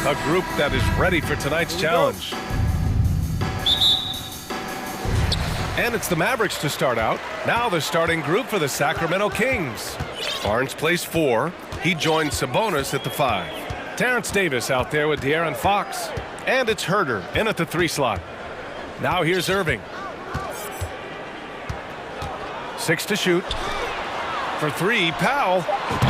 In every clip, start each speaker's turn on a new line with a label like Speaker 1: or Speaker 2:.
Speaker 1: A group that is ready for tonight's challenge. And it's the Mavericks to start out. Now the starting group for the Sacramento Kings. Barnes plays 4. He joins Sabonis at the 5. Terrence Davis out there with De'Aaron Fox. And it's Herder in at the 3 slot. Now here's Irving. 6 to shoot. For 3, Powell.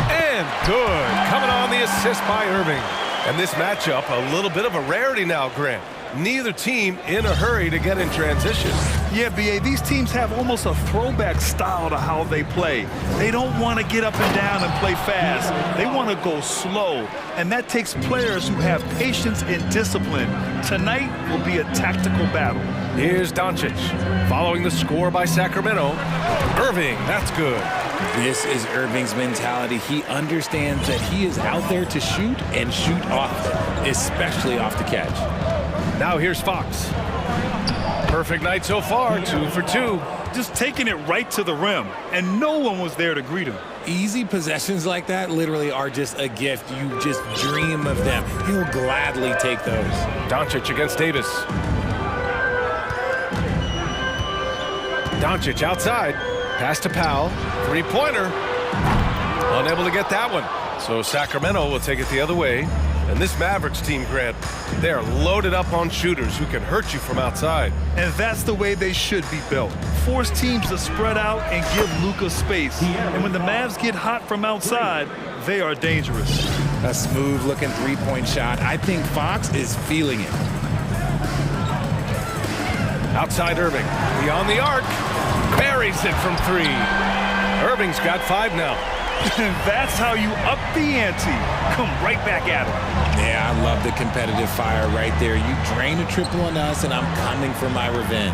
Speaker 1: And good. Coming on the assist by Irving. And this matchup, a little bit of a rarity now, Grant. Neither team in a hurry to get in transition.
Speaker 2: Yeah, B.A., these teams have almost a throwback style to how they play. They don't want to get up and down and play fast. They want to go slow, and that takes players who have patience and discipline. Tonight will be a tactical battle.
Speaker 1: Here's Doncic, following the score by Sacramento. Irving, that's good.
Speaker 3: This is Irving's mentality. He understands that he is out there to shoot and shoot often, especially off the catch.
Speaker 1: Now here's Fox. Perfect night so far, 2 for 2.
Speaker 2: Just taking it right to the rim, and no one was there to greet him.
Speaker 3: Easy possessions like that literally are just a gift. You just dream of them. He'll gladly take those.
Speaker 1: Doncic against Davis. Doncic outside. Pass to Powell. 3-pointer. Unable to get that one. So Sacramento will take it the other way. And this Mavericks team, Grant, they're loaded up on shooters who can hurt you from outside.
Speaker 2: And that's the way they should be built. Force teams to spread out and give Luka space. And when the Mavs get hot from outside, they are dangerous.
Speaker 3: A smooth-looking three-point shot. I think Fox is feeling it.
Speaker 1: Outside Irving. Beyond the arc. Buries it from 3. Irving's got 5 now.
Speaker 2: That's how you up the ante. Come right back at him.
Speaker 3: Yeah, I love the competitive fire right there. You drain a triple on us, and I'm coming for my revenge.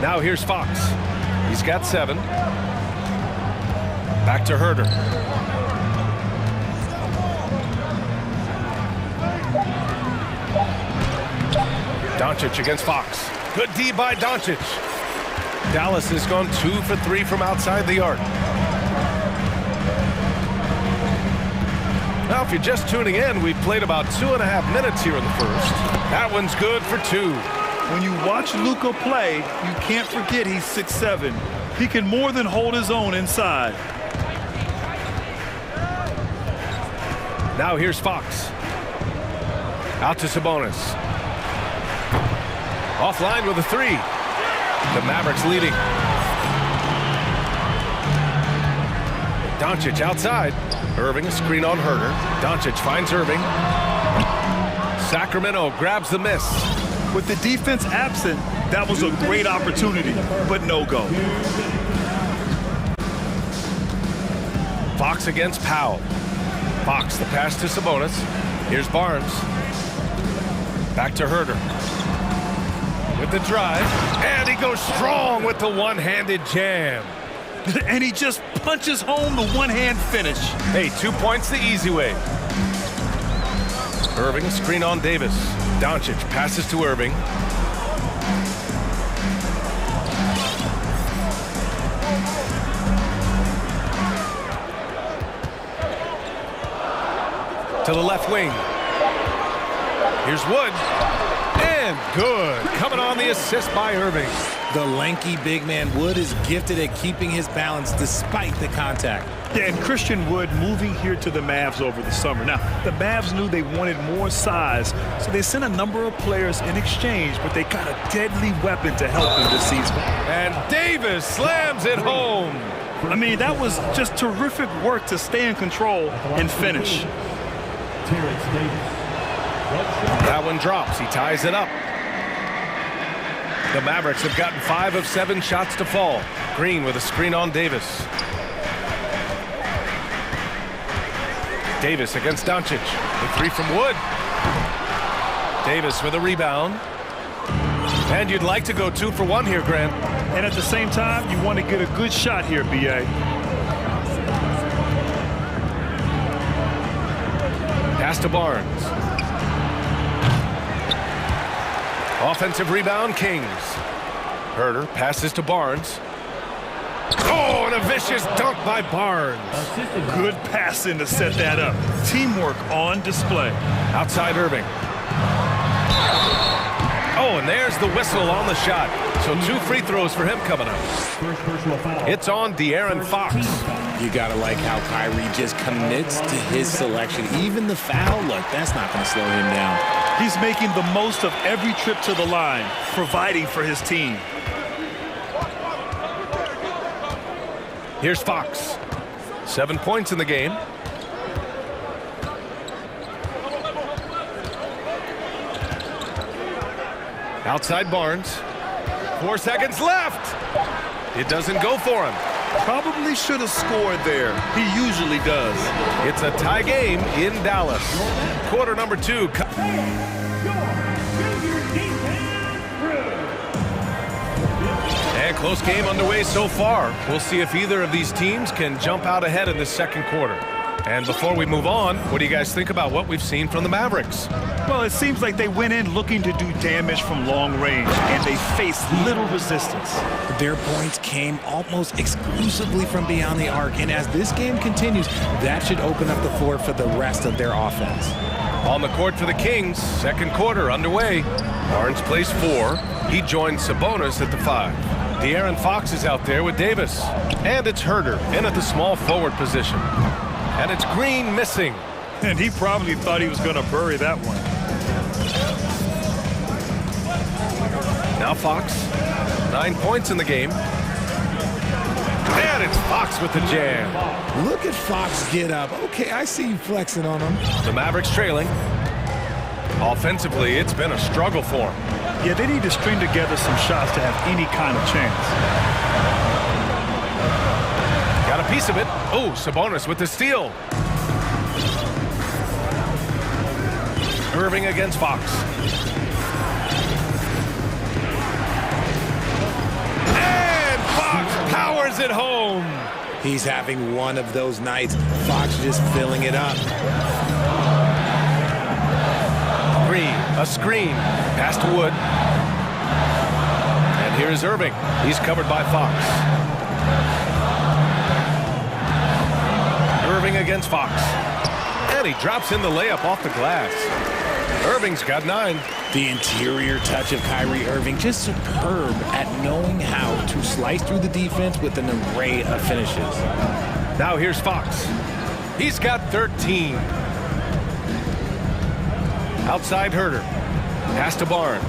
Speaker 1: Now here's Fox. He's got 7. Back to Herder. Doncic against Fox. Good D by Doncic. Dallas has gone 2 for 3 from outside the arc. Now, if you're just tuning in, we've played about 2.5 minutes here in the first. That one's good for 2.
Speaker 2: When you watch Luka play, you can't forget he's 6'7". He can more than hold his own inside.
Speaker 1: Now here's Fox. Out to Sabonis. Offline with a 3. The Mavericks leading. Doncic outside. Irving, a screen on Herder. Doncic finds Irving. Sacramento grabs the miss.
Speaker 2: With the defense absent, that was a great opportunity, but no go.
Speaker 1: Fox against Powell. Fox, the pass to Sabonis. Here's Barnes. Back to Herder. With the drive. And he goes strong with the one-handed jam.
Speaker 2: And he just punches home the one-hand finish.
Speaker 1: Hey, 2 points the easy way. Irving, screen on Davis. Doncic passes to Irving. To the left wing. Here's Wood. And good. Coming on the assist by Irving.
Speaker 3: The lanky big man Wood is gifted at keeping his balance despite the contact.
Speaker 2: Yeah, and Christian Wood moving here to the Mavs over the summer. Now, the Mavs knew they wanted more size, so they sent a number of players in exchange, but they got a deadly weapon to help them this season.
Speaker 1: And Davis slams it home.
Speaker 2: I mean, that was just terrific work to stay in control and finish.
Speaker 1: That one drops. He ties it up. The Mavericks have gotten 5 of 7 shots to fall. Green with a screen on Davis. Davis against Doncic. The 3 from Wood. Davis with a rebound. And you'd like to go 2 for 1 here, Grant.
Speaker 2: And at the same time, you want to get a good shot here, B.A.
Speaker 1: Pass to Barnes. Offensive rebound, Kings. Herder passes to Barnes. Oh, and a vicious dunk by Barnes.
Speaker 2: Good passing to set that up. Teamwork on display.
Speaker 1: Outside Irving. Oh, and there's the whistle on the shot. So 2 free throws for him coming up. It's on De'Aaron Fox.
Speaker 3: You got to like how Kyrie just commits to his selection. Even the foul, look, that's not going to slow him down.
Speaker 2: He's making the most of every trip to the line, providing for his team.
Speaker 1: Here's Fox. 7 points in the game. Outside Barnes. 4 seconds left. It doesn't go for him.
Speaker 2: Probably should have scored there. He usually does.
Speaker 1: It's a tie game in Dallas. Quarter number 2. And close game underway so far. We'll see if either of these teams can jump out ahead in this second quarter. And before we move on, what do you guys think about what we've seen from the Mavericks?
Speaker 2: Well, it seems like they went in looking to do damage from long range, and they faced little resistance.
Speaker 3: Their points came almost exclusively from beyond the arc, and as this game continues, that should open up the floor for the rest of their offense.
Speaker 1: On the court for the Kings, second quarter underway. Barnes plays 4. He joins Sabonis at the 5. De'Aaron Fox is out there with Davis. And it's Herder in at the small forward position. And it's Green missing.
Speaker 2: And he probably thought he was going to bury that one.
Speaker 1: Now Fox, 9 points in the game. And it's Fox with the jam.
Speaker 3: Look at Fox get up. Okay, I see you flexing on him.
Speaker 1: The Mavericks trailing. Offensively, it's been a struggle for him.
Speaker 2: Yeah, they need to string together some shots to have any kind of chance.
Speaker 1: Got a piece of it. Oh, Sabonis with the steal. Irving against Fox. And Fox powers it home.
Speaker 3: He's having one of those nights. Fox just filling it up.
Speaker 1: Green, a screen. Pass to Wood. And here's Irving. He's covered by Fox. Irving against Fox. And he drops in the layup off the glass. Irving's got 9.
Speaker 3: The interior touch of Kyrie Irving, just superb at knowing how to slice through the defense with an array of finishes.
Speaker 1: Now here's Fox. He's got 13. Outside Herder. Pass to Barnes.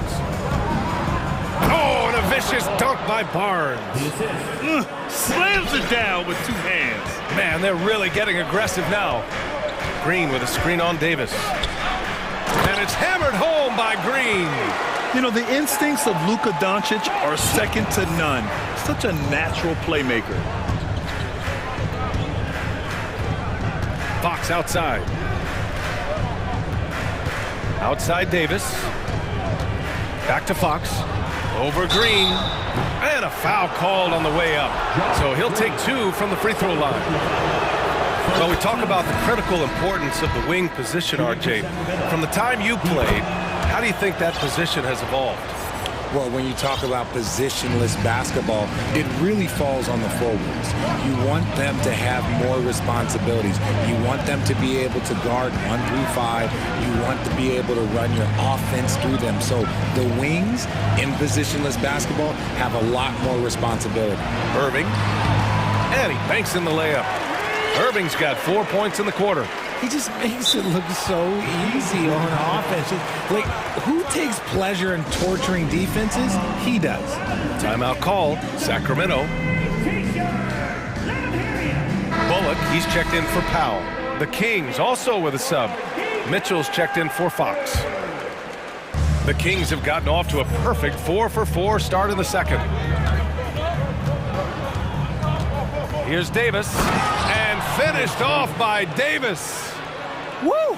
Speaker 1: Oh, and a vicious dunk by Barnes.
Speaker 2: Slams it down with 2 hands.
Speaker 1: Man, they're really getting aggressive now. Green with a screen on Davis. And it's hammered home by Green.
Speaker 2: You know, the instincts of Luka Doncic are second to none. Such a natural playmaker.
Speaker 1: Fox outside. Outside Davis. Back to Fox. Over Green. And a foul called on the way up. So he'll take 2 from the free throw line. Well, we talk about the critical importance of the wing position, RJ. From the time you played, how do you think that position has evolved?
Speaker 3: Well, when you talk about positionless basketball, it really falls on the forwards. You want them to have more responsibilities. You want them to be able to guard 1 through 5. You want to be able to run your offense through them. So the wings in positionless basketball have a lot more responsibility.
Speaker 1: Irving. And he banks in the layup. Irving's got 4 points in the quarter.
Speaker 3: He just makes it look so easy on offense. Like, who takes pleasure in torturing defenses? He does.
Speaker 1: Timeout call, Sacramento. Bullock, he's checked in for Powell. The Kings also with a sub. Mitchell's checked in for Fox. The Kings have gotten off to a perfect 4-for-4 start in the second. Here's Davis, and finished off by Davis.
Speaker 2: Woo!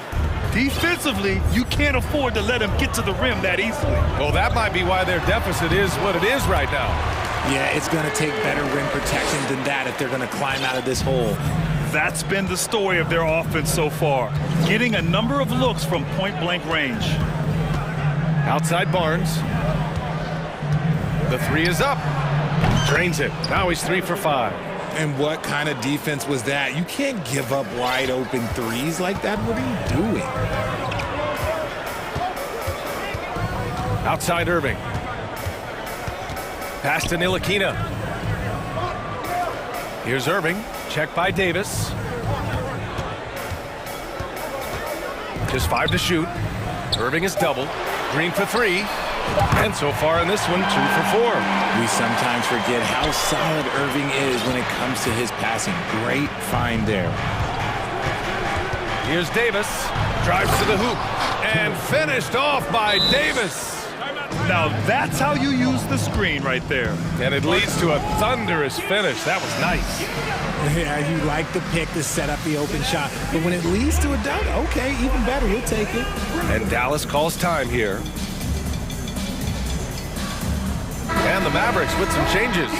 Speaker 2: Defensively, you can't afford to let him get to the rim that easily.
Speaker 1: Well, that might be why their deficit is what it is right now.
Speaker 3: Yeah, it's going to take better rim protection than that if they're going to climb out of this hole.
Speaker 2: That's been the story of their offense so far, getting a number of looks from point-blank range.
Speaker 1: Outside Barnes. The 3 is up. Drains it. Now he's 3 for 5.
Speaker 3: And what kind of defense was that? You can't give up wide open threes like that. What are you doing?
Speaker 1: Outside Irving. Pass to Ntilikina. Here's Irving. Checked by Davis. Just 5 to shoot. Irving is doubled. Green for 3. And so far in this one, 2 for 4.
Speaker 3: We sometimes forget how solid Irving is when it comes to his passing. Great find there.
Speaker 1: Here's Davis. Drives to the hoop. And finished off by Davis.
Speaker 2: Now that's how you use the screen right there.
Speaker 1: And it leads to a thunderous finish. That was nice.
Speaker 3: Yeah, you like the pick to set up the open shot. But when it leads to a dunk, okay, even better. We'll take it.
Speaker 1: And Dallas calls time here. And the Mavericks with some changes.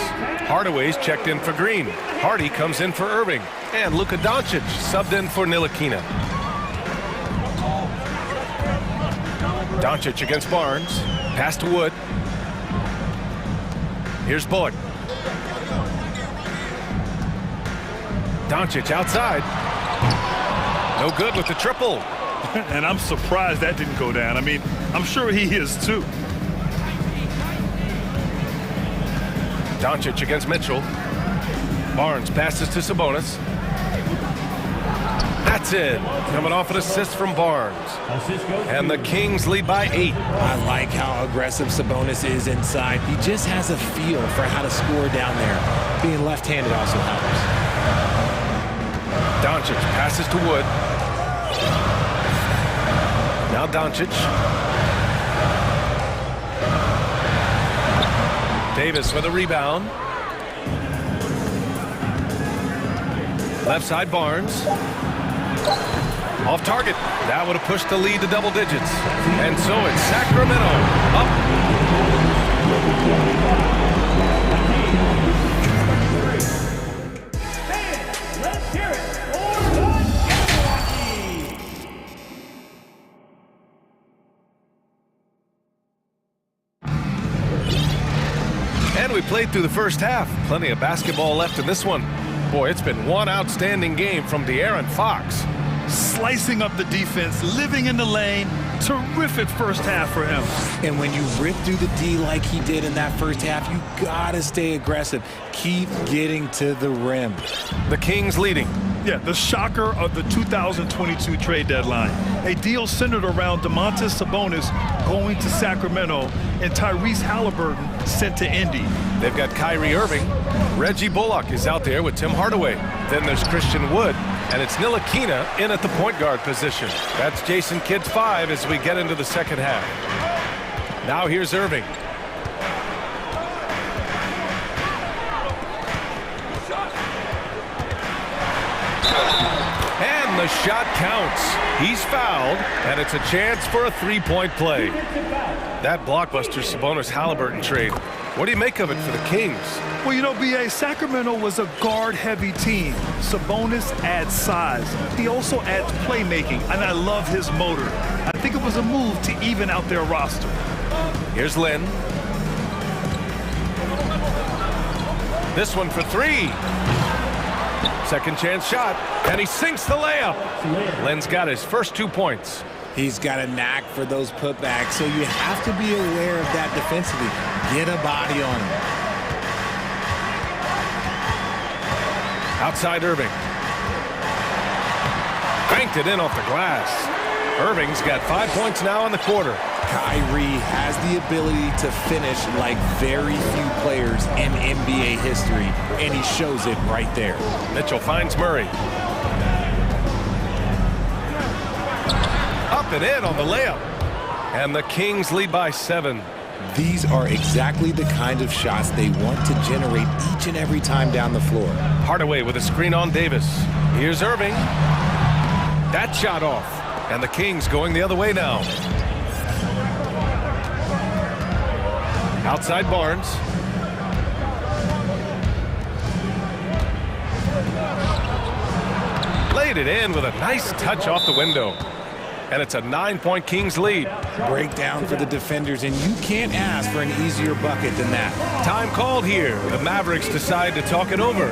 Speaker 1: Hardaway's checked in for Green. Hardy comes in for Irving. And Luka Doncic subbed in for Ntilikina. Doncic against Barnes. Pass to Wood. Here's Bullock. Doncic outside. No good with the triple.
Speaker 2: And I'm surprised that didn't go down. I mean, I'm sure he is too.
Speaker 1: Doncic against Mitchell. Barnes passes to Sabonis. That's it. Coming off an assist from Barnes. And the Kings lead by 8.
Speaker 3: I like how aggressive Sabonis is inside. He just has a feel for how to score down there. Being left-handed also helps.
Speaker 1: Doncic passes to Wood. Now Doncic. Davis with a rebound. Left side Barnes. Off target. That would have pushed the lead to double digits. And so it's Sacramento up.
Speaker 4: Let's hear it for
Speaker 1: And we played through the first half. Plenty of basketball left in this one. Boy, it's been one outstanding game from De'Aaron Fox.
Speaker 2: Slicing up the defense, living in the lane. Terrific first half for him.
Speaker 3: And when you rip through the D like he did in that first half, you gotta stay aggressive. Keep getting to the rim.
Speaker 1: The Kings leading.
Speaker 2: Yeah, the shocker of the 2022 trade deadline. A deal centered around Domantas Sabonis going to Sacramento and Tyrese Halliburton sent to Indy.
Speaker 1: They've got Kyrie Irving. Reggie Bullock is out there with Tim Hardaway. Then there's Christian Wood. And it's Ntilikina in at the point guard position. That's Jason Kidd's 5 as we get into the second half. Now here's Irving. And the shot counts. He's fouled, and it's a chance for a three-point play. That blockbuster Sabonis Halliburton trade. What do you make of it for the Kings?
Speaker 2: Well, you know, B.A., Sacramento was a guard-heavy team. Sabonis adds size. He also adds playmaking, and I love his motor. I think it was a move to even out their roster.
Speaker 1: Here's Lynn. This one for 3. Second chance shot, and he sinks the layup. Lynn's got his first 2 points.
Speaker 3: He's got a knack for those putbacks, so you have to be aware of that defensively. Get a body on him.
Speaker 1: Outside Irving. Banked it in off the glass. Irving's got 5 points now in the quarter.
Speaker 3: Kyrie has the ability to finish like very few players in NBA history, and he shows it right there.
Speaker 1: Mitchell finds Murray. Up and in on the layup. And the Kings lead by 7.
Speaker 3: These are exactly the kind of shots they want to generate each and every time down the floor.
Speaker 1: Hardaway with a screen on Davis. Here's Irving. That shot off. And the Kings going the other way now. Outside Barnes. Laid it in with a nice touch off the window. and it's a 9-point Kings lead.
Speaker 3: Breakdown for the defenders, and you can't ask for an easier bucket than that.
Speaker 1: Time called here. The Mavericks decide to talk it over.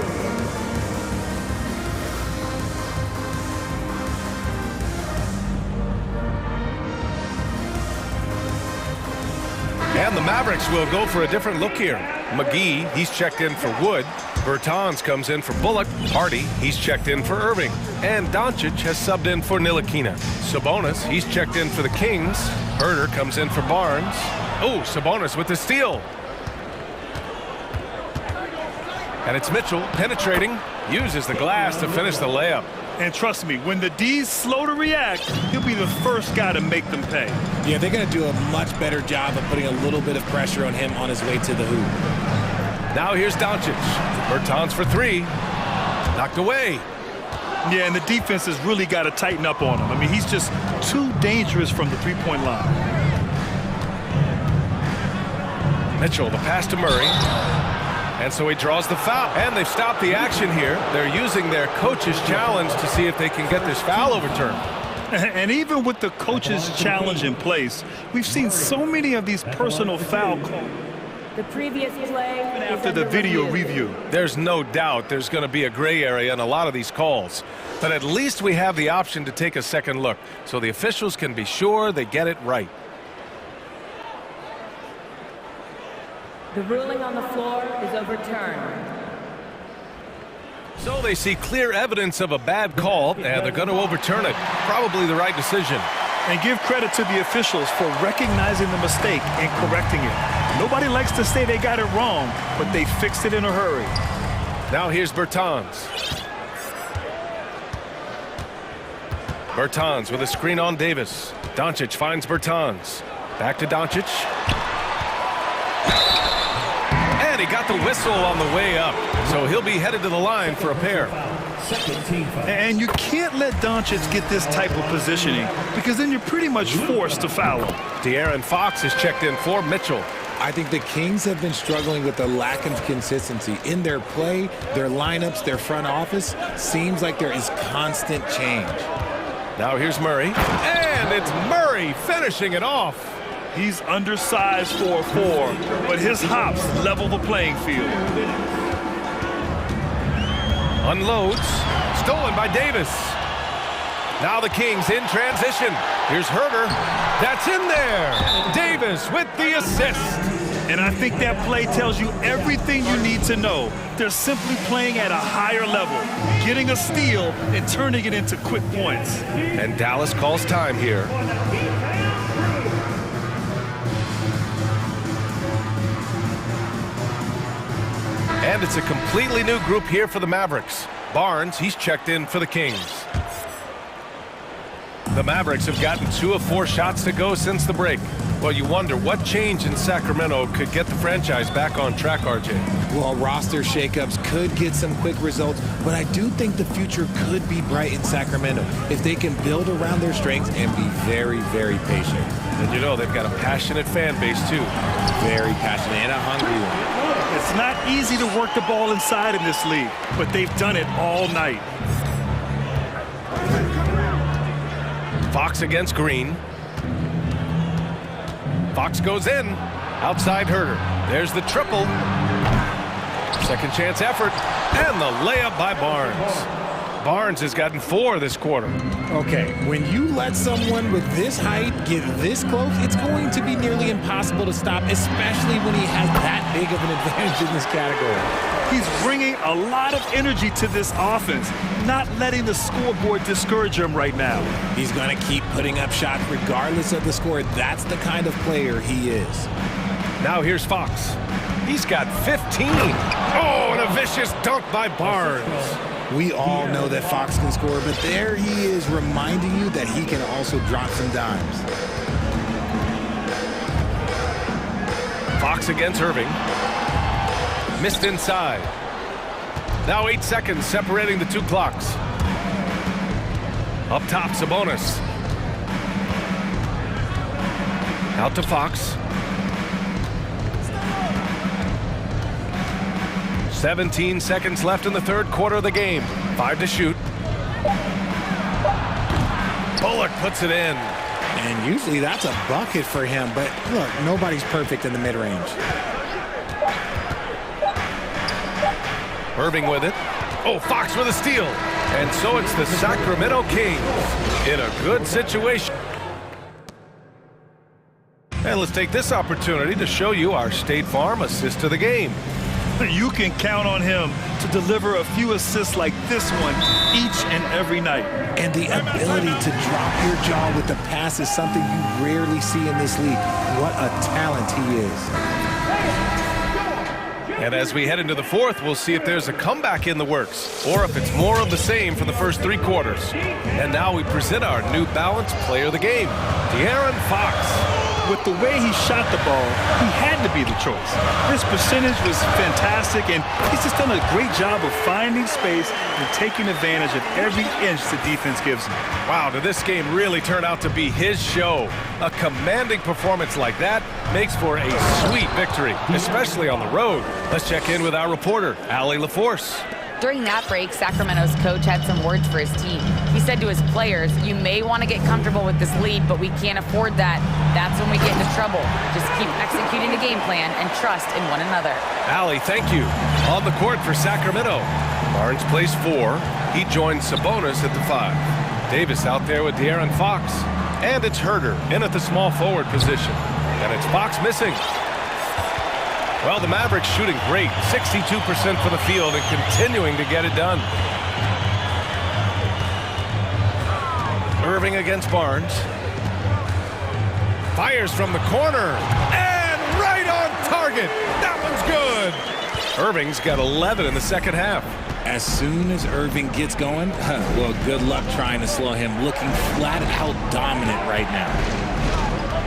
Speaker 1: And the Mavericks will go for a different look here. McGee, he's checked in for Wood. Bertans comes in for Bullock. Hardy, he's checked in for Irving. And Doncic has subbed in for Ntilikina. Sabonis, he's checked in for the Kings. Herder comes in for Barnes. Oh, Sabonis with the steal. And it's Mitchell penetrating, uses the glass to finish the layup.
Speaker 2: And trust me, when the D's slow to react, he'll be the first guy to make them pay.
Speaker 3: Yeah, they're going to do a much better job of putting a little bit of pressure on him on his way to the hoop.
Speaker 1: Now here's Doncic. Bertans for three. Knocked away.
Speaker 2: Yeah, and the defense has really got to tighten up on him. I mean, he's just too dangerous from the three-point line.
Speaker 1: Mitchell, the pass to Murray. And so he draws the foul. And they've stopped the action here. They're using their coach's challenge to see if they can get this foul overturned.
Speaker 2: And even with the coach's challenge in place, we've seen so many of these personal foul calls.
Speaker 5: The previous play
Speaker 2: After the video review.
Speaker 1: There's no doubt there's going to be a gray area in a lot of these calls. But at least we have the option to take a second look, so the officials can be sure they get it right.
Speaker 5: The ruling on the floor is overturned.
Speaker 1: So they see clear evidence of a bad call, and they're going to overturn it. Probably the right decision.
Speaker 2: And give credit to the officials for recognizing the mistake and correcting it. Nobody likes to say they got it wrong, but they fixed it in a hurry.
Speaker 1: Now here's Bertans. Bertans with a screen on Davis. Doncic finds Bertans. Back to Doncic. And he got the whistle on the way up, so he'll be headed to the line for a pair.
Speaker 2: And you can't let Doncic get this type of positioning because then you're pretty much forced to foul him.
Speaker 1: De'Aaron Fox is checked in for Mitchell.
Speaker 3: I think the Kings have been struggling with the lack of consistency in their play, their lineups, their front office. Seems like there is constant change.
Speaker 1: Now here's Murray. And it's Murray finishing it off.
Speaker 2: He's undersized for a 4, but his hops level the playing field.
Speaker 1: Unloads. Stolen by Davis. Now the Kings in transition. Here's Herder. That's in there. Davis with the assist.
Speaker 2: And I think that play tells you everything you need to know. They're simply playing at a higher level, getting a steal and turning it into quick points.
Speaker 1: And Dallas calls time here. And it's a completely new group here for the Mavericks. Barnes, he's checked in for the Kings. The Mavericks have gotten 2 of 4 shots to go since the break. Well, you wonder what change in Sacramento could get the franchise back on track, RJ.
Speaker 3: Well, roster shakeups could get some quick results, but I do think the future could be bright in Sacramento if they can build around their strengths and be very, very patient.
Speaker 1: And you know, they've got a passionate fan base, too.
Speaker 3: Very passionate and a hungry one.
Speaker 2: It's not easy to work the ball inside in this league, but they've done it all night.
Speaker 1: Fox against Green. Fox goes in. Outside Herder. There's the triple. Second chance effort. And the layup by Barnes. Barnes has gotten 4 this quarter.
Speaker 3: Okay, when you let someone with this height get this close, it's going to be nearly impossible to stop, especially when he has that big of an advantage in this category.
Speaker 2: He's bringing a lot of energy to this offense, not letting the scoreboard discourage him right now.
Speaker 3: He's going to keep putting up shots regardless of the score. That's the kind of player he is.
Speaker 1: Now here's Fox. He's got 15. Oh, and a vicious dunk by Barnes.
Speaker 3: We all know that Fox can score, but there he is reminding you that he can also drop some dimes.
Speaker 1: Fox against Irving. Missed inside. Now 8 seconds separating the 2 clocks. Up top, Sabonis. Out to Fox. 17 seconds left in the 3rd quarter of the game. 5 to shoot. Bullock puts it in.
Speaker 3: And usually that's a bucket for him, but look, nobody's perfect in the mid-range.
Speaker 1: Irving with it. Oh, Fox with a steal. And so it's the Sacramento Kings in a good situation. And let's take this opportunity to show you our State Farm assist to the game.
Speaker 2: You can count on him to deliver a few assists like this one each and every night.
Speaker 3: And the ability to drop your jaw with the pass is something you rarely see in this league. What a talent he is.
Speaker 1: And as we head into the fourth, we'll see if there's a comeback in the works or if it's more of the same for the first 3 quarters. And now we present our new balanced player of the game, De'Aaron Fox.
Speaker 2: With the way he shot the ball, he had to be the choice. His percentage was fantastic, and he's just done a great job of finding space and taking advantage of every inch the defense gives him.
Speaker 1: Wow, did this game really turn out to be his show? A commanding performance like that makes for a sweet victory, especially on the road. Let's check in with our reporter, Allie LaForce.
Speaker 6: During that break, Sacramento's coach had some words for his team. He said to his players, you may want to get comfortable with this lead, but we can't afford that. That's when we get into trouble. Just keep executing the game plan and trust in one another.
Speaker 1: Allie, thank you. On the court for Sacramento. Barnes plays 4. He joins Sabonis at the 5. Davis out there with De'Aaron Fox. And it's Herder in at the small forward position. And it's Fox missing. Well, the Mavericks shooting great, 62% from the field and continuing to get it done. Irving against Barnes. Fires from the corner. And right on target. That one's good. Irving's got 11 in the second half.
Speaker 3: As soon as Irving gets going, well, good luck trying to slow him. Looking flat out dominant right now.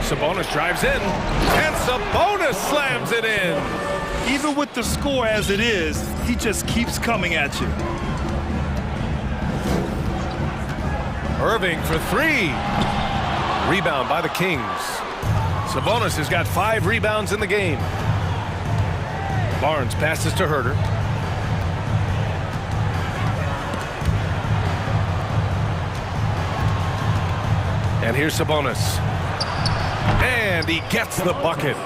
Speaker 1: Sabonis drives in, and Sabonis slams it in.
Speaker 2: Even with the score as it is, he just keeps coming at you.
Speaker 1: Irving for 3. Rebound by the Kings. Sabonis has got 5 rebounds in the game. Barnes passes to Herder. And here's Sabonis. And he gets the bucket.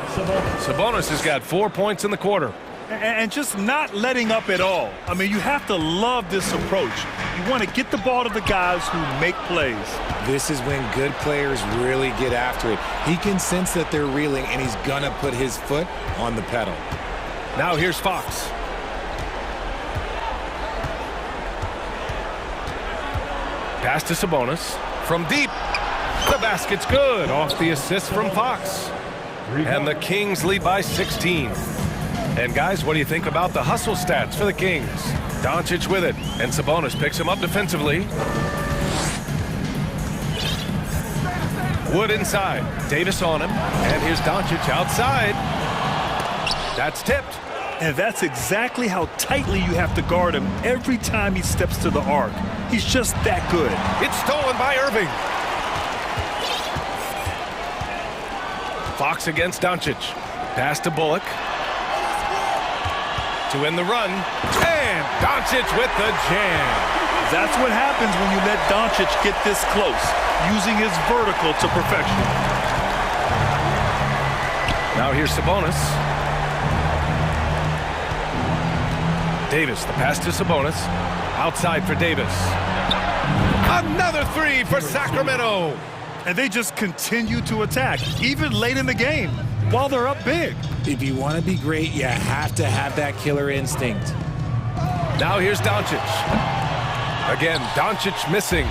Speaker 1: Sabonis has got 4 points in the quarter.
Speaker 2: And just not letting up at all. I mean, you have to love this approach. You want to get the ball to the guys who make plays.
Speaker 3: This is when good players really get after it. He can sense that they're reeling, and he's going to put his foot on the pedal.
Speaker 1: Now here's Fox. Pass to Sabonis. From deep. The basket's good. Off the assist from Fox. And the Kings lead by 16. And guys, what do you think about the hustle stats for the Kings? Doncic with it, and Sabonis picks him up defensively. Wood inside. Davis on him. And here's Doncic outside. That's tipped.
Speaker 2: And that's exactly how tightly you have to guard him every time he steps to the arc. He's just that good.
Speaker 1: It's stolen by Irving. Fox against Doncic. Pass to Bullock. To end the run. And Doncic with the jam.
Speaker 2: That's what happens when you let Doncic get this close, using his vertical to perfection.
Speaker 1: Now here's Sabonis. Davis, the pass to Sabonis. Outside for Davis. Another 3 for Sacramento.
Speaker 2: And they just continue to attack, even late in the game, while they're up big.
Speaker 3: If you want to be great, you have to have that killer instinct.
Speaker 1: Now here's Doncic. Again, Doncic missing.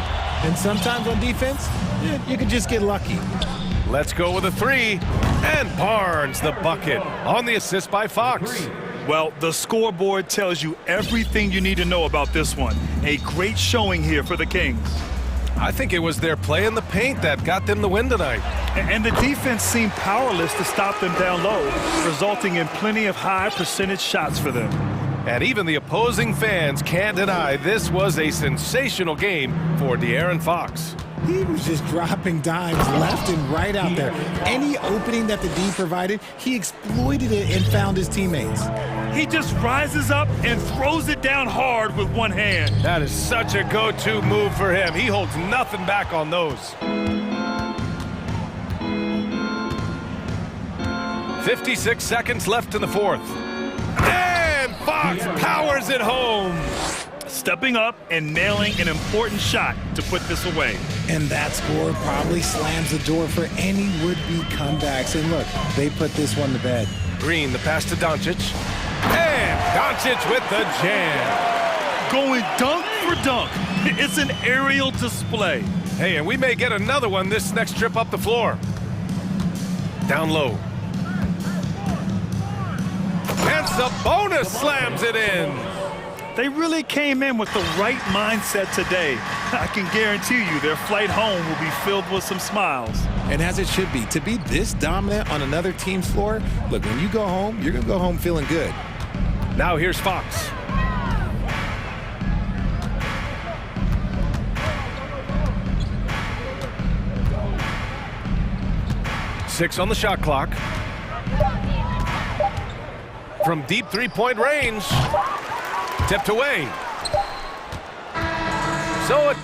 Speaker 3: And sometimes on defense, you can just get lucky.
Speaker 1: Let's go with a 3. And Barnes the bucket on the assist by Fox.
Speaker 2: Well, the scoreboard tells you everything you need to know about this one. A great showing here for the Kings.
Speaker 1: I think it was their play in the paint that got them the win tonight.
Speaker 2: And the defense seemed powerless to stop them down low, resulting in plenty of high percentage shots for them.
Speaker 1: And even the opposing fans can't deny this was a sensational game for De'Aaron Fox.
Speaker 3: He was just dropping dimes left and right out there. Any opening that the D provided, he exploited it and found his teammates.
Speaker 2: He just rises up and throws it down hard with one hand.
Speaker 1: That is such a go-to move for him. He holds nothing back on those. 56 seconds left in the fourth. And Fox powers it home.
Speaker 2: Stepping up and nailing an important shot to put this away.
Speaker 3: And that score probably slams the door for any would-be comebacks. And look, they put this one to bed.
Speaker 1: Green, the pass to Doncic. And Doncic with the jam.
Speaker 2: Going dunk for dunk. It's an aerial display.
Speaker 1: Hey, and we may get another one this next trip up the floor. Down low. And Sabonis slams it in.
Speaker 2: They really came in with the right mindset today. I can guarantee you their flight home will be filled with some smiles.
Speaker 3: And as it should be, to be this dominant on another team's floor, look, when you go home, you're going to go home feeling good.
Speaker 1: Now here's Fox. Six on the shot clock. From deep three-point range. Tipped away. So it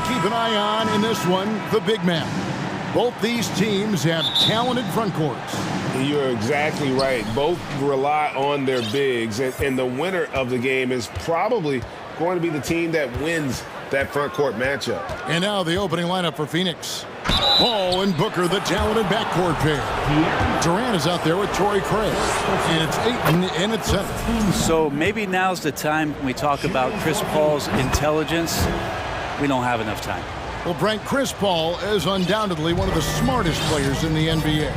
Speaker 7: keep an eye on in this one, the big man. Both these teams have talented front courts.
Speaker 8: You're exactly right. Both rely on their bigs, and the winner of the game is probably going to be the team that wins that front court matchup.
Speaker 7: And now the opening lineup for Phoenix. Paul and Booker, the talented backcourt pair. Durant is out there with Torrey Craig. And it's Ayton in at center.
Speaker 9: So maybe now's the time we talk about Chris Paul's intelligence. We don't have enough time.
Speaker 7: Well, Brent, Chris Paul is undoubtedly one of the smartest players in the NBA.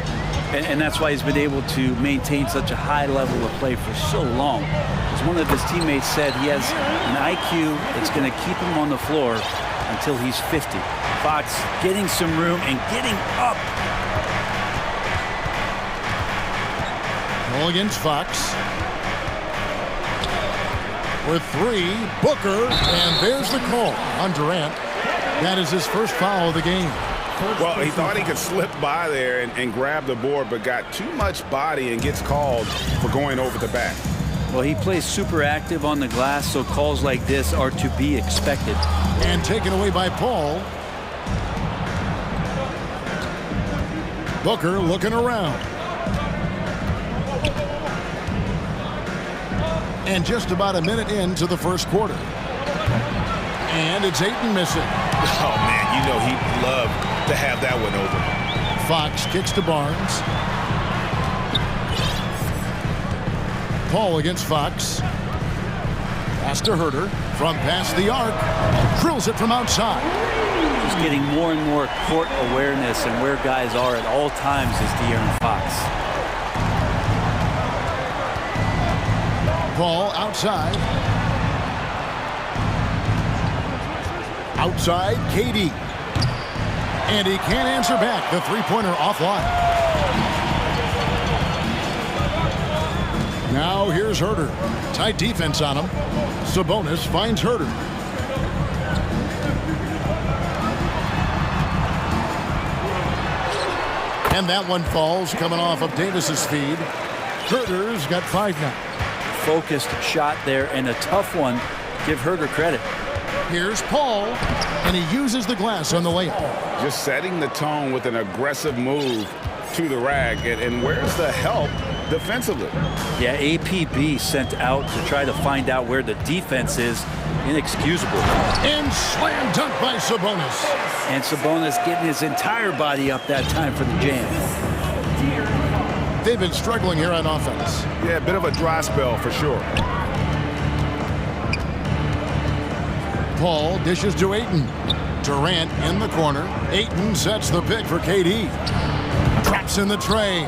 Speaker 9: And that's why he's been able to maintain such a high level of play for so long. As one of his teammates said, he has an IQ that's going to keep him on the floor until he's 50. Fox getting some room and getting up.
Speaker 7: Ball against Fox. With three, Booker, and there's the call on Durant. That is his first foul of the game.
Speaker 8: Well, he thought he could slip by there and grab the board, but got too much body and gets called for going over the back.
Speaker 9: Well, he plays super active on the glass, so calls like this are to be expected.
Speaker 7: And taken away by Paul. Booker looking around. And just about a minute into the first quarter. And it's Ayton missing.
Speaker 8: Oh, man, you know he'd love to have that one over.
Speaker 7: Fox kicks to Barnes. Paul against Fox. Pass to Herter from past the arc. Drills it from outside.
Speaker 9: Just getting more and more court awareness and where guys are at all times is De'Aaron Fox.
Speaker 7: Paul outside. Outside, KD. And he can't answer back. The three-pointer offline. Now here's Herter. Tight defense on him. Sabonis finds Herter. And that one falls coming off of Davis's feed. Herter's got 5 now.
Speaker 9: Focused shot there and a tough one. Give Herter credit.
Speaker 7: Here's Paul, and he uses the glass on the layup.
Speaker 8: Just setting the tone with an aggressive move to the rack. And where's the help defensively?
Speaker 9: Yeah, APB sent out to try to find out where the defense is. Inexcusable.
Speaker 7: And slam dunk by Sabonis.
Speaker 9: And Sabonis getting his entire body up that time for the jam.
Speaker 7: They've been struggling here on offense.
Speaker 8: Yeah, a bit of a dry spell for sure.
Speaker 7: Paul dishes to Ayton. Durant in the corner. Ayton sets the pick for KD. Traps in the tray.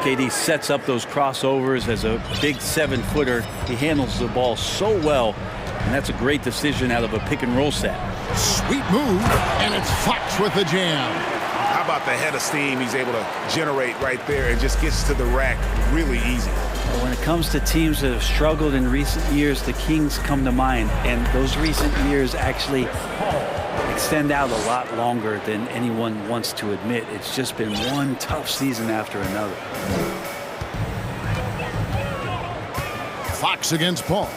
Speaker 9: KD sets up those crossovers as a big 7-footer. He handles the ball so well, and that's a great decision out of a pick-and-roll set.
Speaker 7: Sweet move, and it's Fox with the jam.
Speaker 8: How about the head of steam he's able to generate right there and just gets to the rack really easy.
Speaker 9: When it comes to teams that have struggled in recent years, the Kings come to mind, and those recent years actually extend out a lot longer than anyone wants to admit. It's just been one tough season after another.
Speaker 7: Fox against Paul.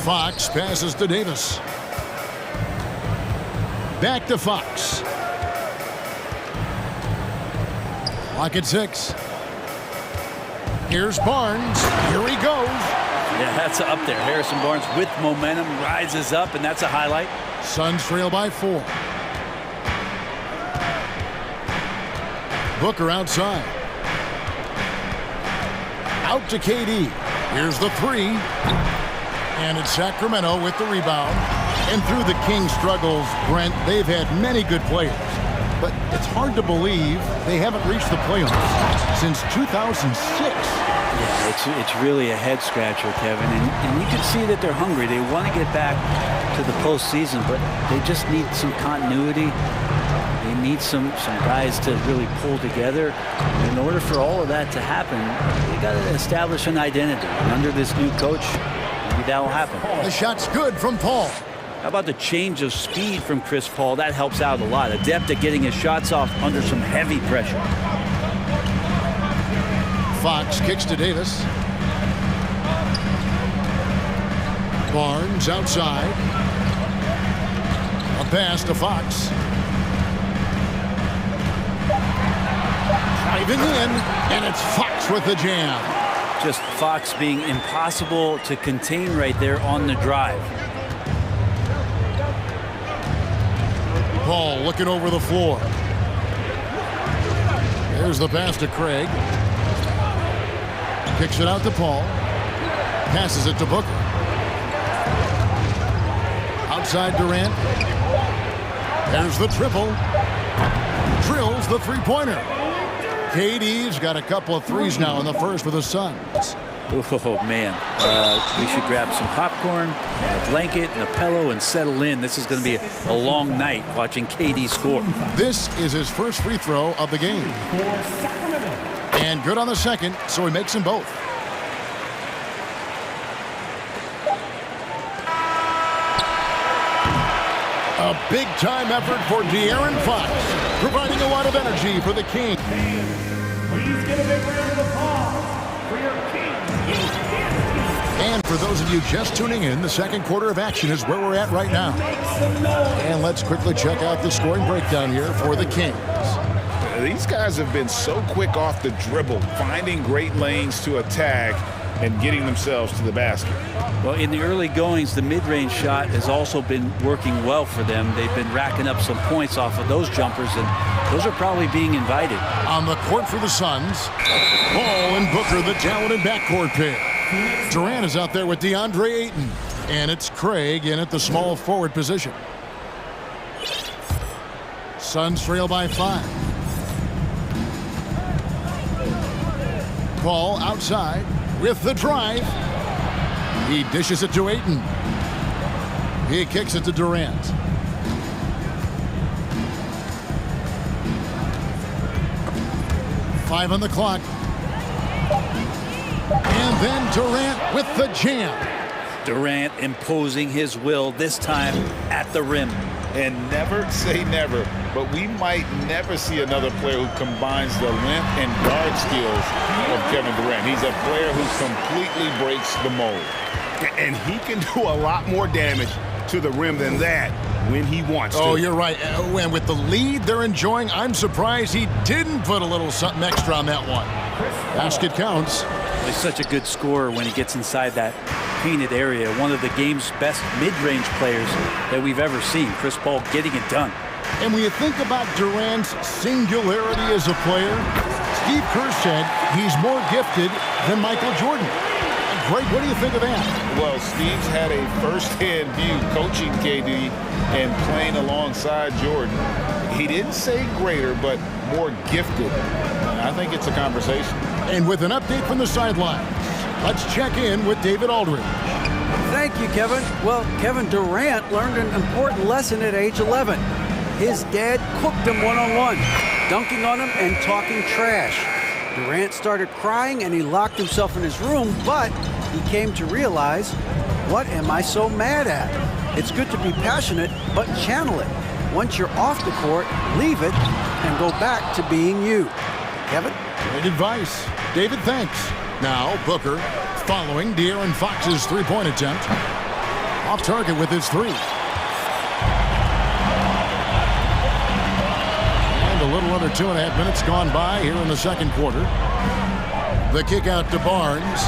Speaker 7: Fox passes to Davis. Back to Fox. Clock at 6. Here's Barnes. Here he goes.
Speaker 9: Yeah, that's up there. Harrison Barnes with momentum rises up, and that's a highlight.
Speaker 7: Suns trail by 4. Booker outside. Out to KD. Here's the 3. And it's Sacramento with the rebound. And through the Kings' struggles, Brent, they've had many good players. But it's hard to believe they haven't reached the playoffs since 2006.
Speaker 9: Yeah, it's really a head scratcher, Kevin. And you can see that they're hungry. They want to get back to the postseason, but they just need some continuity. They need some guys to really pull together. In order for all of that to happen, they got to establish an identity. And under this new coach, maybe that will happen.
Speaker 7: The shot's good from Paul.
Speaker 9: How about the change of speed from Chris Paul? That helps out a lot. Adept at getting his shots off under some heavy pressure.
Speaker 7: Fox kicks to Davis. Barnes outside. A pass to Fox. Driving in, and it's Fox with the jam.
Speaker 9: Just Fox being impossible to contain right there on the drive.
Speaker 7: Paul looking over the floor. There's the pass to Craig. Kicks it out to Paul. Passes it to Booker. Outside Durant. There's the triple. Drills the three-pointer. KD's got a couple of threes now in the first for the Suns.
Speaker 9: Oh, man. We should grab some popcorn, and a blanket, and a pillow, and settle in. This is going to be a long night watching KD score.
Speaker 7: This is his first free throw of the game. And good on the second, so he makes them both. A big-time effort for De'Aaron Fox, providing a lot of energy for the Kings.
Speaker 4: Please get a big round of applause for your king.
Speaker 7: And for those of you just tuning in, the second quarter of action is where we're at right now. And let's quickly check out the scoring breakdown here for the Kings.
Speaker 8: These guys have been so quick off the dribble, finding great lanes to attack and getting themselves to the basket.
Speaker 9: Well, in the early goings, the mid-range shot has also been working well for them. They've been racking up some points off of those jumpers, and those are probably being invited.
Speaker 7: On the court for the Suns, Paul and Booker, the talented backcourt pair. Durant is out there with DeAndre Ayton, and it's Craig in at the small forward position. Suns trail by 5. Paul outside with the drive. He dishes it to Ayton. He kicks it to Durant. Five on the clock. And then Durant with the jam.
Speaker 9: Durant imposing his will, this time at the rim.
Speaker 10: And never say never, but we might never see another player who combines the length and guard skills of Kevin Durant. He's a player who completely breaks the mold.
Speaker 8: And he can do a lot more damage to the rim than that when he wants to.
Speaker 7: Oh, you're right. And with the lead they're enjoying, I'm surprised he didn't put a little something extra on that one. Basket counts.
Speaker 9: He's such a good scorer when he gets inside that painted area. One of the game's best mid-range players that we've ever seen. Chris Paul getting it done.
Speaker 7: And when you think about Durant's singularity as a player, Steve Kerr said he's more gifted than Michael Jordan. Greg, what do you think of that?
Speaker 10: Well, Steve's had a first-hand view coaching KD and playing alongside Jordan. He didn't say greater, but more gifted. And I think it's a conversation.
Speaker 7: And with an update from the sidelines, let's check in with David Aldridge.
Speaker 11: Thank you, Kevin. Well, Kevin Durant learned an important lesson at age 11. His dad cooked him one-on-one, dunking on him and talking trash. Durant started crying and he locked himself in his room, but he came to realize, what am I so mad at? It's good to be passionate, but channel it. Once you're off the court, leave it and go back to being you. Kevin?
Speaker 7: Great advice. David, thanks. Now, Booker, following De'Aaron Fox's three-point attempt. Off target with his three. And a little under 2.5 minutes gone by here in the second quarter. The kick out to Barnes.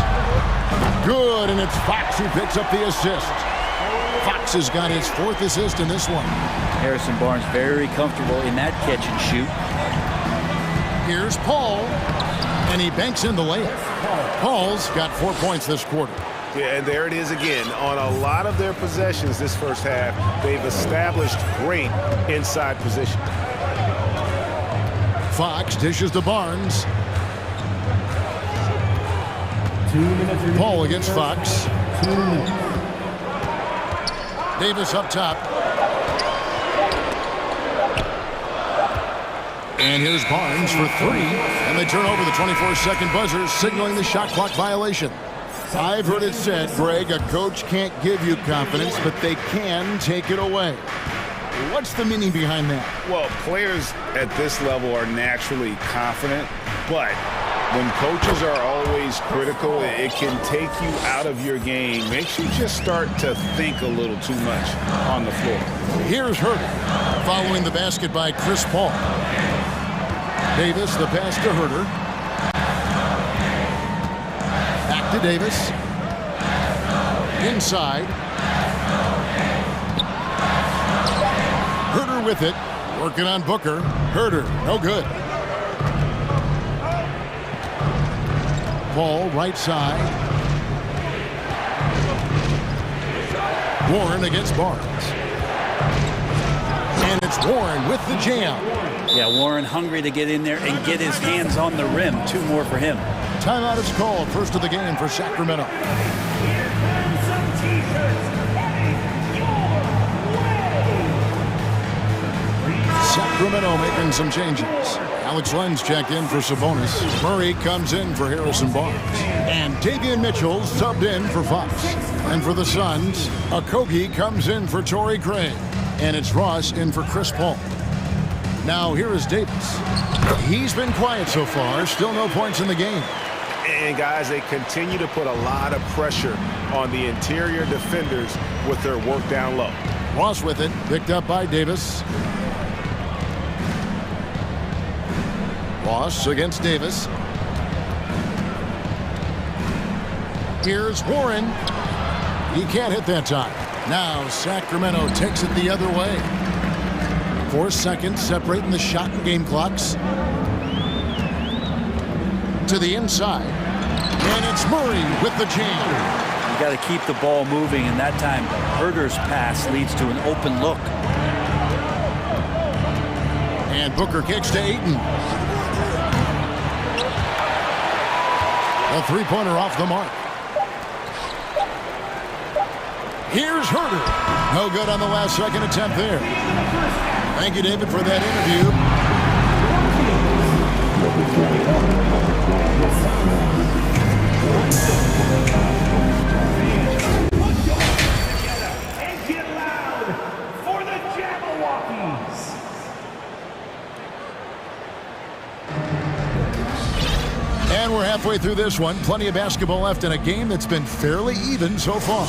Speaker 7: Good, and it's Fox who picks up the assist. Fox has got his 4th assist in this one.
Speaker 9: Harrison Barnes very comfortable in that catch and shoot.
Speaker 7: Here's Paul, and he banks in the layup. Paul's got 4 points this quarter.
Speaker 8: Yeah, and there it is again. On a lot of their possessions this first half, they've established great inside position.
Speaker 7: Fox dishes to Barnes. Paul against Fox. Davis up top. And here's Barnes for 3. And they turn over the 24-second buzzer, signaling the shot clock violation. I've heard it said, Greg, a coach can't give you confidence, but they can take it away. What's the meaning behind that?
Speaker 10: Well, players at this level are naturally confident, but when coaches are always critical, it can take you out of your game. Makes you just start to think a little too much on the floor.
Speaker 7: Here's Herder, following the basket by Chris Paul. Davis, the pass to Herder. Back to Davis. Inside. Herder with it. Working on Booker. Herder, no good. Ball right side. Warren against Barnes. And it's Warren with the jam.
Speaker 9: Yeah, Warren hungry to get in there and get his hands on the rim. 2 more for him.
Speaker 7: Timeout is called. First of the game for Sacramento. Sacramento making some changes. Alex Len's checked in for Sabonis. Murray comes in for Harrison Barnes. And Davion Mitchell subbed in for Fox. And for the Suns, Okogie comes in for Torrey Craig. And it's Ross in for Chris Paul. Now here is Davis. He's been quiet so far. Still no points in the game.
Speaker 8: And guys, they continue to put a lot of pressure on the interior defenders with their work down low.
Speaker 7: Ross with it. Picked up by Davis. Ross against Davis. Here's Warren. He can't hit that time. Now Sacramento takes it the other way. 4 seconds separating the shot and game clocks. To the inside. And it's Murray with the jam.
Speaker 9: You got to keep the ball moving, and that time Herder's pass leads to an open look.
Speaker 7: And Booker kicks to Ayton. A three-pointer off the mark. Here's Herder. No good on the last second attempt there. Thank you, David, for that interview.
Speaker 4: And get loud for the Jabberwockies.
Speaker 7: And we're halfway through this one. Plenty of basketball left in a game that's been fairly even so far.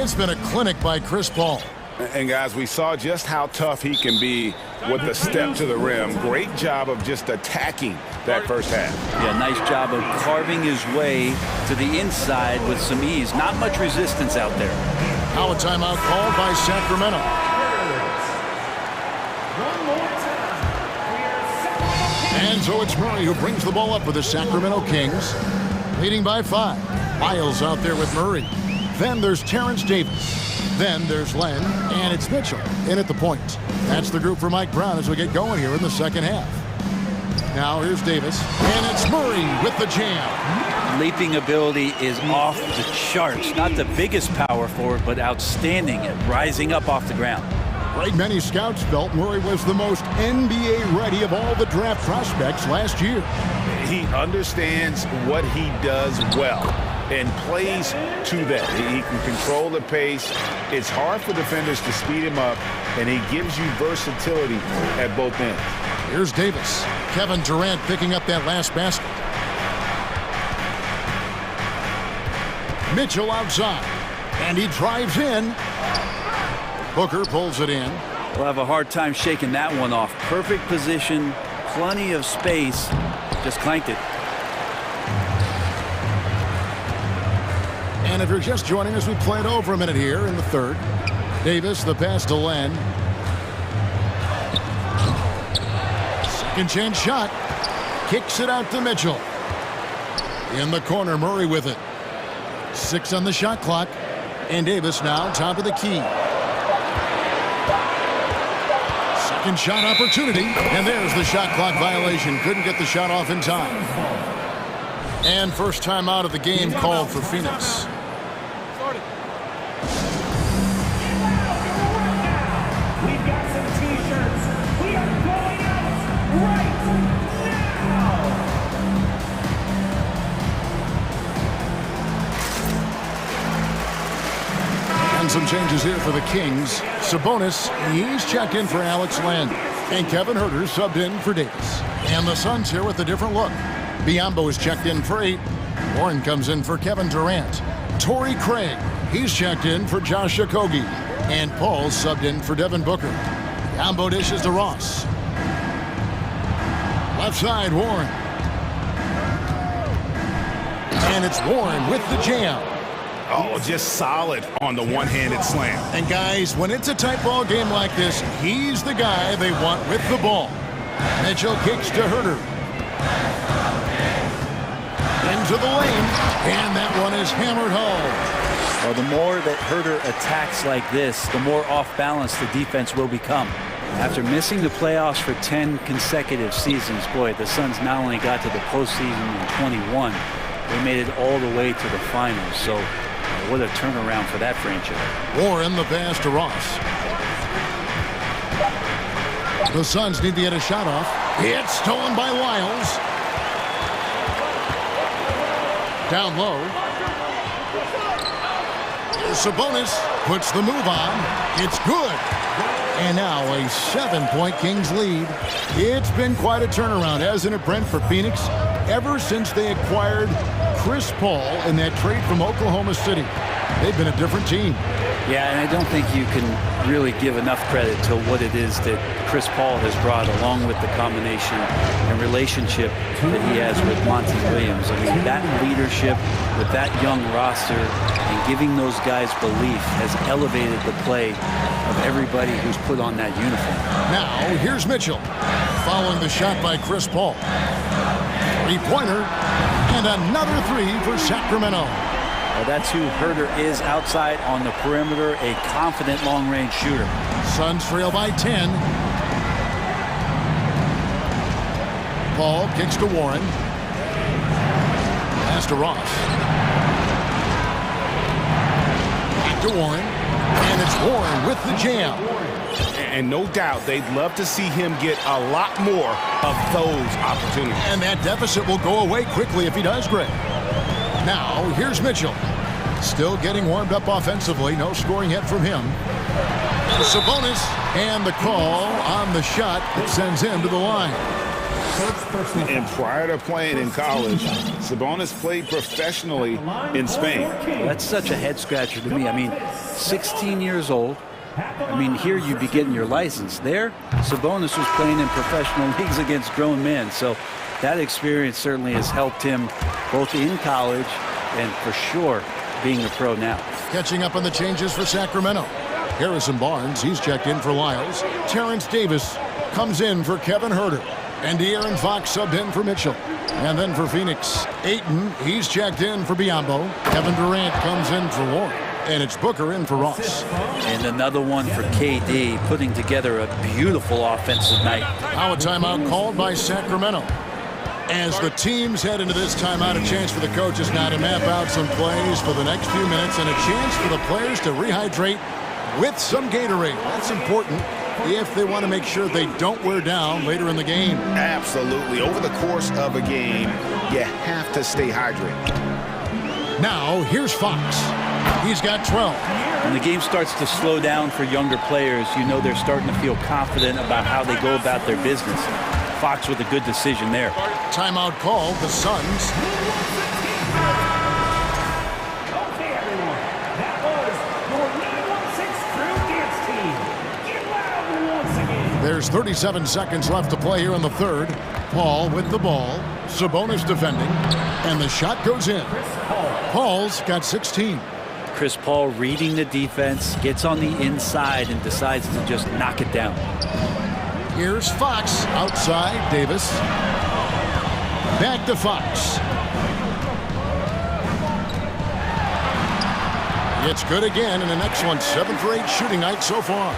Speaker 7: It's been a clinic by Chris Paul.
Speaker 8: And guys, we saw just how tough he can be with the step to the rim. Great job of just attacking that first half.
Speaker 9: Yeah, nice job of carving his way to the inside with some ease. Not much resistance out there.
Speaker 7: Now a timeout called by Sacramento. And so it's Murray who brings the ball up for the Sacramento Kings, leading by 5. Miles out there with Murray. Then there's Terrence Davis. Then there's Len, and it's Mitchell in at the point. That's the group for Mike Brown as we get going here in the second half. Now here's Davis, and it's Murray with the jam.
Speaker 9: Leaping ability is off the charts. Not the biggest power forward, but outstanding at rising up off the ground.
Speaker 7: Right, many scouts felt Murray was the most NBA ready of all the draft prospects last year.
Speaker 8: He understands what he does well and plays to that. He can control the pace. It's hard for defenders to speed him up, and he gives you versatility at both ends.
Speaker 7: Here's Davis. Kevin Durant picking up that last basket. Mitchell outside, and he drives in. Booker pulls it in.
Speaker 9: We'll have a hard time shaking that one off. Perfect position, plenty of space, just clanked it.
Speaker 7: And if you're just joining us, we played over a minute here in the third. Davis, the pass to Len. Second chance shot. Kicks it out to Mitchell. In the corner, Murray with it. 6 on the shot clock. And Davis now top of the key. Second shot opportunity. And there's the shot clock violation. Couldn't get the shot off in time. And first time out of the game called for Phoenix.
Speaker 4: We've got some t-shirts. We are going out right now.
Speaker 7: And And some changes here for the Kings. Sabonis, he's checked in for Alex Len. And Kevin Huerter subbed in for Davis. And the Suns here with a different look. Biyombo is checked in for 8. Warren comes in for Kevin Durant. Torrey Craig, he's checked in for Josh Okogie. And Paul subbed in for Devin Booker. Biyombo dishes to Ross. Left side, Warren. And it's Warren with the jam.
Speaker 8: Oh, just solid on the one-handed slam.
Speaker 7: And guys, when it's a tight ball game like this, he's the guy they want with the ball. Mitchell kicks to Huerter. Into the lane, and that one is hammered home.
Speaker 9: Well, the more that Huerter attacks like this, the more off balance the defense will become. After missing the playoffs for 10 consecutive seasons, boy, the Suns not only got to the postseason in 21, they made it all the way to the finals. So what a turnaround for that franchise.
Speaker 7: Warren the pass to Ross. The Suns need to get a shot off. It's stolen by Lyles. Down low. Sabonis puts the move on. It's good. And now a 7-point Kings lead. It's been quite a turnaround, hasn't it, Brent, for Phoenix? Ever since they acquired Chris Paul in that trade from Oklahoma City, they've been a different team.
Speaker 9: Yeah, and I don't think you can really give enough credit to what it is that Chris Paul has brought, along with the combination and relationship that he has with Monty Williams. I mean, that leadership with that young roster and giving those guys belief has elevated the play of everybody who's put on that uniform.
Speaker 7: Now, here's Mitchell, following the shot by Chris Paul. Three-pointer, and another three for Sacramento.
Speaker 9: Well, that's who Huerter is outside on the perimeter, a confident long-range shooter.
Speaker 7: Suns trail by 10. Paul kicks to Warren. Pass to Ross. Back to Warren. And it's Warren with the jam.
Speaker 8: And no doubt they'd love to see him get a lot more of those opportunities.
Speaker 7: And that deficit will go away quickly if he does, Greg. Now, here's Mitchell. Still getting warmed up offensively. No scoring yet from him. Sabonis, and the call on the shot that sends him to the line.
Speaker 8: And prior to playing in college, Sabonis played professionally in Spain.
Speaker 9: Well, that's such a head-scratcher to me. I mean, 16 years old. I mean, here you'd be getting your license. There, Sabonis was playing in professional leagues against grown men. So that experience certainly has helped him both in college and for sure being a pro now.
Speaker 7: Catching up on the changes for Sacramento. Harrison Barnes, he's checked in for Lyles. Terrence Davis comes in for Kevin Huerter. And De'Aaron Fox subbed in for Mitchell. And then for Phoenix, Ayton, he's checked in for Biyombo. Kevin Durant comes in for Warren. And it's Booker in for Ross.
Speaker 9: And another one for KD, putting together a beautiful offensive night.
Speaker 7: Now a timeout called by Sacramento. As the teams head into this timeout, a chance for the coaches now to map out some plays for the next few minutes and a chance for the players to rehydrate with some Gatorade. That's important if they want to make sure they don't wear down later in the game.
Speaker 8: Absolutely. Over the course of a game, you have to stay hydrated.
Speaker 7: Now, here's Fox. He's got 12.
Speaker 9: When the game starts to slow down for younger players, you know they're starting to feel confident about how they go about their business. Fox with a good decision there.
Speaker 7: Timeout called, the Suns.
Speaker 4: Okay, everyone. That was your 916 Crew Dance Team. Get loud once again.
Speaker 7: There's 37 seconds left to play here in the third. Paul with the ball. Sabonis defending. And the shot goes in. Paul's got 16.
Speaker 9: Chris Paul reading the defense, gets on the inside and decides to just knock it down.
Speaker 7: Here's Fox outside Davis. Back to Fox. It's good again and an excellent 7 for 8 shooting night so far.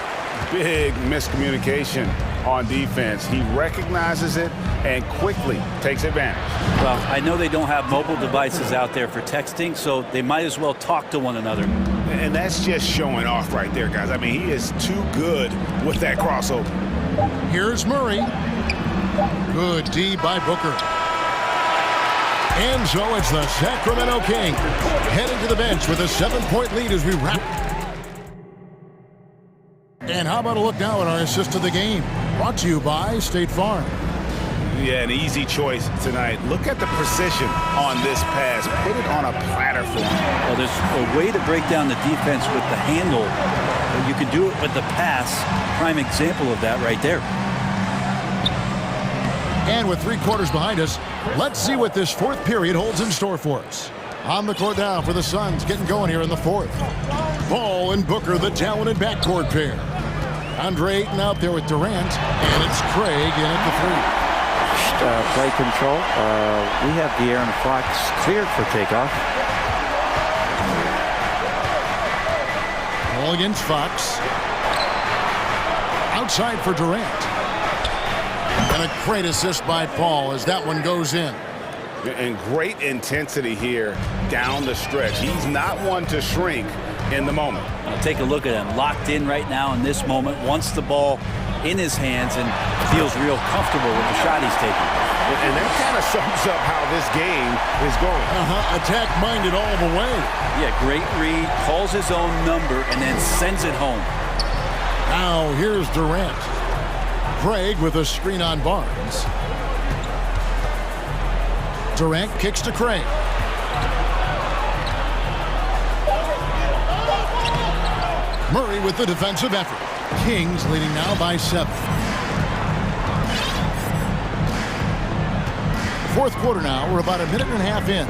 Speaker 8: Big miscommunication on defense. He recognizes it and quickly takes advantage.
Speaker 9: Well, I know they don't have mobile devices out there for texting, so they might as well talk to one another.
Speaker 8: And that's just showing off right there, guys. I mean, he is too good with that crossover.
Speaker 7: Here's Murray. Good D by Booker. And so it's the Sacramento Kings heading to the bench with a 7-point lead as we wrap. And how about a look now at our assist of the game? Brought to you by State Farm.
Speaker 8: Yeah, an easy choice tonight. Look at the precision on this pass. Put it on a platter for him.
Speaker 9: Well, there's a way to break down the defense with the handle, but you can do it with the pass. Prime example of that right there.
Speaker 7: And with 3 quarters behind us, let's see what this 4th period holds in store for us. On the court now for the Suns, getting going here in the 4th. Ball and Booker, the talented backcourt pair. Andre Ayton out there with Durant, and it's Craig in at the 3.
Speaker 12: Play control. We have De'Aaron Fox cleared for takeoff.
Speaker 7: Ball against Fox. Outside for Durant. And a great assist by Paul as that one goes in.
Speaker 8: And great intensity here down the stretch. He's not one to shrink in the moment.
Speaker 9: Take a look at him. Locked in right now in this moment. Wants the ball in his hands and feels real comfortable with the shot he's taking.
Speaker 8: And that kind of sums up how this game is going.
Speaker 7: Attack-minded all the way.
Speaker 9: Yeah, great read. Calls his own number and then sends it home.
Speaker 7: Now here's Durant. Craig with a screen on Barnes. Durant kicks to Craig. Murray with the defensive effort. Kings leading now by 7. 4th quarter now. We're about a minute and a half in.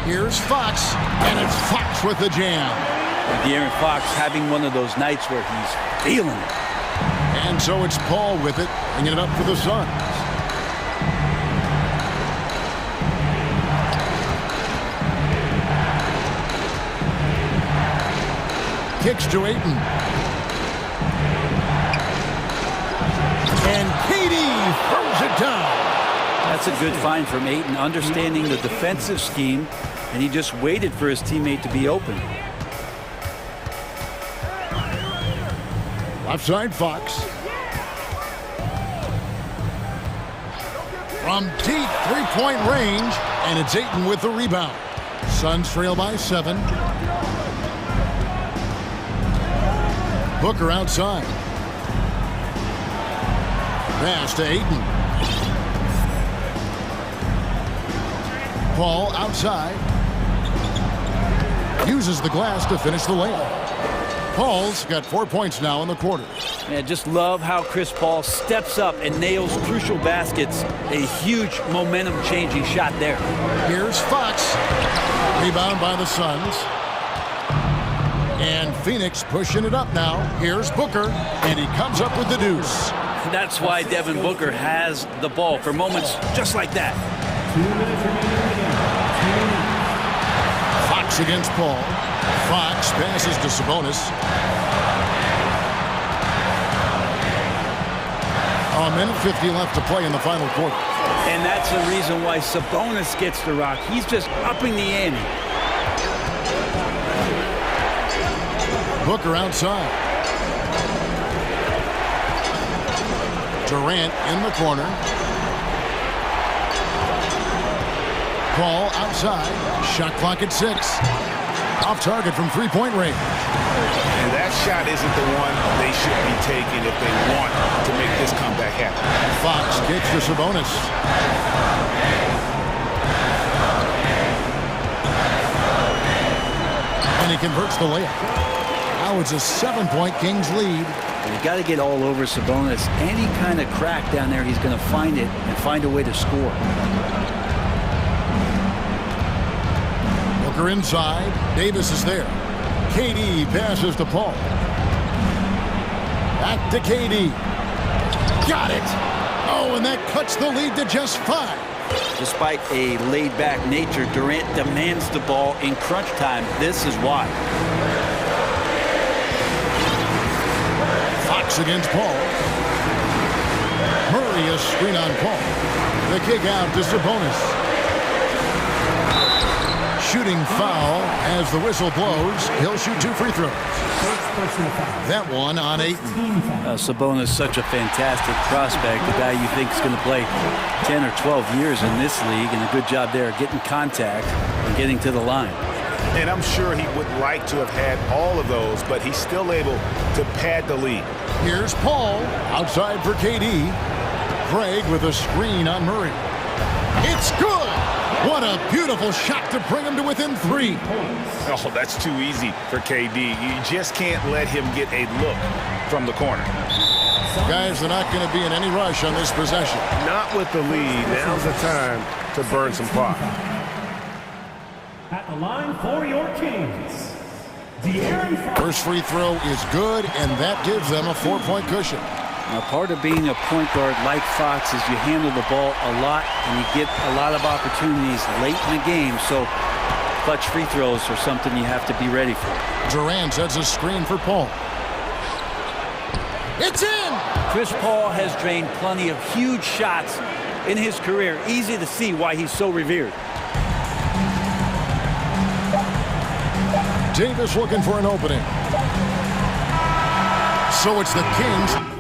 Speaker 7: Here's Fox, and it's Fox with the jam.
Speaker 9: De'Aaron Fox having one of those nights where he's feeling it.
Speaker 7: And so it's Paul with it, bringing it up for the Suns. Kicks to Ayton. And KD throws it down.
Speaker 9: That's a good find from Ayton, understanding the defensive scheme, and he just waited for his teammate to be open.
Speaker 7: Left side, Fox. From deep 3-point range, and it's Ayton with the rebound. Suns trail by 7. Booker outside. Pass to Ayton. Paul outside. Uses the glass to finish the layup. Paul's got 4 points now in the quarter.
Speaker 9: Man, just love how Chris Paul steps up and nails crucial baskets. A huge momentum-changing shot there.
Speaker 7: Here's Fox. Rebound by the Suns. And Phoenix pushing it up now. Here's Booker, and he comes up with the deuce.
Speaker 9: That's why Devin Booker has the ball for moments just like that.
Speaker 4: 2 minutes remaining in the game.
Speaker 7: Fox against Paul. Fox passes to Sabonis. A minute 50 left to play in the final quarter.
Speaker 9: And that's the reason why Sabonis gets the rock. He's just upping the ante.
Speaker 7: Booker outside. Durant in the corner. Paul outside. Shot clock at 6. Off target from 3-point range.
Speaker 8: And that shot isn't the one they should be taking if they want to make this comeback happen.
Speaker 7: Fox kicks to Sabonis. And he converts the layup. Now it's a 7-point Kings lead.
Speaker 9: You got to get all over Sabonis. Any kind of crack down there, he's going to find it and find a way to score.
Speaker 7: Booker inside. Davis is there. KD passes to Paul. Back to KD. Got it. Oh, and that cuts the lead to just 5.
Speaker 9: Despite a laid-back nature, Durant demands the ball in crunch time. This is why.
Speaker 7: Fox against Paul. Murray a screen on Paul. The kick out to Sabonis. Shooting foul as the whistle blows. He'll shoot 2 free throws. That one on Ayton.
Speaker 9: Sabonis, such a fantastic prospect. The guy you think is going to play 10 or 12 years in this league, and a good job there getting contact and getting to the line.
Speaker 8: And I'm sure he would like to have had all of those, but he's still able to pad the lead.
Speaker 7: Here's Paul outside for KD. Craig with a screen on Murray. It's good. What a beautiful shot to bring him to within 3.
Speaker 8: Oh, that's too easy for KD. You just can't let him get a look from the corner.
Speaker 7: Guys, they're not going to be in any rush on this possession.
Speaker 1: Not with the lead. Now's the time to burn some clock.
Speaker 4: At the line for your Kings,
Speaker 7: First free throw is good, and that gives them a 4-point cushion.
Speaker 9: Now, part of being a point guard like Fox is you handle the ball a lot and you get a lot of opportunities late in the game. So clutch free throws are something you have to be ready for.
Speaker 7: Durant sets a screen for Paul. It's in!
Speaker 9: Chris Paul has drained plenty of huge shots in his career. Easy to see why he's so revered.
Speaker 7: Davis looking for an opening. So it's the Kings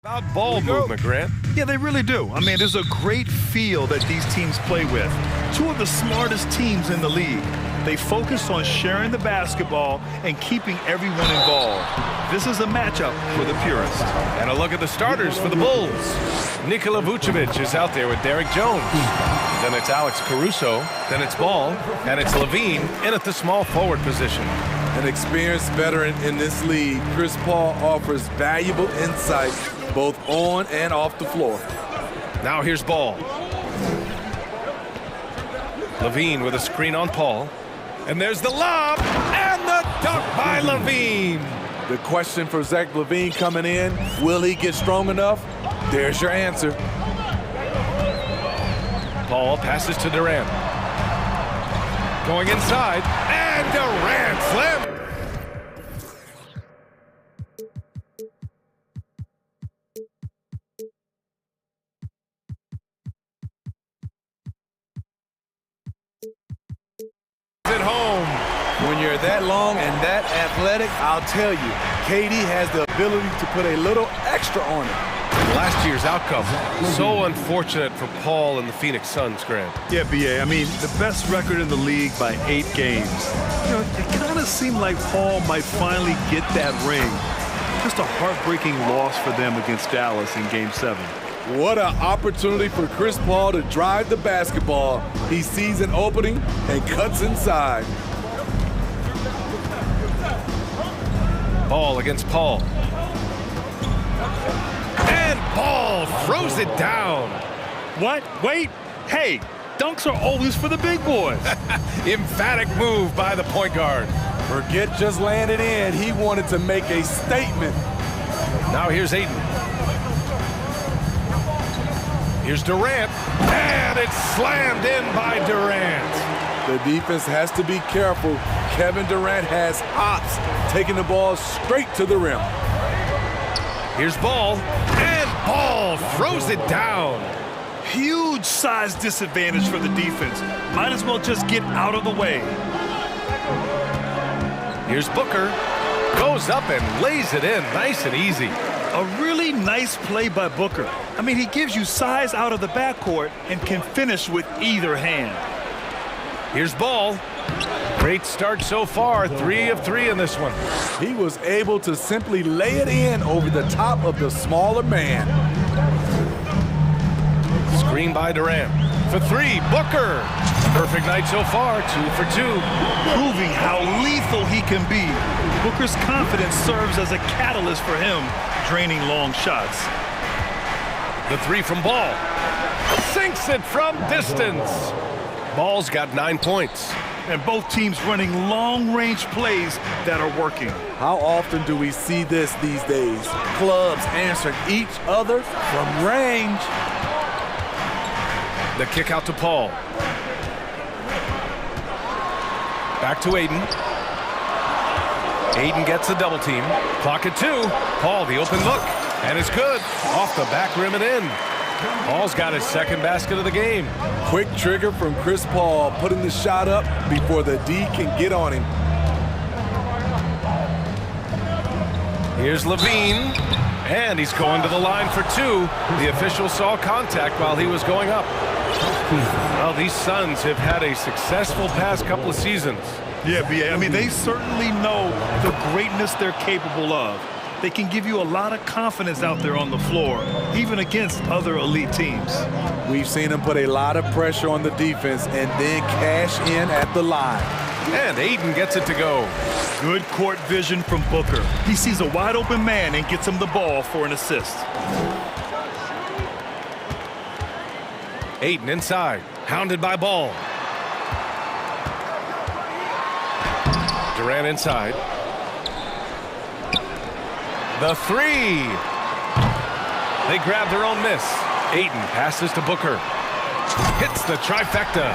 Speaker 1: About ball movement, Grant.
Speaker 2: Yeah, they really do. I mean, there's a great feel that these teams play with. Two of the smartest teams in the league. They focus on sharing the basketball and keeping everyone involved. This is a matchup for the purists.
Speaker 1: And a look at the starters for the Bulls. Nikola Vucevic is out there with Derek Jones. Then it's Alex Caruso. Then it's Ball. And it's Levine in at the small forward position.
Speaker 13: An experienced veteran in this league, Chris Paul offers valuable insight both on and off the floor.
Speaker 1: Now here's Ball. Levine with a screen on Paul. And there's the lob and the dunk by Levine.
Speaker 13: The question for Zach Levine coming in, will he get strong enough? There's your answer.
Speaker 1: Paul passes to Durant. Going inside, and Durant slam. At home.
Speaker 13: When you're that long and that athletic, I'll tell you, KD has the ability to put a little extra on it.
Speaker 1: Last year's outcome, so unfortunate for Paul and the Phoenix Suns, Grant.
Speaker 2: Yeah, BA, I mean, the best record in the league by 8 games. You know, it kind of seemed like Paul might finally get that ring. Just a heartbreaking loss for them against Dallas in Game 7.
Speaker 13: What an opportunity for Chris Paul to drive the basketball. He sees an opening and cuts inside.
Speaker 1: Ball against Paul. And Ball throws it down.
Speaker 2: What? Wait. Hey, dunks are always for the big boys.
Speaker 1: Emphatic move by the point guard.
Speaker 13: Forget just laying it in. He wanted to make a statement.
Speaker 1: Now here's Ayton. Here's Durant, and it's slammed in by Durant.
Speaker 13: The defense has to be careful. Kevin Durant has hops, taking the ball straight to the rim.
Speaker 1: Here's Ball, and Ball throws it down.
Speaker 2: Huge size disadvantage for the defense. Might as well just get out of the way.
Speaker 1: Here's Booker, goes up and lays it in, nice and easy.
Speaker 2: A really nice play by Booker. I mean, he gives you size out of the backcourt and can finish with either hand.
Speaker 1: Here's Ball. Great start so far, 3 of 3 in this one.
Speaker 13: He was able to simply lay it in over the top of the smaller man.
Speaker 1: Screen by Durant. For 3, Booker. Perfect night so far, 2 for 2.
Speaker 2: Proving how lethal he can be. Booker's confidence serves as a catalyst for him, draining long shots.
Speaker 1: The 3 from Ball. Sinks it from distance. Ball's got 9 points.
Speaker 2: And both teams running long-range plays that are working.
Speaker 13: How often do we see this these days? Clubs answering each other from range.
Speaker 1: The kick out to Paul. Back to Ayton. Ayton gets the double team. Clock at 2. Paul, the open look. And it's good. Off the back rim and in. Paul's got his second basket of the game.
Speaker 13: Quick trigger from Chris Paul, putting the shot up before the D can get on him.
Speaker 1: Here's Levine. And he's going to the line for 2. The official saw contact while he was going up. Well, these Suns have had a successful past couple of seasons.
Speaker 2: Yeah, BA. I mean, they certainly know the greatness they're capable of. They can give you a lot of confidence out there on the floor, even against other elite teams.
Speaker 13: We've seen them put a lot of pressure on the defense and then cash in at the line.
Speaker 1: And Ayton gets it to go.
Speaker 2: Good court vision from Booker. He sees a wide open man and gets him the ball for an assist.
Speaker 1: Ayton inside, hounded by Ball. Durant inside. The 3. They grab their own miss. Ayton passes to Booker. Hits the trifecta.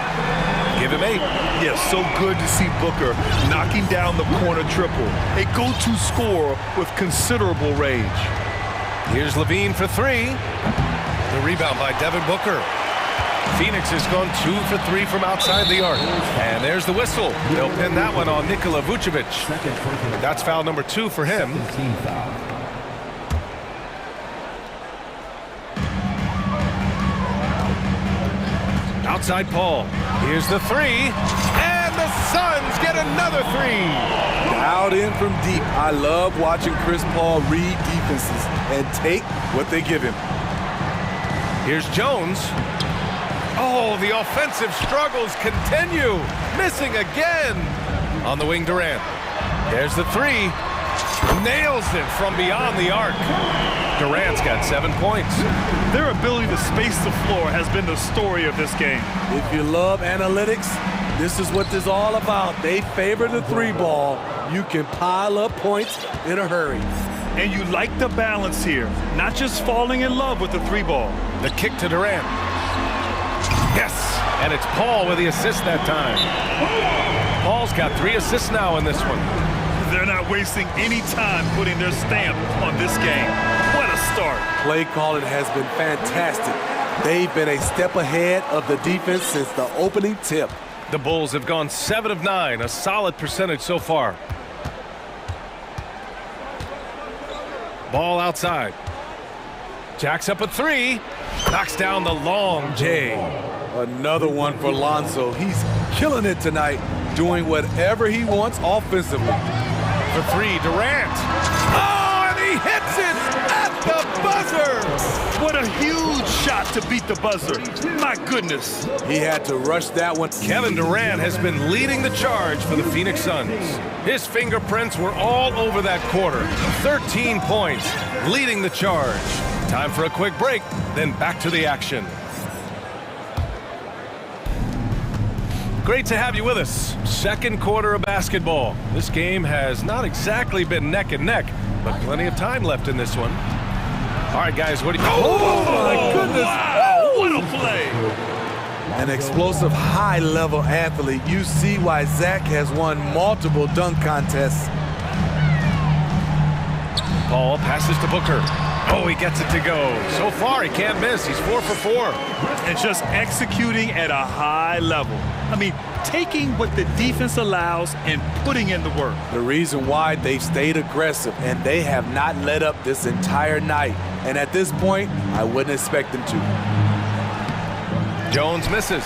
Speaker 1: Give him 8.
Speaker 2: Yeah, so good to see Booker knocking down the corner triple. A go-to scorer with considerable range.
Speaker 1: Here's Levine for 3. The rebound by Devin Booker. Phoenix has gone 2 for 3 from outside the arc. And there's the whistle. They'll pin that one on Nikola Vucevic. That's foul number 2 for him. Outside Paul. Here's the three. And the Suns get another three.
Speaker 13: Dialed in from deep. I love watching Chris Paul read defenses and take what they give him.
Speaker 1: Here's Jones. Oh, the offensive struggles continue. Missing again. On the wing, Durant. There's the three. Nails it from beyond the arc. Durant's got 7 points.
Speaker 2: Their ability to space the floor has been the story of this game.
Speaker 13: If you love analytics, this is what this is all about. They favor the three ball. You can pile up points in a hurry.
Speaker 2: And you like the balance here, not just falling in love with the three ball.
Speaker 1: The kick to Durant. Yes, and it's Paul with the assist that time. Paul's got 3 assists now in this one.
Speaker 2: They're not wasting any time putting their stamp on this game. What a start.
Speaker 13: Play calling has been fantastic. They've been a step ahead of the defense since the opening tip.
Speaker 1: The Bulls have gone 7 of 9, a solid percentage so far. Ball outside. Jacks up a 3. Knocks down the long J.
Speaker 13: Another one for Lonzo. He's killing it tonight, doing whatever he wants offensively.
Speaker 1: For 3, Durant. Oh, and he hits it at the buzzer.
Speaker 2: What a huge shot to beat the buzzer. My goodness.
Speaker 13: He had to rush that one.
Speaker 1: Kevin Durant has been leading the charge for the Phoenix Suns. His fingerprints were all over that quarter. 13 points, leading the charge. Time for a quick break, then back to the action. Great to have you with us. Second quarter of basketball. This game has not exactly been neck and neck, but plenty of time left in this one. All right, guys, what do you...
Speaker 13: Oh, my goodness.
Speaker 2: Wow, what a play.
Speaker 13: An explosive, high-level athlete. You see why Zach has won multiple dunk contests.
Speaker 1: Paul passes to Booker. Oh, he gets it to go. So far, he can't miss. He's 4 for 4.
Speaker 2: And just executing at a high level. I mean, taking what the defense allows and putting in the work.
Speaker 13: The reason why they've stayed aggressive, and they have not let up this entire night. And at this point, I wouldn't expect them to.
Speaker 1: Jones misses.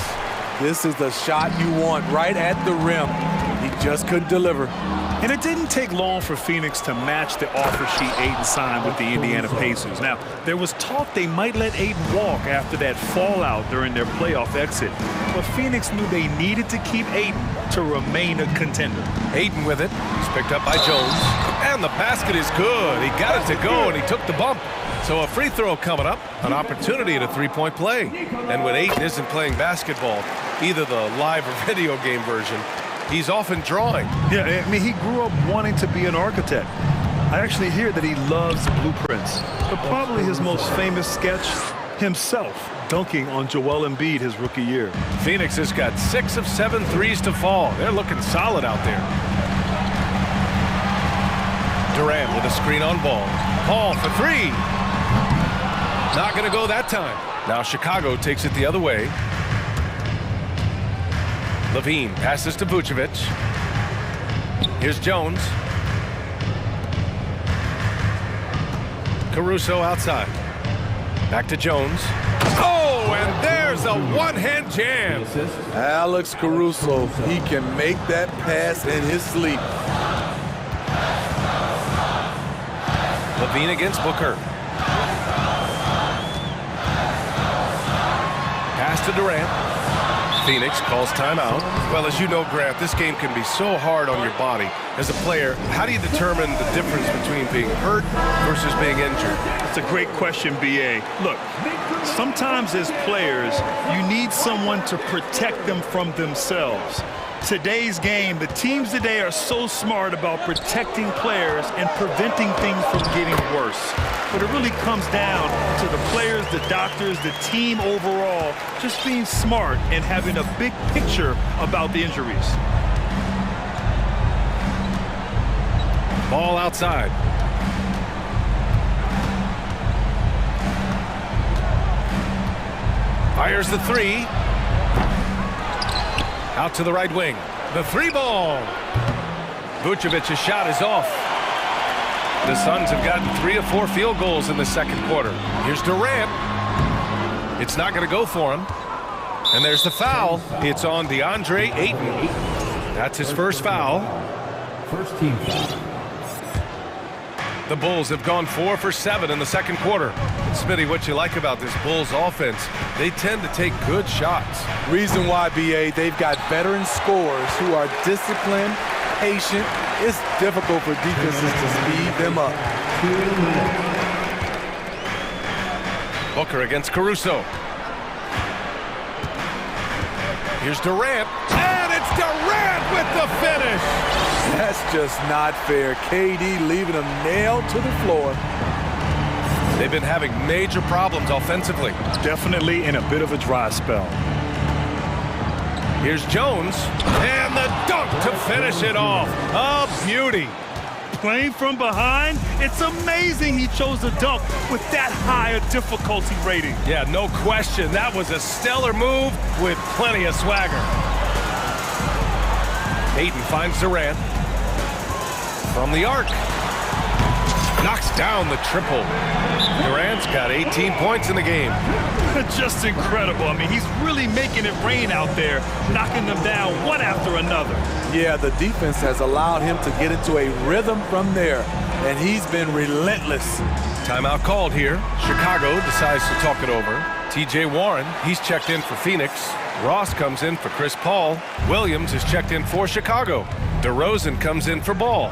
Speaker 13: This is the shot you want right at the rim. He just couldn't deliver.
Speaker 2: And it didn't take long for Phoenix to match the offer sheet Ayton signed with the Indiana Pacers. Now, there was talk they might let Ayton walk after that fallout during their playoff exit. But Phoenix knew they needed to keep Ayton to remain a contender.
Speaker 1: Ayton with it. He's picked up by Jones. And the basket is good. He got it to go, and he took the bump. So a free throw coming up, an opportunity at a three-point play. And when Ayton isn't playing basketball, either the live or video game version, he's often drawing.
Speaker 2: Yeah, I mean, he grew up wanting to be an architect. I actually hear that he loves blueprints. But probably his most famous sketch, himself dunking on Joel Embiid his rookie year.
Speaker 1: Phoenix has got 6 of 7 threes to fall. They're looking solid out there. Durant with a screen on ball. Paul for 3. Not going to go that time. Now Chicago takes it the other way. Levine passes to Vucevic. Here's Jones. Caruso outside. Back to Jones. Oh, and there's a one-hand jam.
Speaker 13: Alex Caruso, he can make that pass in his sleep.
Speaker 1: Levine against Booker. Pass to Durant. Phoenix calls timeout. Well, as you know, Grant, this game can be so hard on your body. As a player, how do you determine the difference between being hurt versus being injured?
Speaker 2: That's a great question, B.A. Look, sometimes as players, you need someone to protect them from themselves. Today's game, the teams today are so smart about protecting players and preventing things from getting worse. But it really comes down to the players, the doctors, the team overall, just being smart and having a big picture about the injuries.
Speaker 1: Ball outside. Fires the 3. Out to the right wing. The 3 ball. Vucevic's shot is off. The Suns have gotten 3 of 4 field goals in the second quarter. Here's Durant. It's not going to go for him. And there's the foul. It's on DeAndre Ayton. That's his first foul.
Speaker 4: First team foul.
Speaker 1: The Bulls have gone 4 for 7 in the second quarter. Smitty, what you like about this Bulls offense, they tend to take good shots.
Speaker 13: Reason why, BA, they've got veteran scorers who are disciplined, patient. It's difficult for defenses to speed them up.
Speaker 1: Booker against Caruso. Here's Durant, and it's Durant with the finish!
Speaker 13: That's just not fair. KD leaving them nailed to the floor.
Speaker 1: They've been having major problems offensively.
Speaker 2: Definitely in a bit of a dry spell.
Speaker 1: Here's Jones, and the dunk to finish it off. A beauty.
Speaker 2: Playing from behind, it's amazing he chose a dunk with that higher difficulty rating.
Speaker 1: Yeah, no question. That was a stellar move with plenty of swagger. Ayton finds Durant. From the arc. Knocks down the triple. Durant's got 18 points in the game.
Speaker 2: Just incredible. I mean, he's really making it rain out there, knocking them down one after another.
Speaker 13: Yeah, the defense has allowed him to get into a rhythm from there, and he's been relentless.
Speaker 1: Timeout called here. Chicago decides to talk it over. TJ Warren, he's checked in for Phoenix. Ross comes in for Chris Paul. Williams is checked in for Chicago. DeRozan comes in for Ball.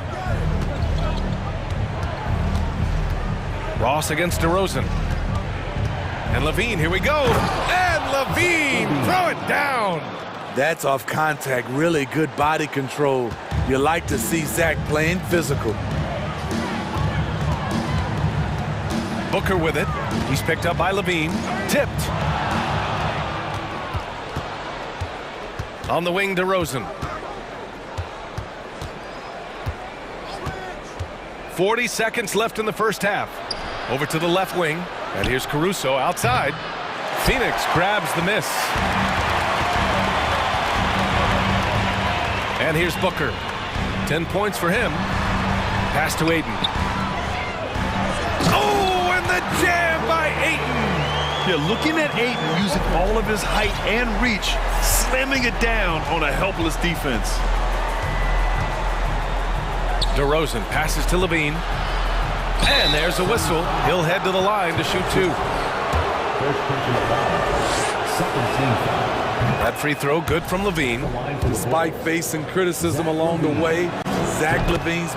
Speaker 1: Ross against DeRozan. And Levine, here we go. And Levine, throw it down.
Speaker 13: That's off contact, really good body control. You like to see Zach playing physical.
Speaker 1: Booker with it. He's picked up by Levine. Tipped. On the wing, DeRozan. 40 seconds left in the first half. Over to the left wing. And here's Caruso outside. Phoenix grabs the miss. And here's Booker. 10 points for him. Pass to Ayton. Oh, and the jam by Ayton.
Speaker 2: Yeah, looking at Ayton using all of his height and reach, slamming it down on a helpless defense.
Speaker 1: DeRozan passes to Levine. And there's a whistle. He'll head to the line to shoot two.
Speaker 4: First personal foul. Second team foul.
Speaker 1: That free throw good from Levine.
Speaker 13: Despite facing criticism along the way, Zach Levine's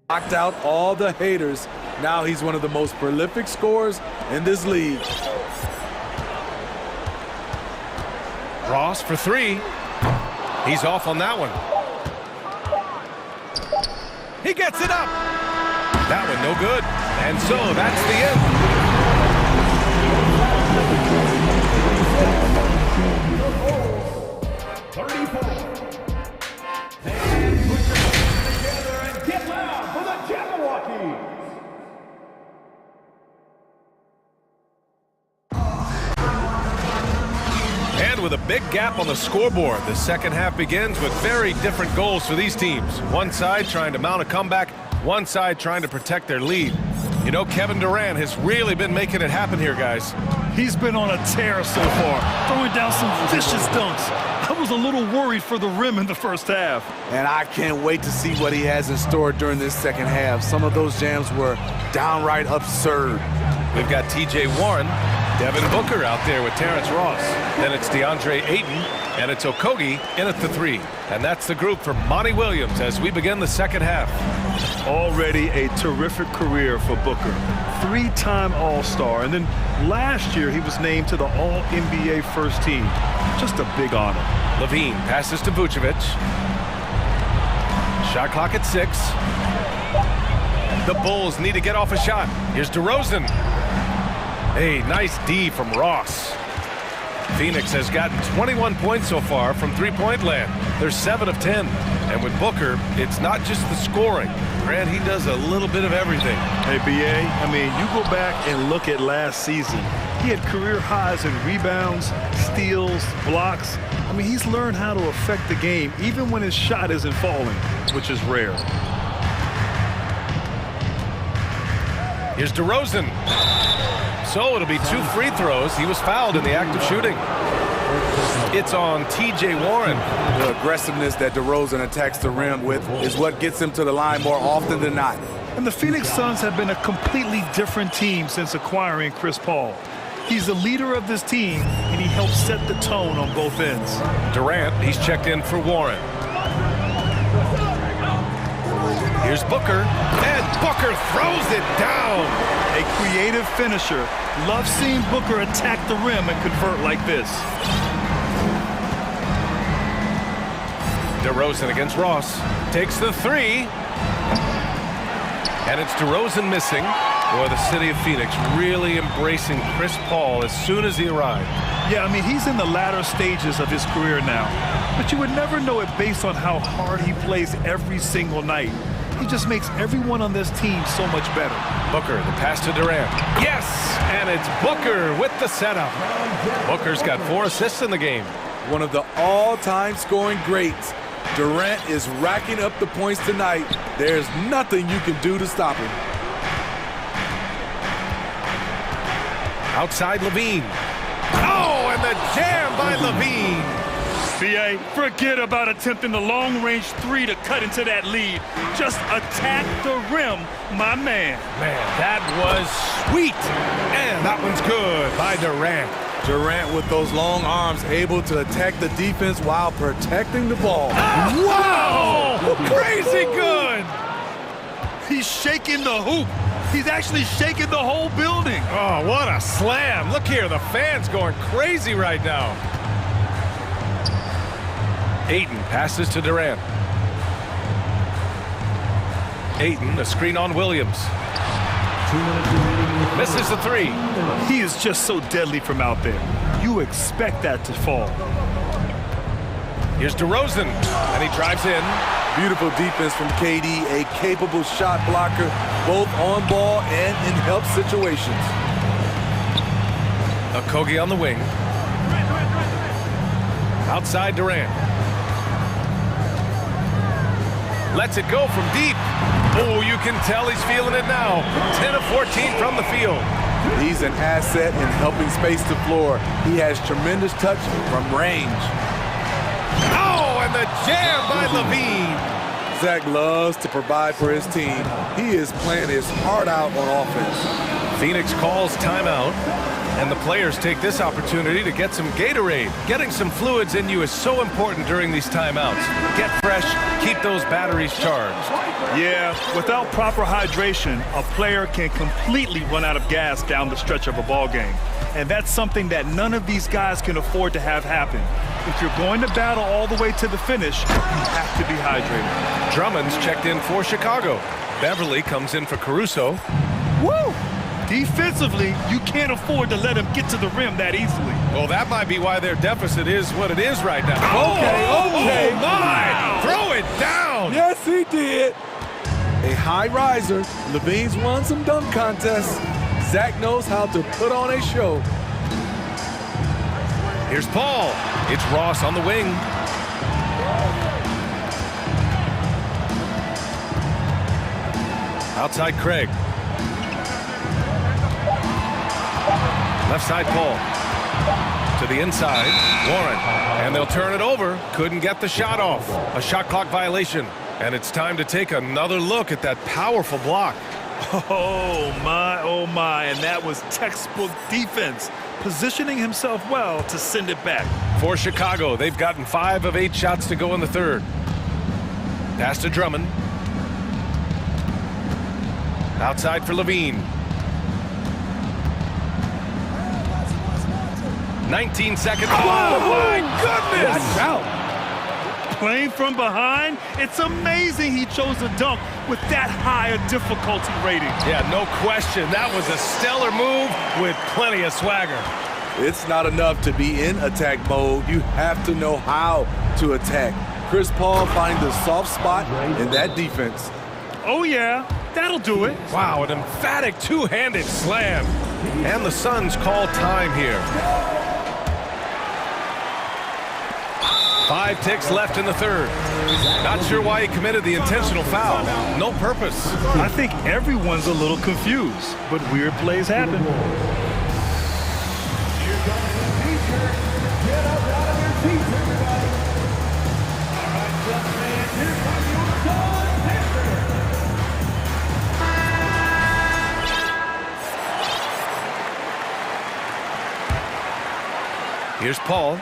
Speaker 13: blocked out all the haters. Now he's one of the most prolific scorers in this league.
Speaker 1: Ross for three. He's off on that one. He gets it up. That one no good. And so that's the end. With a big gap on the scoreboard, the second half begins with very different goals for these teams. One side trying to mount a comeback, one side trying to protect their lead. You know, Kevin Durant has really been making it happen here, guys.
Speaker 2: He's been on a tear so far, throwing down some vicious dunks. I was a little worried for the rim in the first half.
Speaker 13: And I can't wait to see what he has in store during this second half. Some of those jams were downright absurd.
Speaker 1: We've got TJ Warren, Devin Booker out there with Terrence Ross. Then it's DeAndre Ayton, and it's Okogie in at the three. And that's the group for Monty Williams as we begin the second half.
Speaker 2: Already a terrific career for Booker. Three-time All-Star, and then last year he was named to the All-NBA first team. Just a big honor.
Speaker 1: Levine passes to Vucevic. Shot clock at 6. The Bulls need to get off a shot. Here's DeRozan. Hey, nice D from Ross. Phoenix has gotten 21 points so far from three-point land. They're 7 of 10. And with Booker, it's not just the scoring. Grant, he does a little bit of everything.
Speaker 2: Hey, BA, I mean, you go back and look at last season. He had career highs in rebounds, steals, blocks. I mean, he's learned how to affect the game even when his shot isn't falling, which is rare.
Speaker 1: Here's DeRozan. So it'll be 2 free throws. He was fouled in the act of shooting. It's on T.J. Warren.
Speaker 13: The aggressiveness that DeRozan attacks the rim with is what gets him to the line more often than not.
Speaker 2: And the Phoenix Suns have been a completely different team since acquiring Chris Paul. He's the leader of this team, and he helps set the tone on both ends.
Speaker 1: Durant, he's checked in for Warren. Here's Booker, and Booker throws it down.
Speaker 2: A creative finisher. Love seeing Booker attack the rim and convert like this.
Speaker 1: DeRozan against Ross. Takes the 3. And it's DeRozan missing. Boy, the city of Phoenix really embracing Chris Paul as soon as he arrived.
Speaker 2: Yeah, I mean, he's in the latter stages of his career now. But you would never know it based on how hard he plays every single night. He just makes everyone on this team so much better.
Speaker 1: Booker, the pass to Durant. Yes! And it's Booker with the setup. Booker's got 4 assists in the game.
Speaker 13: One of the all-time scoring greats. Durant is racking up the points tonight. There's nothing you can do to stop him.
Speaker 1: Outside Levine. Oh, and the jam by Levine.
Speaker 2: B.A., forget about attempting the long-range 3 to cut into that lead. Just attack the rim, my man.
Speaker 1: Man, that was sweet. And that one's good by Durant.
Speaker 13: Durant with those long arms able to attack the defense while protecting the ball.
Speaker 1: Wow! Crazy good!
Speaker 2: He's shaking the hoop. He's actually shaking the whole building.
Speaker 1: Oh, what a slam. Look here, the fans going crazy right now. Ayton passes to Durant. Ayton, a screen on Williams. Misses the 3.
Speaker 2: He is just so deadly from out there. You expect that to fall.
Speaker 1: Here's DeRozan, and he drives in.
Speaker 13: Beautiful defense from KD, a capable shot blocker, both on ball and in help situations.
Speaker 1: Okogie on the wing. Outside Durant. Lets it go from deep. Oh, you can tell he's feeling it now. 10 of 14 from the field.
Speaker 13: He's an asset in helping space the floor. He has tremendous touch from range.
Speaker 1: Oh, and the jam by Levine.
Speaker 13: Zach loves to provide for his team. He is playing his heart out on offense.
Speaker 1: Phoenix calls timeout, and the players take this opportunity to get some Gatorade. Getting some fluids in you is so important during these timeouts. Get fresh, keep those batteries charged.
Speaker 2: Yeah, without proper hydration, a player can completely run out of gas down the stretch of a ball game. And that's something that none of these guys can afford to have happen. If you're going to battle all the way to the finish, you have to be hydrated.
Speaker 1: Drummond's checked in for Chicago. Beverly comes in for Caruso.
Speaker 2: Woo! Defensively, you can't afford to let him get to the rim that easily.
Speaker 1: Well, that might be why their deficit is what it is right now.
Speaker 13: Okay.
Speaker 1: Oh, my!
Speaker 13: Wow.
Speaker 1: Throw it down!
Speaker 13: Yes, he did. A high riser. Levine's won some dunk contests. Zach knows how to put on a show.
Speaker 1: Here's Paul. It's Ross on the wing. Outside Craig. Left side Paul. To the inside, Warren. And they'll turn it over. Couldn't get the shot off. A shot clock violation. And it's time to take another look at that powerful block.
Speaker 2: Oh my, and that was textbook defense. Positioning himself well to send it back.
Speaker 1: For Chicago, they've gotten 5 of 8 shots to go in the third. Pass to Drummond. Outside for Levine. 19 seconds. Oh, my goodness!
Speaker 2: Watch out. Playing from behind, it's amazing he chose a dunk with that high a difficulty rating.
Speaker 1: Yeah, no question. That was a stellar move with plenty of swagger.
Speaker 13: It's not enough to be in attack mode. You have to know how to attack. Chris Paul finding the soft spot in that defense.
Speaker 2: Oh, yeah. That'll do it.
Speaker 1: Wow, an emphatic two-handed slam. And the Suns call time here. 5 ticks left in the third. Not sure why he committed the intentional foul. No purpose.
Speaker 2: I think everyone's a little confused, but weird plays happen.
Speaker 1: Here's Paul.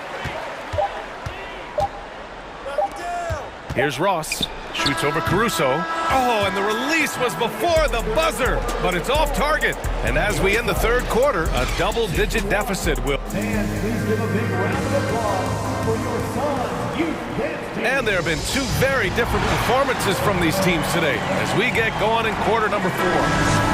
Speaker 1: Here's Ross. Shoots over Caruso. Oh, and the release was before the buzzer, but it's off target. And as we end the third quarter, a double-digit deficit will.
Speaker 4: And please give a big round of applause for your son's youth dance team.
Speaker 1: And there have been two very different performances from these teams today as we get going in quarter number 4.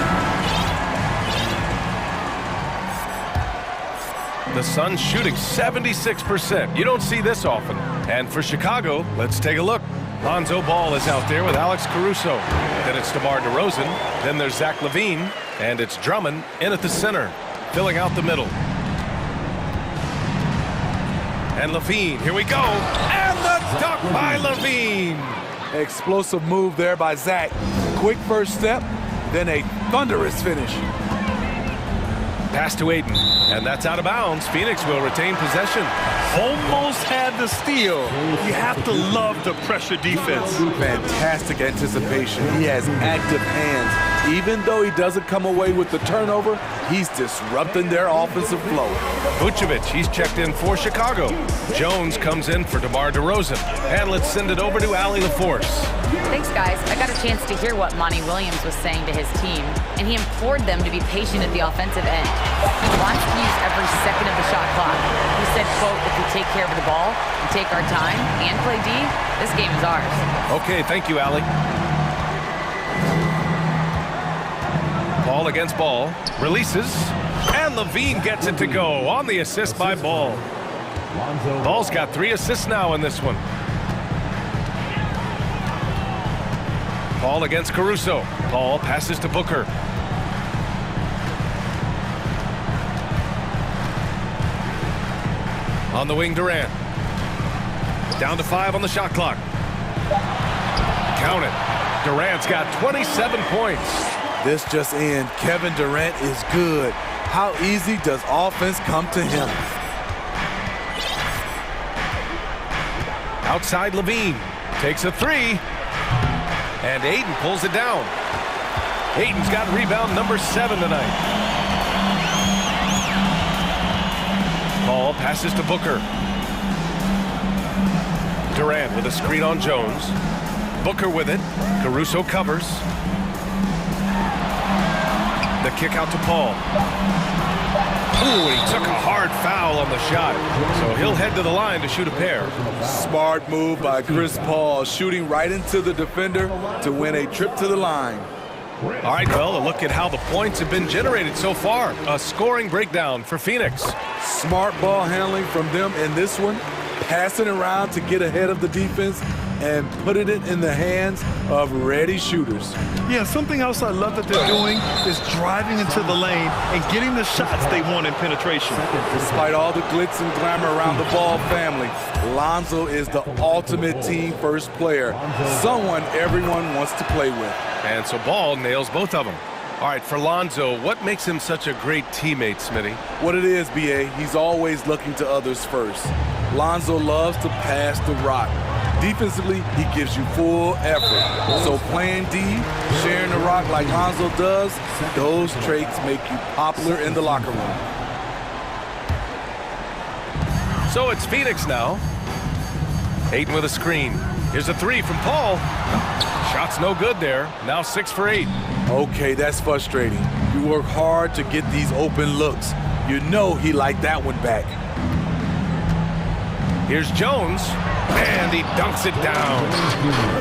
Speaker 1: The Suns shooting 76%. You don't see this often. And for Chicago, let's take a look. Lonzo Ball is out there with Alex Caruso. Then it's DeMar DeRozan. Then there's Zach LaVine. And it's Drummond in at the center, filling out the middle. And LaVine, here we go. And the dunk by LaVine.
Speaker 13: Explosive move there by Zach. Quick first step, then a thunderous finish.
Speaker 1: Pass to Ayton, and that's out of bounds. Phoenix will retain possession.
Speaker 2: Almost had the steal. You have to love the pressure defense.
Speaker 13: Fantastic anticipation. He has active hands. Even though he doesn't come away with the turnover, he's disrupting their offensive flow.
Speaker 1: Vucevic, he's checked in for Chicago. Jones comes in for DeMar DeRozan. And let's send it over to Allie LaForce.
Speaker 6: Thanks, guys. I got a chance to hear what Monty Williams was saying to his team, and he implored them to be patient at the offensive end. He wants to use every second of the shot clock. He said, quote, if we take care of the ball and take our time and play D, this game is ours.
Speaker 1: Okay, thank you, Allie. Ball against Ball. Releases. And LaVine gets it to go on the assist by Ball. Ball's got 3 assists now in this one. Ball against Caruso. Ball passes to Booker. On the wing, Durant. Down to 5 on the shot clock. Count it. Durant's got 27 points.
Speaker 13: This just in. Kevin Durant is good. How easy does offense come to him?
Speaker 1: Outside LaVine. Takes a 3. And Ayton pulls it down. Ayton's got rebound number 7 tonight. Ball passes to Booker. Durant with a screen on Jones. Booker with it. Caruso covers. The kick out to Paul. Ooh, he took a hard foul on the shot. So he'll head to the line to shoot a pair.
Speaker 13: Smart move by Chris Paul, shooting right into the defender to win a trip to the line.
Speaker 1: All right, well, a look at how the points have been generated so far. A scoring breakdown for Phoenix.
Speaker 13: Smart ball handling from them in this one, passing around to get ahead of the defense and putting it in the hands of ready shooters.
Speaker 2: Yeah, something else I love that they're doing is driving into the lane and getting the shots they want in penetration.
Speaker 13: Despite all the glitz and glamour around the Ball family, Lonzo is the ultimate team first player, someone everyone wants to play with.
Speaker 1: And so Ball nails both of them. All right, for Lonzo, what makes him such a great teammate, Smitty?
Speaker 13: What it is, B.A., he's always looking to others first. Lonzo loves to pass the rock. Defensively, he gives you full effort. So playing D, sharing the rock like Lonzo does, those traits make you popular in the locker room.
Speaker 1: So it's Phoenix now. Ayton with a screen. Here's a 3 from Paul. Shot's no good there. Now 6 for 8.
Speaker 13: Okay, that's frustrating. You work hard to get these open looks. You know he liked that one back.
Speaker 1: Here's Jones, and he dunks it down.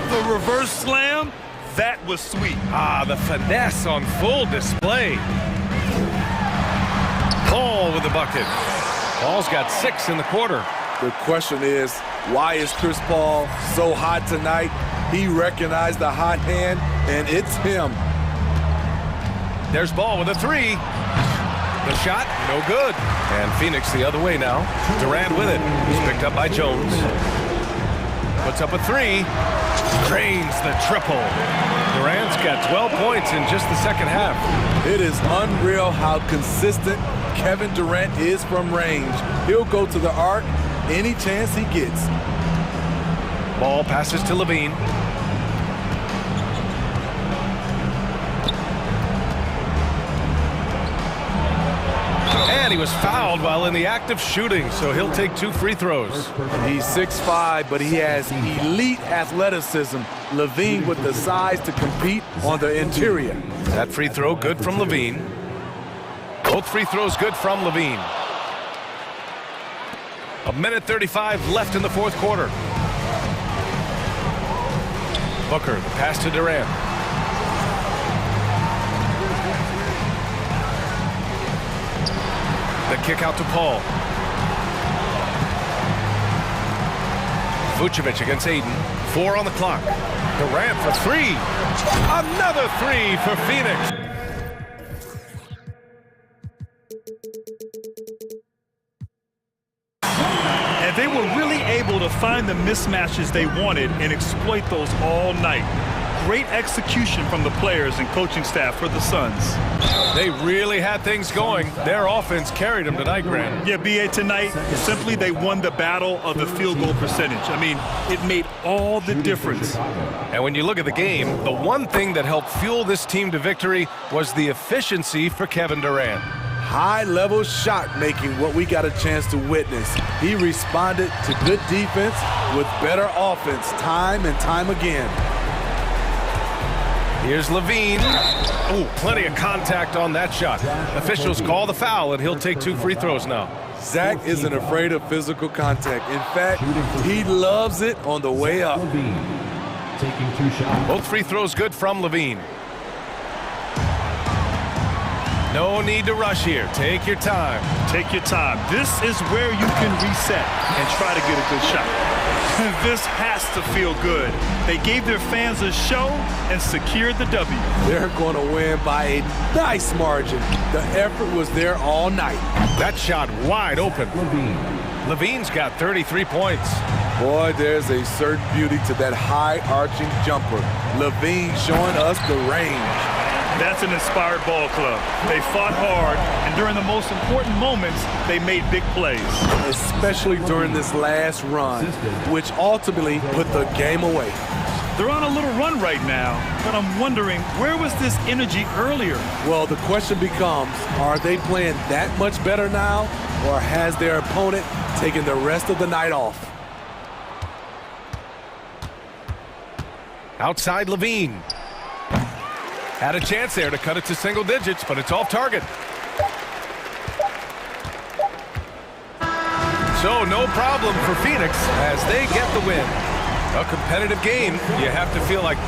Speaker 2: The reverse slam, that was sweet.
Speaker 1: Ah, the finesse on full display. Paul with the bucket. Paul's got 6 in the quarter.
Speaker 13: The question is, why is Chris Paul so hot tonight? He recognized the hot hand, and it's him.
Speaker 1: There's Ball with a 3. The shot, no good. And Phoenix the other way now. Durant with it. He's picked up by Jones. Puts up a 3. Drains the triple. Durant's got 12 points in just the second half.
Speaker 13: It is unreal how consistent Kevin Durant is from range. He'll go to the arc any chance he gets.
Speaker 1: Ball passes to LaVine. And he was fouled while in the act of shooting, so he'll take 2 free throws.
Speaker 13: He's 6'5", but he has elite athleticism. Levine with the size to compete on the interior.
Speaker 1: That free throw good from Levine. Both free throws good from Levine. 1:35 left in the fourth quarter. Booker, the pass to Durant. The kick out to Paul. Vucevic against Aiden. 4 on the clock. Durant for 3. Another 3 for Phoenix.
Speaker 2: And they were really able to find the mismatches they wanted and exploit those all night. Great execution from the players and coaching staff for the Suns.
Speaker 1: They really had things going. Their offense carried them tonight, Grant.
Speaker 2: Yeah, B.A., tonight, simply they won the battle of the field goal percentage. I mean, it made all the difference.
Speaker 1: And when you look at the game, the one thing that helped fuel this team to victory was the efficiency for Kevin Durant.
Speaker 13: High-level shot making, what we got a chance to witness. He responded to good defense with better offense time and time again.
Speaker 1: Here's Levine. Oh, plenty of contact on that shot. Officials call the foul, and he'll take 2 free throws now.
Speaker 13: Zach isn't afraid of physical contact. In fact, he loves it on the way up.
Speaker 14: Taking 2 shots.
Speaker 1: Both free throws good from Levine. No need to rush here. Take your time.
Speaker 2: Take your time. This is where you can reset and try to get a good shot. This has to feel good. They gave their fans a show and secured the W.
Speaker 13: They're going to win by a nice margin. The effort was there all night.
Speaker 1: That shot wide open. Levine's got 33 points.
Speaker 13: Boy, there's a certain beauty to that high-arching jumper. Levine showing us the range.
Speaker 2: That's an inspired ball club. They fought hard, and during the most important moments, they made big plays.
Speaker 13: Especially during this last run, which ultimately put the game away.
Speaker 2: They're on a little run right now, but I'm wondering, where was this energy earlier?
Speaker 13: Well, the question becomes, are they playing that much better now, or has their opponent taken the rest of the night off?
Speaker 1: Outside Levine. Had a chance there to cut it to single digits, but it's off target. So no problem for Phoenix as they get the win. A competitive game, you have to feel like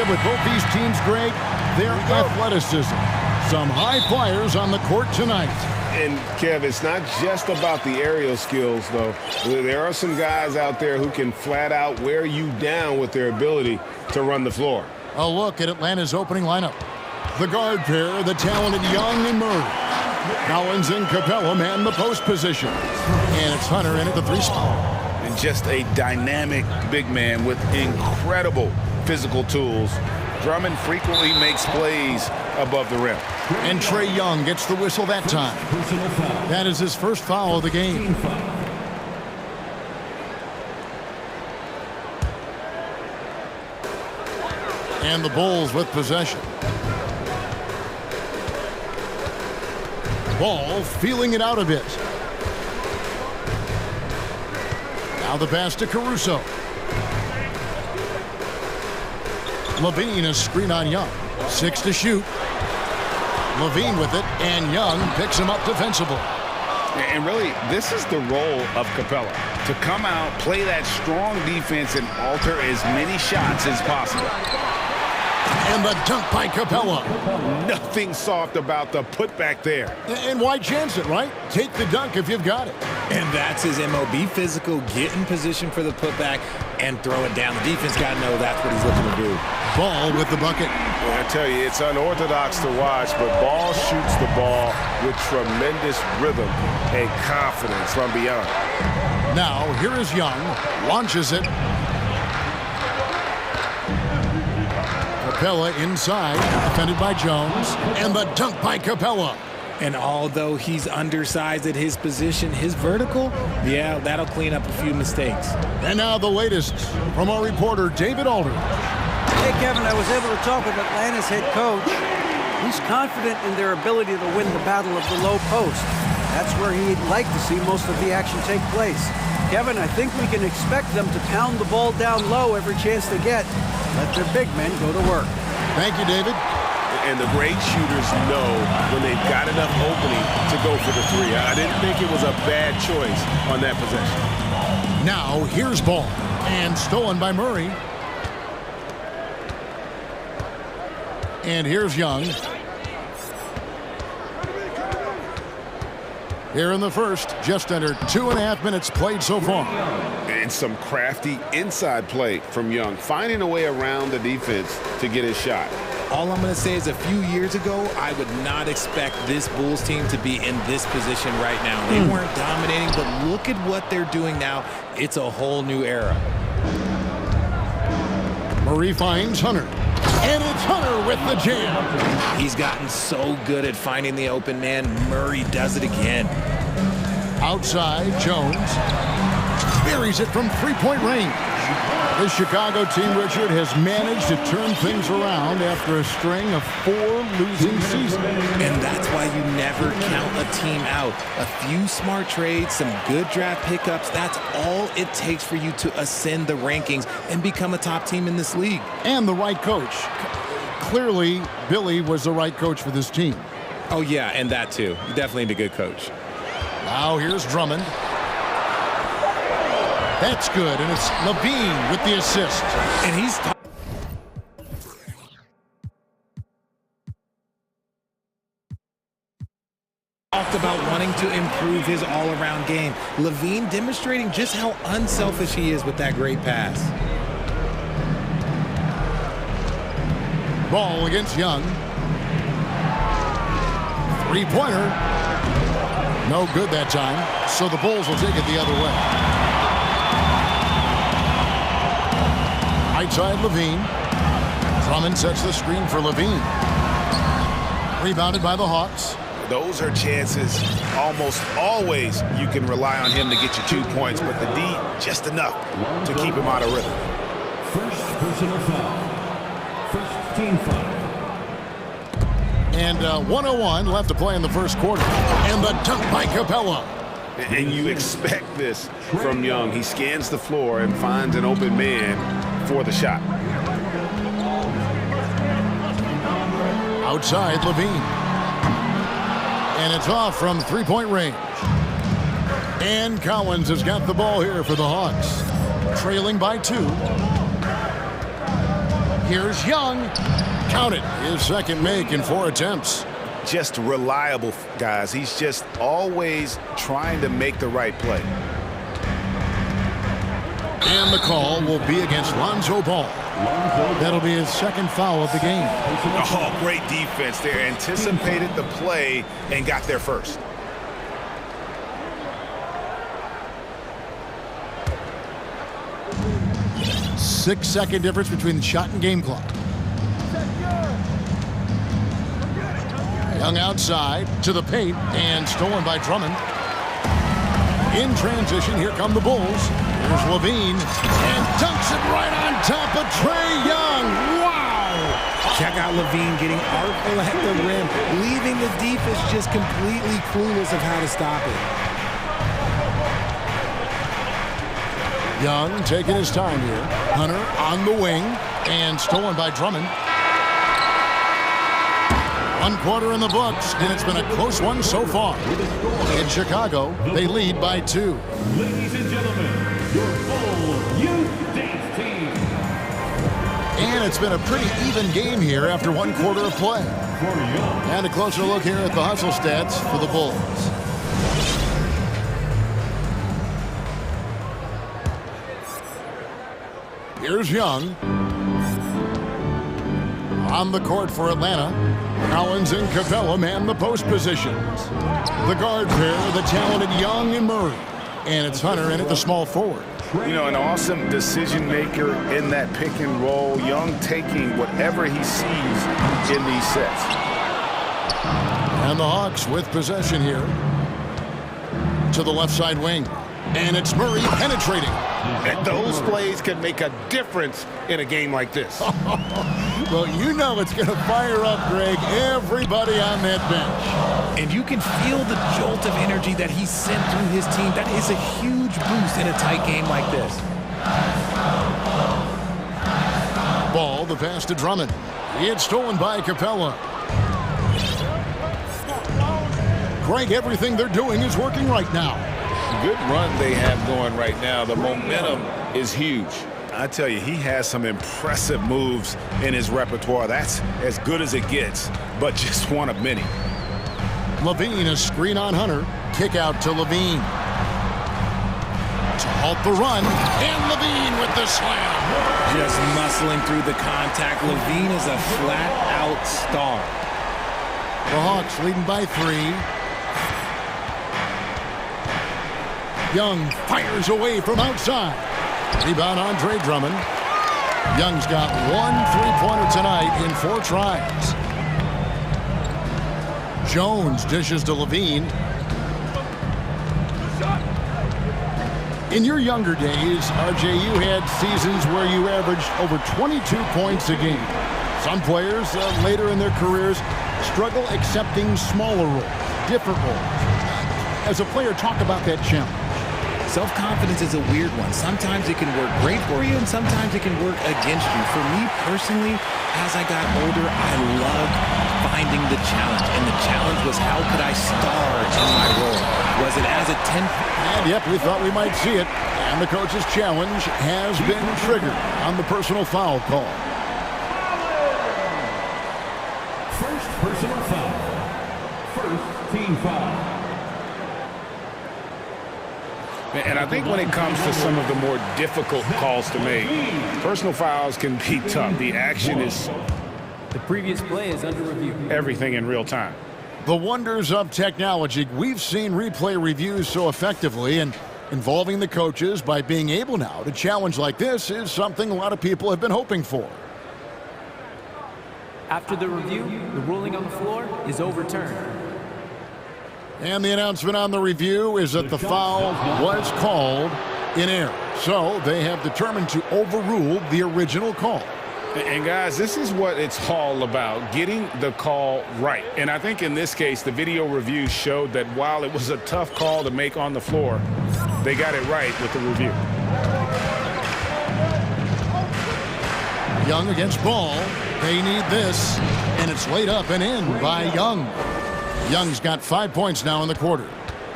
Speaker 7: Jacob, with both these teams great, their athleticism. Some high flyers on the court tonight.
Speaker 10: And, Kev, it's not just about the aerial skills, though. There are some guys out there who can flat out wear you down with their ability to run the floor.
Speaker 7: A look at Atlanta's opening lineup. The guard pair, the talented Young and Murray. Collins and Capella man the post position. And it's Hunter in at the 3 spot.
Speaker 8: And just a dynamic big man with incredible physical tools. Drummond frequently makes plays above the rim.
Speaker 7: And Trae Young gets the whistle that time. That is his first foul of the game. And the Bulls with possession. Ball feeling it out a bit. Now the pass to Caruso. Levine, a screen on Young. 6 to shoot. Levine with it, and Young picks him up defensively.
Speaker 8: And really, this is the role of Capella, to come out, play that strong defense, and alter as many shots as possible.
Speaker 7: And the dunk by Capella.
Speaker 10: Nothing soft about the putback there.
Speaker 7: And why chance it, right? Take the dunk if you've got it.
Speaker 3: And that's his MO. Be physical, get in position for the putback, and throw it down. The defense got to know that's what he's looking to do.
Speaker 7: Ball with the bucket.
Speaker 10: Well, I tell you, it's unorthodox to watch, but Ball shoots the ball with tremendous rhythm and confidence from beyond.
Speaker 7: Now, here is Young. Launches it. Capella inside, defended by Jones, and the dunk by Capella.
Speaker 3: And although he's undersized at his position, his vertical, yeah, that'll clean up a few mistakes.
Speaker 7: And now the latest from our reporter, David Alder.
Speaker 11: Hey, Kevin, I was able to talk with Atlanta's head coach. He's confident in their ability to win the battle of the low post. That's where he'd like to see most of the action take place. Kevin, I think we can expect them to pound the ball down low every chance they get. Let their big men go to work.
Speaker 7: Thank you, David.
Speaker 10: And the great shooters know when they've got enough opening to go for the 3. I didn't think it was a bad choice on that possession.
Speaker 7: Now, here's ball. And stolen by Murray. And here's Young. Here in the first, just under 2.5 minutes played so far.
Speaker 10: And some crafty inside play from Young, finding a way around the defense to get his shot.
Speaker 3: All I'm going to say is a few years ago, I would not expect this Bulls team to be in this position right now. They weren't dominating, but look at what they're doing now. It's a whole new era.
Speaker 7: Murray finds Hunter. And it's Hunter with the jam.
Speaker 3: He's gotten so good at finding the open man. Murray does it again.
Speaker 7: Outside, Jones buries it from 3-point range. The Chicago team, Richard, has managed to turn things around after a string of 4 losing seasons.
Speaker 3: And that's why you never count a team out. A few smart trades, some good draft pickups, that's all it takes for you to ascend the rankings and become a top team in this league.
Speaker 7: And the right coach. Clearly, Billy was the right coach for this team.
Speaker 3: Oh, yeah, and that too. You definitely need a good coach.
Speaker 7: Now here's Drummond. That's good, and it's Levine with the assist.
Speaker 3: And he's talked about wanting to improve his all-around game. Levine demonstrating just how unselfish he is with that great pass.
Speaker 7: Ball against Young. 3-pointer. No good that time, so the Bulls will take it the other way. Right side, Levine. Drummond sets the screen for Levine. Rebounded by the Hawks.
Speaker 10: Those are chances almost always you can rely on him to get you 2 points, but the D just enough to keep him out of rhythm.
Speaker 14: First personal foul. First team foul.
Speaker 7: And 1:01 left to play in the first quarter. And the dunk by Capella.
Speaker 10: And you expect this from Young. He scans the floor and finds an open man for the shot.
Speaker 7: Outside, Levine. And it's off from 3-point range. And Collins has got the ball here for the Hawks. Trailing by 2. Here's Young. Count it. His second make in 4 attempts.
Speaker 8: Just reliable, guys. He's just always trying to make the right play.
Speaker 7: And the call will be against Lonzo Ball. That'll be his second foul of the game.
Speaker 8: Oh, great defense there. Anticipated the play and got there first.
Speaker 7: Six-second difference between the shot and game clock. Young outside to the paint and stolen by Drummond. In transition, here come the Bulls. Here's Levine and dunks it right on top of Trae Young. Wow!
Speaker 3: Check out Levine getting artful at the rim, leaving the defense just completely clueless of how to stop it.
Speaker 7: Young taking his time here. Hunter on the wing and stolen by Drummond. 1 quarter in the books, and it's been a close one so far. In Chicago, they lead by 2.
Speaker 14: Ladies and gentlemen, your full youth dance team.
Speaker 7: And it's been a pretty even game here after 1 quarter of play. And a closer look here at the hustle stats for the Bulls. Here's Young. On the court for Atlanta, Collins and Capella man the post positions. The guard pair, the talented Young and Murray. And it's Hunter in at the small forward.
Speaker 8: You know, an awesome decision maker in that pick and roll. Young taking whatever he sees in these sets.
Speaker 7: And the Hawks with possession here. To the left side wing. And it's Murray penetrating.
Speaker 10: And those plays can make a difference in a game like this.
Speaker 7: Well, you know it's going to fire up, Greg, everybody on that bench.
Speaker 3: And you can feel the jolt of energy that he sent through his team. That is a huge boost in a tight game like this.
Speaker 7: Ball, the pass to Drummond. It's stolen by Capella. Greg, everything they're doing is working right now.
Speaker 10: Good run they have going right now. The momentum is huge.
Speaker 8: I tell you, he has some impressive moves in his repertoire. That's as good as it gets, but just one of many.
Speaker 7: Levine, a screen on Hunter. Kick out to Levine. To halt the run. And Levine with the slam.
Speaker 3: Just muscling through the contact. Levine is a flat-out star.
Speaker 7: The Hawks leading by 3. Young fires away from outside. Rebound Andre Drummond. Young's got 1 3-pointer tonight in 4 tries. Jones dishes to Levine. In your younger days, RJ, you had seasons where you averaged over 22 points a game. Some players later in their careers struggle accepting smaller roles, different roles. As a player, talk about that challenge.
Speaker 3: Self-confidence is a weird one. Sometimes it can work great for you, and sometimes it can work against you. For me personally, as I got older, I loved finding the challenge. And the challenge was, how could I star in my role? Was it as a 10?
Speaker 7: And yep, we thought we might see it. And the coach's challenge has been triggered on the personal foul call.
Speaker 14: First personal foul. First team foul.
Speaker 10: And I think when it comes to some of the more difficult calls to make, personal fouls can be tough. The action is
Speaker 15: the previous play is under review.
Speaker 10: Everything in real time.
Speaker 7: The wonders of technology. We've seen replay reviews so effectively, and involving the coaches by being able now to challenge like this is something a lot of people have been hoping for.
Speaker 15: After the review, the ruling on the floor is overturned.
Speaker 7: And the announcement on the review is that the foul was called in error. So they have determined to overrule the original call.
Speaker 10: And guys, this is what it's all about, getting the call right. And I think in this case, the video review showed that while it was a tough call to make on the floor, they got it right with the review.
Speaker 7: Young against Ball. They need this, and it's laid up and in by Young. Young's got 5 points now in the quarter.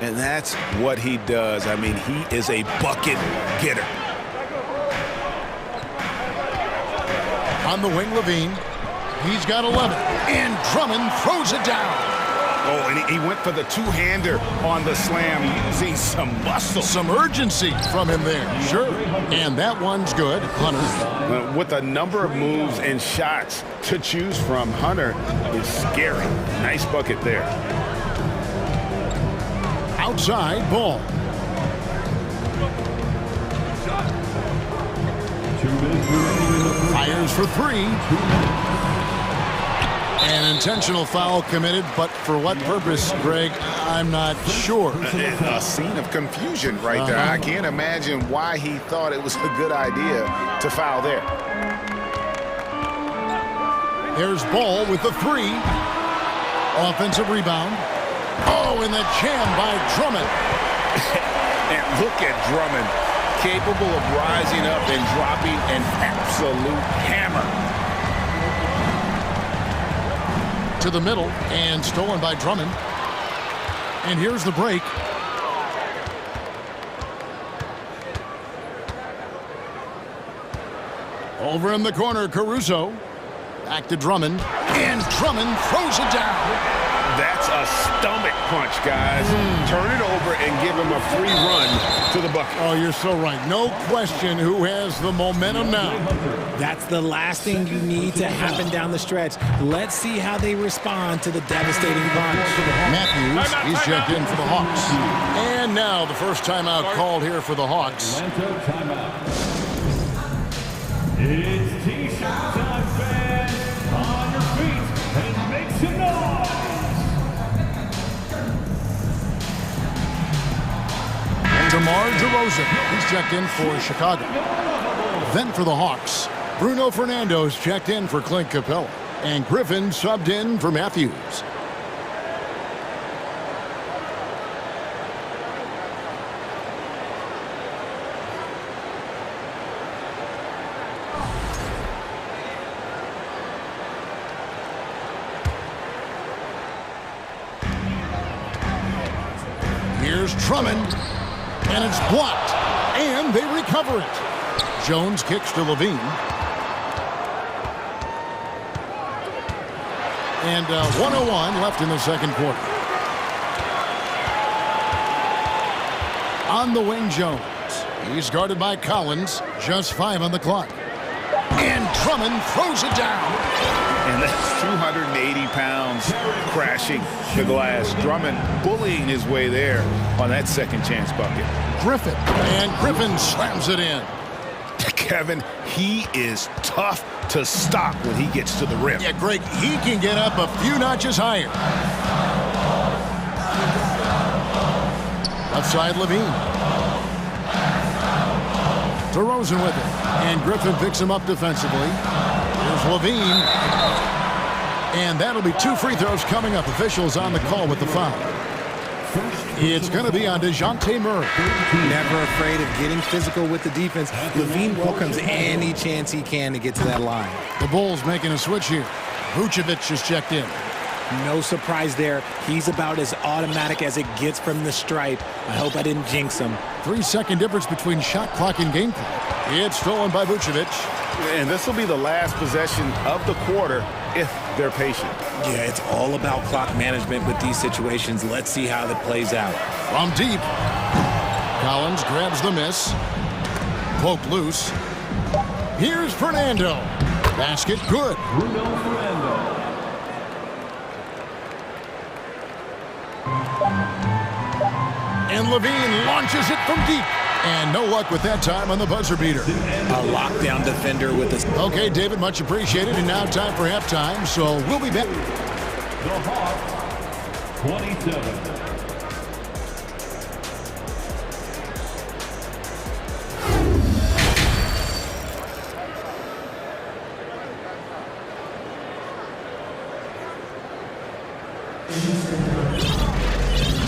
Speaker 8: And that's what he does. I mean, he is a bucket getter.
Speaker 7: On the wing, Levine. He's got 11. And Drummond throws it down.
Speaker 8: Oh, and he went for the two-hander on the slam, using some muscle.
Speaker 7: Some urgency from him there. Sure. And that one's good. Hunter.
Speaker 8: With a number of moves and shots to choose from, Hunter is scary. Nice bucket there.
Speaker 7: Outside ball. Fires for three. An intentional foul committed, but for what purpose, Greg, I'm not sure.
Speaker 8: A scene of confusion right there. I can't imagine why he thought it was a good idea to foul there.
Speaker 7: There's Ball with the three. Offensive rebound. Oh, and the jam by Drummond.
Speaker 8: And look at Drummond, capable of rising up and dropping an absolute hammer.
Speaker 7: To the middle, and stolen by Drummond. And here's the break. Over in the corner, Caruso. Back to Drummond. And Drummond throws it down.
Speaker 8: That's a stomach punch, guys. Turn it over and give him a free run to the bucket.
Speaker 7: Oh, you're so right. No question who has the momentum now.
Speaker 16: That's the last thing you need to happen down the stretch. Let's see how they respond to the devastating punch.
Speaker 7: Matthews is checked in for the Hawks. And now the first timeout called here for the Hawks.
Speaker 14: It's T-shirt time, fans. On your feet and make some noise.
Speaker 7: DeMar DeRozan, he's checked in for Chicago. Then for the Hawks, Bruno Fernando's checked in for Clint Capella. And Griffin subbed in for Matthews. Here's Drummond. And it's blocked. And they recover it. Jones kicks to Levine. And 1:01 left in the second quarter. On the wing, Jones. He's guarded by Collins. Just 5 on the clock. And Drummond throws it down.
Speaker 8: And that's 280 pounds crashing the glass. Drummond bullying his way there on that second chance bucket.
Speaker 7: Griffin. And Griffin slams it in.
Speaker 8: Kevin, he is tough to stop when he gets to the rim.
Speaker 7: Yeah, Greg, he can get up a few notches higher. Left side, Levine. DeRozan with it. And Griffin picks him up defensively. Here's Levine. And that'll be 2 free throws coming up. Officials on the call with the foul. It's going to be on DeJounte Murray.
Speaker 16: Never afraid of getting physical with the defense. Levine welcomes any chance he can to get to that line.
Speaker 7: The Bulls making a switch here. Vucevic is checked in.
Speaker 16: No surprise there. He's about as automatic as it gets from the stripe. I hope I didn't jinx him.
Speaker 7: 3-second difference between shot clock and game clock. It's stolen by Vucevic.
Speaker 8: And this will be the last possession of the quarter if they're patient.
Speaker 16: Yeah, it's all about clock management with these situations. Let's see how that plays out.
Speaker 7: From deep. Collins grabs the miss. Poked loose. Here's Fernando. Basket good.
Speaker 14: Bruno Fernando.
Speaker 7: And Levine launches it from deep. And no luck with that time on the buzzer beater.
Speaker 16: A lockdown defender with us.
Speaker 7: Okay, David, much appreciated. And now time for halftime, so we'll be back.
Speaker 14: The Hawks, 27.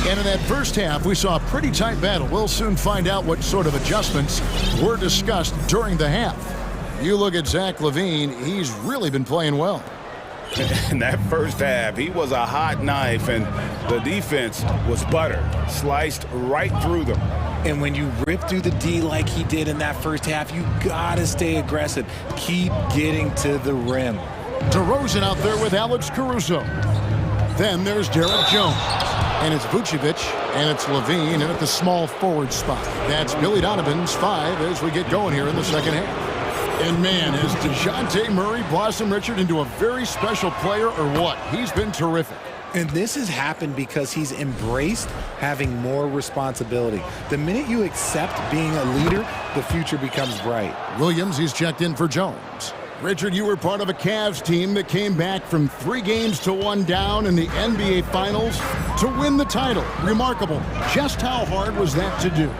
Speaker 7: And in that first half, we saw a pretty tight battle. We'll soon find out what sort of adjustments were discussed during the half. You look at Zach LaVine, he's really been playing well.
Speaker 8: In that first half, he was a hot knife, and the defense was butter, sliced right through them.
Speaker 16: And when you rip through the D like he did in that first half, you gotta stay aggressive. Keep getting to the rim.
Speaker 7: DeRozan out there with Alex Caruso. Then there's Derek Jones. And it's Vucevic, and it's Levine, and at the small forward spot. That's Billy Donovan's 5 as we get going here in the second half. And man, has DeJounte Murray blossomed Richard into a very special player or what? He's been terrific.
Speaker 16: And this has happened because he's embraced having more responsibility. The minute you accept being a leader, the future becomes bright.
Speaker 7: Williams, he's checked in for Jones. Richard, you were part of a Cavs team that came back from 3 games to 1 down in the NBA Finals to win the title. Remarkable. Just how hard was that to do?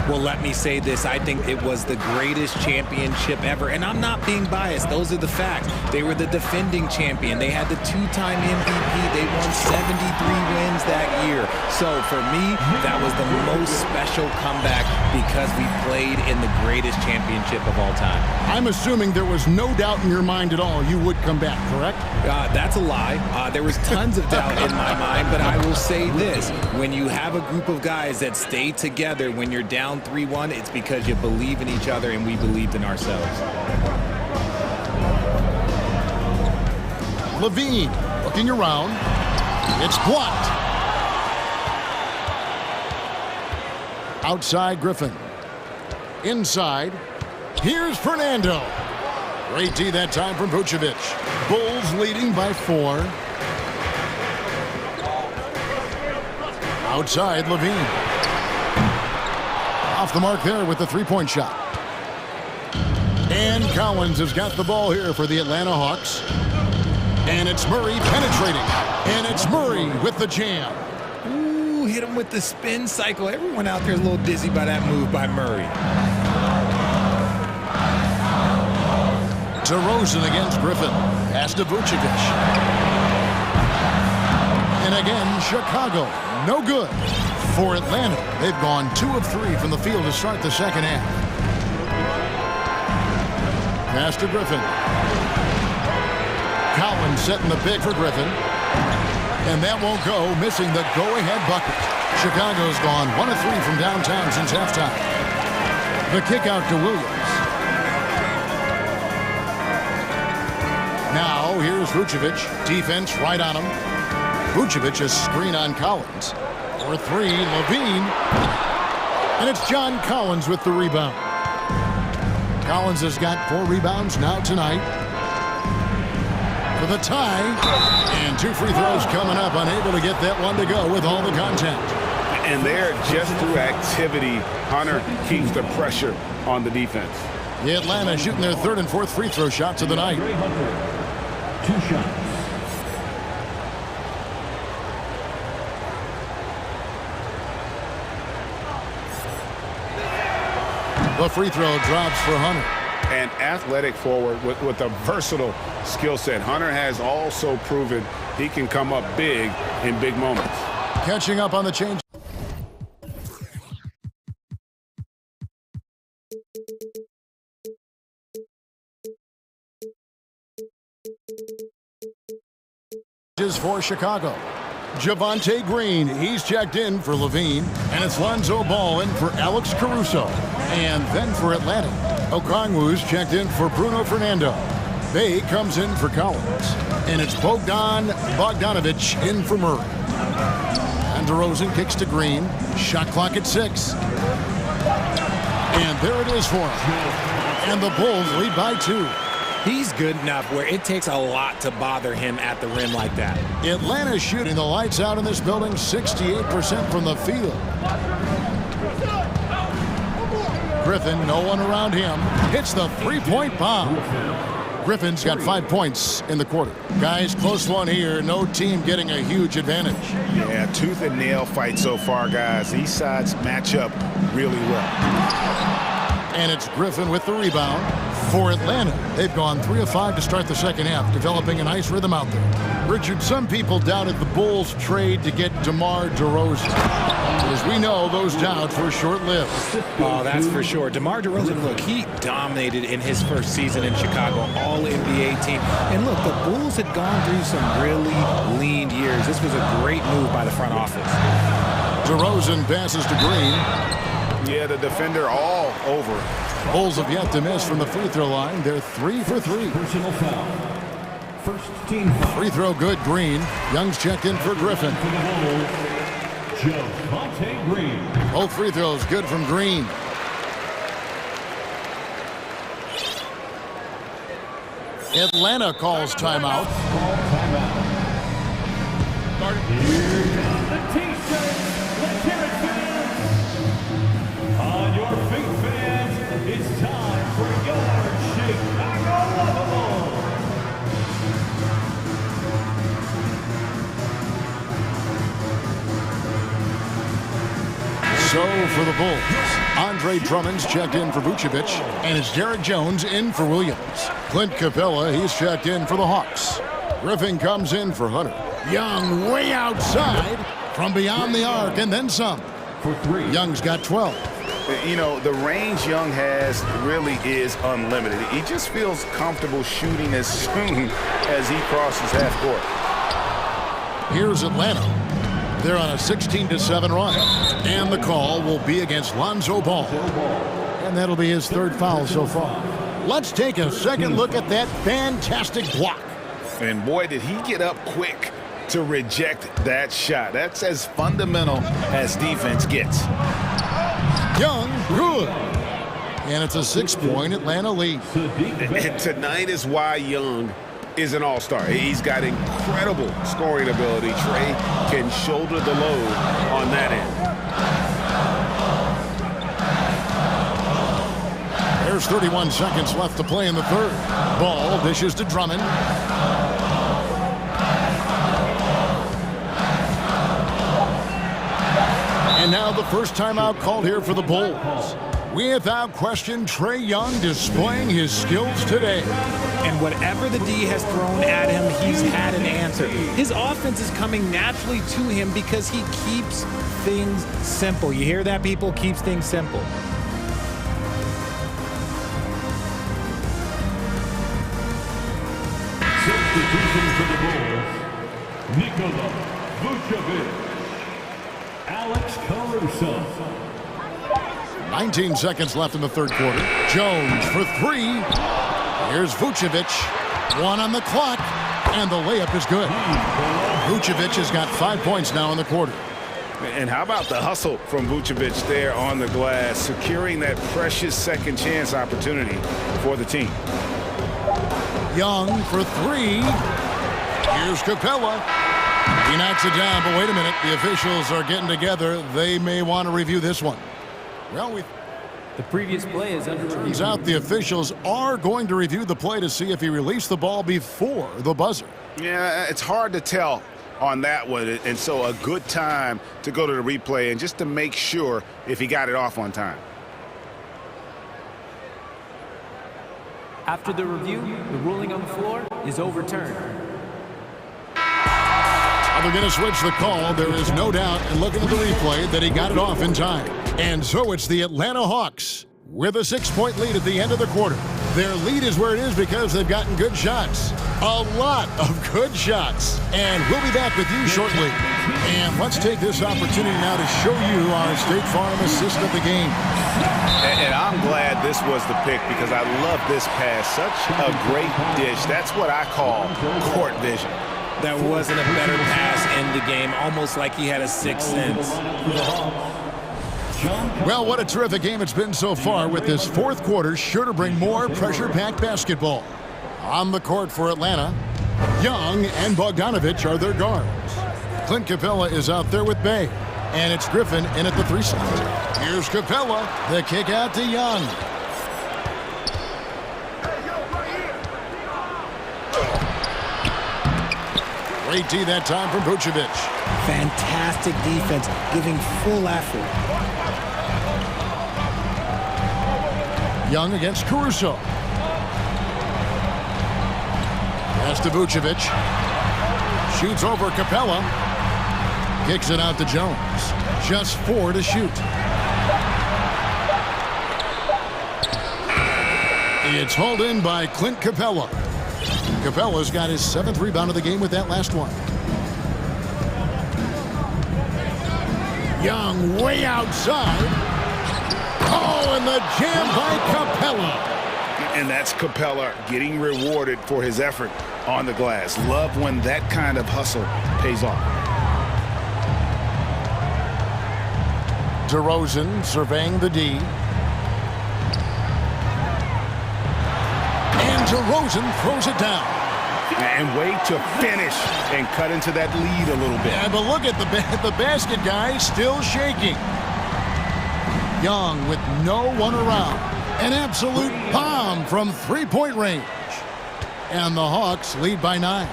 Speaker 16: Well, let me say this. I think it was the greatest championship ever. And I'm not being biased. Those are the facts. They were the defending champion. They had the 2-time MVP. They won 73 wins that year. So for me, that was the most special comeback because we played in the greatest championship of all time.
Speaker 7: I'm assuming there was no doubt in your mind at all you would come back, correct?
Speaker 16: That's a lie. There was tons of doubt in my mind, but I will say this. When you have a group of guys that stay together when you're down 3-1, it's because you believe in each other and we believed in ourselves.
Speaker 7: Levine looking around. It's blocked. Outside Griffin. Inside. Here's Fernando. Great D that time from Vucevic. Bulls leading by 4. Outside Levine. Off the mark there with the 3-point shot. And Collins has got the ball here for the Atlanta Hawks. And it's Murray penetrating. And it's Murray with the jam.
Speaker 16: Ooh, hit him with the spin cycle. Everyone out there is a little dizzy by that move by Murray.
Speaker 7: DeRozan against Griffin. Pass to Vucevic. And again, Chicago. No good. For Atlanta, they've gone 2 of 3 from the field to start the second half. Pass to Griffin. Collins setting the pick for Griffin. And that won't go, missing the go-ahead bucket. Chicago's gone 1 of 3 from downtown since halftime. The kick out to Williams. Now, here's Vucevic. Defense right on him. Vucevic is screen on Collins. For 3, Levine. And it's John Collins with the rebound. Collins has got 4 rebounds now tonight. For the tie. And 2 free throws coming up. Unable to get that one to go with all the contact.
Speaker 8: And there, just through activity, Hunter keeps the pressure on the defense.
Speaker 7: The Atlanta shooting their 3rd and 4th free throw shots of the night.
Speaker 14: 2 shots.
Speaker 7: The free throw drops for Hunter.
Speaker 8: An athletic forward with a versatile skill set. Hunter has also proven he can come up big in big moments.
Speaker 7: Catching up on the change. For Chicago. Javonte Green, he's checked in for Levine, and it's Lonzo Ball in for Alex Caruso. And then for Atlanta, Okongwu's checked in for Bruno Fernando. Bay comes in for Collins, and it's Bogdanovic in for Murray. And DeRozan kicks to Green, shot clock at 6. And there it is for him. And the Bulls lead by 2.
Speaker 16: He's good enough where it takes a lot to bother him at the rim like that.
Speaker 7: Atlanta shooting the lights out in this building, 68% from the field. Griffin, no one around him, hits the 3-point bomb. Griffin's got 5 points in the quarter. Guys, close one here. No team getting a huge advantage.
Speaker 8: Yeah, tooth and nail fight so far, guys. These sides match up really well.
Speaker 7: And it's Griffin with the rebound. For Atlanta, they've gone 3 of 5 to start the second half, developing a nice rhythm out there. Richard, some people doubted the Bulls' trade to get DeMar DeRozan. As we know, those doubts were short-lived.
Speaker 16: Oh, that's for sure. DeMar DeRozan, look, he dominated in his first season in Chicago, all-NBA team. And look, the Bulls had gone through some really lean years. This was a great move by the front office.
Speaker 7: DeRozan passes to Green.
Speaker 8: Yeah, the defender all over it.
Speaker 7: Bulls have yet to miss from the free throw line. They're 3 for 3.
Speaker 14: Personal foul. First team foul.
Speaker 7: Free throw good, Green. Young's checked in for Griffin.
Speaker 14: For the Bulls, Javonte Green.
Speaker 7: Both free throws good from Green. Atlanta calls timeout.
Speaker 14: Here come the T-shirts. Let's hear it, fans. On your feet, fans. It's time for your Chicago Lovable.
Speaker 7: So for the Bulls, Andre Drummond's checked in for Vucevic, and it's Derek Jones in for Williams. Clint Capella, he's checked in for the Hawks. Griffin comes in for Hunter. Young way outside from beyond the arc and then some.
Speaker 14: For 3.
Speaker 7: Young's got 12.
Speaker 8: You know, the range Young has really is unlimited. He just feels comfortable shooting as soon as he crosses half court.
Speaker 7: Here's Atlanta. They're on a 16-7 run. And the call will be against Lonzo Ball. And that'll be his 3rd foul so far. Let's take a second look at that fantastic block.
Speaker 8: And boy, did he get up quick to reject that shot. That's as fundamental as defense gets.
Speaker 7: Young, good. And it's a 6-point Atlanta lead.
Speaker 8: And tonight is why Young is an all-star. He's got incredible scoring ability. Trey can shoulder the load on that end.
Speaker 7: There's 31 seconds left to play in the 3rd. Ball dishes to Drummond. And now the first timeout called here for the Bulls. Without question, Trey Young displaying his skills today.
Speaker 16: And whatever the D has thrown at him, he's had an answer. His offense is coming naturally to him because he keeps things simple. You hear that, people? Keeps things simple.
Speaker 14: Substitution for the Bulls. Nikola Vucevic. Alex Caruso.
Speaker 7: 19 seconds left in the 3rd quarter. Jones for 3. Here's Vucevic. 1 on the clock. And the layup is good. Vucevic has got 5 points now in the quarter.
Speaker 8: And how about the hustle from Vucevic there on the glass, securing that precious second chance opportunity for the team.
Speaker 7: Young for 3. Here's Capella. He knocks it down, but wait a minute. The officials are getting together. They may want to review this one. Well,
Speaker 15: the previous play is under review.
Speaker 7: Turns out the officials are going to review the play to see if he released the ball before the buzzer.
Speaker 8: Yeah, it's hard to tell on that one, and so a good time to go to the replay and just to make sure if he got it off on time.
Speaker 15: After the review, the ruling on the floor is overturned.
Speaker 7: They're going to switch the call. There is no doubt in looking at the replay that he got it off in time. And so it's the Atlanta Hawks with a 6-point lead at the end of the quarter. Their lead is where it is because they've gotten good shots. A lot of good shots. And we'll be back with you shortly. And let's take this opportunity now to show you our State Farm assist of the game.
Speaker 8: And I'm glad this was the pick because I love this pass. Such a great dish. That's what I call court vision.
Speaker 16: That wasn't a better pass in the game, almost like he had a sixth sense.
Speaker 7: Well, what a terrific game it's been so far, with this 4th quarter sure to bring more pressure-packed basketball. On the court for Atlanta, Young and Bogdanovich are their guards. Clint Capella is out there with Bay, and it's Griffin in at the 3 slot. Here's Capella, the kick out to Young. Great D that time from Vucevic.
Speaker 16: Fantastic defense, giving full effort.
Speaker 7: Young against Caruso. Pass to Vucevic. Shoots over Capella. Kicks it out to Jones. Just 4 to shoot. It's hauled in by Clint Capella. Capella's got his 7th rebound of the game with that last one. Young way outside. Oh, and the jam by Capella.
Speaker 8: And that's Capella getting rewarded for his effort on the glass. Love when that kind of hustle pays off.
Speaker 7: DeRozan surveying the D. And DeRozan throws it down.
Speaker 8: And way to finish and cut into that lead a little bit.
Speaker 7: Yeah, but look at the basket guy still shaking. Young with no one around. An absolute bomb from three-point range. And the Hawks lead by 9.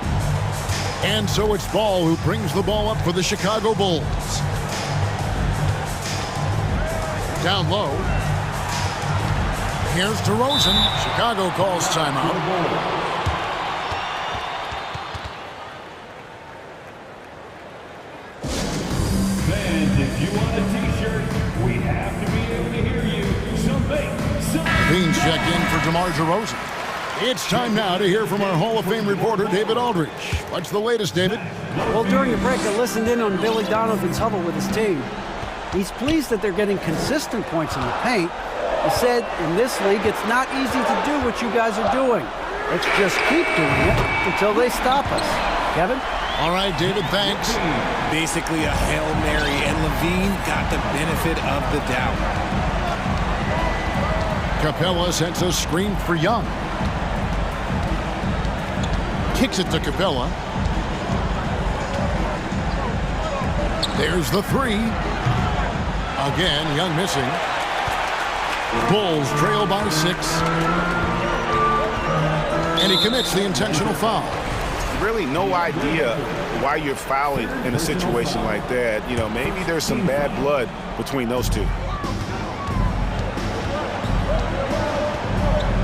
Speaker 7: And so it's Ball who brings the ball up for the Chicago Bulls. Down low. Here's DeRozan. Chicago calls timeout. Beans check in for DeMar DeRozan. It's time now to hear from our Hall of Fame reporter, David Aldridge. What's the latest, David?
Speaker 11: Well, during the break, I listened in on Billy Donovan's huddle with his team. He's pleased that they're getting consistent points in the paint. He said, in this league, it's not easy to do what you guys are doing. Let's just keep doing it until they stop us. Kevin?
Speaker 7: All right, David, thanks.
Speaker 16: Basically a Hail Mary, and Levine got the benefit of the doubt.
Speaker 7: Capella sends a screen for Young. Kicks it to Capella. There's the three. Again, Young missing. Bulls trail by 6. And he commits the intentional foul.
Speaker 8: Really no idea why you're fouling in a situation like that. You know, maybe there's some bad blood between those two.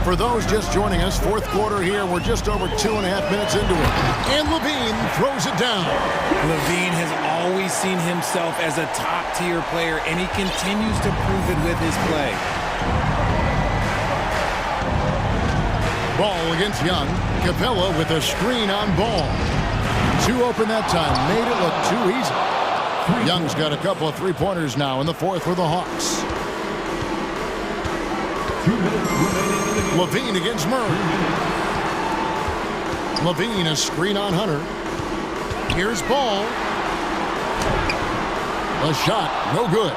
Speaker 7: For those just joining us, fourth quarter here. We're just over 2.5 minutes into it. And Levine throws it down.
Speaker 16: Levine has always seen himself as a top-tier player, and he continues to prove it with his play.
Speaker 7: Ball against Young. Capella with a screen on Ball. 2 open that time. Made it look too easy. Young's got a couple of three-pointers now in the fourth for the Hawks. Levine against Murray. Levine a screen on Hunter. Here's Ball. A shot, no good.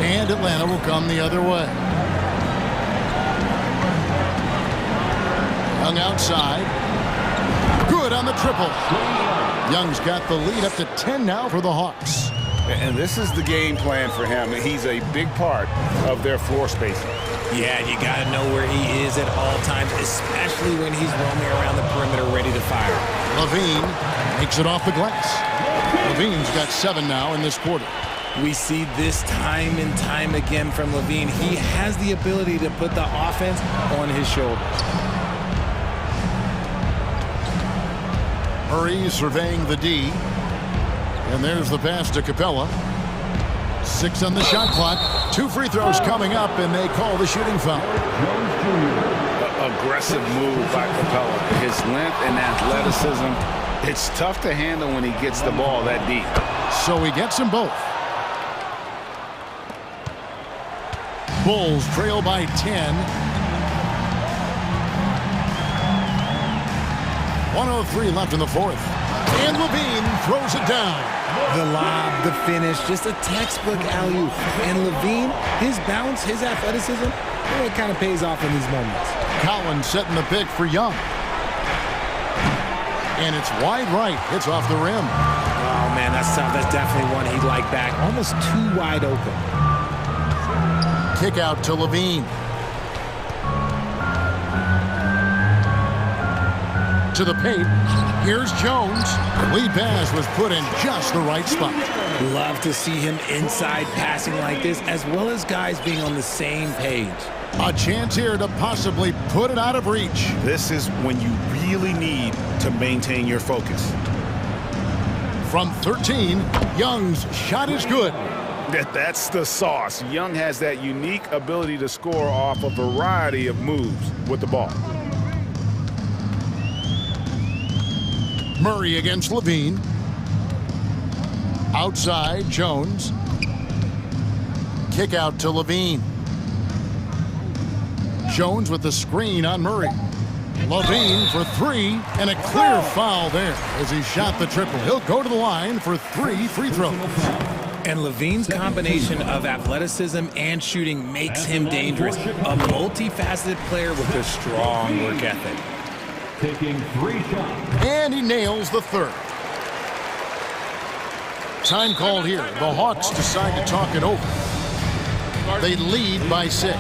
Speaker 7: And Atlanta will come the other way. Young outside. Good on the triple. Young's got the lead up to 10 now for the Hawks.
Speaker 8: And this is the game plan for him. He's a big part of their floor spacing.
Speaker 16: Yeah, you got to know where he is at all times, especially when he's roaming around the perimeter ready to fire.
Speaker 7: Levine makes it off the glass. Levine's got 7 now in this quarter.
Speaker 16: We see this time and time again from Levine. He has the ability to put the offense on his shoulders.
Speaker 7: Murray surveying the D. And there's the pass to Capella. 6 on the shot clock. 2 free throws coming up, and they call the shooting foul.
Speaker 8: Aggressive move by Capella. His length and athleticism, it's tough to handle when he gets the ball that deep.
Speaker 7: So he gets them both. Bulls trail by 10. 1:03 left in the fourth. And Levine throws it down.
Speaker 16: The lob, the finish, just a textbook alley-oop. And Levine, his bounce, his athleticism, it kind of pays off in these moments.
Speaker 7: Collins setting the pick for Young. And it's wide right. It's off the rim.
Speaker 16: Oh, man, that's tough. That's definitely one he'd like back. Almost too wide open.
Speaker 7: Kick out to Levine. To the paint. Here's Jones. Lead pass was put in just the right spot.
Speaker 16: Love to see him inside passing like this, as well as guys being on the same page.
Speaker 7: A chance here to possibly put it out of reach.
Speaker 8: This is when you really need to maintain your focus.
Speaker 7: From 13, Young's shot is good.
Speaker 8: That's the sauce. Young has that unique ability to score off a variety of moves with the ball.
Speaker 7: Murray against Levine. Outside, Jones. Kick out to Levine. Jones with the screen on Murray. Levine for three, and a clear foul there as he shot the triple. He'll go to the line for 3 free throws.
Speaker 16: And Levine's combination of athleticism and shooting makes him dangerous. A multifaceted player with a strong work ethic.
Speaker 14: Taking 3 shots.
Speaker 7: And he nails the third. Time called here. The Hawks decide to talk it over. They lead by 6.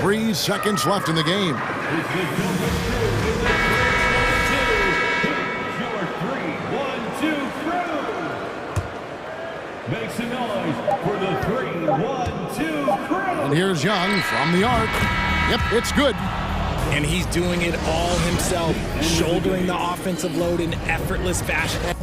Speaker 7: 3 seconds left in the game.
Speaker 14: Make some noise for the 3-1-2 crew.
Speaker 7: And here's Young from the arc. Yep, it's good.
Speaker 16: And he's doing it all himself, shouldering the offensive load in effortless fashion.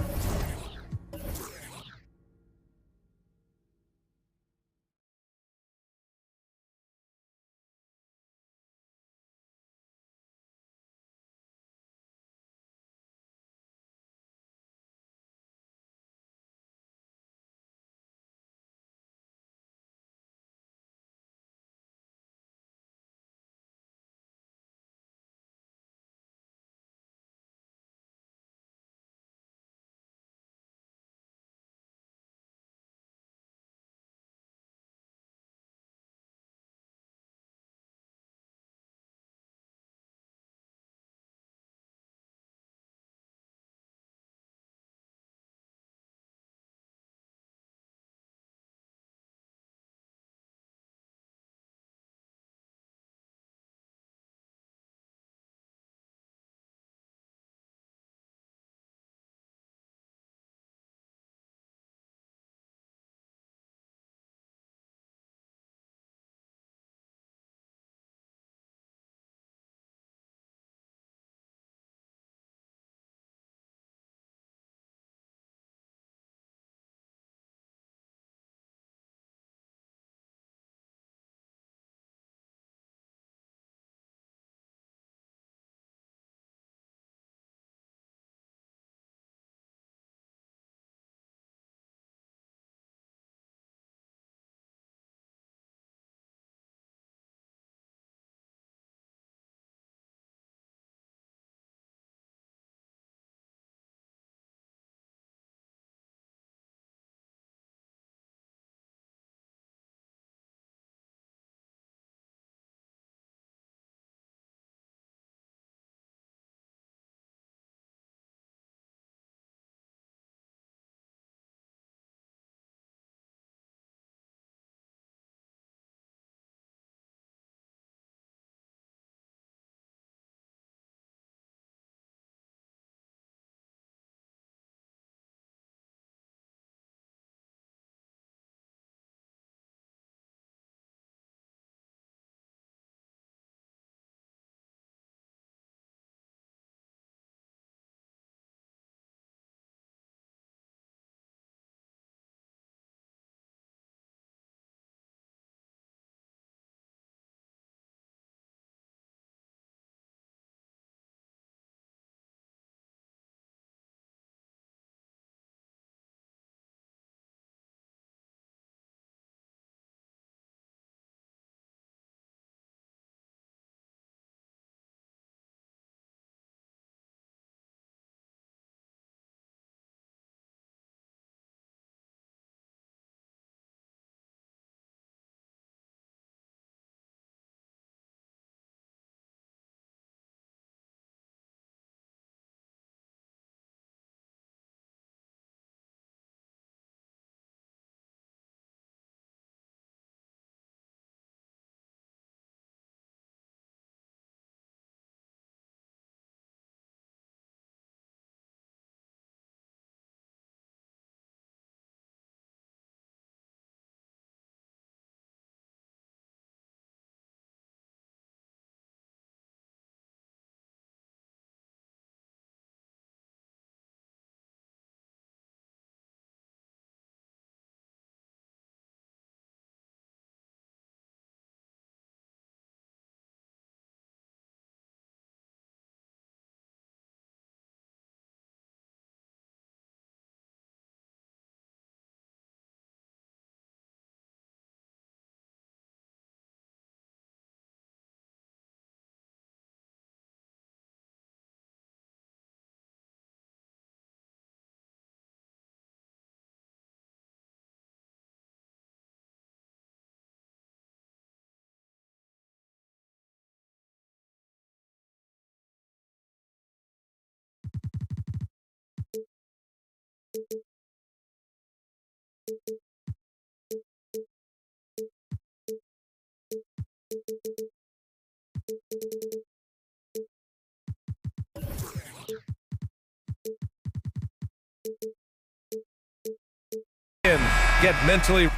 Speaker 1: Get mentally.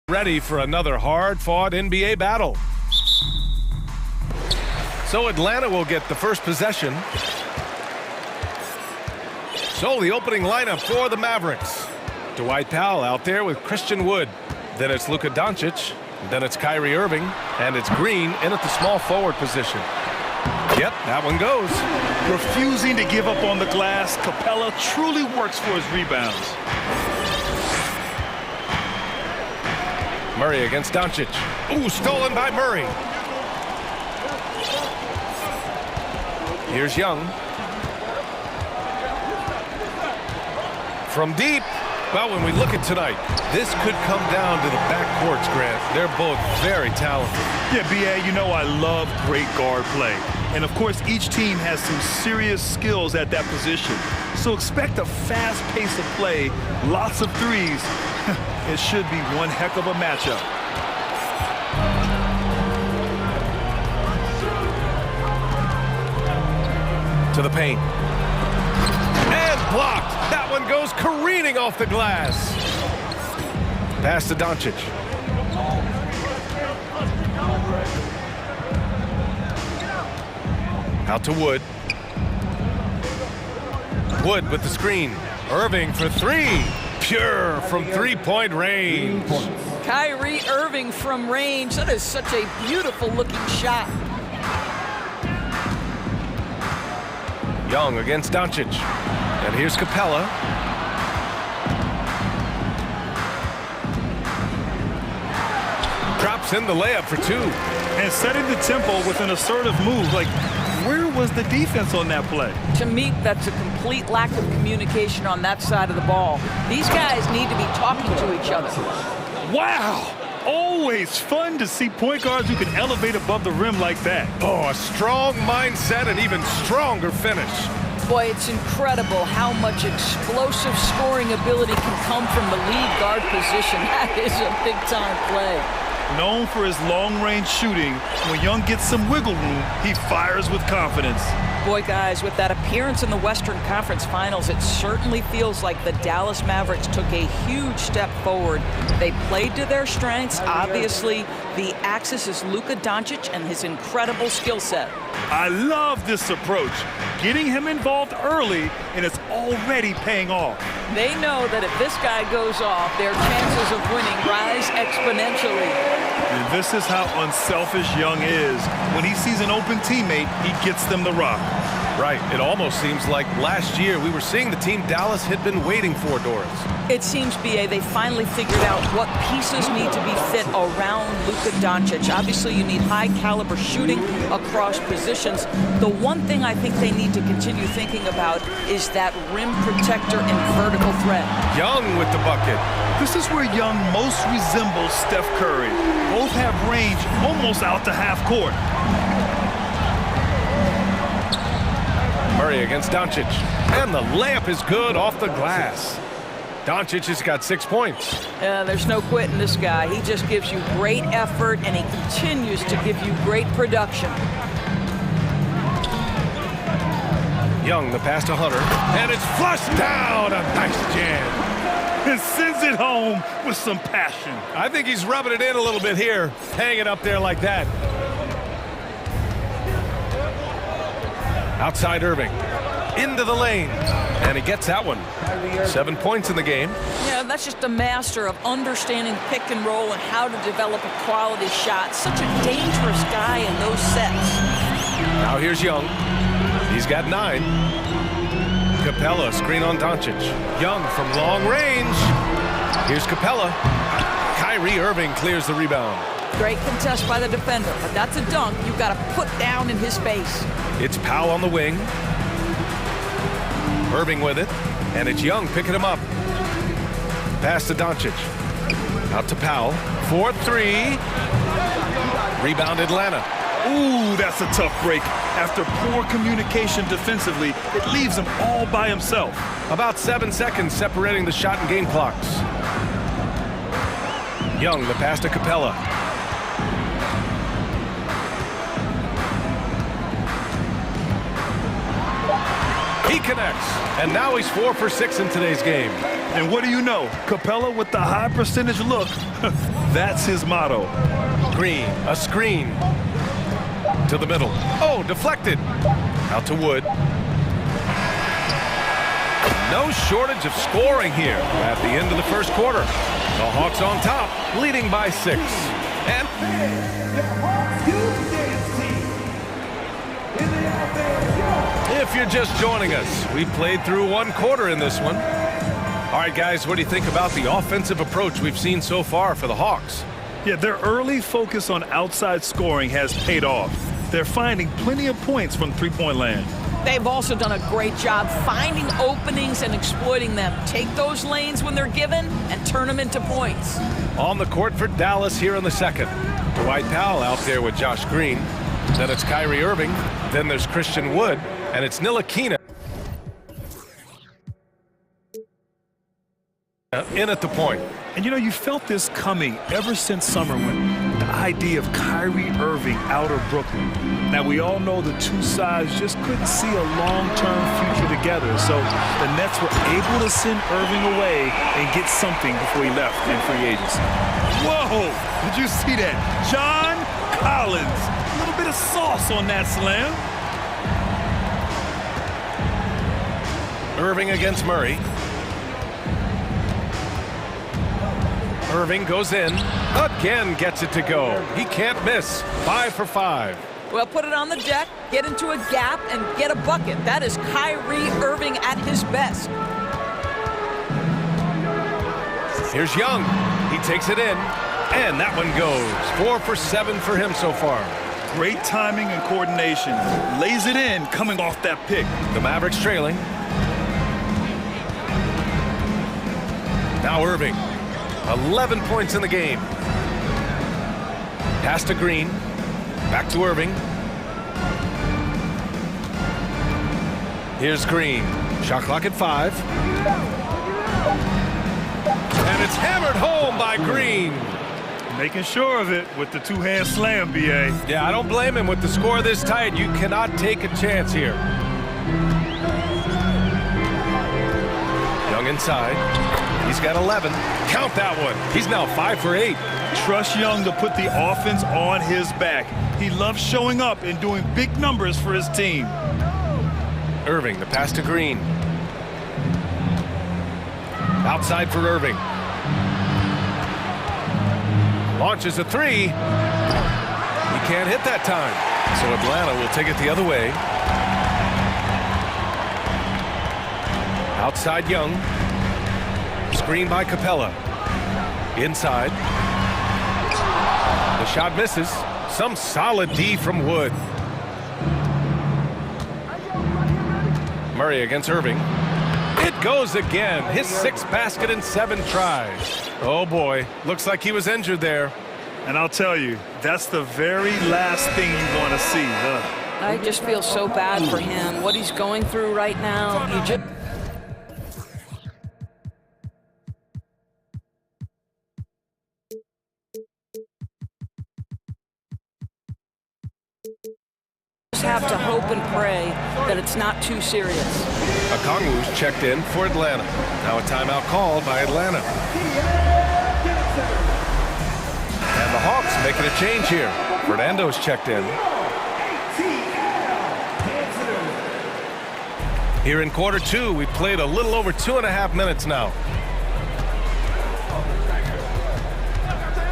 Speaker 1: Ready for another hard-fought NBA battle. So Atlanta will get the first possession. So the opening lineup for the Mavericks. Dwight Powell out there with Christian Wood. Then it's Luka Doncic. Then it's Kyrie Irving. And it's Green in at the small forward position. Yep, that one goes.
Speaker 2: Refusing to give up on the glass, Capella truly works for his rebounds.
Speaker 1: Murray against Doncic. Ooh, stolen by Murray. Here's Young. From deep. Well, when we look at tonight, this could come down to the backcourts, Grant. They're both very talented.
Speaker 2: Yeah, B.A., you know I love great guard play. And, of course, each team has some serious skills at that position. So expect a fast pace of play, lots of threes. It should be one heck of a matchup.
Speaker 1: To the paint. And blocked. That one goes careening off the glass. Pass to Doncic. Out to Wood. Wood with the screen. Irving for three. Pure from three-point range.
Speaker 17: Kyrie Irving from range. That is such a beautiful looking shot.
Speaker 1: Young against Doncic. And here's Capella. Drops in the layup for two.
Speaker 2: And setting the tempo with an assertive move. Like, where was the defense on that play?
Speaker 17: To me, that's a complete lack of communication on that side of the ball. These guys need to be talking to each other.
Speaker 2: Wow! Always fun to see point guards who can elevate above the rim like that.
Speaker 1: Oh, a strong mindset and even stronger finish.
Speaker 17: Boy, it's incredible how much explosive scoring ability can come from the lead guard position. That is a big-time play.
Speaker 2: Known for his long-range shooting, when Young gets some wiggle room, he fires with confidence.
Speaker 17: Boy, guys, with that appearance in the Western Conference Finals, it certainly feels like the Dallas Mavericks took a huge step forward. They played to their strengths. Obviously, the axis is Luka Doncic and his incredible skill set.
Speaker 2: I love this approach. Getting him involved early, and it's already paying off.
Speaker 17: They know that if this guy goes off, their chances of winning rise exponentially.
Speaker 2: And this is how unselfish Young is. When he sees an open teammate, he gets them the rock.
Speaker 1: Right. It almost seems like last year we were seeing the team Dallas had been waiting for, Doris.
Speaker 17: It seems, B.A., they finally figured out what pieces need to be fit around Luka Doncic. Obviously, you need high-caliber shooting across positions. The one thing I think they need to continue thinking about is that rim protector and vertical threat.
Speaker 1: Young with the bucket.
Speaker 2: This is where Young most resembles Steph Curry. Both have range almost out to half court.
Speaker 1: Murray against Doncic. And the layup is good off the glass. Doncic has got 6 points.
Speaker 17: There's no quitting this guy. He just gives you great effort, and he continues to give you great production.
Speaker 1: Young, the pass to Hunter. And it's flushed down. A nice jam.
Speaker 2: And sends it home with some passion.
Speaker 1: I think he's rubbing it in a little bit here. Hang it up there like that. Outside Irving. Into the lane. And he gets that one. 7 points in the game.
Speaker 17: Yeah, that's just a master of understanding pick and roll and how to develop a quality shot. Such a dangerous guy in those sets.
Speaker 1: Now here's Young. He's got 9. Capella, screen on Doncic. Young from long range. Here's Capella. Kyrie Irving clears the rebound.
Speaker 17: Great contest by the defender, but that's a dunk you've got to put down in his face.
Speaker 1: It's Powell on the wing. Irving with it, and it's Young picking him up. Pass to Doncic. Out to Powell. 4-3. Rebound Atlanta.
Speaker 2: Ooh, that's a tough break. After poor communication defensively, it leaves him all by himself.
Speaker 1: About 7 seconds separating the shot and game clocks. Young, the pass to Capella. He connects, and now he's 4 for 6 in today's game.
Speaker 2: And what do you know? Capella with the high percentage look. That's his motto.
Speaker 1: Green, a screen. To the middle. Oh, deflected. Out to Wood. No shortage of scoring here at the end of the first quarter. The Hawks on top, leading by 6. And if you're just joining us, we played through 1 quarter in this one. All right, guys, what do you think about the offensive approach we've seen so far for the Hawks?
Speaker 2: Yeah, their early focus on outside scoring has paid off. They're finding plenty of points from three-point land.
Speaker 17: They've also done a great job finding openings and exploiting them. Take those lanes when they're given and turn them into points.
Speaker 1: On the court for Dallas here in the second. Dwight Powell out there with Josh Green. Then it's Kyrie Irving. Then there's Christian Wood. And it's Ntilikina in at the point.
Speaker 2: And you know, you felt this coming ever since summer when the idea of Kyrie Irving out of Brooklyn. Now, we all know the two sides just couldn't see a long-term future together. So the Nets were able to send Irving away and get something before he left in free agency. Whoa! Did you see that? John Collins. A little bit of sauce on that slam.
Speaker 1: Irving against Murray. Irving goes in, again gets it to go. He can't miss. 5 for 5.
Speaker 17: Well, put it on the deck, get into a gap, and get a bucket. That is Kyrie Irving at his best.
Speaker 1: Here's Young. He takes it in, and that one goes. 4 for 7 for him so far.
Speaker 2: Great timing and coordination. Lays it in, coming off that pick.
Speaker 1: The Mavericks trailing. Now Irving. 11 points in the game. Pass to Green. Back to Irving. Here's Green. Shot clock at 5. And it's hammered home by Green.
Speaker 2: Making sure of it with the two-hand slam, B.A.
Speaker 1: Yeah, I don't blame him with the score this tight. You cannot take a chance here. Young inside. He's got 11. Count that one. He's now 5 for 8.
Speaker 2: Trust Young to put the offense on his back. He loves showing up and doing big numbers for his team.
Speaker 1: Irving, the pass to Green. Outside for Irving. Launches a 3. He can't hit that time. So Atlanta will take it the other way. Outside Young. Screen by Capella. Inside. The shot misses. Some solid D from Wood. Murray against Irving. It goes again. His 6th basket in 7 tries. Oh boy, looks like he was injured there.
Speaker 2: And I'll tell you, that's the very last thing you want to see.
Speaker 17: I just feel so bad for him. What he's going through right now. You just... have to hope and pray that it's not too serious.
Speaker 1: Okongwu's checked in for Atlanta. Now a timeout called by Atlanta. And the Hawks making a change here. Fernando's checked in. Here in quarter two, we've played a little over 2.5 minutes now.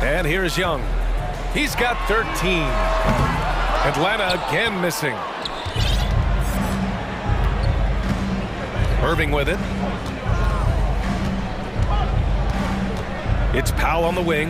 Speaker 1: And here's Young. He's got 13. Atlanta again missing. Irving with it. It's Powell on the wing.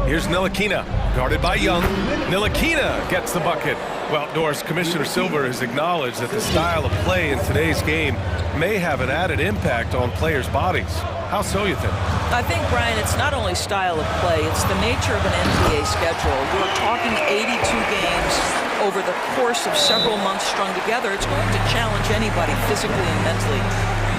Speaker 1: Here's Ntilikina, guarded by Young. Ntilikina gets the bucket. Well, Doris, Commissioner Silver has acknowledged that the style of play in today's game may have an added impact on players' bodies. How so, you think?
Speaker 17: I think, Brian, it's not only style of play, it's the nature of an NBA schedule. We're talking 82 games over the course of several months strung together. It's going to challenge anybody physically and mentally.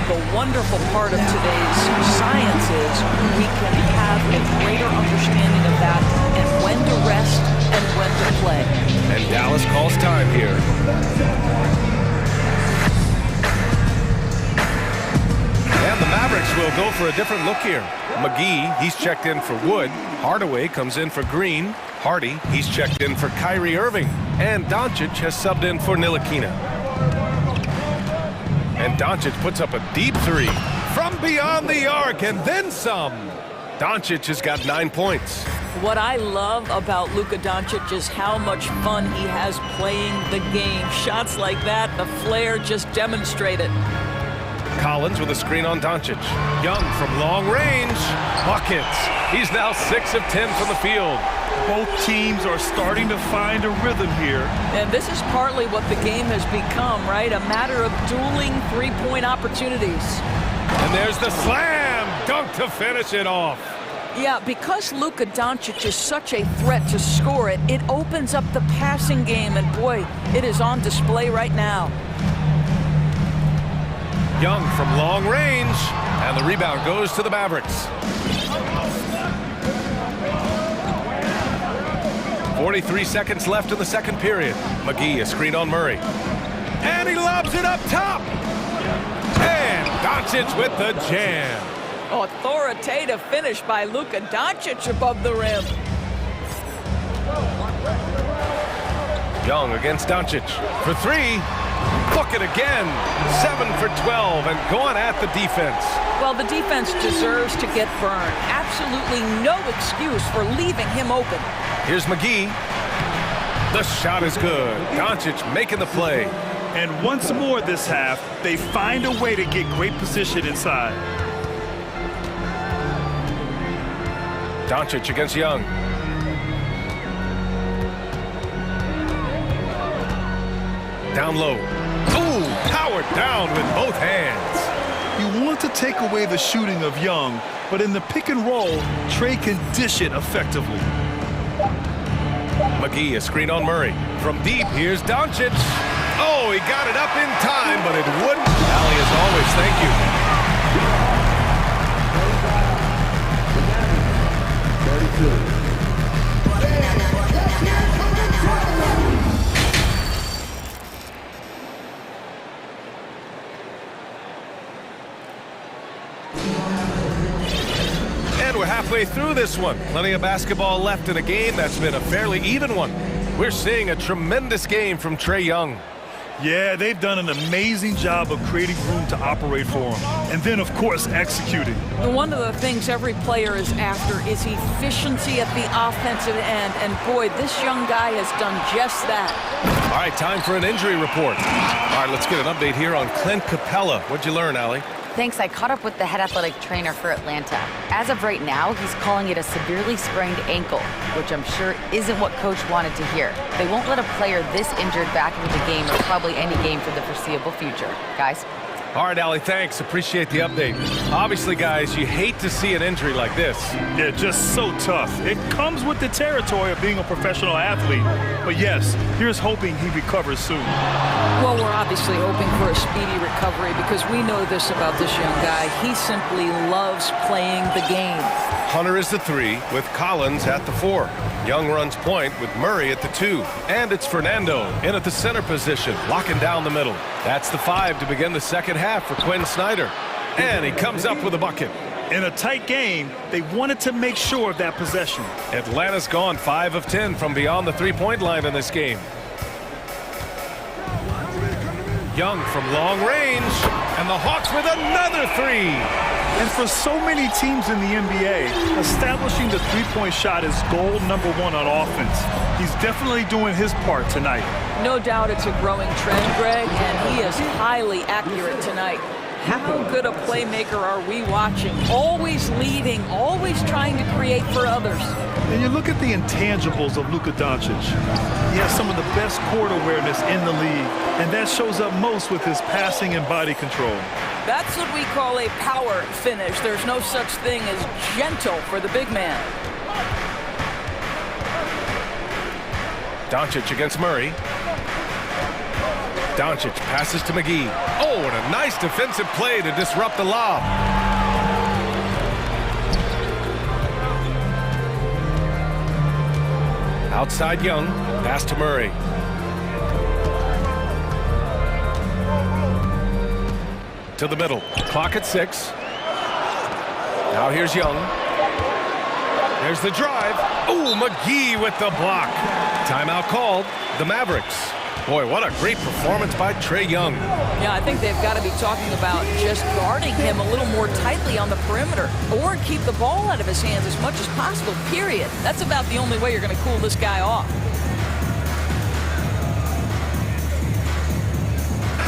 Speaker 17: The wonderful part of today's science is we can have a greater understanding of that and when to rest and when to play.
Speaker 1: And Dallas calls time here. And the Mavericks will go for a different look here. McGee, he's checked in for Wood. Hardaway comes in for Green. Hardy, he's checked in for Kyrie Irving. And Doncic has subbed in for Ntilikina. And Doncic puts up a deep three from beyond the arc and then some. Doncic has got 9 points.
Speaker 17: What I love about Luka Doncic is how much fun he has playing the game. Shots like that, the flair just demonstrated.
Speaker 1: Collins with a screen on Doncic. Young from long range. Buckets. He's now 6 of 10 from the field.
Speaker 2: Both teams are starting to find a rhythm here.
Speaker 17: And this is partly what the game has become, right? A matter of dueling three-point opportunities.
Speaker 1: And there's the slam dunk to finish it off.
Speaker 17: Yeah, because Luka Doncic is such a threat to score it, it opens up the passing game, and boy, it is on display right now.
Speaker 1: Young from long range, and the rebound goes to the Mavericks. 43 seconds left in the second period. McGee, a screen on Murray. And he lobs it up top. And Doncic with the jam.
Speaker 17: Authoritative finish by Luka Doncic above the rim.
Speaker 1: Young against Doncic for three. Bucket again. 7 for 12 and going at the defense.
Speaker 17: Well, the defense deserves to get burned. Absolutely no excuse for leaving him open.
Speaker 1: Here's McGee. The shot is good. Doncic making the play.
Speaker 2: And once more this half, they find a way to get great position inside.
Speaker 1: Doncic against Young. Down low. Ooh, powered down with both hands.
Speaker 2: You want to take away the shooting of Young, but in the pick and roll, Trey can dish it effectively.
Speaker 1: McGee, a screen on Murray. From deep, here's Doncic. Oh, he got it up in time, but it wouldn't. Allie, as always, thank you. And we're halfway through this one. Plenty of basketball left in a game that's been a fairly even one. We're seeing a tremendous game from Trae Young.
Speaker 2: Yeah, they've done an amazing job of creating room to operate for him. And then, of course, executing.
Speaker 17: One of the things every player is after is efficiency at the offensive end. And boy, this young guy has done just that.
Speaker 1: All right, time for an injury report. All right, let's get an update here on Clint Capella. What'd you learn, Allie?
Speaker 6: Thanks, I caught up with the head athletic trainer for Atlanta. As of right now, he's calling it a severely sprained ankle, which I'm sure isn't what coach wanted to hear. They won't let a player this injured back into the game or probably any game for the foreseeable future. Guys?
Speaker 1: All right, Allie, thanks. Appreciate the update. Obviously, guys, you hate to see an injury like this.
Speaker 2: Yeah, just so tough. It comes with the territory of being a professional athlete. But yes, here's hoping he recovers soon.
Speaker 17: Well, we're obviously hoping for a speedy recovery because we know this about this young guy. He simply loves playing the game.
Speaker 1: Hunter is the 3 with Collins at the 4. Young runs point with Murray at the 2. And it's Fernando in at the center position, locking down the middle. That's the 5 to begin the second half for Quinn Snyder. And he comes up with a bucket.
Speaker 2: In a tight game, they wanted to make sure of that possession.
Speaker 1: Atlanta's gone 5 of 10 from beyond the three-point line in this game. Young from long range, and the Hawks with another three.
Speaker 2: And for so many teams in the NBA, establishing the three-point shot is goal number one on offense. He's definitely doing his part tonight.
Speaker 17: No doubt it's a growing trend, Greg, and he is highly accurate tonight. How good a playmaker are we watching? Always leading, always trying to create for others.
Speaker 2: And you look at the intangibles of Luka Doncic. He has some of the best court awareness in the league, and that shows up most with his passing and body control.
Speaker 17: That's what we call a power finish. There's no such thing as gentle for the big man.
Speaker 1: Doncic against Murray. Doncic passes to McGee. Oh, and a nice defensive play to disrupt the lob. Outside Young, pass to Murray. To the middle, clock at 6. Now here's Young. There's the drive. Oh, McGee with the block. Timeout called, the Mavericks. Boy, what a great performance by Trae Young.
Speaker 17: Yeah, I think they've got to be talking about just guarding him a little more tightly on the perimeter or keep the ball out of his hands as much as possible, period. That's about the only way you're going to cool this guy off.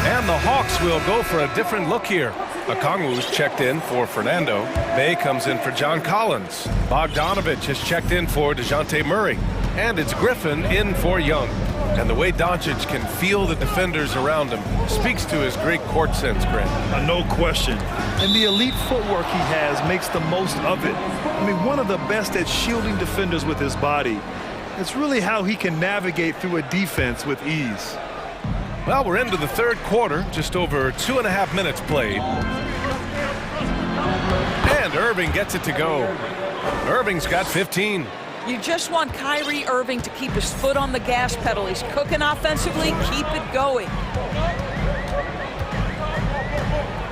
Speaker 1: And the Hawks will go for a different look here. Okongwu's checked in for Fernando. Bay comes in for John Collins. Bogdanovich has checked in for DeJounte Murray. And it's Griffin in for Young. And the way Doncic can feel the defenders around him speaks to his great court sense, Grant.
Speaker 2: No question. And the elite footwork he has makes the most of it. I mean, one of the best at shielding defenders with his body. It's really how he can navigate through a defense with ease.
Speaker 1: Well, we're into the third quarter, just over 2.5 minutes played. And Irving gets it to go. Irving's got 15.
Speaker 17: You just want Kyrie Irving to keep his foot on the gas pedal. He's cooking offensively. Keep it going.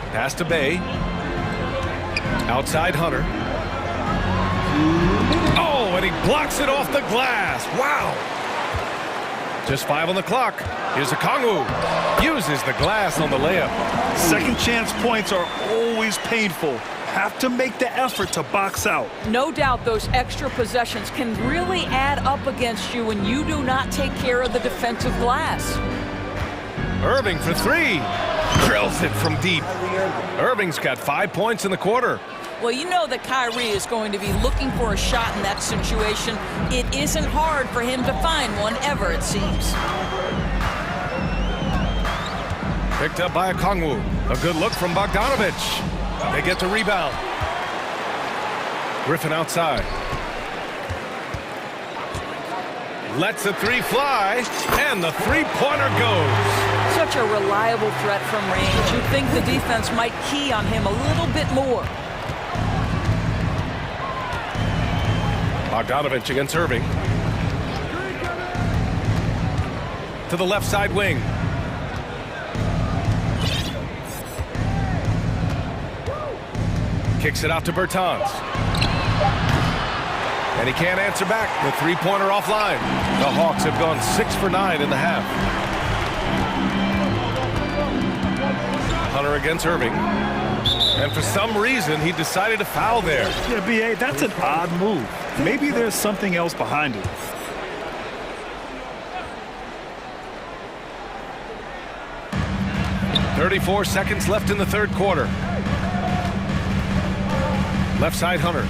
Speaker 1: Pass to Bay. Outside Hunter. Oh, and he blocks it off the glass. Wow. Just 5 on the clock. Here's Okongwu. Uses the glass on the layup.
Speaker 2: Second chance points are always painful. Have to make the effort to box out.
Speaker 17: No doubt those extra possessions can really add up against you when you do not take care of the defensive glass.
Speaker 1: Irving for 3. Drills it from deep. Irving's got 5 points in the quarter.
Speaker 17: Well, you know that Kyrie is going to be looking for a shot in that situation. It isn't hard for him to find one ever, it seems.
Speaker 1: Picked up by Okongwu. A good look from Bogdanovich. They get the rebound. Griffin outside. Lets the 3 fly, and the three-pointer goes.
Speaker 17: Such a reliable threat from range. You'd think the defense might key on him a little bit more.
Speaker 1: Bogdanovich against Irving. To the left side wing. Kicks it out to Bertans. And he can't answer back. The three-pointer offline. The Hawks have gone 6 for 9 in the half. Hunter against Irving. And for some reason, he decided to foul there.
Speaker 2: Yeah, B.A., that's an odd move. Maybe there's something else behind it.
Speaker 1: .34 seconds left in the third quarter. Left side Hunter.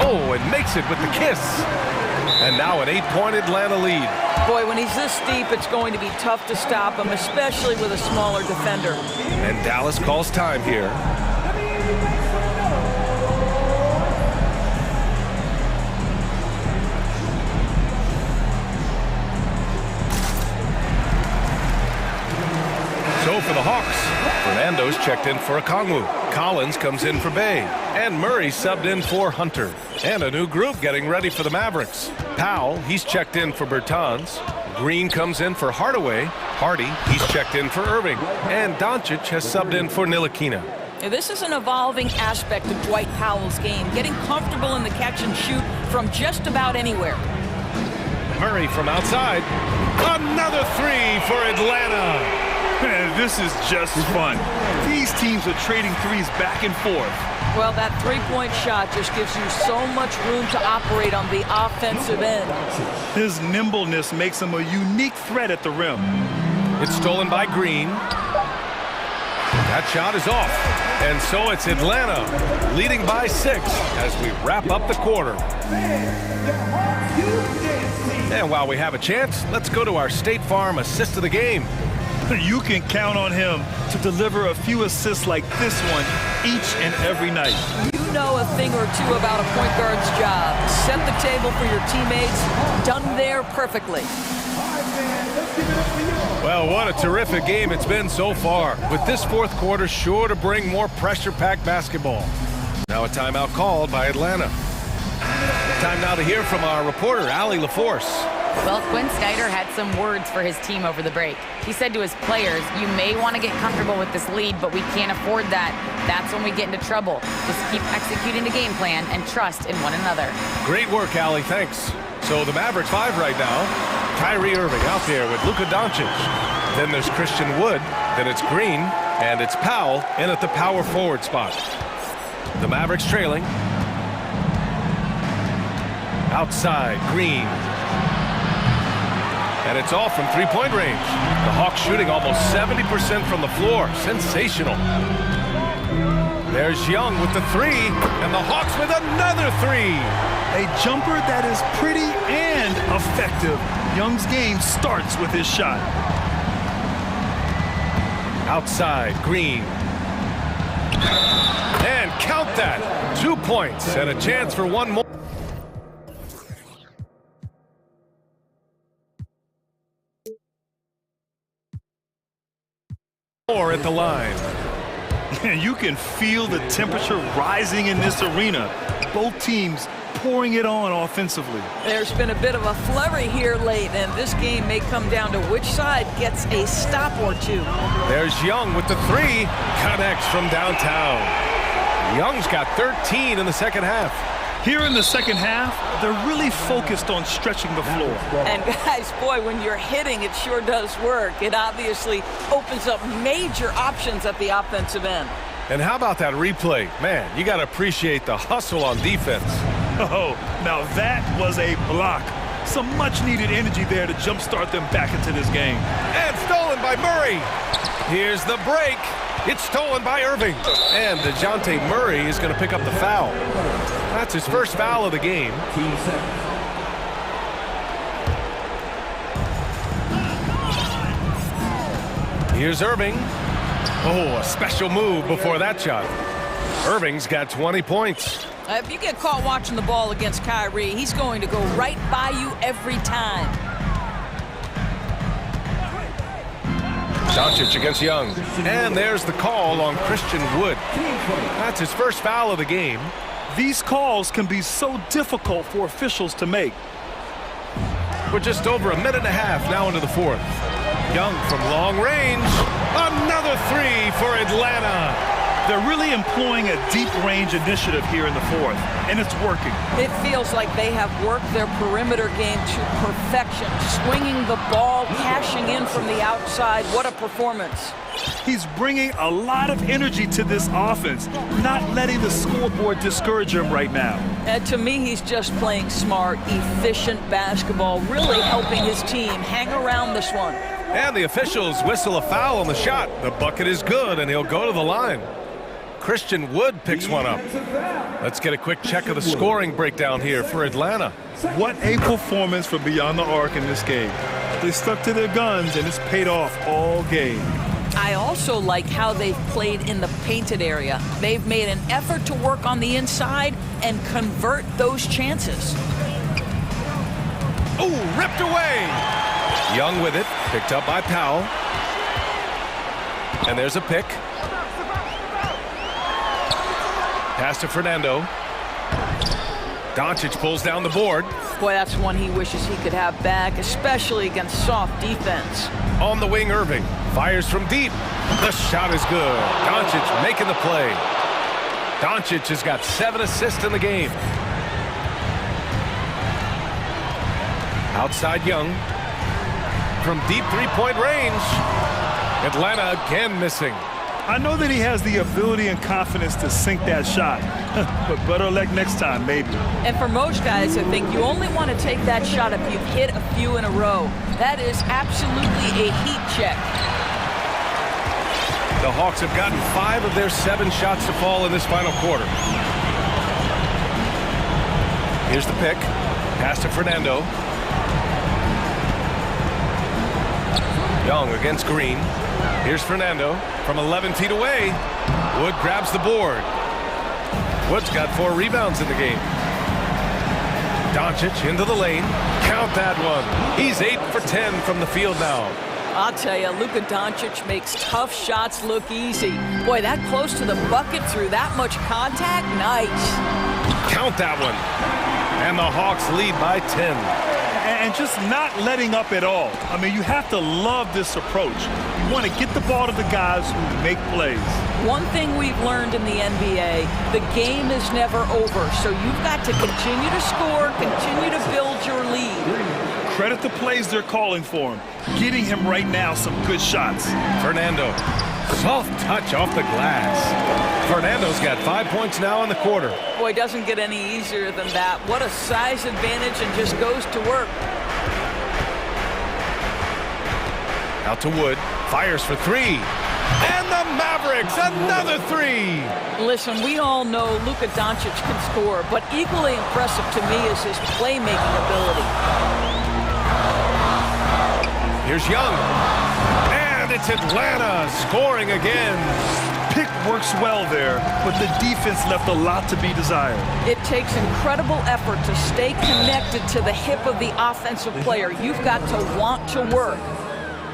Speaker 1: Oh, and makes it with the kiss. And now an 8-point Atlanta lead.
Speaker 17: Boy, when he's this deep, it's going to be tough to stop him, especially with a smaller defender.
Speaker 1: And Dallas calls time here. So for the Hawks, Fernando's checked in for Okongwu. Collins comes in for Bay. And Murray subbed in for Hunter. And a new group getting ready for the Mavericks. Powell, he's checked in for Bertans. Green comes in for Hardaway. Hardy, he's checked in for Irving. And Doncic has subbed in for Ntilikina.
Speaker 17: This is an evolving aspect of Dwight Powell's game, getting comfortable in the catch and shoot from just about anywhere.
Speaker 1: Murray from outside. Another three for Atlanta.
Speaker 2: Man, this is just fun. These teams are trading threes back and forth.
Speaker 17: Well, that three-point shot just gives you so much room to operate on the offensive end.
Speaker 2: His nimbleness makes him a unique threat at the rim.
Speaker 1: It's stolen by Green. That shot is off. And so it's Atlanta leading by 6 as we wrap up the quarter. And while we have a chance, let's go to our State Farm assist of the game.
Speaker 2: You can count on him to deliver a few assists like this one each and every night.
Speaker 17: You know a thing or two about a point guard's job. Set the table for your teammates. Done there perfectly.
Speaker 1: Well, what a terrific game it's been so far, with this fourth quarter sure to bring more pressure-packed basketball. Now a timeout called by Atlanta. Time now to hear from our reporter, Allie LaForce.
Speaker 6: Well, Quinn Snyder had some words for his team over the break. He said to his players, you may want to get comfortable with this lead, but we can't afford that. That's when we get into trouble. Just keep executing the game plan and trust in one another.
Speaker 1: Great work, Allie. Thanks. So the Mavericks 5 right now. Kyrie Irving out there with Luka Doncic. Then there's Christian Wood. Then it's Green. And it's Powell in at the power forward spot. The Mavericks trailing. Outside, Green. And it's all from three-point range. The Hawks shooting almost 70% from the floor. Sensational. There's Young with the three, and the Hawks with another three.
Speaker 2: A jumper that is pretty and effective. Young's game starts with his shot.
Speaker 1: Outside, Green. And count that. 2 points and a chance for one more. At the line.
Speaker 2: You can feel the temperature rising in this arena. Both teams pouring it on offensively.
Speaker 17: There's been a bit of a flurry here late, and this game may come down to which side gets a stop or two.
Speaker 1: There's Young with the three. Connects from downtown. Young's got 13 in the second half.
Speaker 2: Here in the second half, they're really focused on stretching the floor.
Speaker 17: And guys, boy, when you're hitting, it sure does work. It obviously opens up major options at the offensive end.
Speaker 1: And how about that replay? Man, you got to appreciate the hustle on defense.
Speaker 2: Oh, now that was a block. Some much-needed energy there to jumpstart them back into this game.
Speaker 1: And stolen by Murray. Here's the break. It's stolen by Irving. And DeJounte Murray is going to pick up the foul. That's his first foul of the game. Here's Irving. Oh, a special move before that shot. Irving's got 20 points.
Speaker 17: If you get caught watching the ball against Kyrie, he's going to go right by you every time.
Speaker 1: Doncic against Young. And there's the call on Christian Wood. That's his first foul of the game.
Speaker 2: These calls can be so difficult for officials to make.
Speaker 1: We're just over a minute and a half now into the fourth. Young from long range. Another three for Atlanta.
Speaker 2: They're really employing a deep-range initiative here in the fourth, and it's working.
Speaker 17: It feels like they have worked their perimeter game to perfection, swinging the ball, cashing in from the outside. What a performance.
Speaker 2: He's bringing a lot of energy to this offense, not letting the scoreboard discourage him right now.
Speaker 17: And to me, he's just playing smart, efficient basketball, really helping his team hang around this one.
Speaker 1: And the officials whistle a foul on the shot. The bucket is good, and he'll go to the line. Christian Wood picks one up. Let's get a quick check of the scoring breakdown here for Atlanta.
Speaker 2: What a performance from beyond the arc in this game. They stuck to their guns, and it's paid off all game.
Speaker 17: I also like how they've played in the painted area. They've made an effort to work on the inside and convert those chances.
Speaker 1: Oh, ripped away. Young with it, picked up by Powell. And there's a pick. Pass to Fernando. Doncic pulls down the board.
Speaker 17: Boy, that's one he wishes he could have back, especially against soft defense.
Speaker 1: On the wing, Irving fires from deep. The shot is good. Doncic making the play. Doncic has got 7 assists in the game. Outside Young. From deep three-point range. Atlanta again missing.
Speaker 2: I know that he has the ability and confidence to sink that shot, but better luck next time, maybe.
Speaker 17: And for most guys, I think you only want to take that shot if you've hit a few in a row. That is absolutely a heat check.
Speaker 1: The Hawks have gotten 5 of their 7 shots to fall in this final quarter. Here's the pick. Pass to Fernando. Young against Green. Here's Fernando from 11 feet away. Wood grabs the board. Wood's got 4 rebounds in the game. Doncic into the lane. Count that one. He's 8 for 10 from the field now.
Speaker 17: I'll tell you, Luka Doncic makes tough shots look easy. Boy, that close to the bucket through that much contact, nice.
Speaker 1: Count that one. And the Hawks lead by 10.
Speaker 2: And just not letting up at all. I mean, you have to love this approach. You want to get the ball to the guys who make plays.
Speaker 17: One thing we've learned in the NBA, the game is never over. So you've got to continue to score, continue to build your lead.
Speaker 2: Credit the plays they're calling for him. Getting him right now some good shots.
Speaker 1: Fernando, soft touch off the glass. Fernando's got 5 points now in the quarter.
Speaker 17: Boy, doesn't get any easier than that. What a size advantage, and just goes to work.
Speaker 1: Out to Wood, fires for 3. And the Mavericks, another 3.
Speaker 17: Listen, we all know Luka Doncic can score, but equally impressive to me is his playmaking ability.
Speaker 1: Here's Young. And it's Atlanta scoring again.
Speaker 2: Pick works well there, but the defense left a lot to be desired.
Speaker 17: It takes incredible effort to stay connected to the hip of the offensive player. You've got to want to work.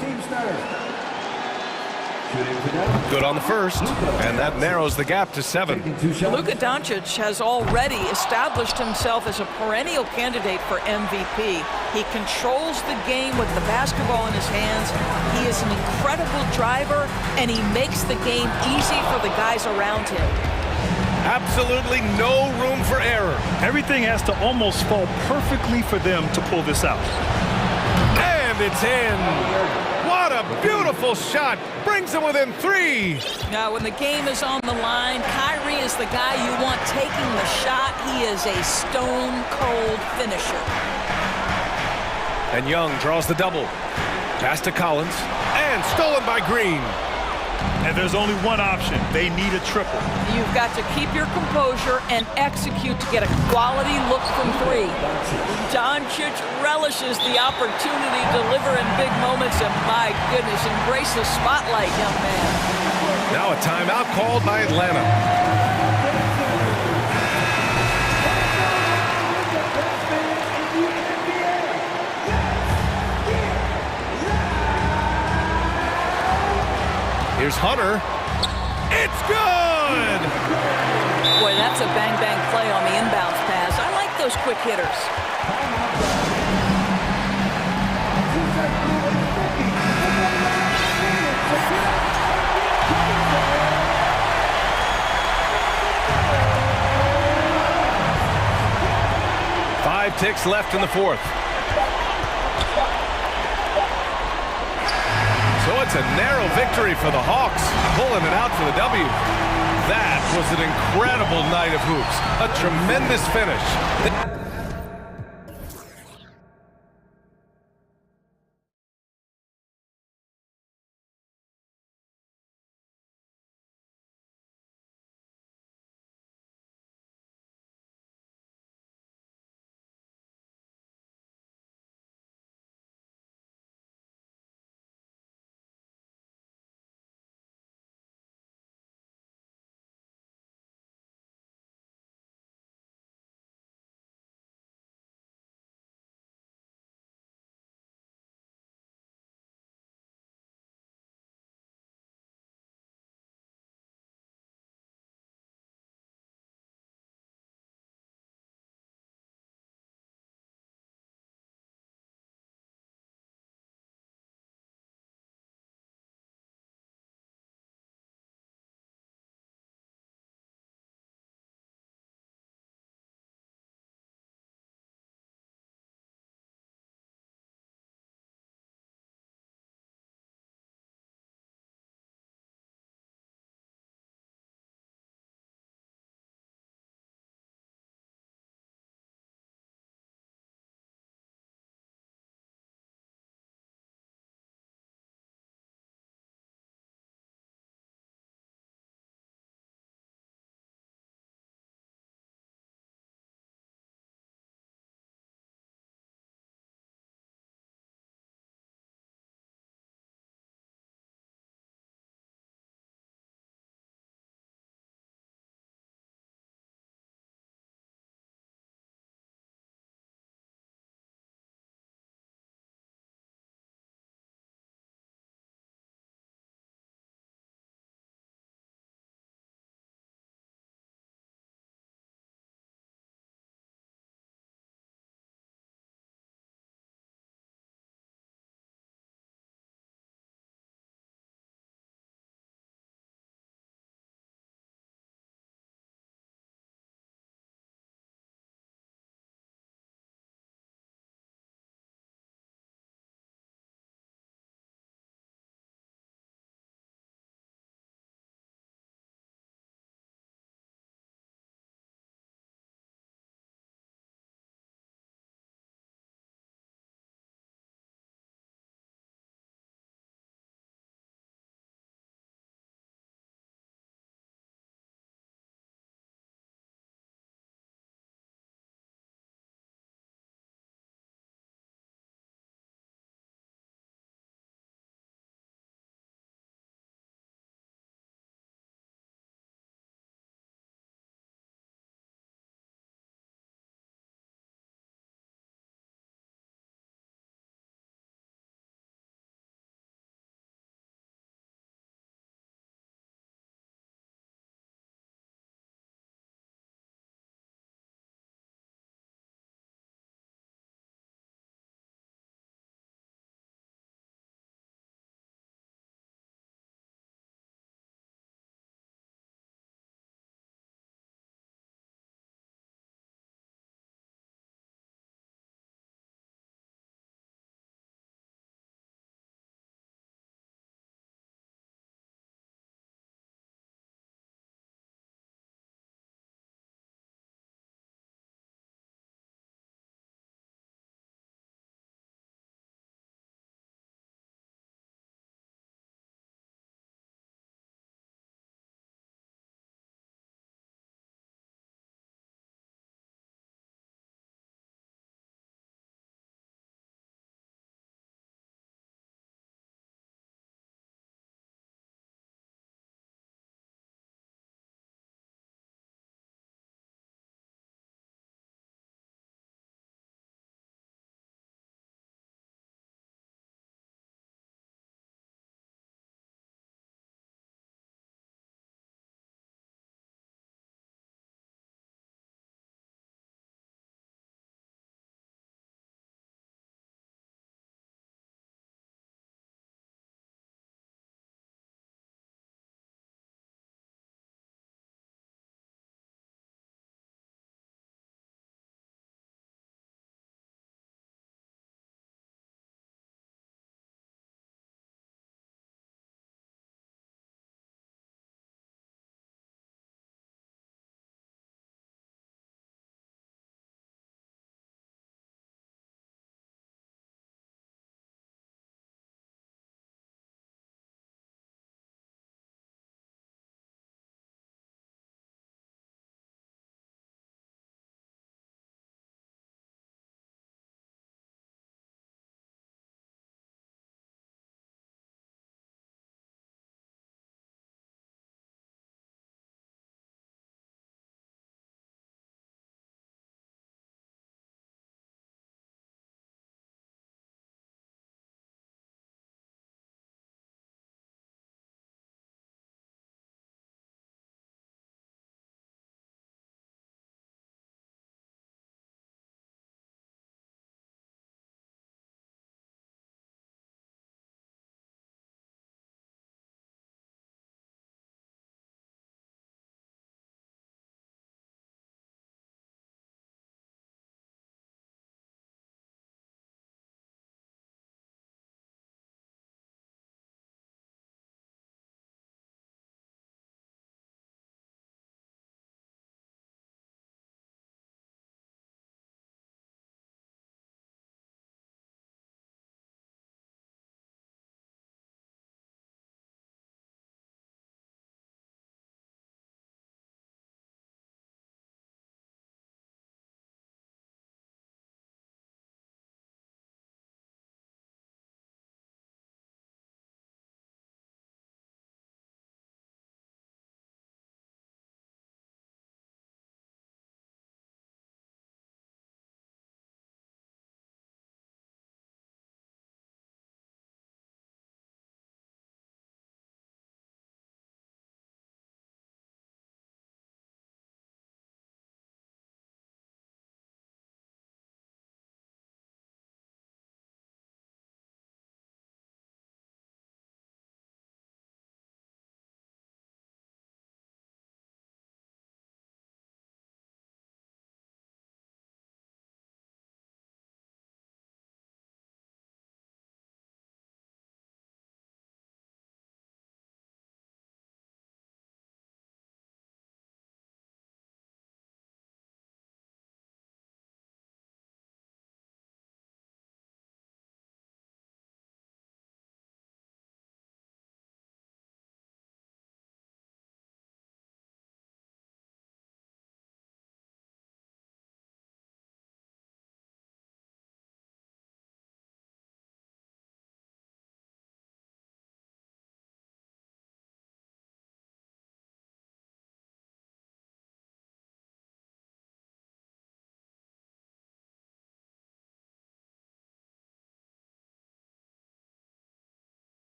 Speaker 14: Team starter.
Speaker 1: Good on the first, and that narrows the gap to 7.
Speaker 17: Luka Doncic has already established himself as a perennial candidate for MVP. He controls the game with the basketball in his hands. He is an incredible driver, and he makes the game easy for the guys around him.
Speaker 1: Absolutely no room for error.
Speaker 2: Everything has to almost fall perfectly for them to pull this out.
Speaker 1: And it's in. What a beautiful shot. Brings them within 3.
Speaker 17: Now, when the game is on the line, Kyrie is the guy you want taking the shot. He is a stone-cold finisher.
Speaker 1: And Young draws the double. Pass to Collins. And stolen by Green.
Speaker 2: And there's only one option. They need a triple.
Speaker 17: You've got to keep your composure and execute to get a quality look from 3. Doncic relishes the opportunity to deliver in big moments, and my goodness, embrace the spotlight, young man.
Speaker 1: Now a timeout called by Atlanta. Here's Hunter. It's good!
Speaker 17: Boy, that's a bang-bang play on the inbounds pass. I like those quick hitters.
Speaker 1: Five ticks left in the fourth. So it's a narrow victory for the Hawks, pulling it out for the W. That was an incredible night of hoops. A tremendous finish.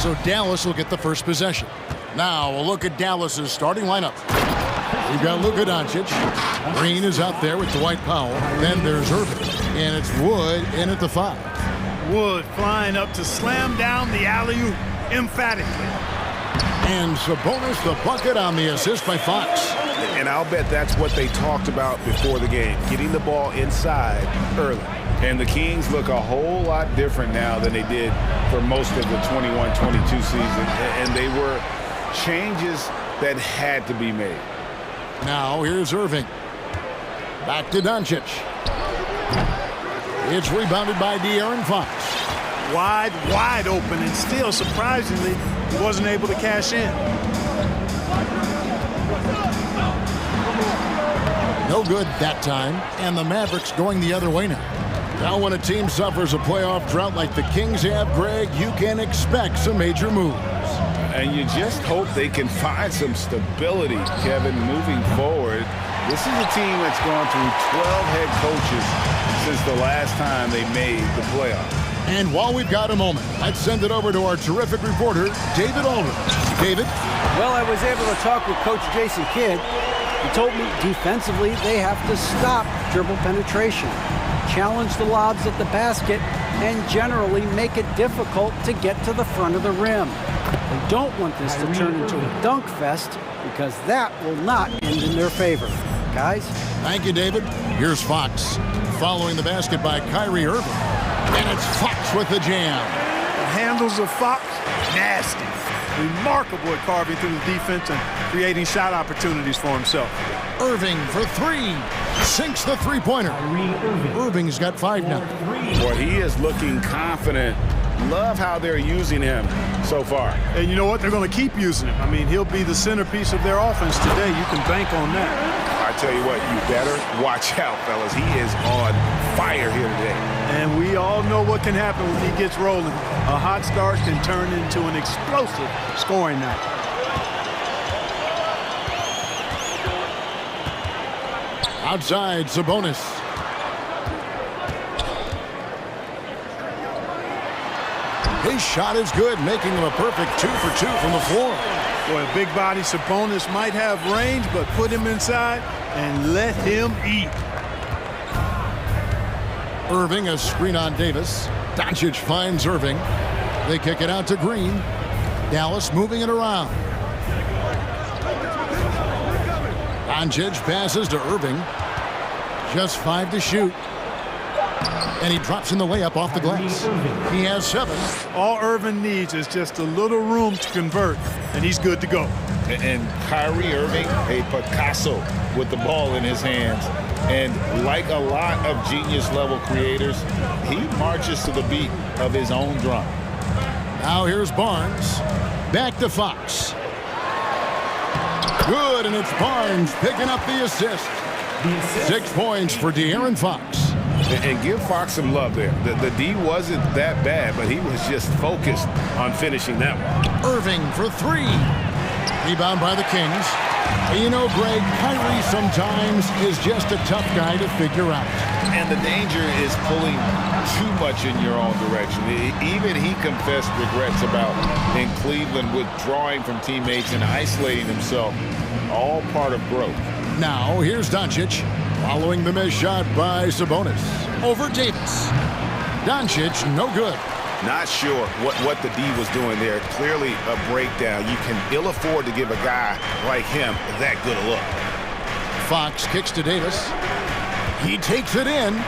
Speaker 7: So Dallas will get the first possession. Now a look at Dallas's starting lineup. We've got Luka Doncic. Green is out there with Dwight Powell. Then there's Irving. And it's Wood in at the 5.
Speaker 2: Wood flying up to slam down the alley-oop emphatically.
Speaker 7: And Sabonis the bucket on the assist by Fox.
Speaker 8: And I'll bet that's what they talked about before the game, getting the ball inside early. And the Kings look a whole lot different now than they did for most of the 21-22 season. And they were changes that had to be made.
Speaker 7: Now here's Irving. Back to Doncic. It's rebounded by De'Aaron Fox.
Speaker 2: Wide open, and still, surprisingly, he wasn't able to cash in.
Speaker 7: No good that time, and the Mavericks going the other way now. Now when a team suffers a playoff drought like the Kings have, Greg, you can expect some major moves.
Speaker 8: And you just hope they can find some stability, Kevin, moving forward. This is a team that's gone through 12 head coaches since the last time they made the playoffs.
Speaker 7: And while we've got a moment, let's send it over to our terrific reporter, David Aldridge. David?
Speaker 11: Well, I was able to talk with Coach Jason Kidd. He told me defensively they have to stop dribble penetration, challenge the lobs at the basket, and generally make it difficult to get to the front of the rim. They don't want this to turn into a dunk fest because that will not end in their favor. Guys?
Speaker 7: Thank you, David. Here's Fox. Following the basket by Kyrie Irving. And it's Fox with the jam.
Speaker 2: The handles of Fox, nasty. Remarkable at carving through the defense and creating shot opportunities for himself.
Speaker 7: Irving for 3. Sinks the three-pointer. Irving's got 5 now.
Speaker 8: Boy, he is looking confident. Love how they're using him so far.
Speaker 2: And you know what? They're going to keep using him. I mean, he'll be the centerpiece of their offense today. You can bank on that.
Speaker 8: I tell you what, you better watch out, fellas. He is on fire here today.
Speaker 2: And we all know what can happen when he gets rolling. A hot start can turn into an explosive scoring night.
Speaker 7: Outside, Sabonis. His shot is good, making him a perfect 2 for 2 from the floor.
Speaker 2: Boy, a big body Sabonis might have range, but put him inside and let him eat.
Speaker 7: Irving, a screen on Davis. Doncic finds Irving. They kick it out to Green. Dallas moving it around. Doncic passes to Irving. Just 5 to shoot. And he drops in the layup off the glass. He has 7.
Speaker 2: All Irving needs is just a little room to convert, and he's good to go.
Speaker 8: And Kyrie Irving, a Picasso with the ball in his hands. And like a lot of genius-level creators, he marches to the beat of his own drum.
Speaker 7: Now here's Barnes. Back to Fox. Good, and it's Barnes picking up the assist. 6 points for De'Aaron Fox.
Speaker 8: And give Fox some love there. The D wasn't that bad, but he was just focused on finishing that one.
Speaker 7: Irving for 3. Rebound by the Kings. And you know, Greg, Kyrie sometimes is just a tough guy to figure out.
Speaker 8: And the danger is pulling too much in your own direction. Even he confessed regrets about in Cleveland withdrawing from teammates and isolating himself. All part of growth.
Speaker 7: Now, here's Doncic. Following the missed shot by Sabonis. Over Davis. Doncic, no good.
Speaker 8: Not sure what the D was doing there. Clearly a breakdown. You can ill afford to give a guy like him that good a look.
Speaker 7: Fox kicks to Davis. He takes it in.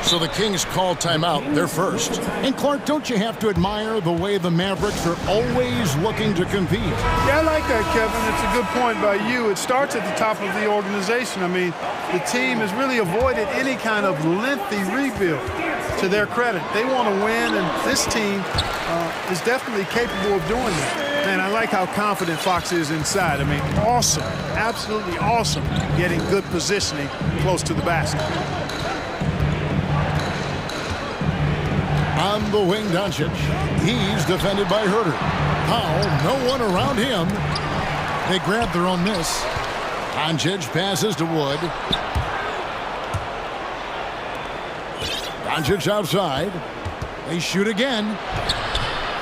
Speaker 7: So the Kings call timeout, their first. And Clark, don't you have to admire the way the Mavericks are always looking to compete?
Speaker 2: Yeah, I like that, Kevin. It's a good point by you. It starts at the top of the organization. I mean, the team has really avoided any kind of lengthy rebuild. To their credit, they want to win, and this team is definitely capable of doing that. Man, I like how confident Fox is inside. I mean, awesome, absolutely awesome, getting good positioning close to the basket.
Speaker 7: On the wing, Doncic. He's defended by Herter. Powell, no one around him. They grab their own miss. Doncic passes to Wood. Doncic outside. They shoot again.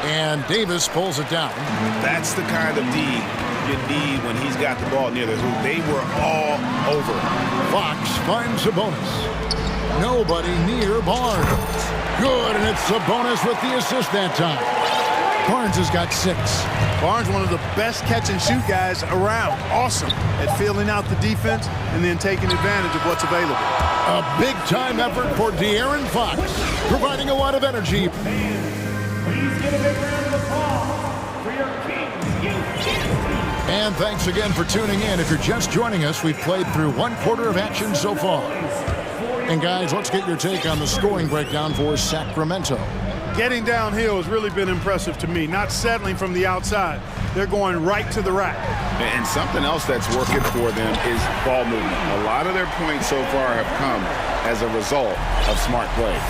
Speaker 7: And Davis pulls it down.
Speaker 8: That's the kind of D you need when he's got the ball near the hoop. They were all over.
Speaker 7: Fox finds Sabonis. Nobody near Barnes. Good, and it's Sabonis with the assist that time. Barnes has got 6.
Speaker 2: Barnes, one of the best catch-and-shoot guys around. Awesome at filling out the defense and then taking advantage of what's available.
Speaker 7: A big-time effort for De'Aaron Fox, providing a lot of energy.
Speaker 14: Please give a big round of applause for your Kings team.
Speaker 7: And thanks again for tuning in. If you're just joining us, we've played through 1/4 of action so far. And guys, let's get your take on the scoring breakdown for Sacramento.
Speaker 2: Getting downhill has really been impressive to me. Not settling from the outside. They're going right to the rack.
Speaker 8: And something else that's working for them is ball movement. A lot of their points so far have come as a result of smart plays.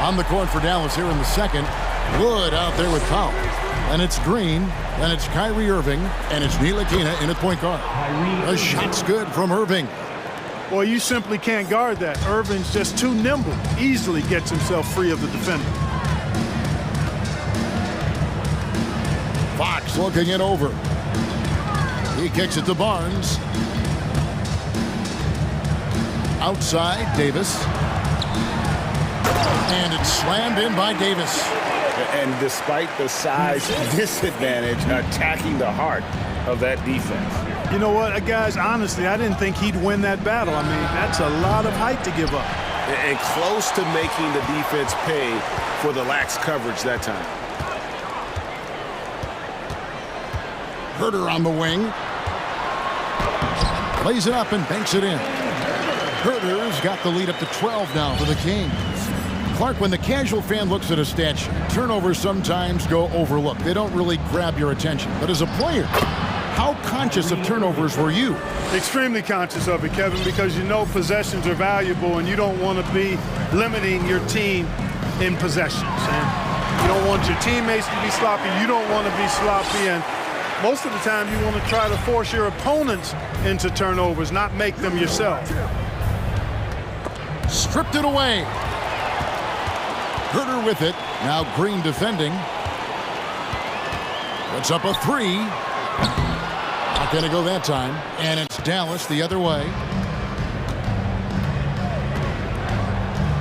Speaker 7: On the court for Dallas here in the second. Wood out there with Powell. And it's Green. And it's Kyrie Irving. And it's Ntilikina in at point guard. The shot's good from Irving.
Speaker 2: Well, you simply can't guard that. Irving's just too nimble. Easily gets himself free of the defender.
Speaker 7: Fox looking it over. He kicks it to Barnes. Outside, Davis. And it's slammed in by Davis.
Speaker 8: And despite the size disadvantage, attacking the heart of that defense.
Speaker 2: You know what, guys, honestly, I didn't think he'd win that battle. I mean, that's a lot of height to give up.
Speaker 8: And close to making the defense pay for the lax coverage that time.
Speaker 7: Herter on the wing. Plays it up and banks it in. Herter's got the lead up to 12 now for the Kings. Clark, when the casual fan looks at a stat sheet, turnovers sometimes go overlooked. They don't really grab your attention. But as a player, how conscious of turnovers were you?
Speaker 2: Extremely conscious of it, Kevin, because you know possessions are valuable and you don't want to be limiting your team in possessions. And you don't want your teammates to be sloppy. You don't want to be sloppy. And most of the time you want to try to force your opponents into turnovers, not make them yourself.
Speaker 7: Stripped it away. Herter with it. Now Green defending. Puts up a 3. Not going to go that time. And it's Dallas the other way.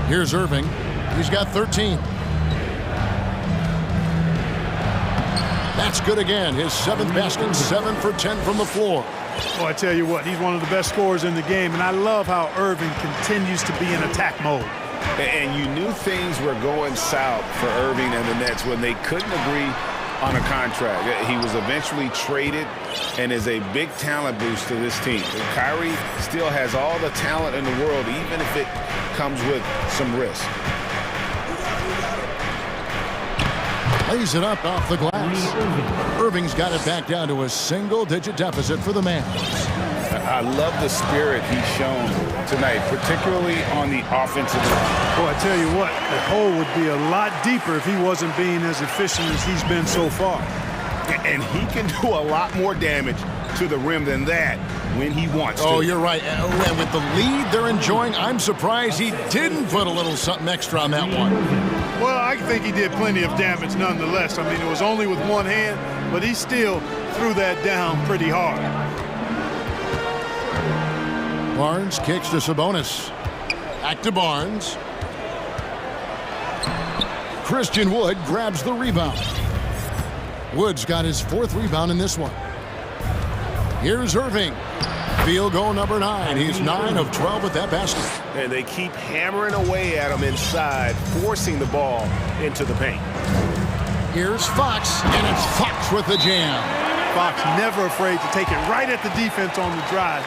Speaker 7: Here's Irving. He's got 13. That's good again. His 7th basket, 7 for 10 from the floor.
Speaker 2: Well, I tell you what, he's one of the best scorers in the game, and I love how Irving continues to be in attack mode.
Speaker 8: And you knew things were going south for Irving and the Nets when they couldn't agree on a contract. He was eventually traded and is a big talent boost to this team. And Kyrie still has all the talent in the world, even if it comes with some risk.
Speaker 7: Lays it up off the glass. Irving's got it back down to a single-digit deficit for the Mavs.
Speaker 8: I love the spirit he's shown tonight, particularly on the offensive end.
Speaker 2: Boy, I tell you what, the hole would be a lot deeper if he wasn't being as efficient as he's been so far.
Speaker 8: And he can do a lot more damage to the rim than that when he wants to.
Speaker 7: Oh, you're right. And with the lead they're enjoying, I'm surprised he didn't put a little something extra on that one.
Speaker 2: Well, I think he did plenty of damage nonetheless. I mean, it was only with one hand, but he still threw that down pretty hard.
Speaker 7: Barnes kicks to Sabonis. Back to Barnes. Christian Wood grabs the rebound. Wood's got his 4th rebound in this one. Here's Irving. Field goal number 9. He's 9 of 12 with that basket.
Speaker 8: And they keep hammering away at him inside, forcing the ball into the paint.
Speaker 7: Here's Fox, and it's Fox with the jam.
Speaker 2: Fox never afraid to take it right at the defense on the drive.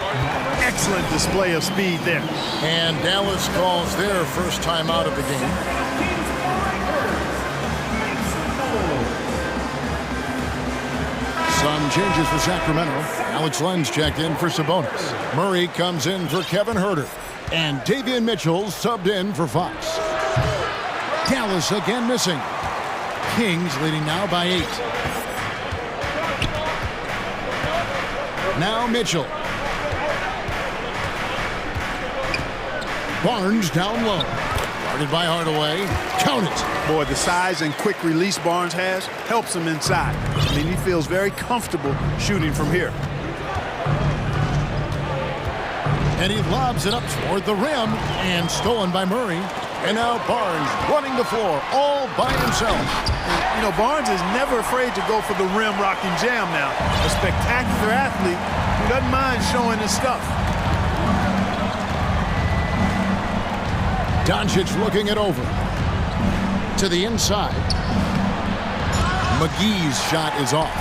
Speaker 2: Excellent display of speed there.
Speaker 7: And Dallas calls their first time out of the game. Some changes for Sacramento. Alex Lenz checked in for Sabonis. Murray comes in for Kevin Herter. And Davion Mitchell subbed in for Fox. Dallas again missing. Kings leading now by 8. Now Mitchell. Barnes down low. Guarded by Hardaway. Count it.
Speaker 2: Boy, the size and quick release Barnes has helps him inside. I mean, he feels very comfortable shooting from here.
Speaker 7: And he lobs it up toward the rim and stolen by Murray. And now Barnes running the floor all by himself.
Speaker 2: You know, Barnes is never afraid to go for the rim rocking jam now. A spectacular athlete who doesn't mind showing his stuff.
Speaker 7: Doncic looking it over. To the inside. McGee's shot is off.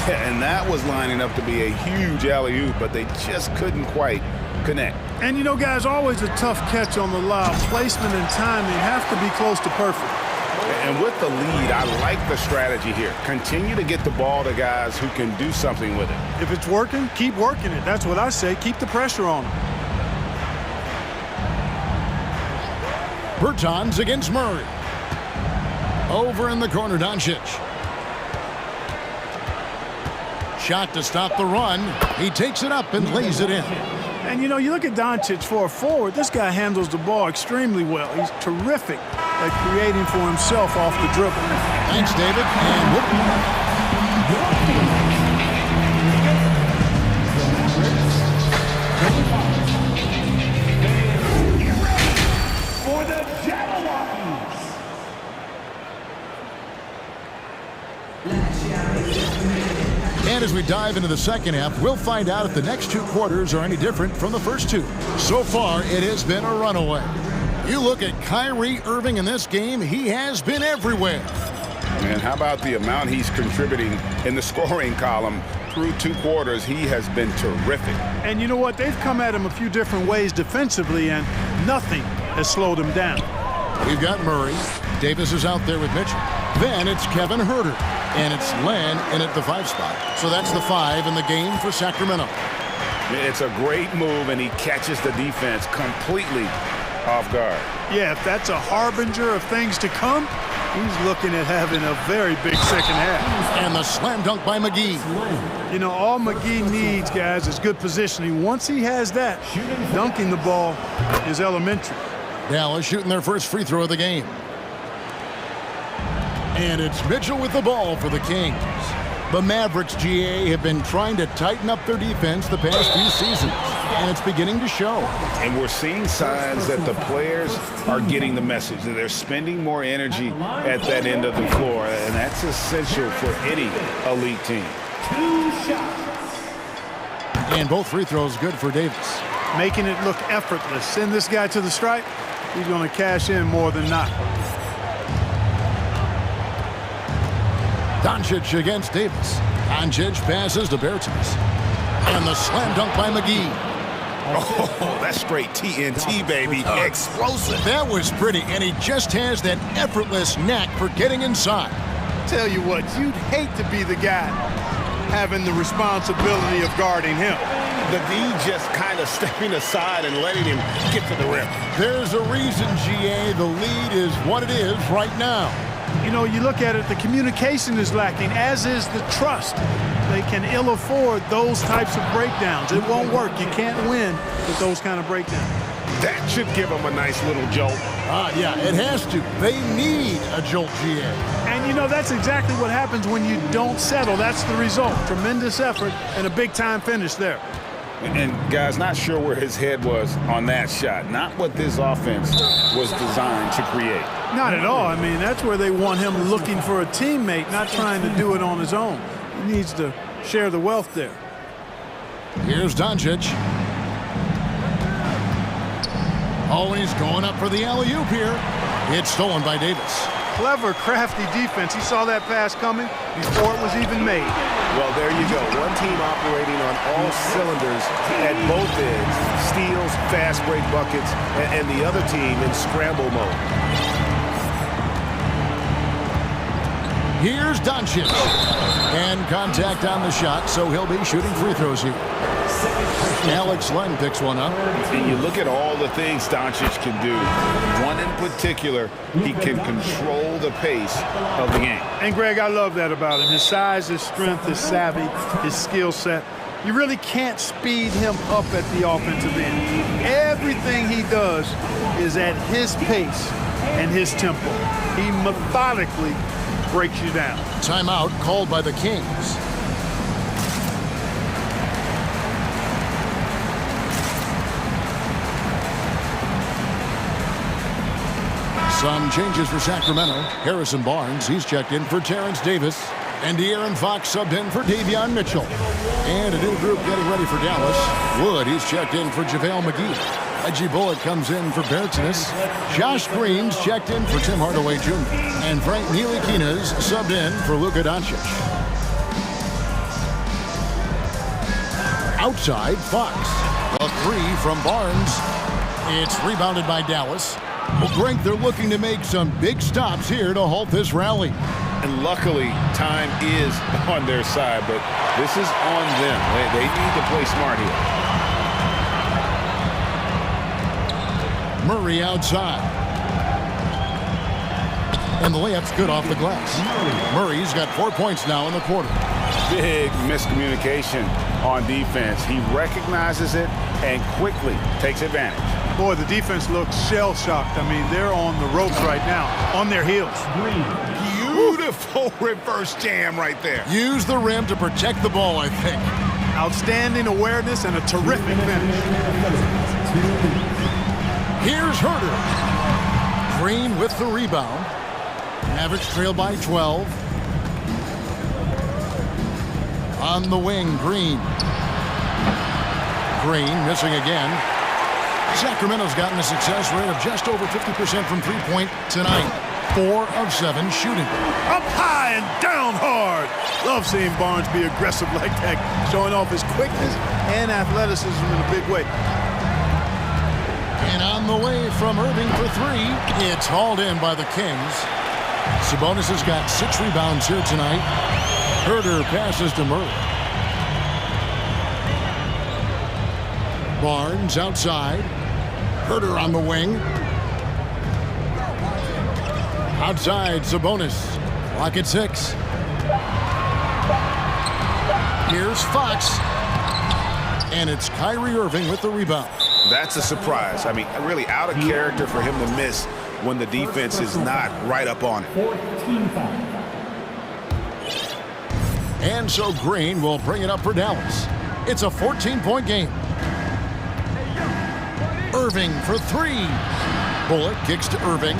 Speaker 8: Yeah, and that was lining up to be a huge alley-oop, but they just couldn't quite connect.
Speaker 2: And you know, guys, always a tough catch on the lob. Placement and timing have to be close to perfect.
Speaker 8: And with the lead, I like the strategy here. Continue to get the ball to guys who can do something with it.
Speaker 2: If it's working, keep working it. That's what I say. Keep the pressure on them.
Speaker 7: Bertans against Murray. Over in the corner, Doncic. Shot to stop the run. He takes it up and lays it in.
Speaker 2: And, you know, you look at Doncic for a forward, this guy handles the ball extremely well. He's terrific at creating for himself off the dribble.
Speaker 7: Thanks, David. And
Speaker 14: For the Jaguars.
Speaker 7: And as we dive into the second half, we'll find out if the next two quarters are any different from the first two. So far, it has been a runaway. You look at Kyrie Irving in this game, he has been everywhere.
Speaker 8: And how about the amount he's contributing in the scoring column? Through two quarters, he has been terrific.
Speaker 2: And you know what? They've come at him a few different ways defensively, and nothing has slowed him down.
Speaker 7: We've got Murray. Davis is out there with Mitchell. Then it's Kevin Huerter. And it's Len in at the 5 spot. So that's the 5 in the game for Sacramento.
Speaker 8: It's a great move, and he catches the defense completely off guard.
Speaker 2: Yeah, if that's a harbinger of things to come, he's looking at having a very big second half.
Speaker 7: And the slam dunk by McGee.
Speaker 2: You know, all McGee needs, guys, is good positioning. Once he has that, dunking the ball is elementary.
Speaker 7: Dallas shooting their first free throw of the game. And it's Mitchell with the ball for the Kings. The Mavericks, GA, have been trying to tighten up their defense the past few seasons, and it's beginning to show.
Speaker 8: And we're seeing signs that the players are getting the message, that they're spending more energy at that end of the floor, and that's essential for any elite team.
Speaker 14: 2 shots.
Speaker 7: And both free throws good for Davis.
Speaker 2: Making it look effortless. Send this guy to the stripe, he's going to cash in more than not.
Speaker 7: Doncic against Davis. Doncic passes to Bertans. And the slam dunk by McGee.
Speaker 8: Oh, that's straight TNT, baby. Explosive.
Speaker 7: That was pretty, and he just has that effortless knack for getting inside.
Speaker 2: Tell you what, you'd hate to be the guy having the responsibility of guarding him.
Speaker 8: The D just kind of stepping aside and letting him get to the rim.
Speaker 7: There's a reason, GA, the lead is what it is right now.
Speaker 2: You know, you look at it, the communication is lacking, as is the trust. They can ill afford those types of breakdowns. It won't work. You can't win with those kind of breakdowns.
Speaker 8: That should give them a nice little jolt.
Speaker 7: Yeah, it has to. They need a jolt, GA.
Speaker 2: And, you know, that's exactly what happens when you don't settle. That's the result. Tremendous effort and a big-time finish there.
Speaker 8: And, guys, not sure where his head was on that shot. Not what this offense was designed to create.
Speaker 2: Not at all. I mean, that's where they want him looking for a teammate, not trying to do it on his own. He needs to share the wealth there.
Speaker 7: Here's Doncic. Always going up for the alley-oop here. It's stolen by Davis.
Speaker 2: Clever, crafty defense. He saw that pass coming before it was even made.
Speaker 8: Well, there you go. One team operating on all cylinders at both ends. Steals, fast break buckets, and the other team in scramble mode.
Speaker 7: Here's Doncic. And contact on the shot, so he'll be shooting free throws here. Alex Len picks one up.
Speaker 8: And you look at all the things Doncic can do. One in particular, he can control the pace of the game.
Speaker 2: And, Greg, I love that about him. His size, his strength, his savvy, his skill set. You really can't speed him up at the offensive end. Everything he does is at his pace and his tempo. He methodically breaks you down.
Speaker 7: Timeout called by the Kings. Some changes for Sacramento. Harrison Barnes, he's checked in for Terrence Davis. And De'Aaron Fox subbed in for Davion Mitchell. And a new group getting ready for Dallas. Wood, he's checked in for JaVale McGee. Reggie Bullock comes in for Bertzinus. Josh Green's checked in for Tim Hardaway Jr. And Frank Ntilikina's subbed in for Luka Doncic. Outside, Fox. A three from Barnes. It's rebounded by Dallas. Well, Greg, they're looking to make some big stops here to halt this rally.
Speaker 8: And luckily, time is on their side, but this is on them. They need to play smart here.
Speaker 7: Murray outside. And the layup's good off the glass. Murray's got 4 points now in the quarter.
Speaker 8: Big miscommunication on defense. He recognizes it and quickly takes advantage.
Speaker 2: Boy, the defense looks shell-shocked. I mean, they're on the ropes right now, on their heels.
Speaker 8: Beautiful reverse jam right there.
Speaker 7: Use the rim to protect the ball, I think.
Speaker 2: Outstanding awareness and a terrific finish.
Speaker 7: Here's Herter. Green with the rebound. Mavericks trail by 12. On the wing, Green. Green missing again. Sacramento's gotten a success rate of just over 50% from three-point tonight. 4 of 7 shooting.
Speaker 2: Up high and down hard. Love seeing Barnes be aggressive like that, showing off his quickness and athleticism in a big way.
Speaker 7: And on the way from Irving for three, it's hauled in by the Kings. Sabonis has got 6 rebounds here tonight. Herter passes to Murray. Barnes outside. Herter on the wing. Outside, Sabonis. Clock at 6. Here's Fox. And it's Kyrie Irving with the rebound.
Speaker 8: That's a surprise. I mean, really out of character for him to miss when the defense is not right up on it.
Speaker 7: And so Green will bring it up for Dallas. It's a 14-point game. Irving for three. Bullock kicks to Irving.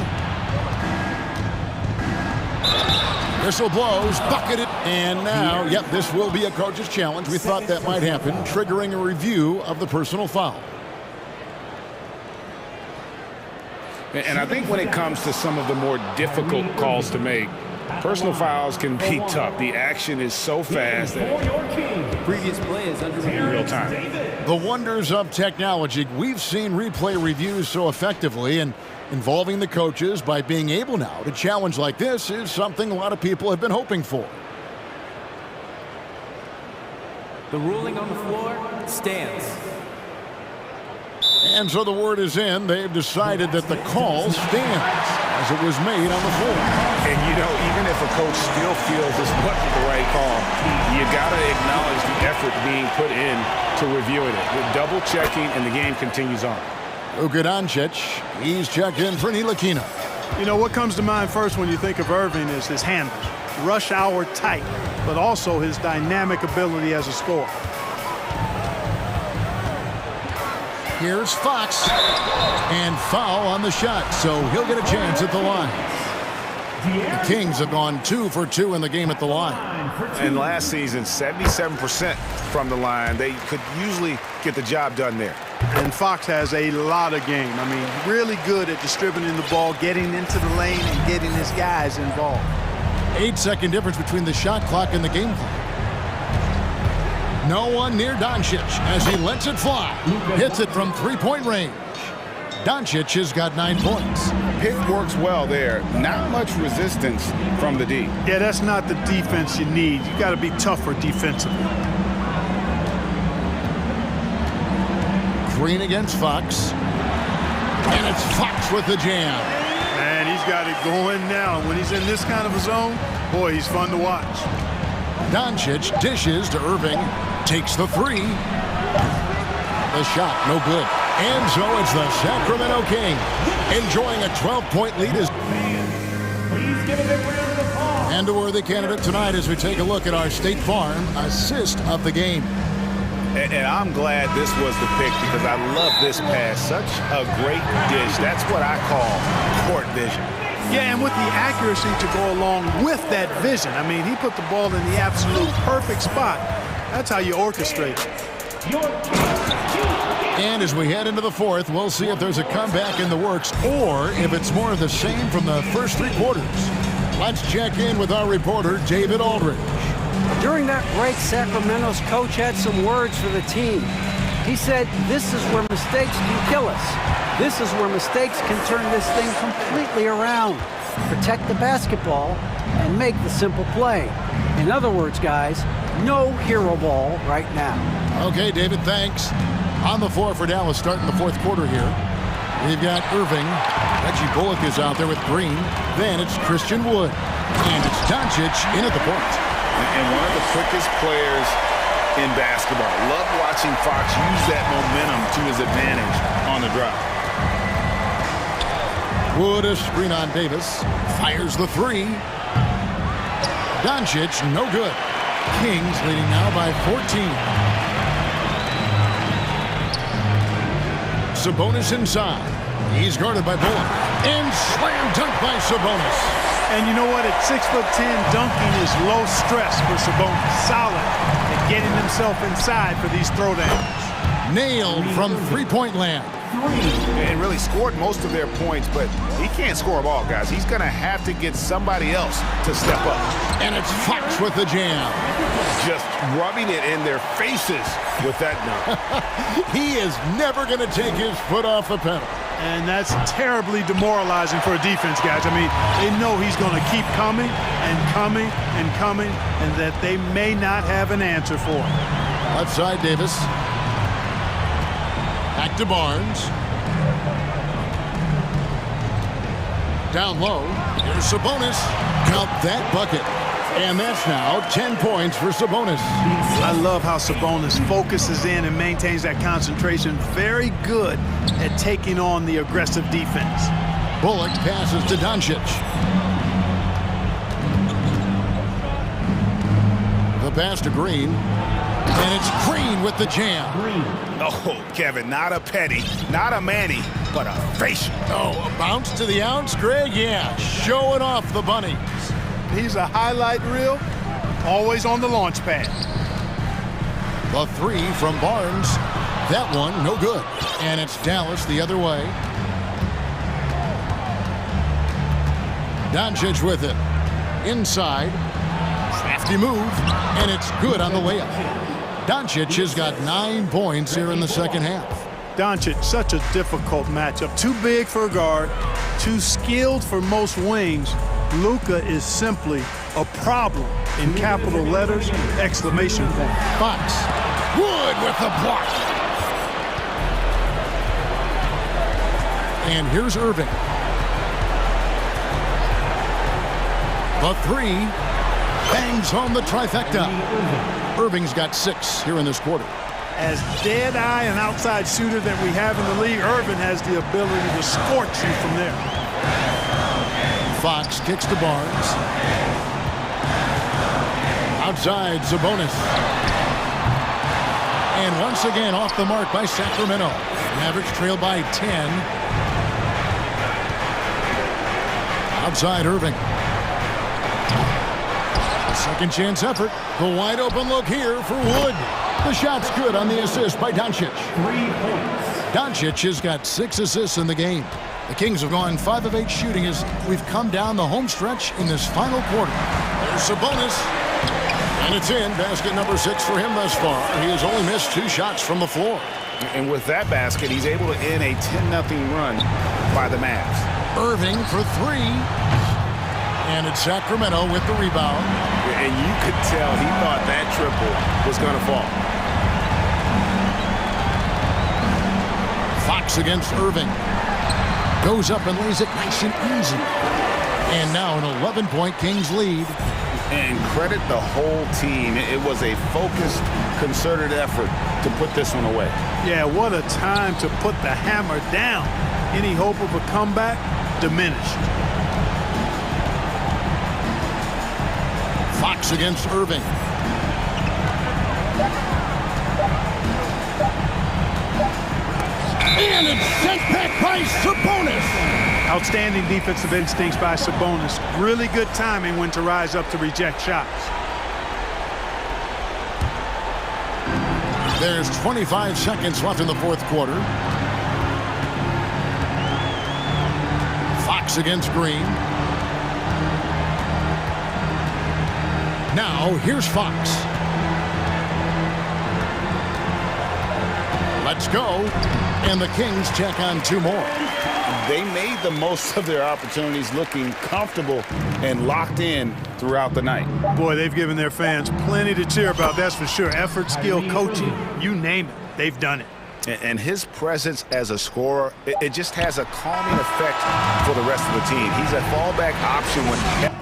Speaker 7: Whistle blows, bucketed, and now, yep, this will be a coach's challenge. We thought that might happen, triggering a review of the personal foul.
Speaker 8: And I think when it comes to some of the more difficult calls to make, personal fouls can be tough. The action is so fast that
Speaker 15: previous play is under
Speaker 8: in real time.
Speaker 7: The wonders of technology. We've seen replay reviews so effectively, and involving the coaches by being able now to challenge like this is something a lot of people have been hoping for.
Speaker 15: The ruling on the floor stands.
Speaker 7: And so the word is in. They've decided that the call stands as it was made on the floor.
Speaker 8: And, you know, even if a coach still feels this wasn't the right call, you got to acknowledge the effort being put in to reviewing it. With double checking, and the game continues on.
Speaker 7: Luka Doncic, he's checked in for Ntilikina.
Speaker 2: You know, what comes to mind first when you think of Irving is his handle. Rush hour tight, but also his dynamic ability as a scorer.
Speaker 7: Here's Fox, and foul on the shot, so he'll get a chance at the line. The Kings have gone 2 for 2 in the game at the line.
Speaker 8: And last season, 77% from the line. They could usually get the job done there.
Speaker 2: And Fox has a lot of game. I mean, really good at distributing the ball, getting into the lane, and getting his guys involved.
Speaker 7: 8-second difference between the shot clock and the game clock. No one near Doncic as he lets it fly. Hits it from three-point range. Doncic has got 9 points.
Speaker 8: Pick works well there. Not much resistance from the D.
Speaker 2: Yeah, that's not the defense you need. You got to be tougher defensively.
Speaker 7: Green against Fox. And it's Fox with the jam.
Speaker 2: And he's got it going now. When he's in this kind of a zone, boy, he's fun to watch.
Speaker 7: Doncic dishes to Irving. Takes the three. The shot, no good. And so it's the Sacramento Kings enjoying a 12-point lead. And a worthy candidate tonight as we take a look at our State Farm assist of the game.
Speaker 8: And I'm glad this was the pick because I love this pass. Such a great dish. That's what I call court vision.
Speaker 2: Yeah, and with the accuracy to go along with that vision. I mean, he put the ball in the absolute perfect spot. That's how you orchestrate it.
Speaker 7: And as we head into the fourth, we'll see if there's a comeback in the works or if it's more of the same from the first three quarters. Let's check in with our reporter, David Aldridge.
Speaker 11: During that break, Sacramento's coach had some words for the team. He said, this is where mistakes can kill us. This is where mistakes can turn this thing completely around. Protect the basketball and make the simple play. In other words, guys, no hero ball right now.
Speaker 7: Okay, David, thanks. On the floor for Dallas starting the fourth quarter here. We've got Irving. Reggie Bullock is out there with Green. Then it's Christian Wood. And it's Doncic in at the point.
Speaker 8: And one of the quickest players in basketball. Love watching Fox use that momentum to his advantage on the drive.
Speaker 7: Wood a screen on Davis. Fires the three. Doncic, no good. Kings leading now by 14. Sabonis inside. He's guarded by Bullock. And slam dunk by Sabonis.
Speaker 2: And you know what? At 6'10", dunking is low stress for Sabonis. Solid at getting himself inside for these throwdowns.
Speaker 7: Nailed from three-point land.
Speaker 8: And really scored most of their points, but he can't score them all, guys. He's going to have to get somebody else to step up.
Speaker 7: And it's Fox with the jam.
Speaker 8: Just rubbing it in their faces with that dunk.
Speaker 7: He is never going to take his foot off the pedal.
Speaker 2: And that's terribly demoralizing for a defense, guys. I mean, they know he's going to keep coming and coming and coming, and that they may not have an answer for it.
Speaker 7: Left side, Davis. Back to Barnes. Down low. Here's Sabonis. Count that bucket. And that's now 10 points for Sabonis.
Speaker 2: I love how Sabonis focuses in and maintains that concentration. Very good at taking on the aggressive defense.
Speaker 7: Bullock passes to Doncic. The pass to Green. And it's Green with the jam.
Speaker 8: Oh, Kevin, not a petty, not a Manny, but a facial.
Speaker 7: Oh, a bounce to the ounce, Greg? Yeah, showing off the bunnies.
Speaker 2: He's a highlight reel, always on the launch pad.
Speaker 7: The three from Barnes. That one, no good. And it's Dallas the other way. Doncic with it. Inside. Crafty move. And it's good on the layup. Doncic has got 9 points here in the second half.
Speaker 2: Doncic, such a difficult matchup. Too big for a guard, too skilled for most wings. Luka is simply a problem in capital letters, exclamation point.
Speaker 7: Fox. Wood with the block. And here's Irving. The three bangs home the trifecta. Irving's got 6 here in this quarter.
Speaker 2: As dead-eye and outside shooter that we have in the league, Irving has the ability to scorch you from there.
Speaker 7: Fox kicks to Barnes. Outside, Sabonis. And once again off the mark by Sacramento. Mavericks trail by 10. Outside, Irving. Second chance effort. The wide open look here for Wood. The shot's good on the assist by Doncic.
Speaker 14: 3 points.
Speaker 7: Doncic has got 6 assists in the game. The Kings have gone 5 of 8 shooting as we've come down the home stretch in this final quarter. There's Sabonis. And it's in. Basket number 6 for him thus far. He has only missed 2 shots from the floor.
Speaker 8: And with that basket, he's able to end a 10-0 run by the Mavs.
Speaker 7: Irving for 3. And it's Sacramento with the rebound.
Speaker 8: And you could tell he thought that triple was going to fall.
Speaker 7: Fox against Irving. Goes up and lays it nice and easy. And now an 11-point Kings lead.
Speaker 8: And credit the whole team. It was a focused, concerted effort to put this one away.
Speaker 2: Yeah, what a time to put the hammer down. Any hope of a comeback diminished.
Speaker 7: Fox against Irving. And it's sent back by Sabonis.
Speaker 2: Outstanding defensive instincts by Sabonis. Really good timing when to rise up to reject shots.
Speaker 7: There's 25 seconds left in the fourth quarter. Fox against Green. Now, here's Fox. Let's go. And the Kings check on two more.
Speaker 8: They made the most of their opportunities, looking comfortable and locked in throughout the night.
Speaker 2: Boy, they've given their fans plenty to cheer about, that's for sure. Effort, skill, coaching, you name it, they've done it.
Speaker 8: And his presence as a scorer, it just has a calming effect for the rest of the team. He's a fallback option when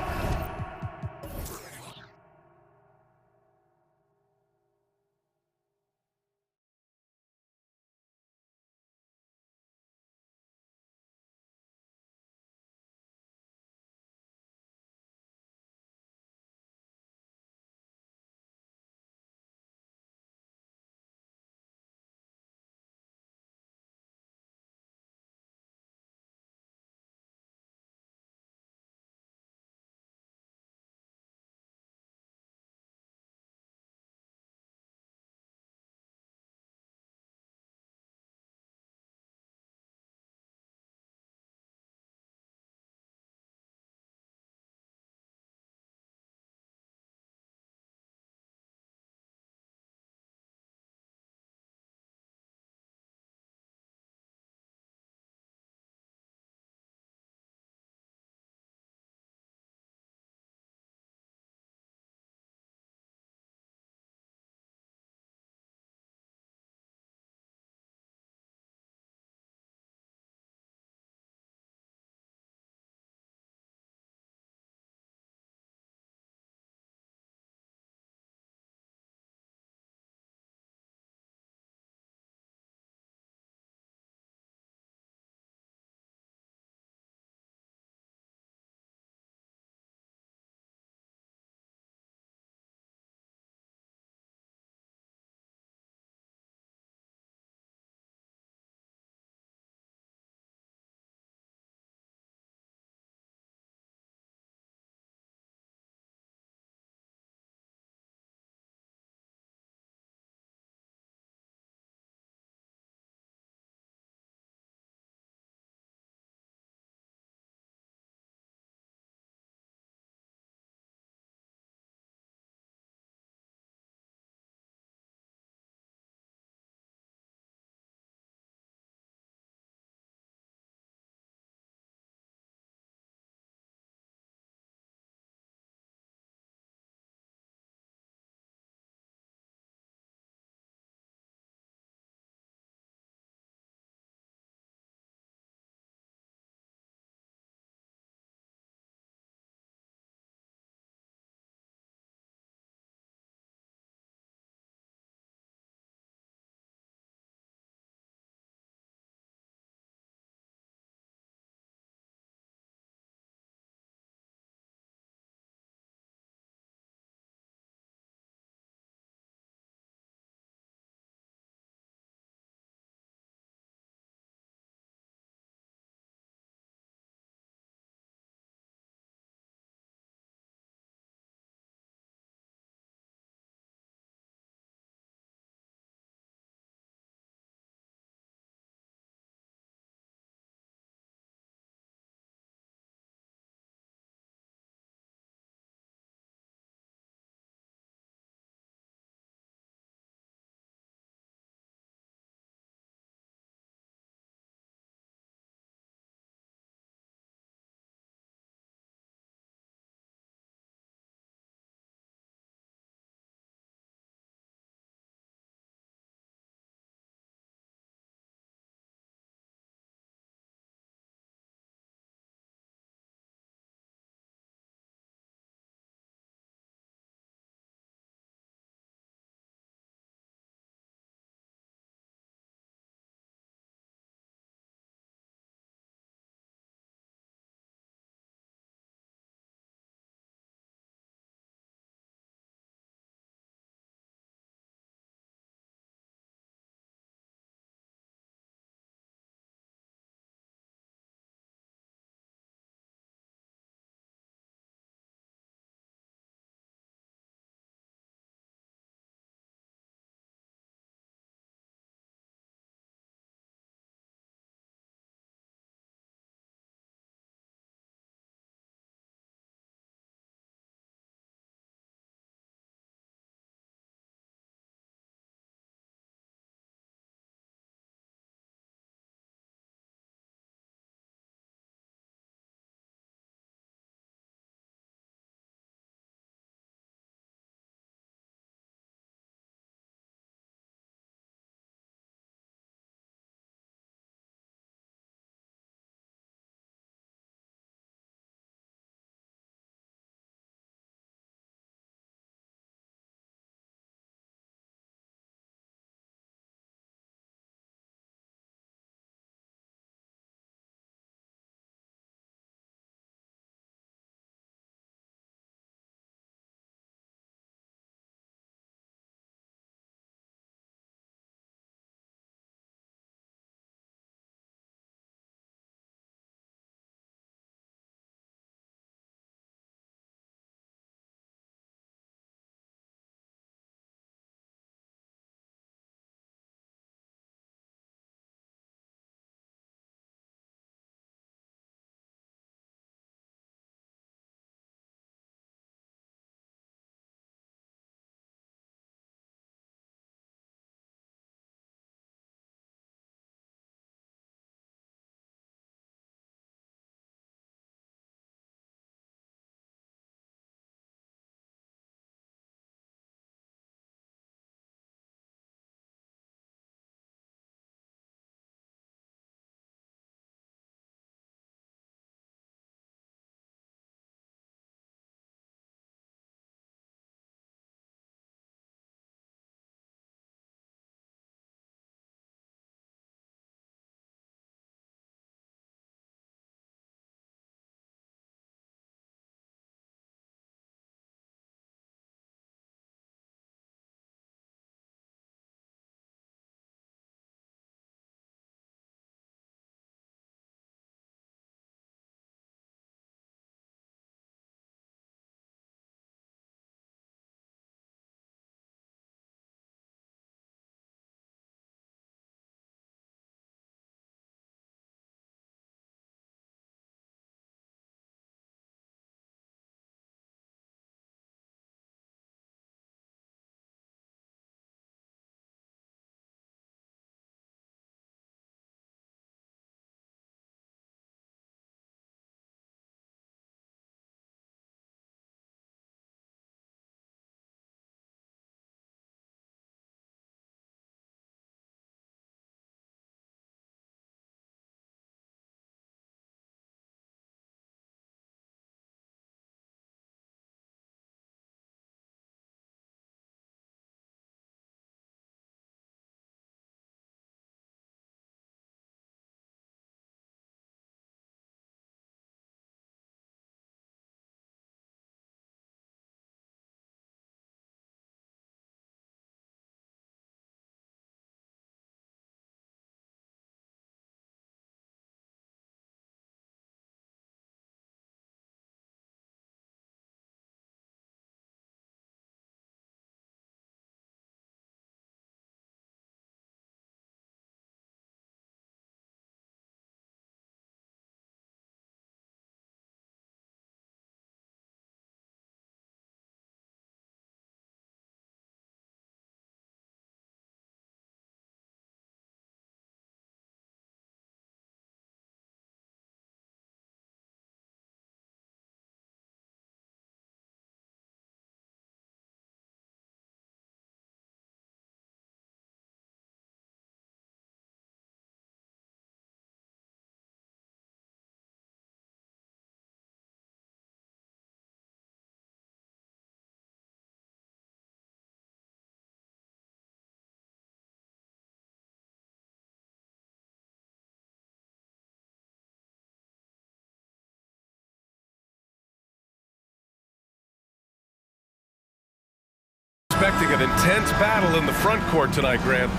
Speaker 1: expecting an intense battle in the front court tonight, Grant.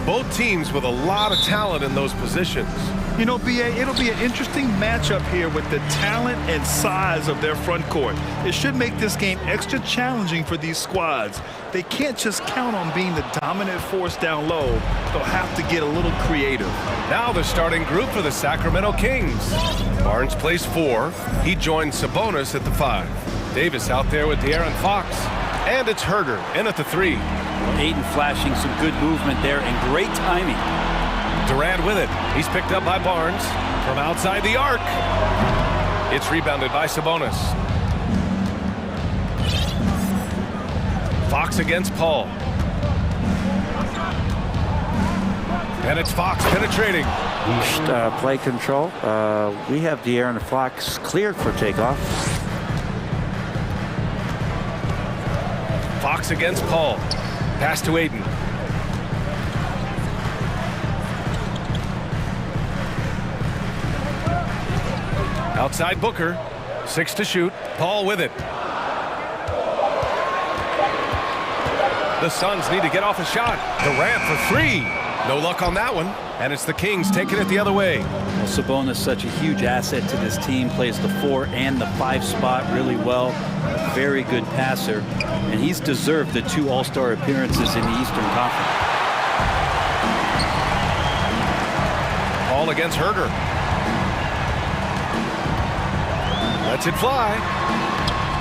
Speaker 1: Both teams with a lot of talent in those positions.
Speaker 2: You know, BA, it'll be an interesting matchup here with the talent and size of their front court. It should make this game extra challenging for these squads. They can't just count on being the dominant force down low. They'll have to get a little creative.
Speaker 1: Now the starting group for the Sacramento Kings. Barnes plays 4. He joins Sabonis at the 5. Davis out there with De'Aaron Fox. And it's Herder in at the 3.
Speaker 9: Ayton flashing some good movement there and great timing.
Speaker 1: Durant with it. He's picked up by Barnes from outside the arc. It's rebounded by Sabonis. Fox against Paul. And it's Fox penetrating.
Speaker 12: Play control. We have De'Aaron Fox cleared for takeoff.
Speaker 1: Fox against Paul. Pass to Ayton. Outside Booker. 6 to shoot. Paul with it. The Suns need to get off a shot. Durant for 3. No luck on that one. And it's the Kings taking it the other way.
Speaker 9: Well, Sabonis is such a huge asset to this team. Plays the 4 and the 5 spot really well. Very good passer. And he's deserved the 2 All-Star appearances in the Eastern Conference.
Speaker 1: Paul against Herder. Lets it fly.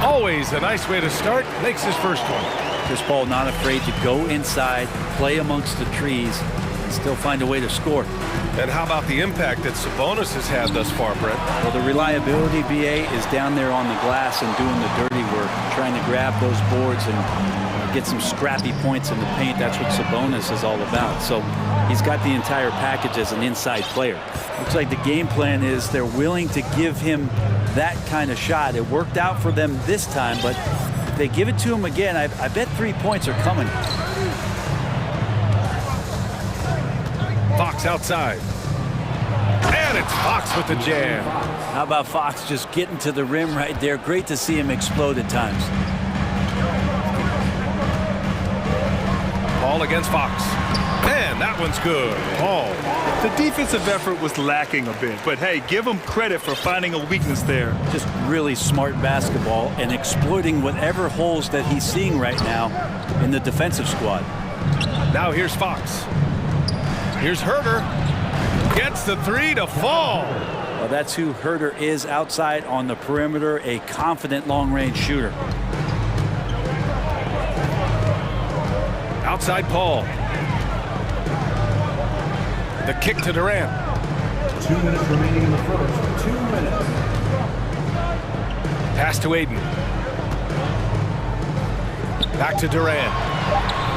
Speaker 1: Always a nice way to start. Makes his first one.
Speaker 9: Chris Paul not afraid to go inside, play amongst the trees, and still find a way to score.
Speaker 1: And how about the impact that Sabonis has had thus far, Brent?
Speaker 9: Well, the reliability, BA, is down there on the glass and doing the dirty work, trying to grab those boards and get some scrappy points in the paint. That's what Sabonis is all about. So he's got the entire package as an inside player. Looks like the game plan is they're willing to give him that kind of shot. It worked out for them this time, but if they give it to him again, I bet 3 points are coming.
Speaker 1: Fox outside. And it's Fox with the jam.
Speaker 9: How about Fox just getting to the rim right there? Great to see him explode at times.
Speaker 1: Paul against Fox. Man, that one's good. Paul.
Speaker 2: The defensive effort was lacking a bit, but hey, give him credit for finding a weakness there.
Speaker 9: Just really smart basketball and exploiting whatever holes that he's seeing right now in the defensive squad.
Speaker 1: Now here's Fox. Here's Herder. Gets the 3 to fall.
Speaker 9: Well, that's who Herder is outside on the perimeter, a confident long-range shooter.
Speaker 1: Outside Paul. The kick to Durant.
Speaker 14: 2 minutes remaining in the first. 2 minutes.
Speaker 1: Pass to Ayton. Back to Durant.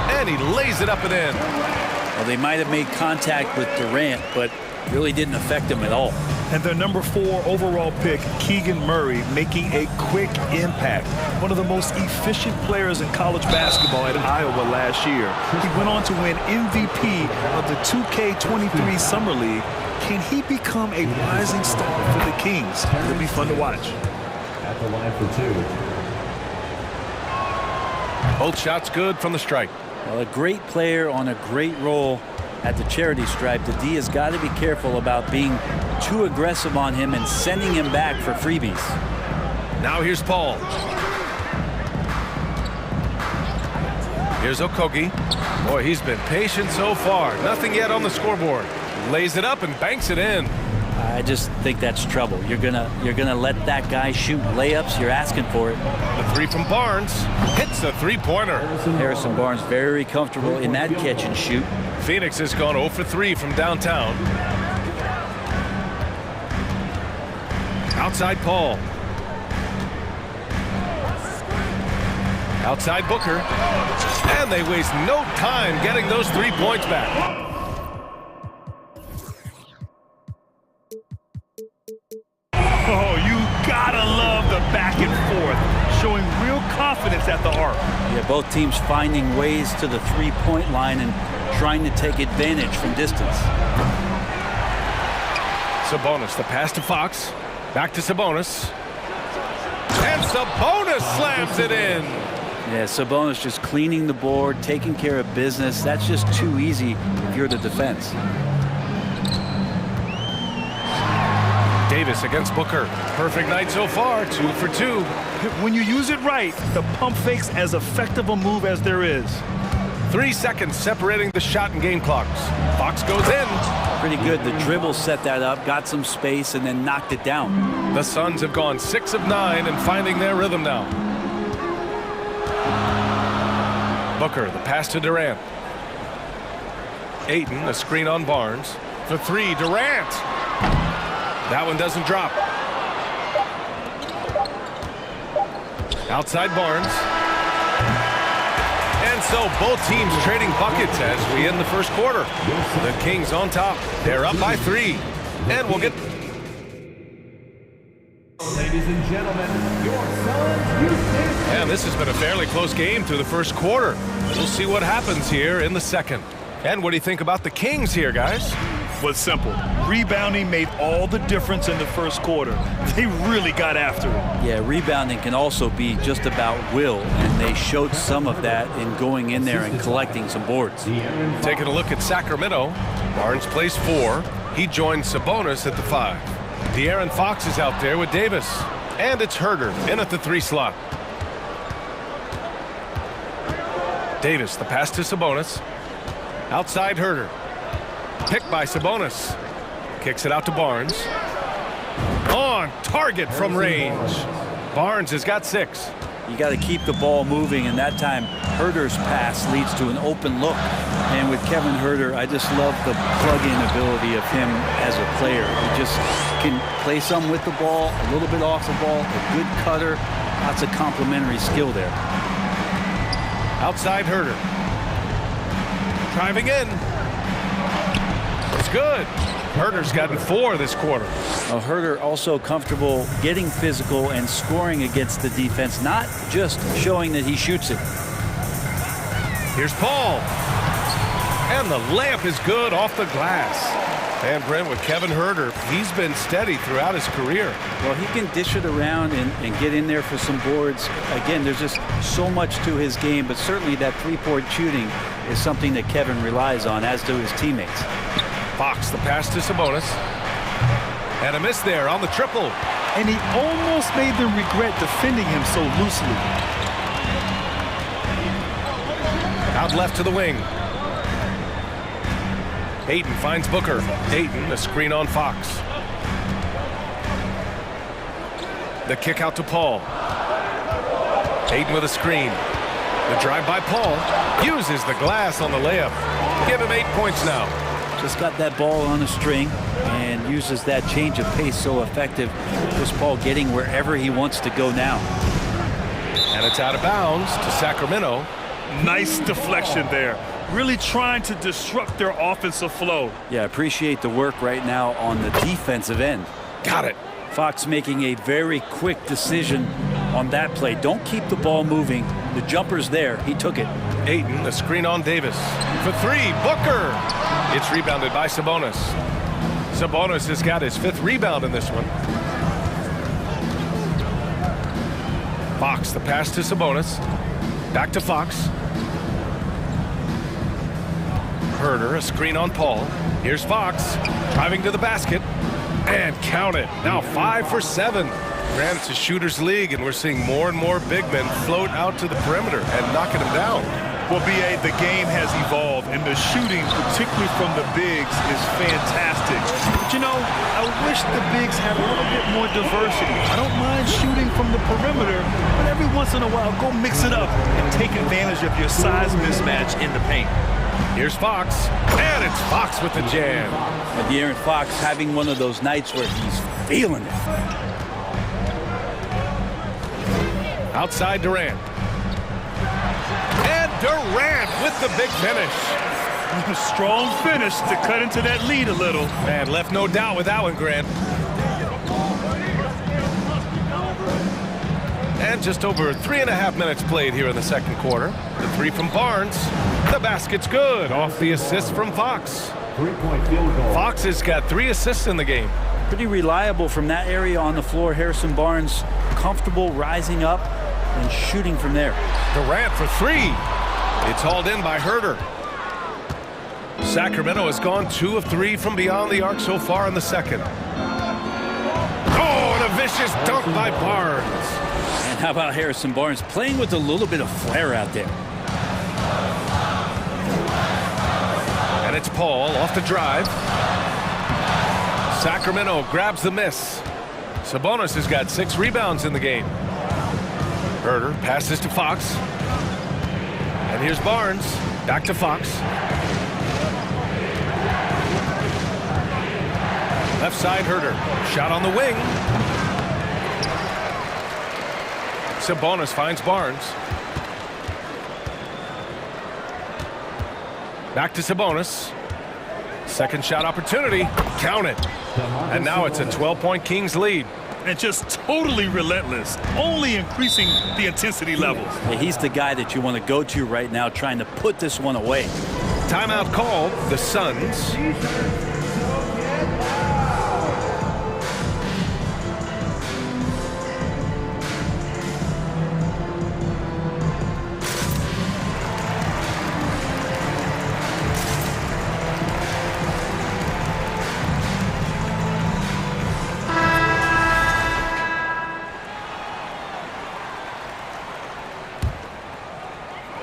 Speaker 1: And he lays it up and in.
Speaker 9: Well, they might have made contact with Durant, but really didn't affect him at all.
Speaker 2: And their number 4 overall pick, Keegan Murray, making a quick impact. One of the most efficient players in college basketball at Iowa last year. He went on to win MVP of the 2K23 Summer League. Can he become a rising star for the Kings? It'll be fun to watch.
Speaker 14: At the line for 2.
Speaker 1: Both shots good from the stripe.
Speaker 9: Well, a great player on a great role at the charity stripe. The D has got to be careful about being too aggressive on him and sending him back for freebies.
Speaker 1: Now here's Paul. Here's Okogie. Boy, he's been patient so far. Nothing yet on the scoreboard. Lays it up and banks it in.
Speaker 9: I just think that's trouble. You're gonna let that guy shoot layups. You're asking for it.
Speaker 1: The 3 from Barnes hits the 3-pointer.
Speaker 9: Harrison Barnes very comfortable in that catch and shoot.
Speaker 1: Phoenix has gone 0 for 3 from downtown. Outside Paul. Outside Booker. And they waste no time getting those 3 points back.
Speaker 2: Oh, you gotta love the back and forth, showing real confidence at the arc.
Speaker 9: Yeah, both teams finding ways to the 3-point line and trying to take advantage from distance.
Speaker 1: Sabonis, the pass to Fox. Back to Sabonis. And Sabonis slams it in.
Speaker 9: Yeah, Sabonis just cleaning the board, taking care of business. That's just too easy if you're the defense.
Speaker 1: Davis against Booker. Perfect night so far, 2 for 2.
Speaker 2: When you use it right, the pump fake's as effective a move as there is.
Speaker 1: 3 seconds separating the shot and game clocks. Fox goes in.
Speaker 9: Pretty good. The dribble set that up, got some space, and then knocked it down.
Speaker 1: The Suns have gone 6 of 9 and finding their rhythm now. Booker, the pass to Durant. Ayton, a screen on Barnes. For 3, Durant. That one doesn't drop. Outside Barnes. And so both teams trading buckets as we end the first quarter. The Kings on top. They're up by 3. And we'll get...
Speaker 14: Ladies and gentlemen, your Suns Houston.
Speaker 1: And this has been a fairly close game through the first quarter. We'll see what happens here in the second. And what do you think about the Kings here, guys?
Speaker 2: Was simple. Rebounding made all the difference in the first quarter. They really got after it.
Speaker 9: Yeah, rebounding can also be just about will, and they showed some of that in going in there and collecting some boards.
Speaker 1: Taking a look at Sacramento, Barnes plays 4. He joins Sabonis at the 5. De'Aaron Fox is out there with Davis. And it's Herder in at the 3 slot. Davis, the pass to Sabonis. Outside Herder. Picked by Sabonis. Kicks it out to Barnes. On target from range. Barnes has got 6.
Speaker 9: You got to keep the ball moving, and that time Herder's pass leads to an open look. And with Kevin Herder, I just love the plug-in ability of him as a player. He just can play some with the ball, a little bit off the ball, a good cutter, lots of complementary skill there.
Speaker 1: Outside Herder. Driving in. It's good. Herder's gotten 4 this quarter.
Speaker 9: Herder also comfortable getting physical and scoring against the defense, not just showing that he shoots it.
Speaker 1: Here's Paul. And the layup is good off the glass. And Brent, with Kevin Herder, he's been steady throughout his career.
Speaker 9: Well, he can dish it around and get in there for some boards. Again, there's just so much to his game, but certainly that three-point shooting is something that Kevin relies on, as do his teammates.
Speaker 1: Fox, the pass to Sabonis. And a miss there on the triple.
Speaker 2: And he almost made them regret defending him so loosely.
Speaker 1: Out left to the wing. Ayton finds Booker. Ayton, a screen on Fox. The kick out to Paul. Ayton with a screen. The drive by Paul. Uses the glass on the layup. Give him 8 points now.
Speaker 9: Just got that ball on a string and uses that change of pace so effective. Chris Paul getting wherever he wants to go now.
Speaker 1: And it's out of bounds to Sacramento.
Speaker 2: Nice deflection there. Really trying to disrupt their offensive flow.
Speaker 9: Yeah, appreciate the work right now on the defensive end.
Speaker 1: Got it.
Speaker 9: Fox making a very quick decision on that play. Don't keep the ball moving. The jumper's there. He took it.
Speaker 1: Ayton, the screen on Davis. For 3, Booker. It's rebounded by Sabonis. Sabonis has got his 5th rebound in this one. Fox, the pass to Sabonis. Back to Fox. Herder, a screen on Paul. Here's Fox, driving to the basket. And count it. Now 5 for 7. Grant, it's a shooter's league, and we're seeing more and more big men float out to the perimeter and knocking them down.
Speaker 2: Well, B.A., the game has evolved, and the shooting, particularly from the bigs, is fantastic. But, you know, I wish the bigs had a little bit more diversity. I don't mind shooting from the perimeter, but every once in a while, go mix it up and take advantage of your size mismatch in the paint.
Speaker 1: Here's Fox, and it's Fox with the jam.
Speaker 9: And De'Aaron Fox having one of those nights where he's feeling it.
Speaker 1: Outside Durant. And Durant with the big finish.
Speaker 2: Strong finish to cut into that lead a little.
Speaker 1: Man, left no doubt with that one, Grant. And just over 3.5 minutes played here in the second quarter. The 3 from Barnes. The basket's good off the assist from Fox.
Speaker 14: 3-point field goal.
Speaker 1: Fox has got 3 assists in the game.
Speaker 9: Pretty reliable from that area on the floor. Harrison Barnes comfortable rising up, and shooting from there.
Speaker 1: Durant for three. It's hauled in by Herder. Sacramento has gone 2 of 3 from beyond the arc so far in the second. Oh, and a vicious dunk by Barnes.
Speaker 9: And how about Harrison Barnes playing with a little bit of flair out there?
Speaker 1: And it's Paul off the drive. Sacramento grabs the miss. Sabonis has got 6 rebounds in the game. Herder passes to Fox. And here's Barnes. Back to Fox. Left side, Herder. Shot on the wing. Sabonis finds Barnes. Back to Sabonis. Second shot opportunity. Count it. And now it's a 12-point Kings lead.
Speaker 2: And just totally relentless, only increasing the intensity levels.
Speaker 9: Yeah, he's the guy that you want to go to right now, trying to put this one away.
Speaker 1: Timeout called. The Suns.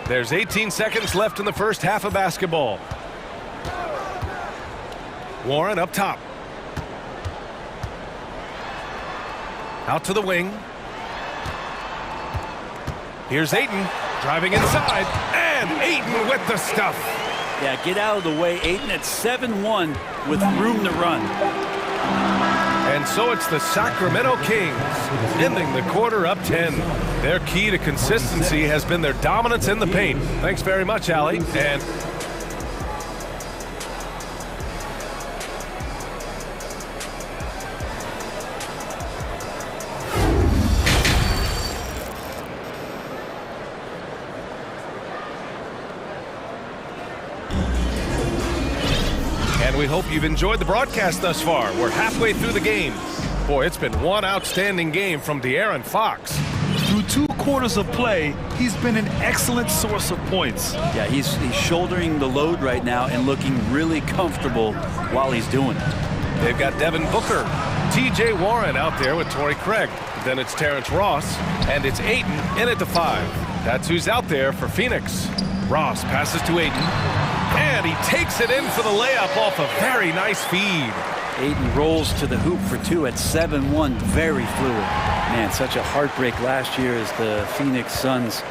Speaker 1: There's 18 seconds left in the first half of basketball. Warren up top. Out to the wing. Here's Ayton driving inside. And Ayton with the stuff.
Speaker 9: Yeah, get out of the way. Ayton at 7-1 with room to run.
Speaker 1: And so it's the Sacramento Kings ending the quarter up 10. Their key to consistency has been their dominance in the paint. Thanks very much, Allie. And we hope you've enjoyed the broadcast thus far. We're halfway through the game. Boy, it's been one outstanding game from De'Aaron Fox.
Speaker 2: Through 2 quarters of play, he's been an excellent source of points.
Speaker 9: Yeah, he's shouldering the load right now and looking really comfortable while he's doing it.
Speaker 1: They've got Devin Booker, T.J. Warren out there with Torrey Craig. Then it's Terrence Ross, and it's Ayton in at the 5. That's who's out there for Phoenix. Ross passes to Ayton. And he takes it in for the layup off a very nice feed.
Speaker 9: Ayton rolls to the hoop for 2 at 7-1. Very fluid. Man, such a heartbreak last year as the Phoenix Suns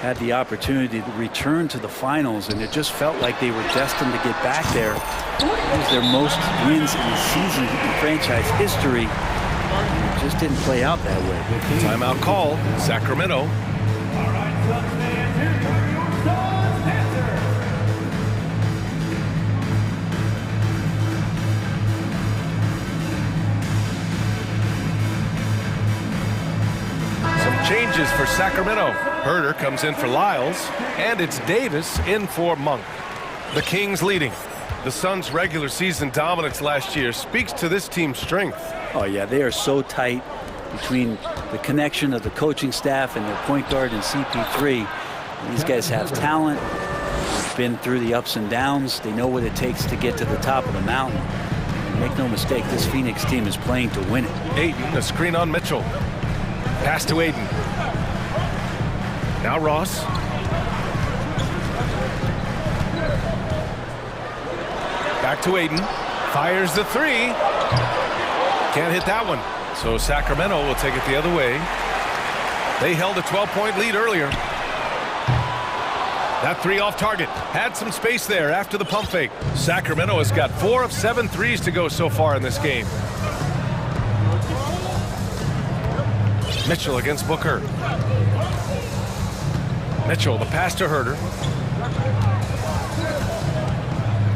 Speaker 9: had the opportunity to return to the finals, and it just felt like they were destined to get back there. It was their most wins in the season in franchise history. And it just didn't play out that way.
Speaker 1: Timeout call, Sacramento.
Speaker 14: All right, Suns fans, here come your Suns answers.
Speaker 1: Changes for Sacramento. Herder comes in for Lyles, and it's Davis in for Monk. The Kings leading. The Suns' regular season dominance last year speaks to this team's strength.
Speaker 9: Oh, yeah, they are so tight between the connection of the coaching staff and their point guard and CP3. These guys have talent. They've been through the ups and downs. They know what it takes to get to the top of the mountain. Make no mistake, this Phoenix team is playing to win it.
Speaker 1: Ayton, a screen on Mitchell. Pass to Ayton. Now Ross. Back to Ayton. Fires the 3. Can't hit that one. So Sacramento will take it the other way. They held a 12-point lead earlier. That 3 off target. Had some space there after the pump fake. Sacramento has got 4 of 7 threes to go so far in this game. Mitchell against Booker. Mitchell, the pass to Herder.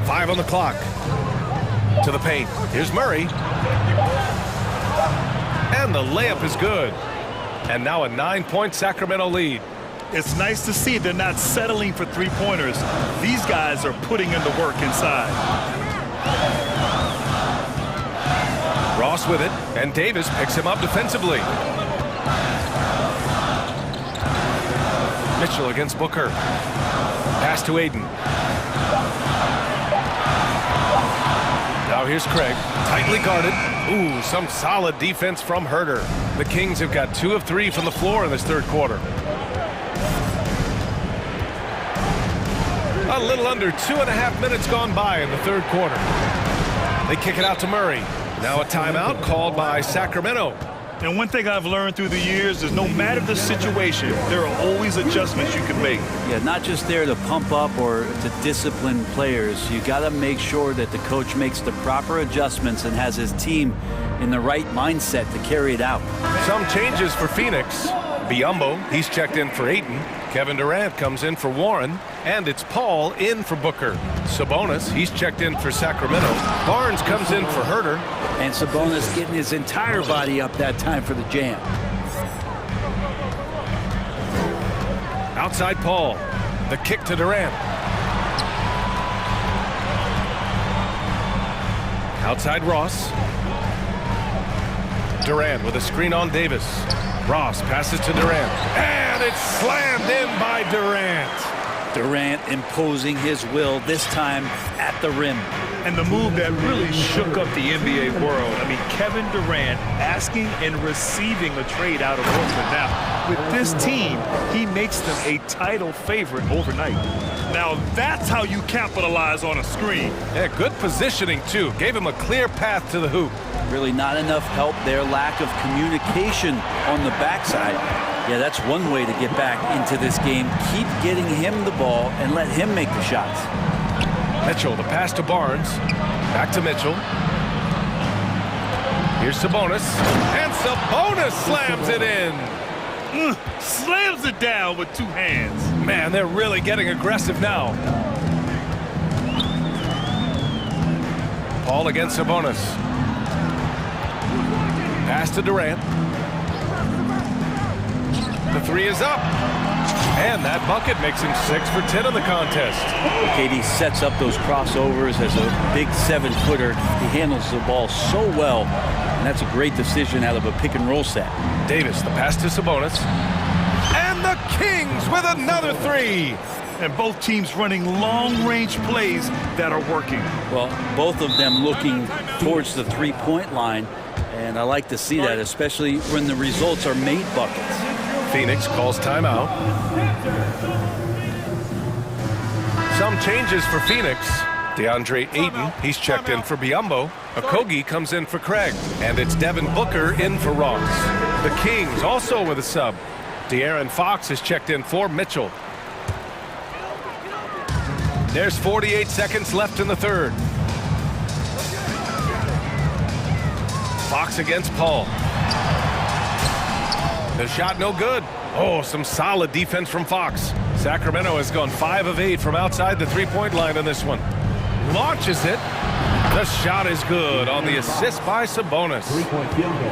Speaker 1: 5 on the clock. To the paint. Here's Murray. And the layup is good. And now a 9-point Sacramento lead.
Speaker 2: It's nice to see they're not settling for 3-pointers. These guys are putting in the work inside.
Speaker 1: Ross with it, and Davis picks him up defensively. Mitchell against Booker. Pass to Aiden. Now here's Craig, tightly guarded. Ooh, some solid defense from Herter. The Kings have got 2 of 3 from the floor in this third quarter. A little under 2.5 minutes gone by in the third quarter. They kick it out to Murray. Now a timeout called by Sacramento.
Speaker 2: And one thing I've learned through the years is no matter the situation, there are always adjustments you can make.
Speaker 9: Yeah, not just there to pump up or to discipline players. You got to make sure that the coach makes the proper adjustments and has his team in the right mindset to carry it out.
Speaker 1: Some changes for Phoenix. Biyombo, he's checked in for Ayton. Kevin Durant comes in for Warren. And it's Paul in for Booker. Sabonis, he's checked in for Sacramento. Barnes comes in for Herter.
Speaker 9: And Sabonis getting his entire body up that time for the jam.
Speaker 1: Outside Paul. The kick to Durant. Outside Ross. Durant with a screen on Davis. Ross passes to Durant. And it's slammed in by Durant.
Speaker 9: Durant imposing his will, this time at the rim.
Speaker 2: And the move that really shook up the NBA world. I mean, Kevin Durant asking and receiving a trade out of Brooklyn. Now, with this team, he makes them a title favorite overnight. Now, that's how you capitalize on a screen.
Speaker 1: Yeah, good positioning, too. Gave him a clear path to the hoop.
Speaker 9: Really not enough help there. Lack of communication on the backside. Yeah, that's one way to get back into this game. Keep getting him the ball and let him make the shots.
Speaker 1: Mitchell, the pass to Barnes. Back to Mitchell. Here's Sabonis. And Sabonis slams it in.
Speaker 2: Slams it down with 2 hands.
Speaker 1: Man, they're really getting aggressive now. Paul against Sabonis. Pass to Durant. The 3 is up. And that bucket makes him 6 for 10 in the contest.
Speaker 9: KD sets up those crossovers as a big 7-footer. He handles the ball so well. And that's a great decision out of a pick and roll set.
Speaker 1: Davis, the pass to Sabonis. And the Kings with another 3.
Speaker 2: And both teams running long-range plays that are working.
Speaker 9: Well, both of them looking towards the 3-point line. And I like to see that, especially when the results are made buckets.
Speaker 1: Phoenix calls timeout. Some changes for Phoenix. DeAndre Ayton, he's checked in for Biyombo. Okogie comes in for Craig. And it's Devin Booker in for Ross. The Kings also with a sub. De'Aaron Fox is checked in for Mitchell. There's 48 seconds left in the third. Fox against Paul. The shot no good. Oh, some solid defense from Fox. Sacramento has gone 5 of 8 from outside the 3-point line in this one. Launches it. The shot is good on the assist by Sabonis.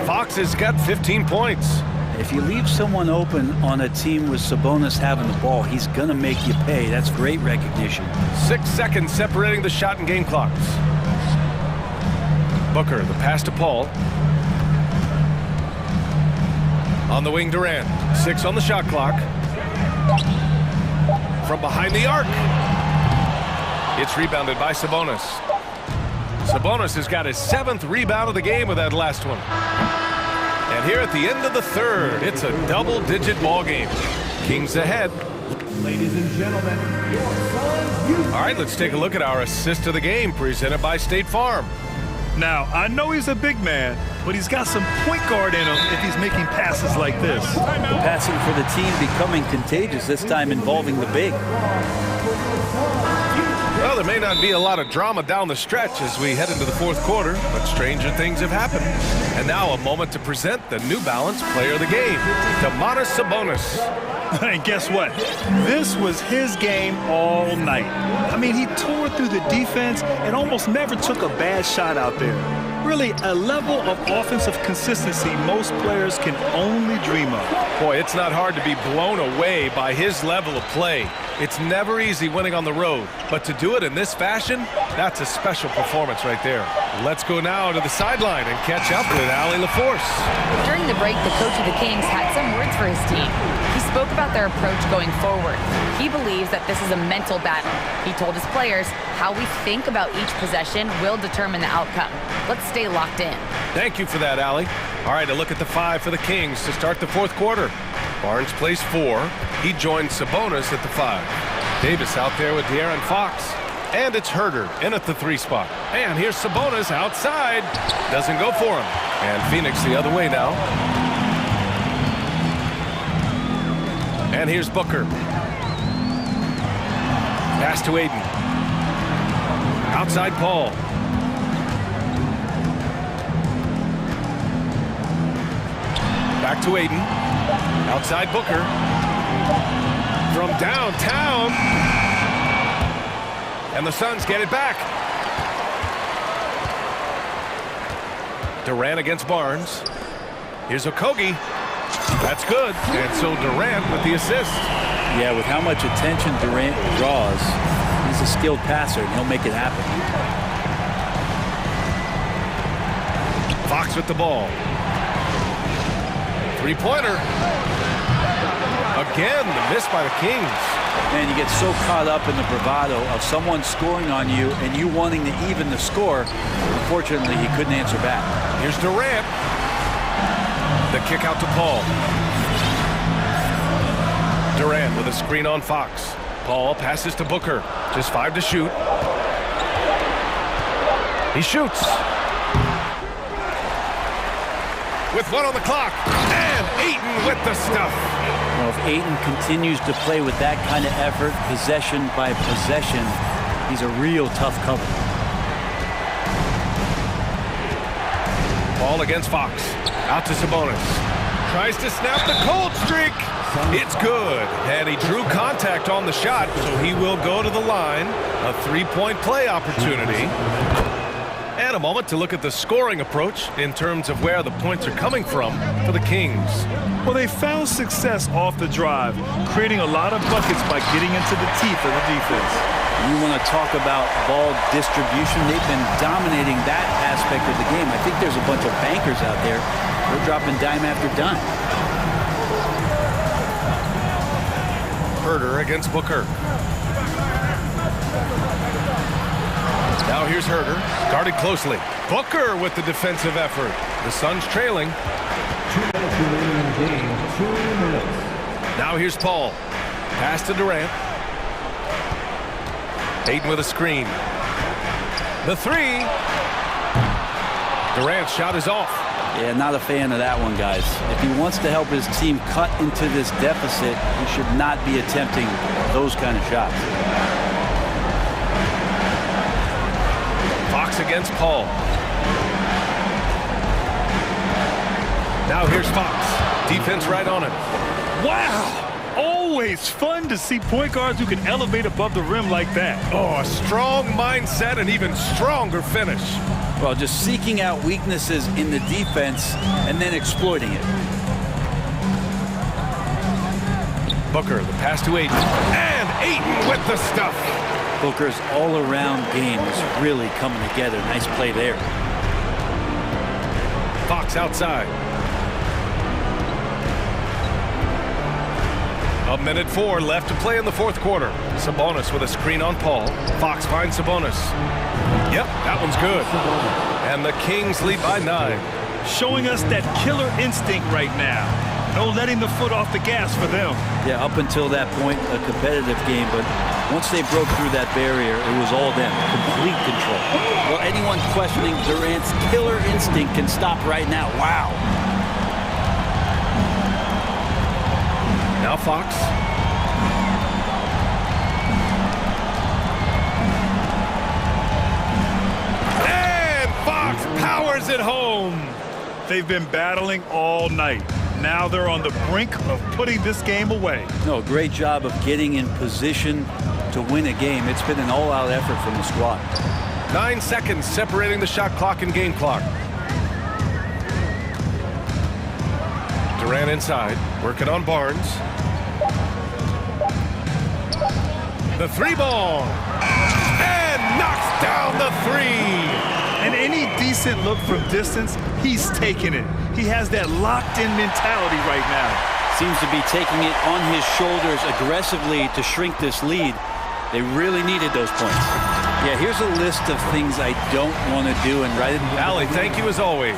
Speaker 1: Fox has got 15 points.
Speaker 9: If you leave someone open on a team with Sabonis having the ball, he's going to make you pay. That's great recognition.
Speaker 1: 6 seconds separating the shot and game clocks. Booker, the pass to Paul. On the wing, Durant. 6 on the shot clock. From behind the arc. It's rebounded by Sabonis. Sabonis has got his 7th rebound of the game with that last one. And here at the end of the third, it's a double-digit ball game. Kings ahead.
Speaker 14: Ladies and gentlemen, your son.
Speaker 1: All right, let's take a look at our assist of the game presented by State Farm.
Speaker 2: Now, I know he's a big man, but he's got some point guard in him if he's making passes like this.
Speaker 9: The passing for the team becoming contagious, this time involving the big.
Speaker 1: Well, there may not be a lot of drama down the stretch as we head into the fourth quarter, but stranger things have happened. And now a moment to present the New Balance Player of the Game, Domantas Sabonis.
Speaker 2: And guess what? This was his game all night. I mean, he tore through the defense and almost never took a bad shot out there. Really, a level of offensive consistency most players can only dream of.
Speaker 1: Boy, it's not hard to be blown away by his level of play. It's never easy winning on the road, but to do it in this fashion, that's a special performance right there. Let's go now to the sideline and catch up with Allie LaForce.
Speaker 6: During the break, the coach of the Kings had some words for his team. He spoke about their approach going forward. He believes that this is a mental battle. He told his players how we think about each possession will determine the outcome. Let's stay locked in.
Speaker 1: Thank you for that, Allie. All right, a look at the 5 for the Kings to start the fourth quarter. Barnes plays 4. He joins Sabonis at the 5. Davis out there with De'Aaron Fox. And it's Herder in at the 3 spot. And here's Sabonis outside. Doesn't go for him. And Phoenix the other way now. And here's Booker. Pass to Aiden. Outside Paul. Back to Aiden. Outside Booker. From downtown. And the Suns get it back. Durant against Barnes. Here's Okogie. That's good. And so Durant with the assist.
Speaker 9: Yeah, with how much attention Durant draws, he's a skilled passer, and he'll make it happen.
Speaker 1: Fox with the ball. Three-pointer. Again, the miss by the Kings.
Speaker 9: Man, you get so caught up in the bravado of someone scoring on you and you wanting to even the score. Unfortunately, he couldn't answer back.
Speaker 1: Here's Durant. The kick out to Paul. Durant with a screen on Fox. Paul passes to Booker. Just 5 to shoot. He shoots. With 1 on the clock. And Ayton with the stuff.
Speaker 9: Well, if Ayton continues to play with that kind of effort, possession by possession, he's a real tough cover.
Speaker 1: Ball against Fox. Out to Sabonis. Tries to snap the cold streak. It's good. And he drew contact on the shot, so he will go to the line. A 3-point play opportunity. And a moment to look at the scoring approach in terms of where the points are coming from for the Kings.
Speaker 2: Well, they found success off the drive, creating a lot of buckets by getting into the teeth of the defense.
Speaker 9: You want to talk about ball distribution. They've been dominating that aspect of the game. I think there's a bunch of bankers out there. They're dropping dime after dime.
Speaker 1: Herder against Booker. Now here's Herder, guarded closely. Booker with the defensive effort. The Suns trailing.
Speaker 14: 2 minutes remaining in the game. 2 minutes.
Speaker 1: Now here's Paul. Pass to Durant. Ayton with a screen. The 3. Durant's shot is off.
Speaker 9: Yeah, not a fan of that one, guys. If he wants to help his team cut into this deficit, he should not be attempting those kind of shots.
Speaker 1: Fox against Paul. Now here's Fox. Defense right on him.
Speaker 2: Wow! Always fun to see point guards who can elevate above the rim like that.
Speaker 1: Oh, a strong mindset and even stronger finish.
Speaker 9: Well, just seeking out weaknesses in the defense and then exploiting it.
Speaker 1: Booker, the pass to Ayton. And Ayton with the stuff.
Speaker 9: Booker's all-around game is really coming together. Nice play there.
Speaker 1: Fox outside. 1:04 left to play in the fourth quarter. Sabonis with a screen on Paul. Fox finds Sabonis. Yep, that one's good. And the Kings lead by 9.
Speaker 2: Showing us that killer instinct right now. No letting the foot off the gas for them.
Speaker 9: Yeah, up until that point, a competitive game, but once they broke through that barrier, it was all them. Complete control. Well, anyone questioning Durant's killer instinct can stop right now. Wow.
Speaker 1: Now Fox. And Fox powers it home.
Speaker 2: They've been battling all night. Now they're on the brink of putting this game away.
Speaker 9: No, great job of getting in position to win a game. It's been an all-out effort from the squad.
Speaker 1: 9 seconds separating the shot clock and game clock. Durant inside, working on Barnes. The 3 ball. And knocks down the 3.
Speaker 2: And any decent look from distance, he's taking it. He has that locked-in mentality right now.
Speaker 9: seems to be taking it on his shoulders aggressively to shrink this lead. They really needed those points. Yeah, here's a list of things I don't want to do, and right.
Speaker 1: Allie, thank you as always.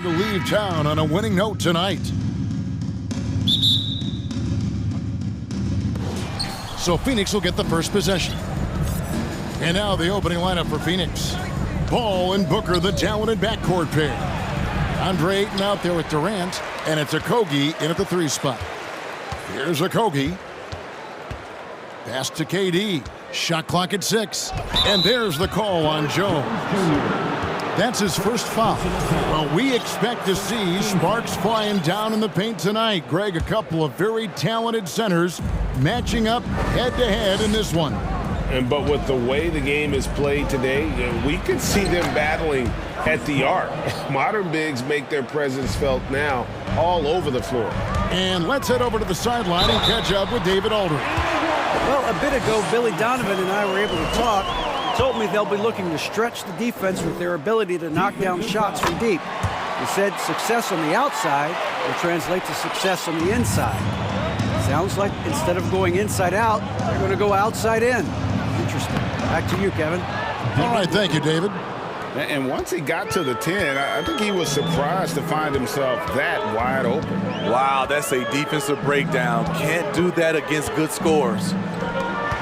Speaker 7: To leave town on a winning note tonight. So Phoenix will get the first possession. And now the opening lineup for Phoenix. Ball and Booker, the talented backcourt pair. Andre Ayton out there with Durant, and it's Okogie in at the 3 spot. Here's Okogie. Pass to KD. Shot clock at 6. And there's the call on Jones. That's his first foul. Well, we expect to see sparks flying down in the paint tonight. Greg, a couple of very talented centers matching up head-to-head in this one.
Speaker 8: But with the way the game is played today, we could see them battling at the arc. Modern bigs make their presence felt now all over the floor.
Speaker 7: And let's head over to the sideline and catch up with David Aldridge.
Speaker 11: Well, a bit ago, Billy Donovan and I were able to talk. Told me they'll be looking to stretch the defense with their ability to knock down shots from deep. He said success on the outside will translate to success on the inside. Sounds like instead of going inside out, they're going to go outside in. Interesting. Back to you, Kevin.
Speaker 7: All right, thank you, David.
Speaker 8: And once he got to the 10, I think he was surprised to find himself that wide open.
Speaker 13: Wow, that's a defensive breakdown. Can't do that against good scores.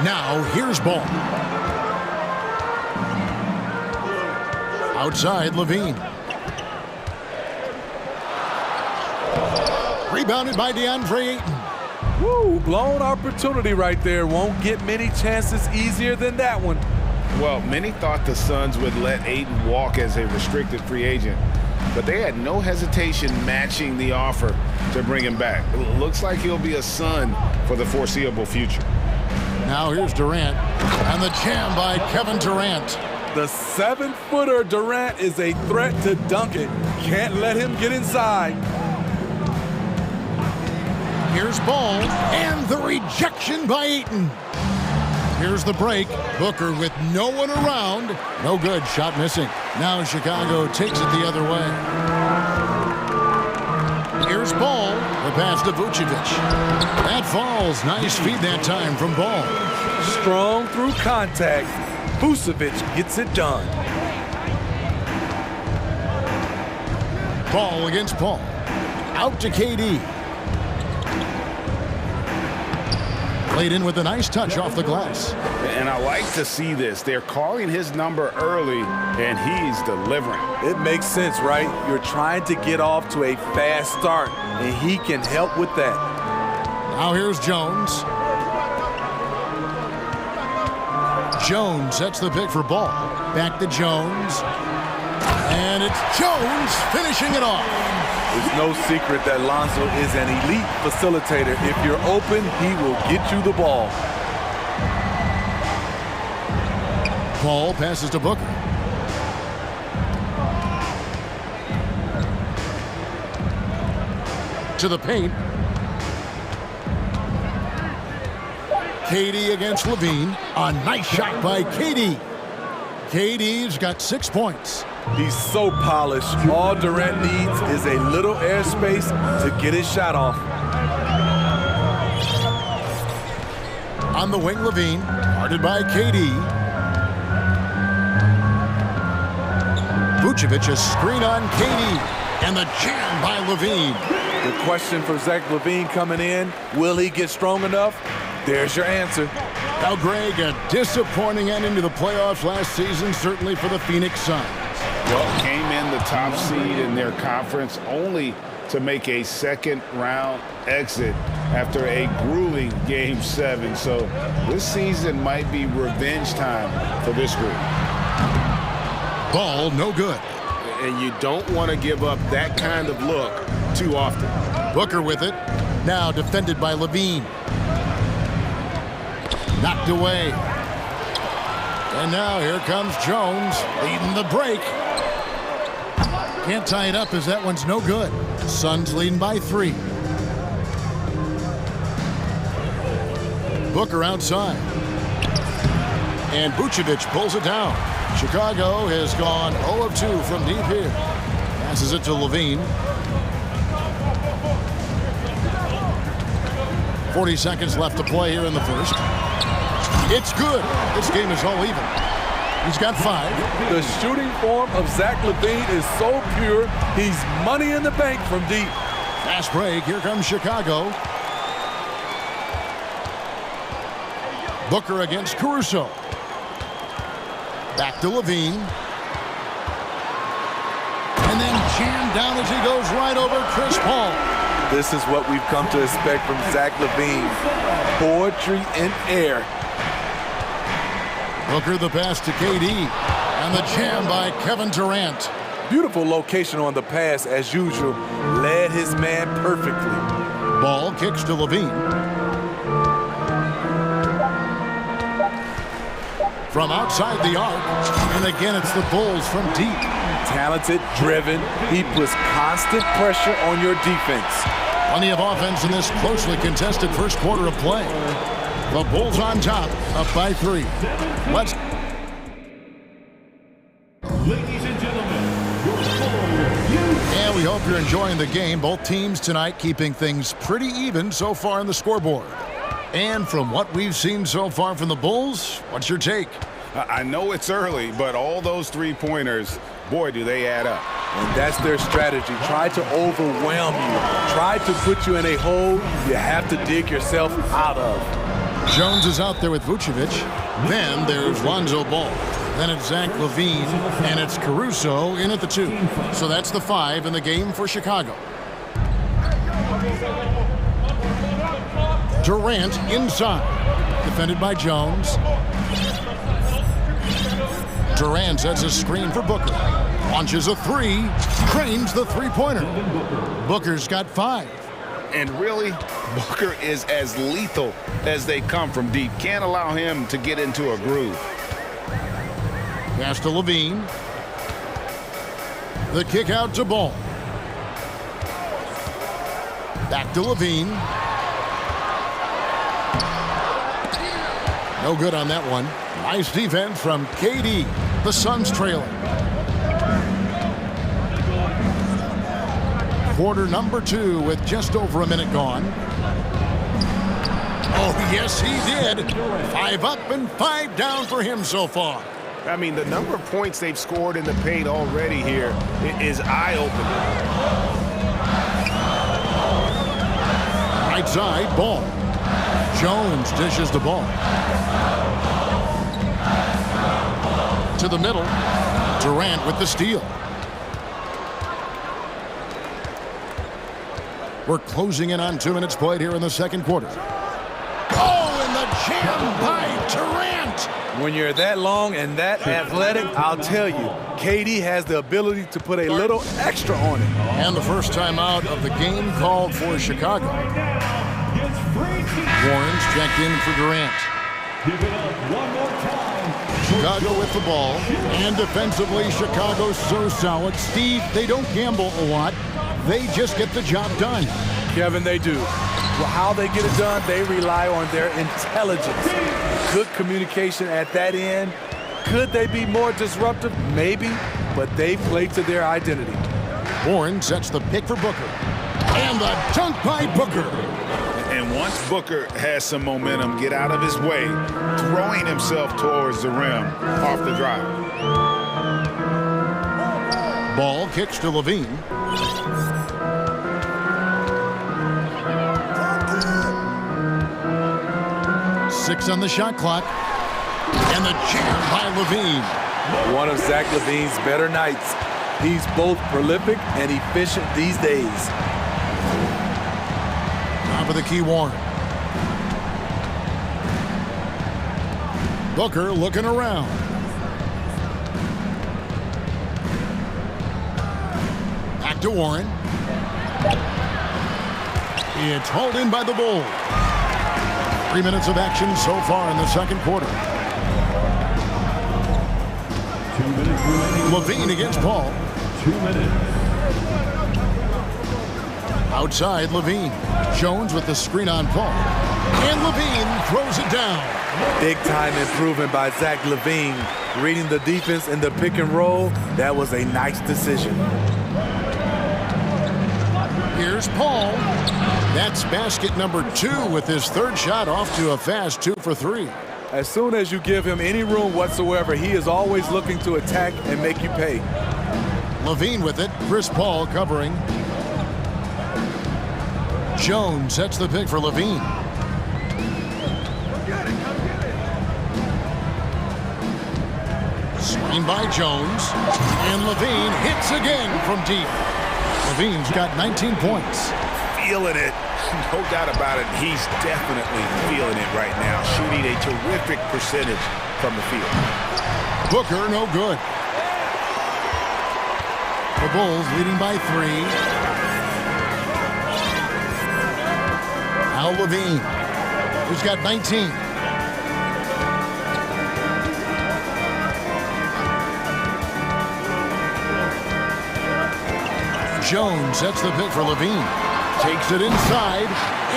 Speaker 7: Now, here's Ball. Outside, Levine. Rebounded by DeAndre Ayton.
Speaker 13: Woo, blown opportunity right there. Won't get many chances easier than that one.
Speaker 8: Well, many thought the Suns would let Ayton walk as a restricted free agent, but they had no hesitation matching the offer to bring him back. It looks like he'll be a Sun for the foreseeable future.
Speaker 7: Now here's Durant, and the jam by Kevin Durant.
Speaker 13: The 7-footer Durant is a threat to dunk it. Can't let him get inside.
Speaker 7: Here's Ball, and the rejection by Ayton. Here's the break. Booker with no one around. No good. Shot missing. Now Chicago takes it the other way. Here's Ball. The pass to Vucevic. That falls. Nice feed that time from Ball.
Speaker 13: Strong through contact. Vucevic gets it done.
Speaker 7: Ball against Paul. Out to KD. Played in with a nice touch off the glass.
Speaker 8: And I like to see this. They're calling his number early, and he's delivering.
Speaker 13: It makes sense, right? You're trying to get off to a fast start, and he can help with that.
Speaker 7: Now here's Jones. Jones sets the pick for Ball. Back to Jones. And it's Jones finishing it off.
Speaker 13: It's no secret that Lonzo is an elite facilitator. If you're open, he will get you the ball.
Speaker 7: Ball passes to Booker. To the paint. KD against Levine. A nice shot by KD. KD's got 6 points.
Speaker 13: He's so polished. All Durant needs is a little airspace to get his shot off.
Speaker 7: On the wing, Levine, guarded by KD. Vucevic, a screen on KD, and the jam by Levine.
Speaker 13: The question for Zach LaVine coming in, will he get strong enough? There's your answer.
Speaker 7: Now, Greg, a disappointing ending to the playoffs last season, certainly for the Phoenix Suns.
Speaker 8: Well, came in the top seed in their conference only to make a second-round exit after a grueling Game 7. So this season might be revenge time for this group.
Speaker 7: Ball, no good.
Speaker 8: And you don't want to give up that kind of look too often.
Speaker 7: Booker with it. Now defended by Levine. Knocked away. And now here comes Jones leading the break. Can't tie it up as that one's no good. Suns leading by 3. Booker outside. And Vucevic pulls it down. Chicago has gone 0 of 2 from deep here. Passes it to Levine. 40 seconds left to play here in the first. It's good. This game is all even. He's got 5.
Speaker 13: The shooting form of Zach LaVine is so pure, he's money in the bank from deep.
Speaker 7: Fast break. Here comes Chicago. Booker against Caruso. Back to LaVine. And then jammed down as he goes right over Chris Paul.
Speaker 13: This is what we've come to expect from Zach LaVine. Poetry in air.
Speaker 7: Booker the pass to KD. And the jam by Kevin Durant.
Speaker 13: Beautiful location on the pass as usual. Led his man perfectly.
Speaker 7: Ball kicks to LaVine. From outside the arc. And again, it's the Bulls from deep.
Speaker 13: Talented, driven. He puts constant pressure on your defense.
Speaker 7: Plenty of offense in this closely contested first quarter of play. The Bulls on top, up by 3. Let's.
Speaker 14: Ladies and gentlemen,
Speaker 7: And we hope you're enjoying the game. Both teams tonight keeping things pretty even so far on the scoreboard. And from what we've seen so far from the Bulls, what's your take?
Speaker 8: I know it's early, but all those three-pointers, boy, do they add up.
Speaker 13: And that's their strategy. Try to overwhelm you. Try to put you in a hole you have to dig yourself out of.
Speaker 7: Jones is out there with Vucevic. Then there's Lonzo Ball. Then it's Zach LaVine, and it's Caruso in at the 2. So that's the 5 in the game for Chicago. Durant inside. Defended by Jones. Durant sets a screen for Booker. Launches a 3. Cranes the three-pointer. Booker's got 5.
Speaker 8: And really, Booker is as lethal as they come from deep. Can't allow him to get into a groove.
Speaker 7: Pass to LaVine. The kick out to Ball. Back to LaVine. No good on that one. Nice defense from KD. The Suns trailing. Quarter number 2 with just over a minute gone. Oh, yes, he did. 5 up and 5 down for him so far.
Speaker 8: I mean, the number of points they've scored in the paint already here is eye-opening.
Speaker 7: Right side, Ball. Jones dishes the ball. To the middle. Durant with the steal. We're closing in on 2 minutes played here in the second quarter. Oh, and the jam by Durant.
Speaker 13: When you're that long and that athletic, I'll tell you, KD has the ability to put a little extra on it.
Speaker 7: And the first time out of the game called for Chicago. Warren's checked in for Durant.
Speaker 14: give it up one more time.
Speaker 7: Chicago with the ball. And defensively, Chicago's so solid. Steve, they don't gamble a lot. They just get the job done.
Speaker 13: Kevin, they do. Well, how they get it done, they rely on their intelligence. Good communication at that end. Could they be more disruptive? Maybe, but they play to their identity.
Speaker 7: Warren sets the pick for Booker. And the dunk by Booker.
Speaker 8: And once Booker has some momentum, get out of his way, throwing himself towards the rim off the drive.
Speaker 7: Ball kicks to LaVine. Six on the shot clock. And the jam by LaVine.
Speaker 13: One of Zach LaVine's better nights. He's both prolific and efficient these days.
Speaker 7: Top of the key, Warren. Booker looking around. Back to Warren. It's hauled in by the Bulls. 3 minutes of action so far in the second quarter.
Speaker 14: 2 minutes remaining.
Speaker 7: LaVine against Paul.
Speaker 14: 2 minutes.
Speaker 7: Outside, LaVine. Jones with the screen on Paul. And LaVine throws it down.
Speaker 13: Big-time improvement by Zach LaVine. Reading the defense in the pick and roll, that was a nice decision.
Speaker 7: Here's Paul. That's basket number 2 with his third shot off to a fast 2 for 3.
Speaker 13: As soon as you give him any room whatsoever, he is always looking to attack and make you pay.
Speaker 7: Levine with it. Chris Paul covering. Jones sets the pick for Levine. Screen by Jones. And Levine hits again from deep. Levine's got 19 points.
Speaker 8: Feeling it. No doubt about it. He's definitely feeling it right now. Shooting a terrific percentage from the field.
Speaker 7: Booker, no good. The Bulls leading by 3. Al Levine, who's got 19. Jones sets the pick for Levine. Takes it inside,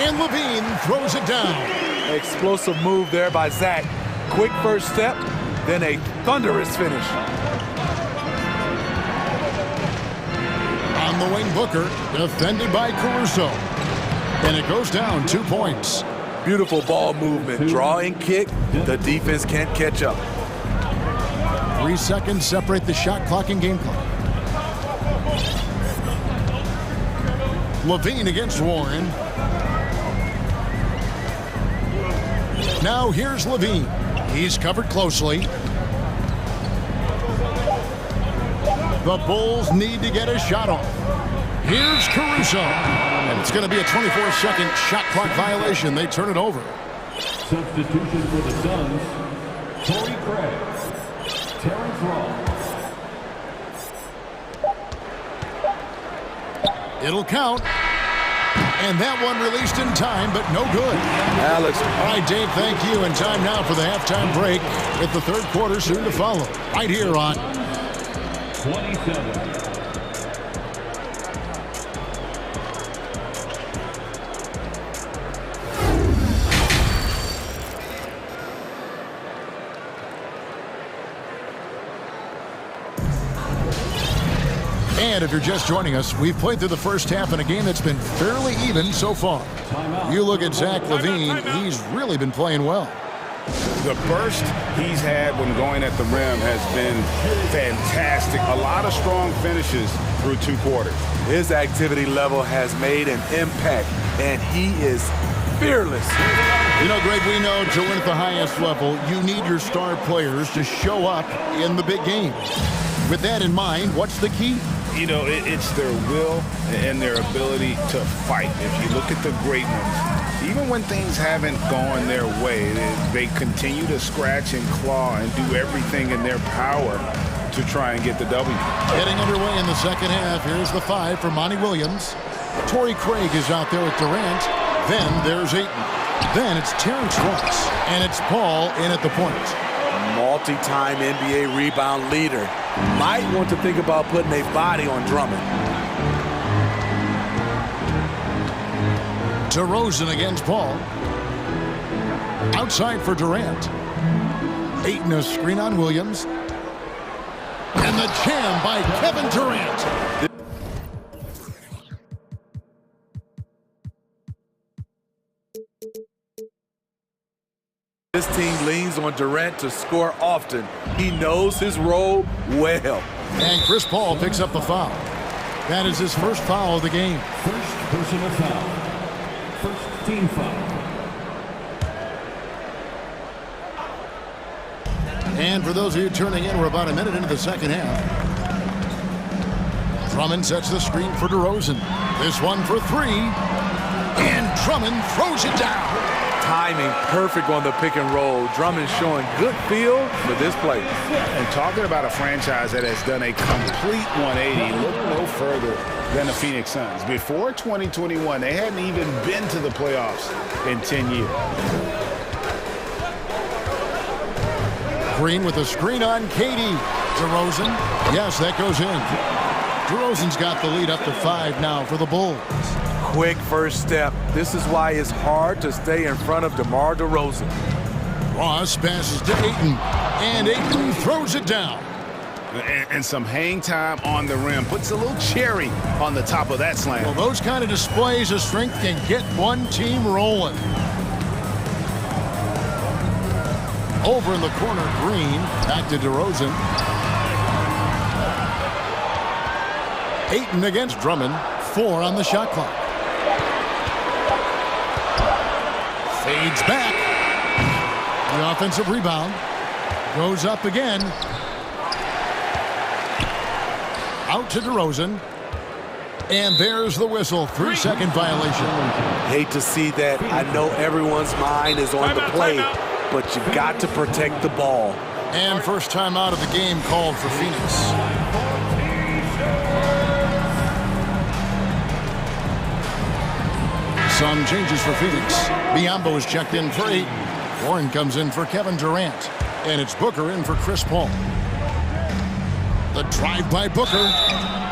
Speaker 7: and Levine throws it down.
Speaker 13: Explosive move there by Zach. Quick first step, then a thunderous finish.
Speaker 7: On the wing, Booker, defended by Caruso. And it goes down 2 points.
Speaker 13: Beautiful ball movement. Draw and kick. The defense can't catch up.
Speaker 7: 3 seconds separate the shot clock and game clock. Levine against Warren. Now here's Levine. He's covered closely. The Bulls need to get a shot off. Here's Caruso. And it's going to be a 24-second shot clock violation. They turn it over.
Speaker 14: Substitution for the Suns, Torrey Craig, Terrence Ross.
Speaker 7: It'll count. And that one released in time, but no good.
Speaker 13: Alex.
Speaker 7: All right, Dave, thank you. And time now for the halftime break with the third quarter soon to follow. Right here on
Speaker 14: 27.
Speaker 7: And if you're just joining us, we've played through the first half in a game that's been fairly even so far. You look at Zach Levine, he's really been playing well.
Speaker 8: The burst he's had when going at the rim has been fantastic. A lot of strong finishes through 2 quarters.
Speaker 13: His activity level has made an impact, and he is fearless.
Speaker 7: You know, Greg, we know to win at the highest level, you need your star players to show up in the big game. With that in mind, what's the key?
Speaker 8: You know, it's their will and their ability to fight. If you look at the great ones, even when things haven't gone their way, they continue to scratch and claw and do everything in their power to try and get the W.
Speaker 7: Getting underway in the second half. Here's the 5 for Monty Williams. Torrey Craig is out there with Durant. Then there's Ayton. Then it's Terrence Ross. And it's Paul in at the point.
Speaker 13: Multi-time NBA rebound leader. Might want to think about putting a body on Drummond.
Speaker 7: DeRozan against Paul. Outside for Durant. Ayton a screen on Williams. And the jam by Kevin Durant.
Speaker 13: This team leans on Durant to score often. He knows his role well.
Speaker 7: And Chris Paul picks up the foul. That is his first foul of the game.
Speaker 14: First personal foul. First team foul.
Speaker 7: And for those of you turning in, we're about a minute into the second half. Drummond sets the screen for DeRozan. This one for 3. And Drummond throws it down.
Speaker 13: Timing perfect on the pick and roll. Drummond showing good feel for this play.
Speaker 8: And talking about a franchise that has done a complete 180, look no further than the Phoenix Suns. Before 2021, they hadn't even been to the playoffs in 10 years.
Speaker 7: Green with a screen on KD. DeRozan. Yes, that goes in. DeRozan's got the lead up to 5 now for the Bulls.
Speaker 13: Quick first step. This is why it's hard to stay in front of DeMar DeRozan.
Speaker 7: Ross passes to Ayton. And Ayton throws it down.
Speaker 8: And some hang time on the rim. Puts a little cherry on the top of that slam.
Speaker 7: Well, those kind of displays of strength can get one team rolling. Over in the corner, Green. Back to DeRozan. Ayton against Drummond. 4 on the shot clock. Fades back. The offensive rebound. Goes up again. Out to DeRozan. And there's the whistle. 3-second violation.
Speaker 13: Hate to see that. I know everyone's mind is on the play, but you got to protect the ball.
Speaker 7: And first time out of the game called for Phoenix. Some changes for Phoenix. Biyombo is checked in for 8. Warren comes in for Kevin Durant. And it's Booker in for Chris Paul. The drive by Booker.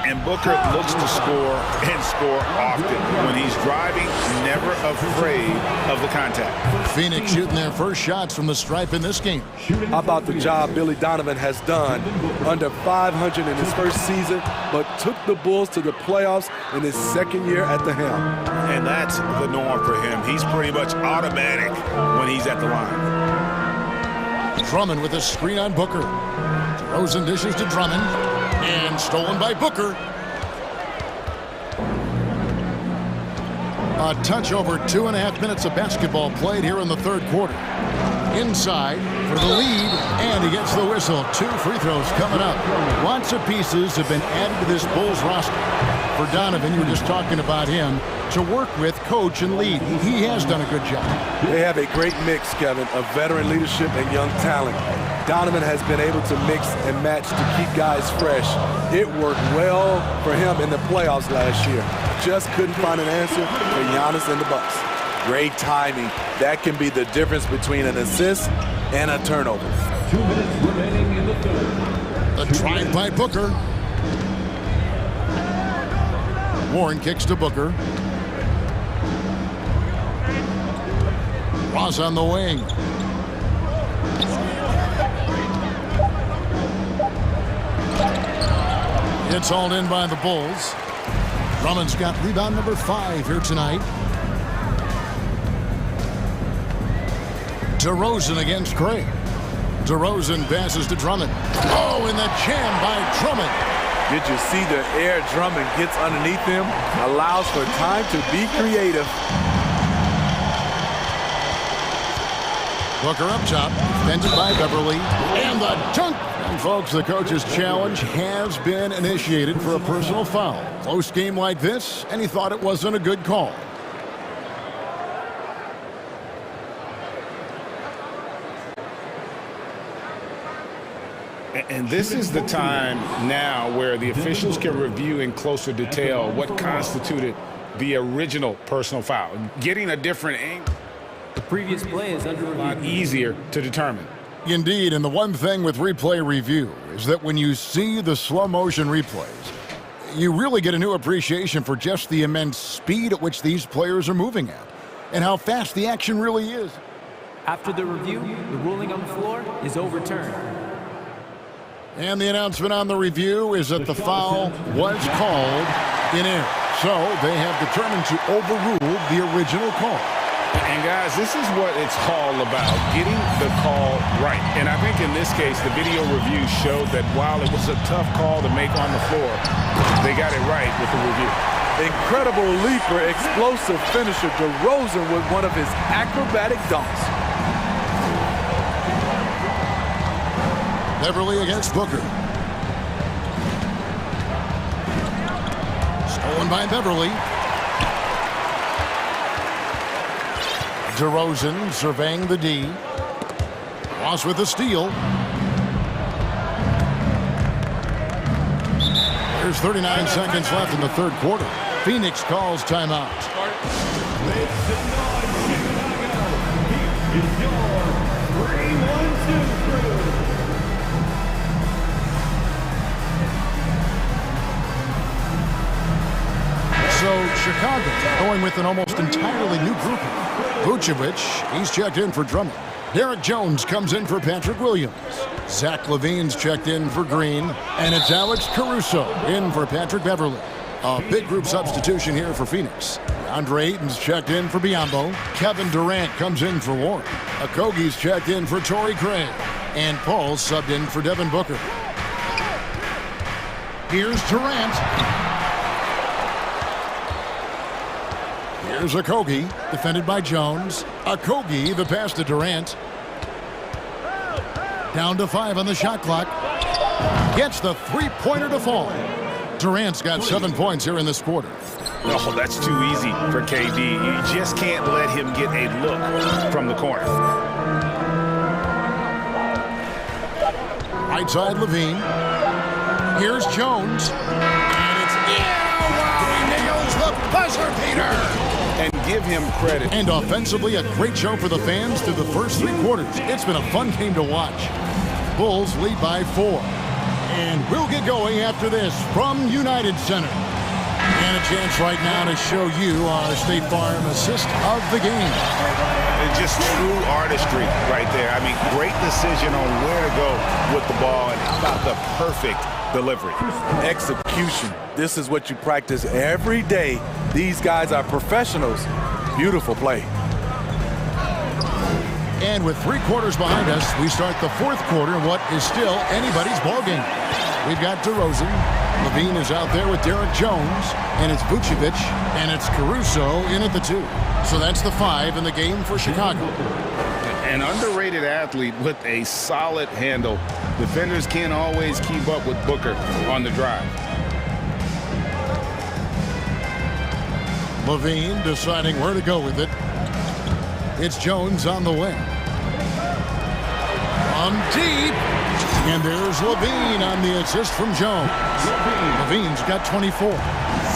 Speaker 8: And Booker looks to score and score often. When he's driving, never afraid of the contact.
Speaker 7: Phoenix shooting their first shots from the stripe in this game.
Speaker 13: How about the job Billy Donovan has done? Under 500 in his first season, but took the Bulls to the playoffs in his second year at the helm.
Speaker 8: And that's the norm for him. He's pretty much automatic when he's at the line.
Speaker 7: Drummond with a screen on Booker. DeRozan dishes to Drummond. And stolen by Booker. A touch over 2.5 minutes of basketball played here in the third quarter. Inside for the lead, and he gets the whistle. 2 free throws coming up. Lots of pieces have been added to this Bulls roster. For Donovan, you were just talking about him, to work with, coach, and lead. He has done a good job.
Speaker 13: They have a great mix, Kevin, of veteran leadership and young talent. Donovan has been able to mix and match to keep guys fresh. It worked well for him in the playoffs last year. Just couldn't find an answer for Giannis and the Bucks. Great timing. That can be the difference between an assist and a turnover.
Speaker 14: 2 minutes remaining in the third.
Speaker 7: The drive by Booker. Warren kicks to Booker. Ross on the wing. It's hauled in by the Bulls. Drummond's got rebound number 5 here tonight. DeRozan against Craig. DeRozan passes to Drummond. Oh, and the jam by Drummond.
Speaker 13: Did you see the air Drummond gets underneath him? Allows for time to be creative.
Speaker 7: Booker up top, defended by Beverly, and the dunk. And folks, the coach's challenge has been initiated for a personal foul. Close game like this, and he thought it wasn't a good call.
Speaker 8: And this is the time now where the officials can review in closer detail what constituted the original personal foul. Getting a different angle.
Speaker 15: The previous play is under review.
Speaker 8: A lot easier to determine.
Speaker 7: Indeed, and the one thing with replay review is that when you see the slow motion replays, you really get a new appreciation for just the immense speed at which these players are moving at and how fast the action really is.
Speaker 15: After the review, the ruling on the floor is overturned.
Speaker 7: And the announcement on the review is that the foul was called in error. So they have determined to overrule the original call.
Speaker 8: And guys, this is what it's all about, getting the call right. And I think in this case, the video review showed that while it was a tough call to make on the floor, they got it right with the review.
Speaker 13: Incredible leaper, explosive finisher, DeRozan with one of his acrobatic dunks.
Speaker 7: Beverly against Booker. Stolen by Beverly. DeRozan surveying the D. Ross with the steal. There's 39 seconds left in the third quarter. Phoenix calls timeout. So Chicago going with an almost entirely new group. Vucevic, he's checked in for Drummond. Derek Jones comes in for Patrick Williams. Zach LaVine's checked in for Green. And it's Alex Caruso in for Patrick Beverly. A big group substitution here for Phoenix. Andre Ayton's checked in for Biyombo. Kevin Durant comes in for Warren. Okogie's checked in for Torrey Craig. And Paul's subbed in for Devin Booker. Here's Durant. Here's Okogie, defended by Jones. Okogie, the pass to Durant. Down to 5 on the shot clock. Gets the three-pointer to fall. Durant's got 7 points here in this quarter.
Speaker 8: Oh, that's too easy for KD. You just can't let him get a look from the corner.
Speaker 7: Right side, Levine. Here's Jones. And it's he nails the buzzer beater.
Speaker 8: And give him credit.
Speaker 7: And offensively, a great show for the fans through the first 3 quarters. It's been a fun game to watch. Bulls lead by 4. And we'll get going after this from United Center. And a chance right now to show you our State Farm assist of the game.
Speaker 8: It's just true artistry right there. I mean, great decision on where to go with the ball, and how about the perfect delivery.
Speaker 13: Execution. This is what you practice every day. These guys are professionals. Beautiful play.
Speaker 7: And with 3 quarters behind us, we start the 4th quarter in what is still anybody's ball game. We've got DeRozan. Levine is out there with Derek Jones. And it's Vucevic. And it's Caruso in at the 2. So that's the 5 in the game for Chicago.
Speaker 8: An underrated athlete with a solid handle. Defenders can't always keep up with Booker on the drive.
Speaker 7: Levine deciding where to go with it. It's Jones on the wing. Deep. And there's Levine on the assist from Jones. Levine's got 24.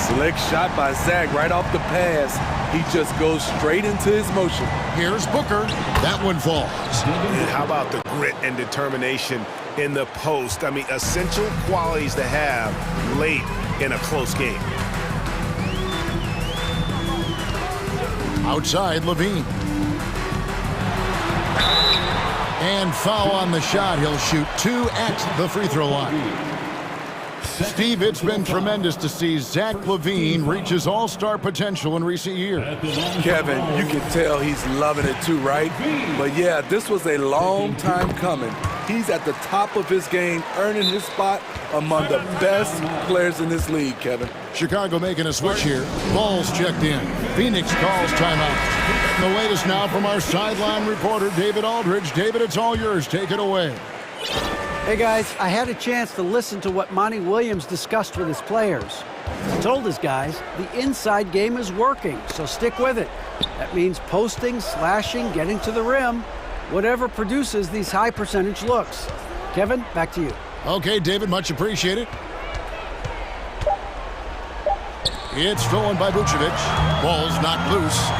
Speaker 13: Slick shot by Zach right off the pass. He just goes straight into his motion.
Speaker 7: Here's Booker. That one falls.
Speaker 8: And how about the grit and determination in the post? I mean, essential qualities to have late in a close game.
Speaker 7: Outside, Levine. And foul on the shot. He'll shoot 2 at the free throw line. Steve, it's been tremendous to see Zach LaVine reach his all-star potential in recent years.
Speaker 13: Kevin, you can tell he's loving it too, right? But yeah, this was a long time coming. He's at the top of his game, earning his spot among the best players in this league, Kevin.
Speaker 7: Chicago making a switch here. Ball's checked in. Phoenix calls timeout. The latest now from our sideline reporter, David Aldridge. David, it's all yours. Take it away.
Speaker 11: Hey guys, I had a chance to listen to what Monty Williams discussed with his players. He told his guys the inside game is working, so stick with it. That means posting, slashing, getting to the rim, whatever produces these high percentage looks. Kevin, back to you.
Speaker 7: Okay, David, much appreciated. It's stolen by Vucevic. Ball's knocked loose.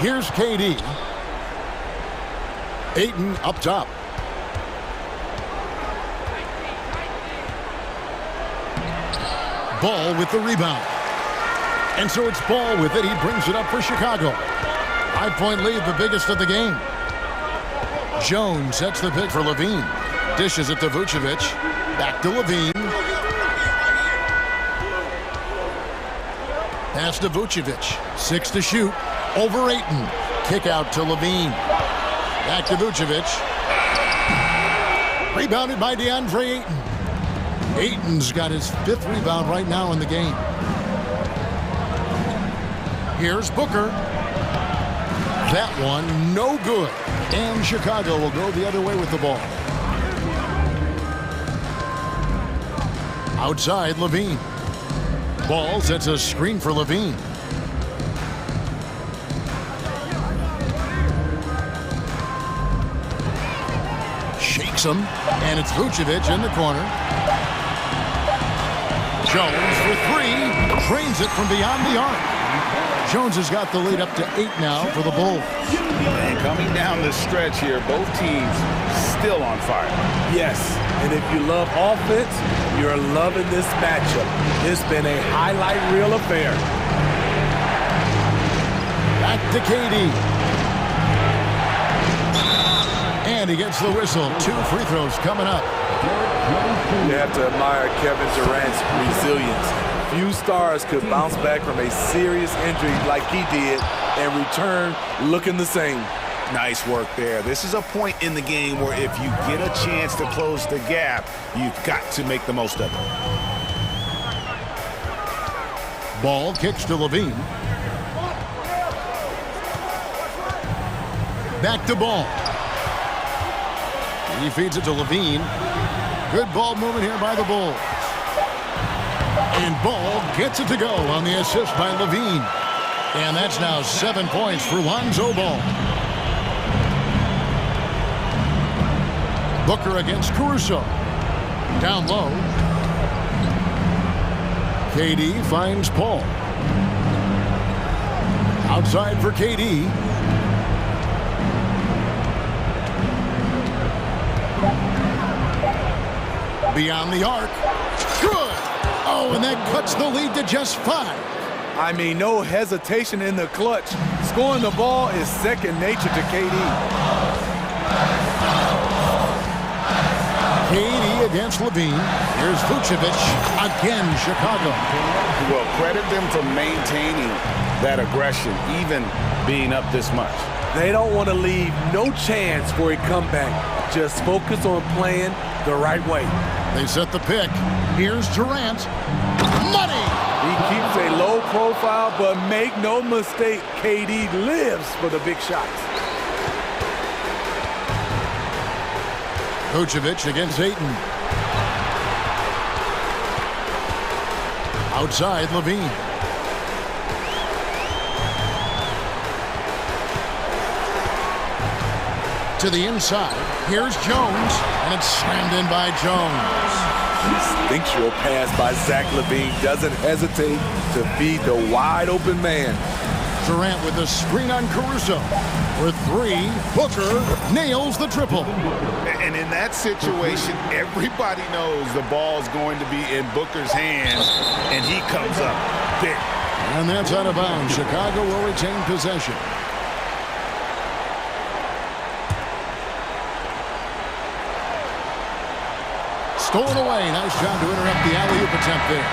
Speaker 7: Here's KD. Ayton up top. Ball with the rebound. And so it's Ball with it. He brings it up for Chicago. 5-point lead, the biggest of the game. Jones sets the pick for Levine. Dishes it to Vucevic. Back to Levine. Pass to Vucevic. 6 to shoot. Over Ayton. Kick out to Levine. Back to Vucevic. Rebounded by DeAndre Ayton. Ayton's got his 5th rebound right now in the game. Here's Booker. That one no good. And Chicago will go the other way with the ball. Outside, Levine. Ball sets a screen for Levine. Shakes him, and it's Vucevic in the corner. Jones for 3, trains it from beyond the arc. Jones has got the lead up to 8 now for the Bulls.
Speaker 8: And coming down the stretch here, both teams still on fire.
Speaker 13: Yes, and if you love offense, you're loving this matchup. It's been a highlight reel affair.
Speaker 7: Back to KD. And he gets the whistle. 2 free throws coming up.
Speaker 13: You have to admire Kevin Durant's resilience. Few stars could bounce back from a serious injury like he did and return looking the same.
Speaker 8: Nice work there. This is a point in the game where if you get a chance to close the gap, you've got to make the most of it.
Speaker 7: Ball kicks to Levine. Back to Ball. He feeds it to Levine. Good ball movement here by the Bulls. And Ball gets it to go on the assist by Levine. And that's now 7 points for Lonzo Ball. Booker against Caruso. Down low. KD finds Paul. Outside for KD. Beyond the arc. Good. Oh, and that cuts the lead to just 5.
Speaker 13: I mean, no hesitation in the clutch. Scoring the ball is second nature to KD.
Speaker 7: KD against Levine. Here's Vucevic. Again, Chicago.
Speaker 8: Well, credit them for maintaining that aggression, even being up this much.
Speaker 13: They don't want to leave no chance for a comeback. Just focus on playing the right way.
Speaker 7: They set the pick. Here's Durant. Money!
Speaker 13: He keeps a low profile, but make no mistake, KD lives for the big shots.
Speaker 7: Vucevic against Ayton. Outside, Levine. To the inside. Here's Jones, and it's slammed in by Jones.
Speaker 13: Instinctual pass by Zach LaVine. Doesn't hesitate to feed the wide-open man.
Speaker 7: Durant with a screen on Caruso. For 3, Booker nails the triple.
Speaker 8: And in that situation, everybody knows the ball's going to be in Booker's hands, and he comes up big.
Speaker 7: And that's out of bounds. Chicago will retain possession. Stolen away. Nice job to interrupt the alley-oop attempt there.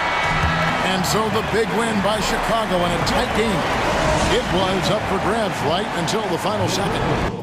Speaker 7: And so the big win by Chicago in a tight game. It was up for grabs right until the final second.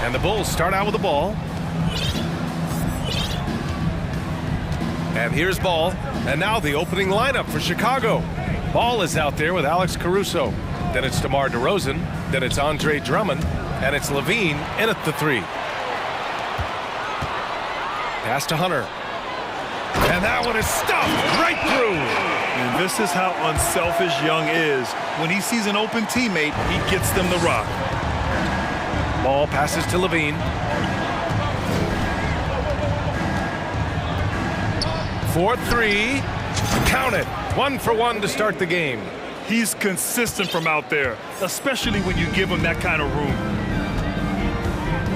Speaker 1: And the Bulls start out with the ball. And here's Ball. And now the opening lineup for Chicago. Ball is out there with Alex Caruso. Then it's DeMar DeRozan. Then it's Andre Drummond. And it's Levine in at the 3. Pass to Hunter. And that one is stuffed right through.
Speaker 2: And this is how unselfish Young is. When he sees an open teammate, he gets them the rock.
Speaker 1: Ball passes to Levine. 4-3. Count it. 1 for 1 to start the game.
Speaker 2: He's consistent from out there, especially when you give him that kind of room.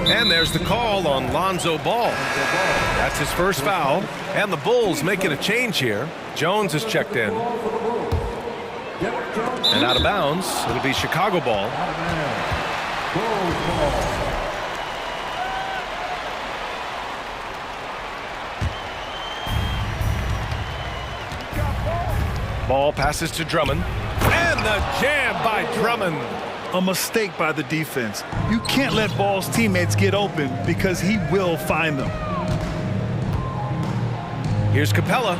Speaker 1: And there's the call on Lonzo Ball. That's his first foul. And the Bulls making a change here. Jones is checked in. And out of bounds, it'll be Chicago ball. Ball passes to Drummond. And the jam by Drummond.
Speaker 2: A mistake by the defense. You can't let Ball's teammates get open because he will find them.
Speaker 1: Here's Capella.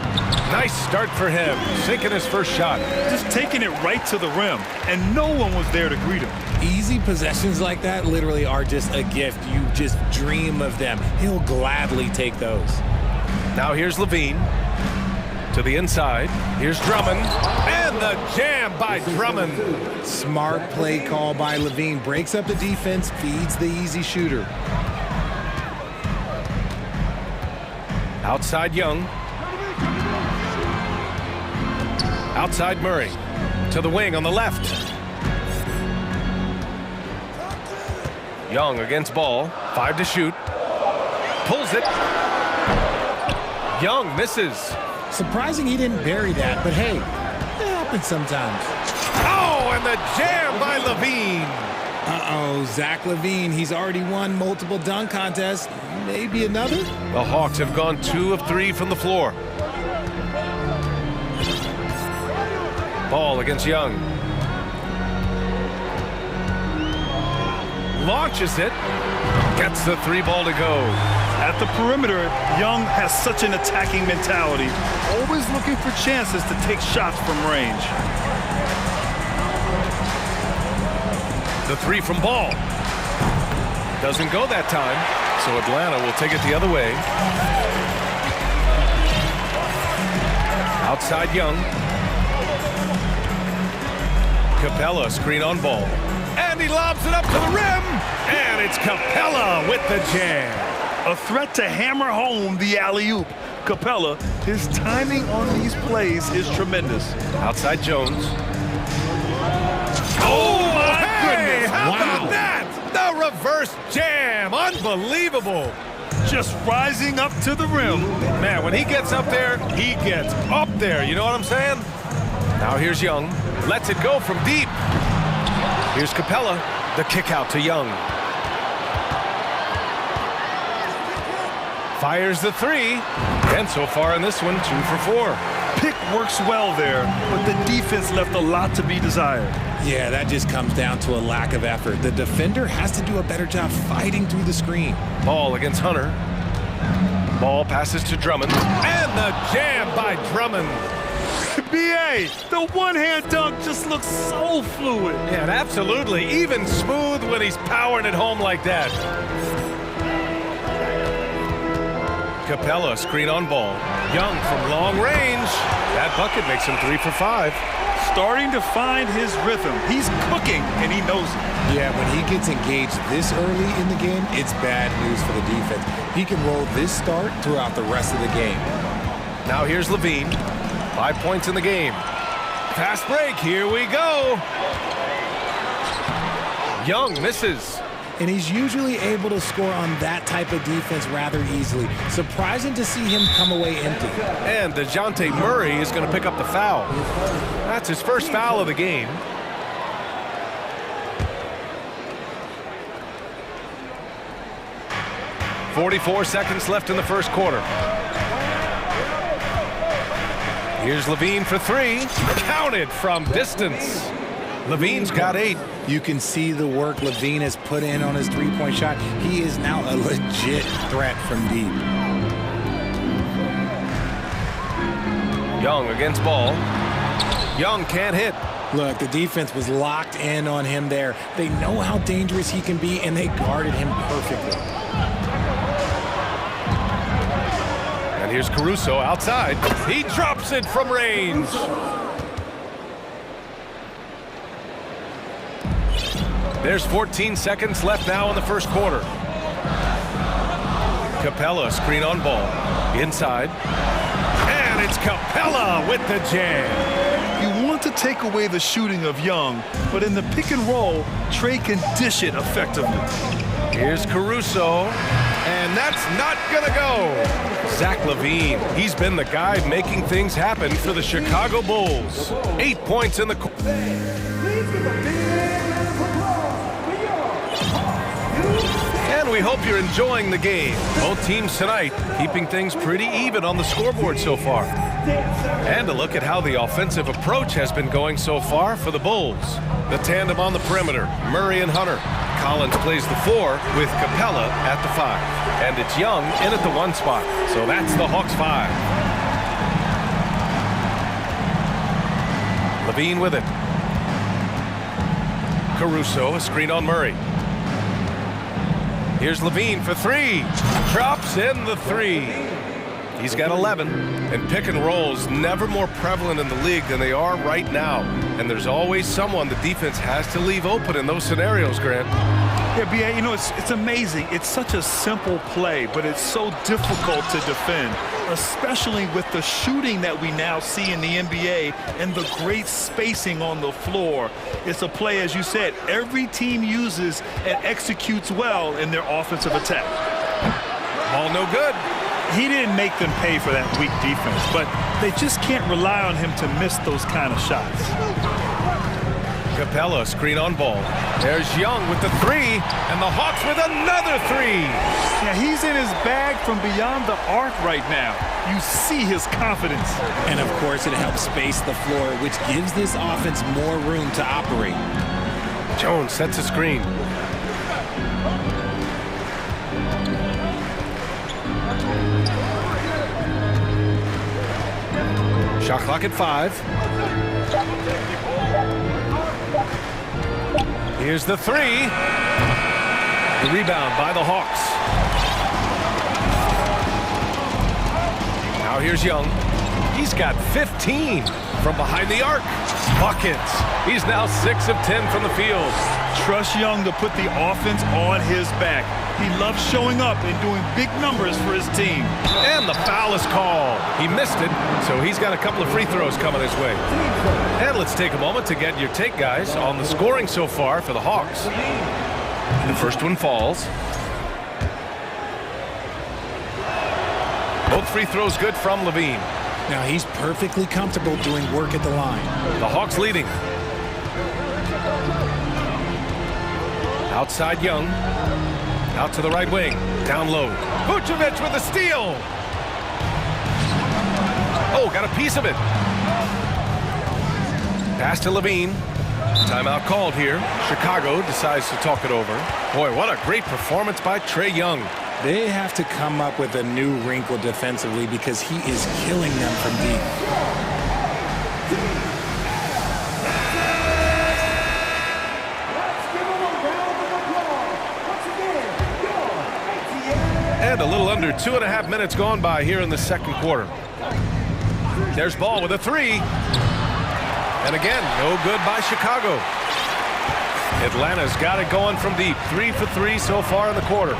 Speaker 1: Nice start for him. Sinking his first shot.
Speaker 2: Just taking it right to the rim, and no one was there to greet him.
Speaker 16: Easy possessions like that literally are just a gift. You just dream of them. He'll gladly take those.
Speaker 1: Now here's Levine. To the inside. Here's Drummond. And the jam by Drummond.
Speaker 16: Smart play call by Levine. Breaks up the defense, feeds the easy shooter.
Speaker 1: Outside Young. Outside Murray. To the wing on the left. Young against Ball. 5 to shoot. Pulls it. Young misses.
Speaker 16: Surprising he didn't bury that, but hey, it happens sometimes.
Speaker 1: Oh, and the jam by Levine.
Speaker 16: Uh-oh, Zach LaVine, he's already won multiple dunk contests. Maybe another?
Speaker 1: The Hawks have gone 2 of 3 from the floor. Ball against Young. Launches it. Gets the 3 ball to go.
Speaker 2: At the perimeter, Young has such an attacking mentality, always looking for chances to take shots from range.
Speaker 1: The 3 from Ball. Doesn't go that time, so Atlanta will take it the other way. Outside Young. Capella screen on Ball. And he lobs it up to the rim. And it's Capella with the jam.
Speaker 2: A threat to hammer home the alley-oop. Capella, his timing on these plays is tremendous.
Speaker 1: Outside Jones. Oh, my goodness. How about that? The reverse jam. Unbelievable.
Speaker 2: Just rising up to the rim.
Speaker 1: Man, when he gets up there, he gets up there. You know what I'm saying? Now here's Young. Lets it go from deep. Here's Capella. The kick out to Young. Fires the 3. And so far in this one, 2 for 4.
Speaker 2: Pick works well there, but the defense left a lot to be desired.
Speaker 16: Yeah, that just comes down to a lack of effort. The defender has to do a better job fighting through the screen.
Speaker 1: Ball against Hunter. Ball passes to Drummond. And the jam by Drummond.
Speaker 2: B.A., the one-hand dunk just looks so fluid.
Speaker 1: Yeah, absolutely. Even smooth when he's powering it home like that. Capella screen on Ball. Young from long range. That bucket makes him 3 for 5.
Speaker 2: Starting to find his rhythm. He's cooking, and he knows it.
Speaker 16: Yeah, when he gets engaged this early in the game, it's bad news for the defense. He can roll this start throughout the rest of the game.
Speaker 1: Now here's Levine. 5 points in the game. Fast break. Here we go. Young misses.
Speaker 16: And he's usually able to score on that type of defense rather easily. Surprising to see him come away empty.
Speaker 1: And DeJounte Murray is going to pick up the foul. That's his first foul of the game. .44 seconds left in the first quarter. Here's Levine for three. Counted from distance. Levine's got 8.
Speaker 16: You can see the work Levine has put in on his three-point shot. He is now a legit threat from deep.
Speaker 1: Young against ball. Young can't hit.
Speaker 16: Look, the defense was locked in on him there. They know how dangerous he can be, and they guarded him perfectly.
Speaker 1: And here's Caruso outside. He drops it from range. There's 14 seconds left now in the first quarter. Capella screen on ball. Inside. And it's Capella with the jam.
Speaker 2: You want to take away the shooting of Young, but in the pick and roll, Trey can dish it effectively.
Speaker 1: Here's Caruso. And that's not going to go. Zach LaVine. He's been the guy making things happen for the Chicago Bulls. 8 points in the quarter. And we hope you're enjoying the game. Both teams tonight keeping things pretty even on the scoreboard so far. And a look at how the offensive approach has been going so far for the Bulls. The tandem on the perimeter, Murray and Hunter. Collins plays the 4 with Capella at the 5. And it's Young in at the 1 spot. So that's the Hawks 5. Levine with it. Caruso, a screen on Murray. Here's Levine for 3. Drops in the 3. He's got 11. And pick and rolls never more prevalent in the league than they are right now. And there's always someone the defense has to leave open in those scenarios, Grant.
Speaker 2: Yeah, B.A., you know, it's amazing. It's such a simple play, but it's so difficult to defend, especially with the shooting that we now see in the NBA and the great spacing on the floor. It's a play, as you said, every team uses and executes well in their offensive attack.
Speaker 1: Ball no good.
Speaker 2: He didn't make them pay for that weak defense, but they just can't rely on him to miss those kind of shots.
Speaker 1: Capella, screen on ball. There's Young with the 3, and the Hawks with another 3.
Speaker 2: Yeah, he's in his bag from beyond the arc right now. You see his confidence.
Speaker 16: And of course, it helps space the floor, which gives this offense more room to operate.
Speaker 1: Jones sets a screen. Shot clock at 5. Here's the 3. The rebound by the Hawks. Now here's Young. He's got 15 from behind the arc. Buckets. He's now 6 of 10 from the field.
Speaker 2: Trust Young to put the offense on his back. He loves showing up and doing big numbers for his team.
Speaker 1: And the foul is called. He missed it, so he's got a couple of free throws coming his way. And let's take a moment to get your take, guys, on the scoring so far for the Hawks. The first one falls. Both free throws good from Levine.
Speaker 16: Now he's perfectly comfortable doing work at the line.
Speaker 1: The Hawks leading. Outside Young. Out to the right wing. Down low. Vucevic with a steal. Oh, got a piece of it. Pass to Levine. Timeout called here. Chicago decides to talk it over. Boy, what a great performance by Trey Young.
Speaker 16: They have to come up with a new wrinkle defensively because he is killing them from deep.
Speaker 1: And a little under 2.5 minutes gone by here in the second quarter. There's Ball with a 3. And again, no good by Chicago. Atlanta's got it going from deep. 3 for 3 so far in the quarter.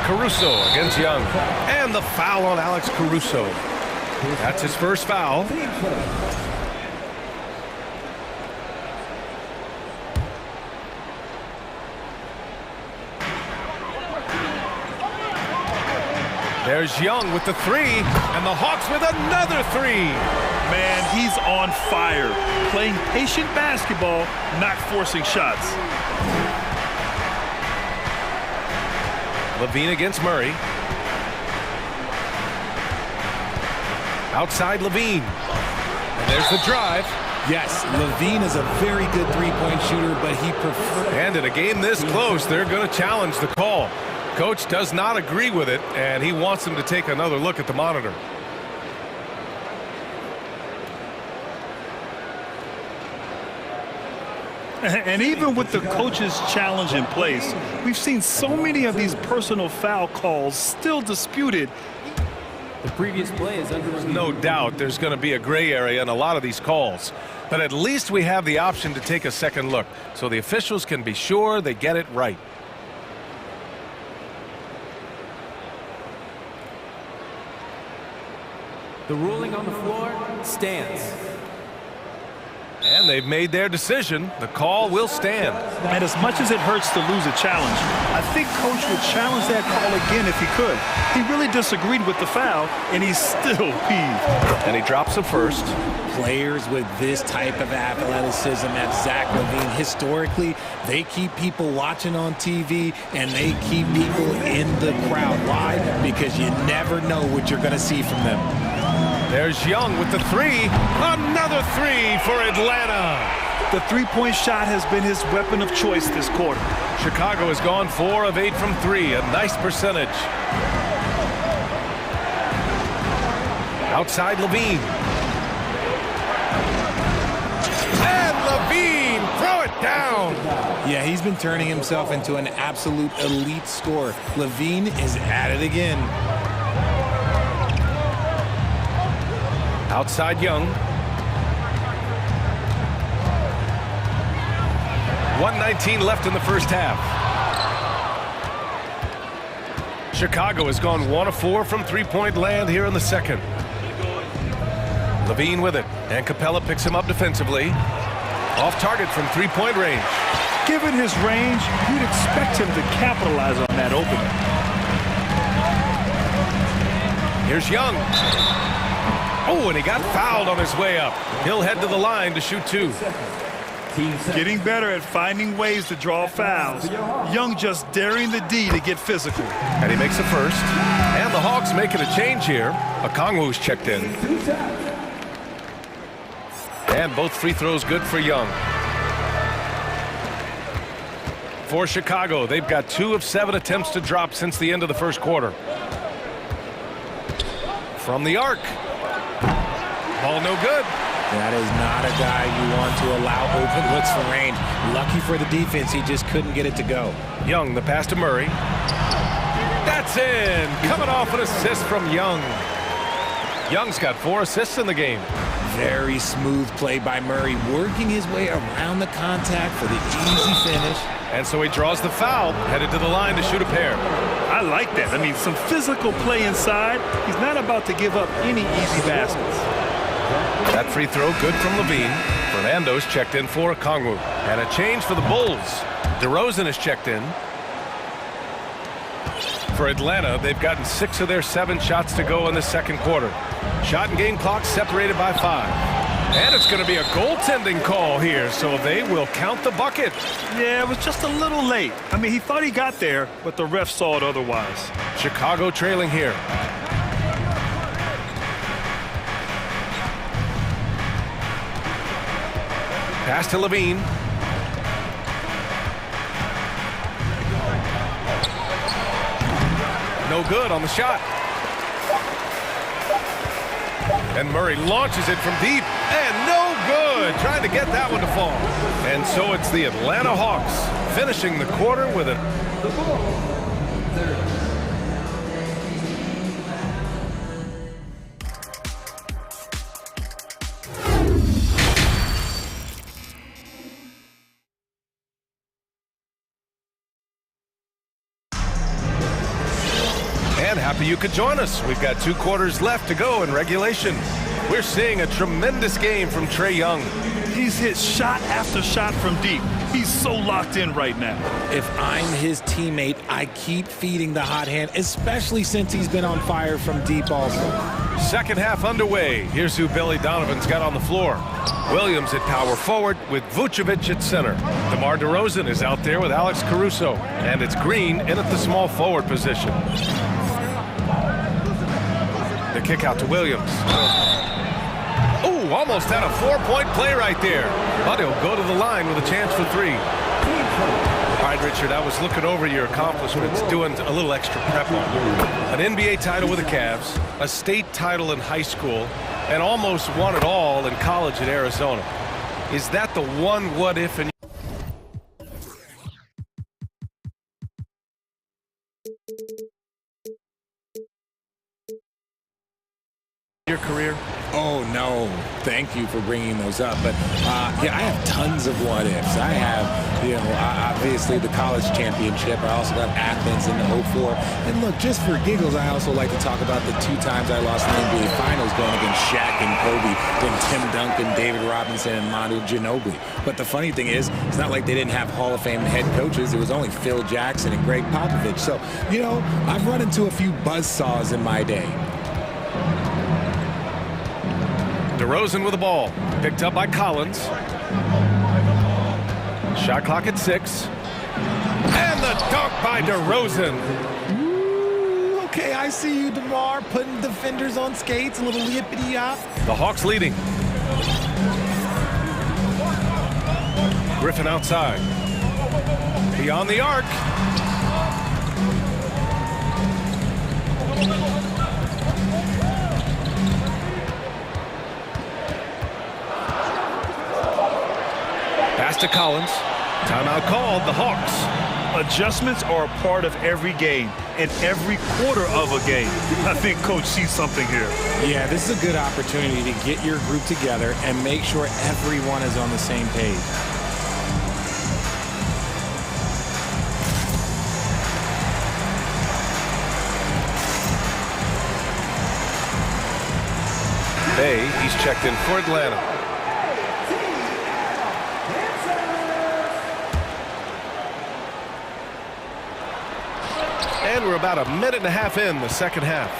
Speaker 1: Caruso against Young. And the foul on Alex Caruso. That's his first foul. There's Young with the three, and the Hawks with another three.
Speaker 2: Man, he's on fire. Playing patient basketball, not forcing shots.
Speaker 1: Levine against Murray. Outside Levine. And there's the drive.
Speaker 16: Yes, Levine is a very good three-point shooter, but he prefers...
Speaker 1: And in a game this close, they're going to challenge the call. Coach does not agree with it, and he wants him to take another look at the monitor.
Speaker 2: And even with the coach's challenge in place, we've seen so many of these personal foul calls still disputed.
Speaker 15: The previous play is under review.
Speaker 1: No doubt there's going to be a gray area in a lot of these calls. But at least we have the option to take a second look, so the officials can be sure they get it right.
Speaker 15: The ruling on the floor stands.
Speaker 1: And they've made their decision. The call will stand.
Speaker 2: And as much as it hurts to lose a challenge, I think Coach would challenge that call again if he could. He really disagreed with the foul, and he's still peeved.
Speaker 1: And he drops the first.
Speaker 16: Players with this type of athleticism at Zach Levine, historically, they keep people watching on TV, and they keep people in the crowd. Why? Because you never know what you're going to see from them.
Speaker 1: There's Young with the three. Another three for Atlanta.
Speaker 2: The three-point shot has been his weapon of choice this quarter.
Speaker 1: Chicago has gone 4 of 8 from 3, a nice percentage. Outside Levine. And Levine, throw it down.
Speaker 16: Yeah, he's been turning himself into an absolute elite scorer. Levine is at it again.
Speaker 1: Outside Young. 1:19 left in the first half. Chicago has gone 1 of 4 from three-point land here in the second. Levine with it, and Capella picks him up defensively. Off target from three-point range.
Speaker 2: Given his range, you'd expect him to capitalize on that opening.
Speaker 1: Here's Young. Oh, and he got fouled on his way up. He'll head to the line to shoot 2.
Speaker 2: Getting better at finding ways to draw fouls. Young just daring the D to get physical.
Speaker 1: And he makes the first. And the Hawks making a change here. Okongwu's checked in. And both free throws good for Young. For Chicago, they've got 2 of 7 attempts to drop since the end of the first quarter. From the arc. Ball no good.
Speaker 16: That is not a guy you want to allow open looks from range. Lucky for the defense, he just couldn't get it to go.
Speaker 1: Young, the pass to Murray. That's in. Coming off an assist from Young. Young's got 4 assists in the game.
Speaker 16: Very smooth play by Murray, working his way around the contact for the easy finish.
Speaker 1: And so he draws the foul, headed to the line to shoot a pair.
Speaker 2: I like that. I mean, some physical play inside. He's not about to give up any easy baskets.
Speaker 1: That free throw good from Levine. Fernando's checked in for Okongwu. And a change for the Bulls. DeRozan is checked in. For Atlanta, they've gotten 6 of their 7 shots to go in the second quarter. Shot and game clock separated by 5. And it's going to be a goaltending call here, so they will count the bucket.
Speaker 2: Yeah, it was just a little late. I mean, he thought he got there, but the ref saw it otherwise.
Speaker 1: Chicago trailing here. Pass to Levine. No good on the shot. And Murray launches it from deep. And no good. Trying to get that one to fall. And so it's the Atlanta Hawks finishing the quarter with it. And happy you could join us. We've got 2 quarters left to go in regulation. We're seeing a tremendous game from Trae Young.
Speaker 2: He's hit shot after shot from deep. He's so locked in right now.
Speaker 16: If I'm his teammate, I keep feeding the hot hand, especially since he's been on fire from deep also.
Speaker 1: Second half underway. Here's who Billy Donovan's got on the floor. Williams at power forward with Vucevic at center. DeMar DeRozan is out there with Alex Caruso. And it's Green in at the small forward position. The kick out to Williams. Ooh, almost had a 4-point play right there. But he'll go to the line with a chance for three. All right, Richard, I was looking over your accomplishments, doing a little extra prep on you. An NBA title with the Cavs, a state title in high school, and almost won it all in college at Arizona. Is that the one what-if in your career?
Speaker 16: Oh, no. Thank you for bringing those up. But, yeah, I have tons of what-ifs. I have, obviously the college championship. I also got Athens in '04. And, look, just for giggles, I also like to talk about the 2 times I lost in the NBA Finals going against Shaq and Kobe, then Tim Duncan, David Robinson, and Manu Ginobili. But the funny thing is, it's not like they didn't have Hall of Fame head coaches. It was only Phil Jackson and Greg Popovich. So, I've run into a few buzzsaws in my day.
Speaker 1: DeRozan with the ball, picked up by Collins. Shot clock at 6. And the dunk by DeRozan.
Speaker 16: Ooh, okay, I see you, DeMar, putting defenders on skates, a little yippity-yop.
Speaker 1: The Hawks leading. Griffin outside. Beyond the arc. Pass to Collins. Timeout called, the Hawks.
Speaker 2: Adjustments are a part of every game and every quarter of a game. I think Coach sees something here.
Speaker 16: Yeah, this is a good opportunity to get your group together and make sure everyone is on the same page.
Speaker 1: Bay, he's checked in for Atlanta. And we're about a minute and a half in the second half.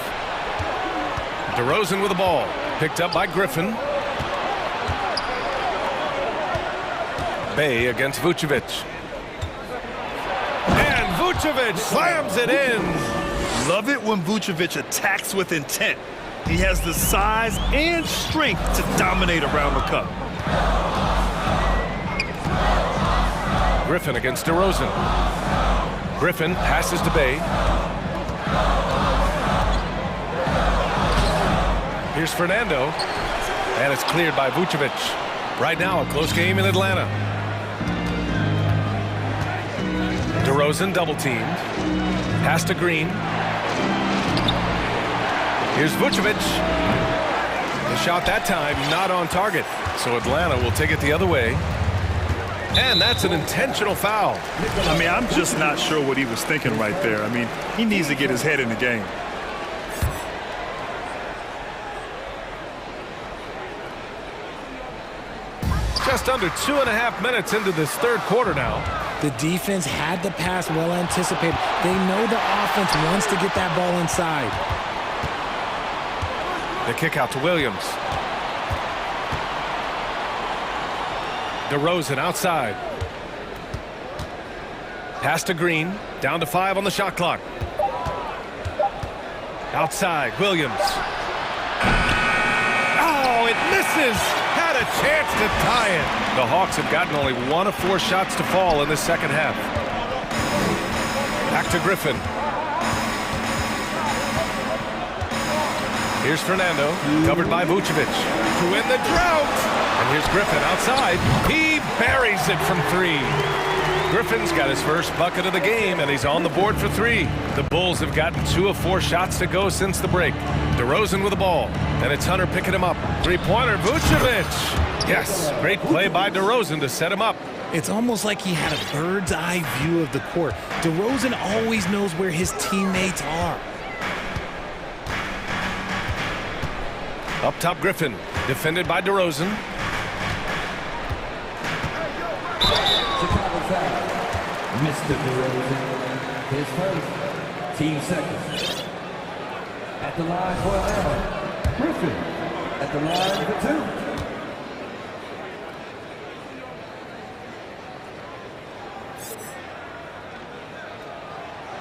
Speaker 1: DeRozan with the ball. Picked up by Griffin. Bay against Vucevic. And Vucevic slams it in.
Speaker 2: Love it when Vucevic attacks with intent. He has the size and strength to dominate around the cup.
Speaker 1: Griffin against DeRozan. Griffin passes to Bay. Here's Fernando. And it's cleared by Vucevic. Right now, a close game in Atlanta. DeRozan double-teamed. Pass to Green. Here's Vucevic. The shot that time not on target. So Atlanta will take it the other way. And that's an intentional foul.
Speaker 2: I mean, I'm just not sure what he was thinking right there. I mean, he needs to get his head in the game.
Speaker 1: Just under 2.5 minutes into this third quarter now.
Speaker 16: The defense had the pass well anticipated. They know the offense wants to get that ball inside.
Speaker 1: The kick out to Williams. DeRozan outside. Pass to Green. Down to 5 on the shot clock. Outside, Williams. Oh, it misses. Had a chance to tie it. The Hawks have gotten only 1 of 4 shots to fall in the second half. Back to Griffin. Here's Fernando, covered by Vucevic. To win the drought. And here's Griffin outside. He buries it from 3. Griffin's got his first bucket of the game, and he's on the board for 3. The Bulls have gotten 2 of 4 shots to go since the break. DeRozan with the ball, and it's Hunter picking him up. 3-pointer, Vucevic. Yes, great play by DeRozan to set him up.
Speaker 16: It's almost like he had a bird's eye view of the court. DeRozan always knows where his teammates are.
Speaker 1: Up top, Griffin, defended by DeRozan.
Speaker 14: Mr. DeRozan, his first, team second. At the line for Atlanta, Griffin. At the line for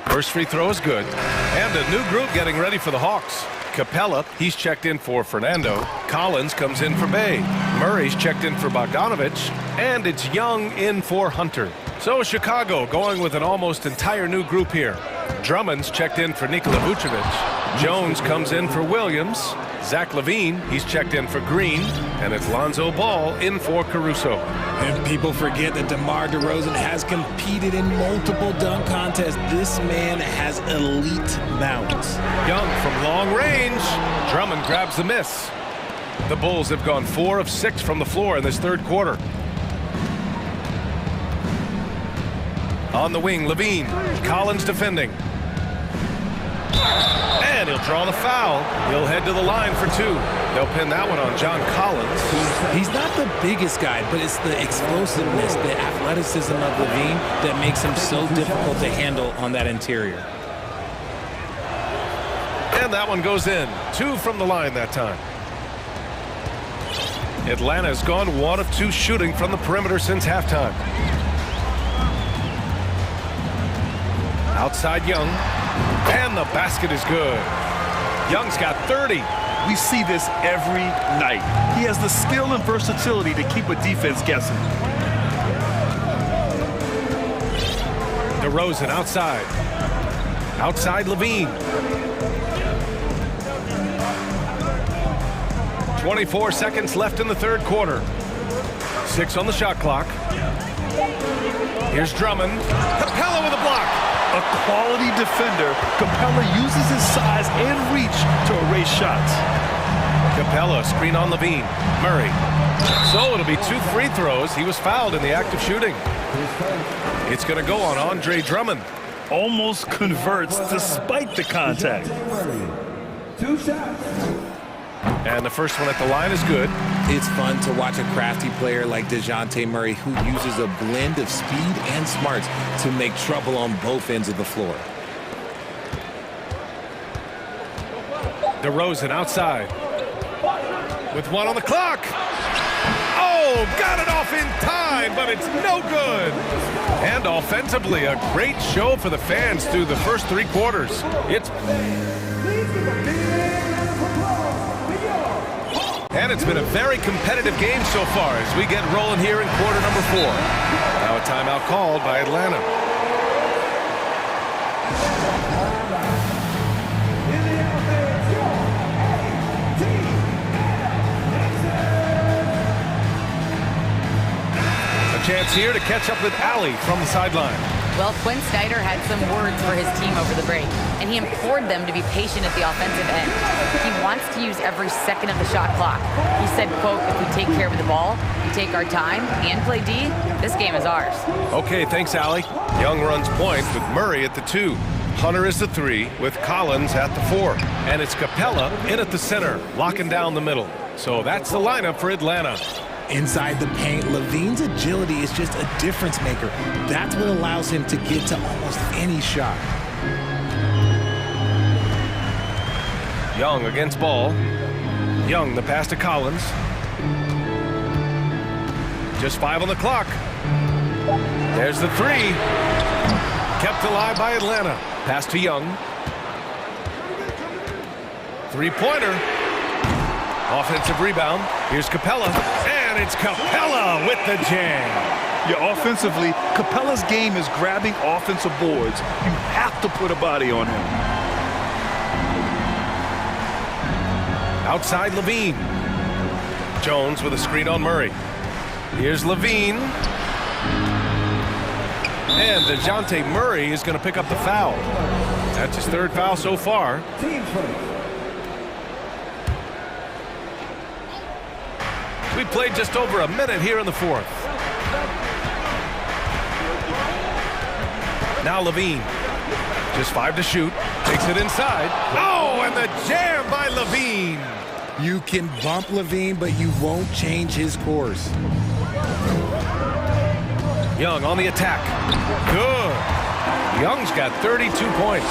Speaker 14: 2.
Speaker 1: First free throw is good. And a new group getting ready for the Hawks. Capella, he's checked in for Fernando. Collins comes in for Bay. Murray's checked in for Bogdanovich. And it's Young in for Hunter. So Chicago going with an almost entire new group here. Drummond's checked in for Nikola Vucevic. Jones comes in for Williams. Zach LaVine, he's checked in for Green. And it's Lonzo Ball in for Caruso.
Speaker 16: And people forget that DeMar DeRozan has competed in multiple dunk contests. This man has elite bounce.
Speaker 1: Young from long range. Drummond grabs the miss. The Bulls have gone 4 of 6 from the floor in this third quarter. On the wing, LaVine. Collins defending. And he'll draw the foul. He'll head to the line for 2. They'll pin that one on John Collins.
Speaker 16: He's not the biggest guy, but it's the explosiveness, the athleticism of LaVine that makes him so difficult to handle on that interior.
Speaker 1: And that one goes in. 2 from the line that time. Atlanta's gone 1 of 2 shooting from the perimeter since halftime. Outside Young. And the basket is good. Young's got 30.
Speaker 2: We see this every night. He has the skill and versatility to keep a defense guessing.
Speaker 1: DeRozan outside. Outside LaVine. 24 seconds left in the third quarter. 6 on the shot clock. Here's Drummond. Capella with a block.
Speaker 2: A quality defender, Capella uses his size and reach to erase shots.
Speaker 1: Capella, screen on LaVine. Murray. So it'll be 2 free throws. He was fouled in the act of shooting. It's going to go on Andre Drummond.
Speaker 2: Almost converts despite the contact.
Speaker 14: 2 shots.
Speaker 1: And the first one at the line is good.
Speaker 16: It's fun to watch a crafty player like DeJounte Murray who uses a blend of speed and smarts to make trouble on both ends of the floor.
Speaker 1: DeRozan outside. With 1 on the clock. Oh, got it off in time, but it's no good. And offensively, a great show for the fans through the first 3 quarters. And it's been a very competitive game so far as we get rolling here in quarter number 4. Now a timeout called by Atlanta. A chance here to catch up with Allie from the sideline.
Speaker 6: Well, Quinn Snyder had some words for his team over the break, and he implored them to be patient at the offensive end. He wants to use every second of the shot clock. He said, quote, if we take care of the ball, we take our time, and play D, this game is ours.
Speaker 1: Okay, thanks, Allie. Young runs point with Murray at the 2. Hunter is the 3 with Collins at the 4. And it's Capella in at the center, locking down the middle. So that's the lineup for Atlanta.
Speaker 16: Inside the paint, LaVine's agility is just a difference maker. That's what allows him to get to almost any shot.
Speaker 1: Young against Ball. Young, the pass to Collins. Just 5 on the clock. There's the 3. Kept alive by Atlanta. Pass to Young. 3-pointer. Offensive rebound. Here's Capella. And it's Capella with the jam.
Speaker 2: Yeah, offensively, Capella's game is grabbing offensive boards. You have to put a body on him.
Speaker 1: Outside LaVine. Jones with a screen on Murray. Here's LaVine. And DeJounte Murray is going to pick up the foul. That's his 3rd foul so far. We played just over a minute here in the 4th. Now LaVine. Just 5 to shoot. Takes it inside. Oh, and the jam by LaVine.
Speaker 16: You can bump LaVine, but you won't change his course.
Speaker 1: Young on the attack. Good. Young's got 32 points.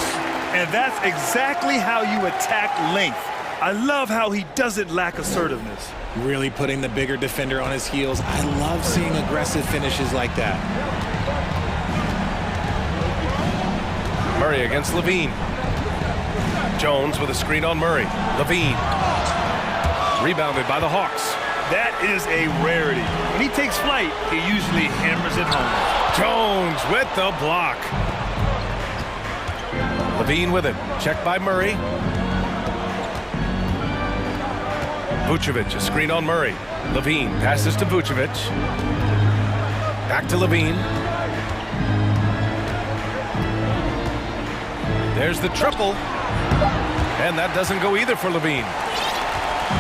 Speaker 2: And that's exactly how you attack length. I love how he doesn't lack assertiveness.
Speaker 16: Really putting the bigger defender on his heels. I love seeing aggressive finishes like that.
Speaker 1: Murray against Levine. Jones with a screen on Murray. Levine. Rebounded by the Hawks.
Speaker 2: That is a rarity. When he takes flight, he usually hammers it home.
Speaker 1: Jones with the block. Levine with it. Checked by Murray. Vucevic, a screen on Murray. Levine passes to Vucevic. Back to Levine. There's the triple. And that doesn't go either for Levine.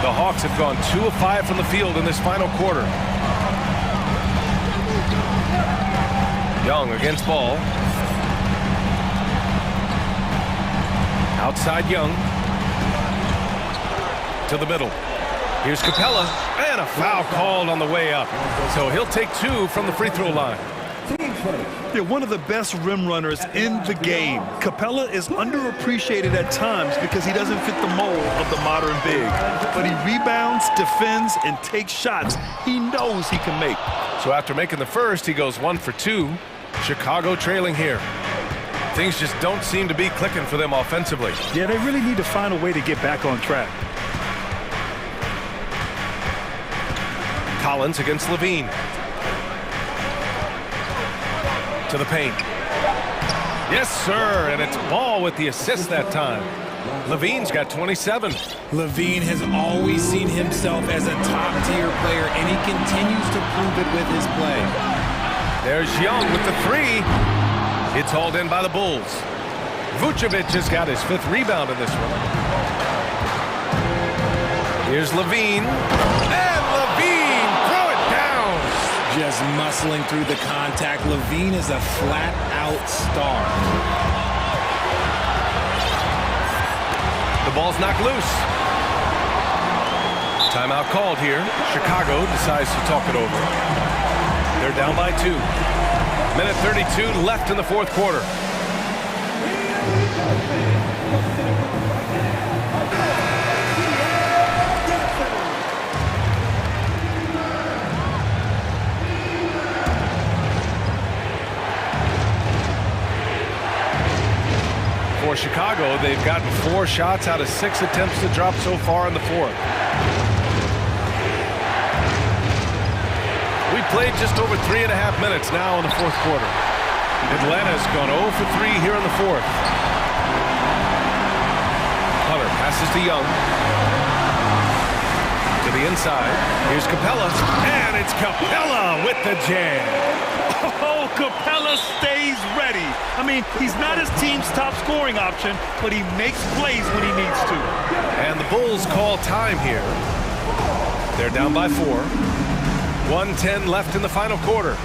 Speaker 1: The Hawks have gone 2 of 5 from the field in this final quarter. Young against Ball. Outside Young. To the middle. Here's Capella, and a foul called on the way up. So he'll take 2 from the free throw line.
Speaker 2: They're one of the best rim runners in the game. Capella is underappreciated at times because he doesn't fit the mold of the modern big. But he rebounds, defends, and takes shots he knows he can make.
Speaker 1: So after making the first, he goes 1 for 2. Chicago trailing here. Things just don't seem to be clicking for them offensively.
Speaker 2: Yeah, they really need to find a way to get back on track.
Speaker 1: Collins against Levine. To the paint. Yes, sir, and it's Ball with the assist that time. Levine's got 27.
Speaker 16: Levine has always seen himself as a top-tier player, and he continues to prove it with his play.
Speaker 1: There's Young with the 3. It's hauled in by the Bulls. Vucevic has got his 5th rebound in this one. Here's Levine. And Levine, throw it down.
Speaker 16: Just muscling through the contact. Levine is a flat-out star.
Speaker 1: The ball's knocked loose. Timeout called here. Chicago decides to talk it over. They're down by 2. Minute 32 left in the fourth quarter. For Chicago, they've gotten 4 shots out of 6 attempts to drop so far in the fourth. We played just over 3.5 minutes now in the fourth quarter. Atlanta's gone 0 for 3 here in the fourth. Hunter passes to Young. To the inside. Here's Capella. And it's Capella with the jam.
Speaker 2: Oh, Capella stays ready. I mean, he's not his team's top scoring option, but he makes plays when he needs to.
Speaker 1: And the Bulls call time here. They're down by 4. 1:10 left in the final quarter.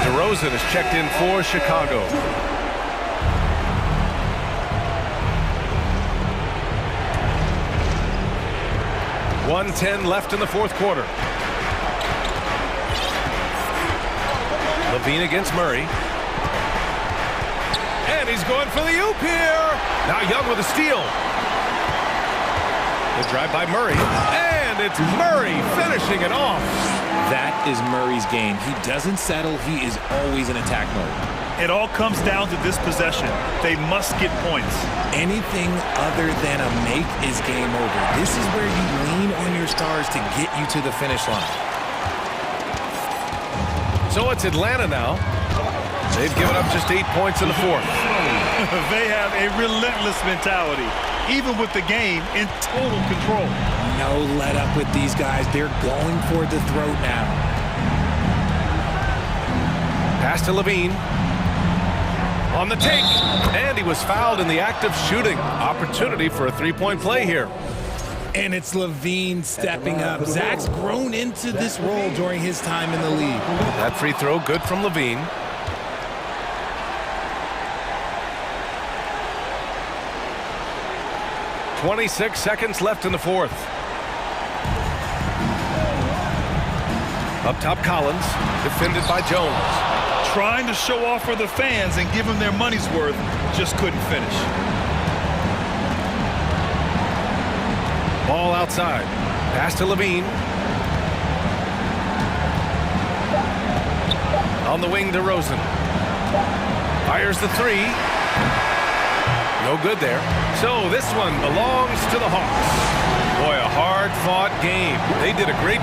Speaker 1: DeRozan is checked in for Chicago. .110 left in the fourth quarter. Levine against Murray. And he's going for the oop here. Now Young with a steal. The drive by Murray. And it's Murray finishing it off.
Speaker 16: That is Murray's game. He doesn't settle. He is always in attack mode.
Speaker 2: It all comes down to this possession. They must get points.
Speaker 16: Anything other than a make is game over. This is where you lean on your stars to get you to the finish line.
Speaker 1: So it's Atlanta now. They've given up just 8 points in the fourth.
Speaker 2: They have a relentless mentality, even with the game in total control.
Speaker 16: No let up with these guys. They're going for the throat now.
Speaker 1: Pass to Levine. On the take. And he was fouled in the act of shooting. Opportunity for a 3-point play here.
Speaker 16: And it's Levine stepping up. Zach's grown into this role during his time in the league.
Speaker 1: That free throw good from Levine. .26 seconds left in the fourth. Up top, Collins, defended by Jones.
Speaker 2: Trying to show off for the fans and give them their money's worth, just couldn't finish.
Speaker 1: Ball outside. Pass to Levine. On the wing to Rosen. Fires the three. No good there. So this one belongs to the Hawks. Boy, a hard-fought game. They did a great...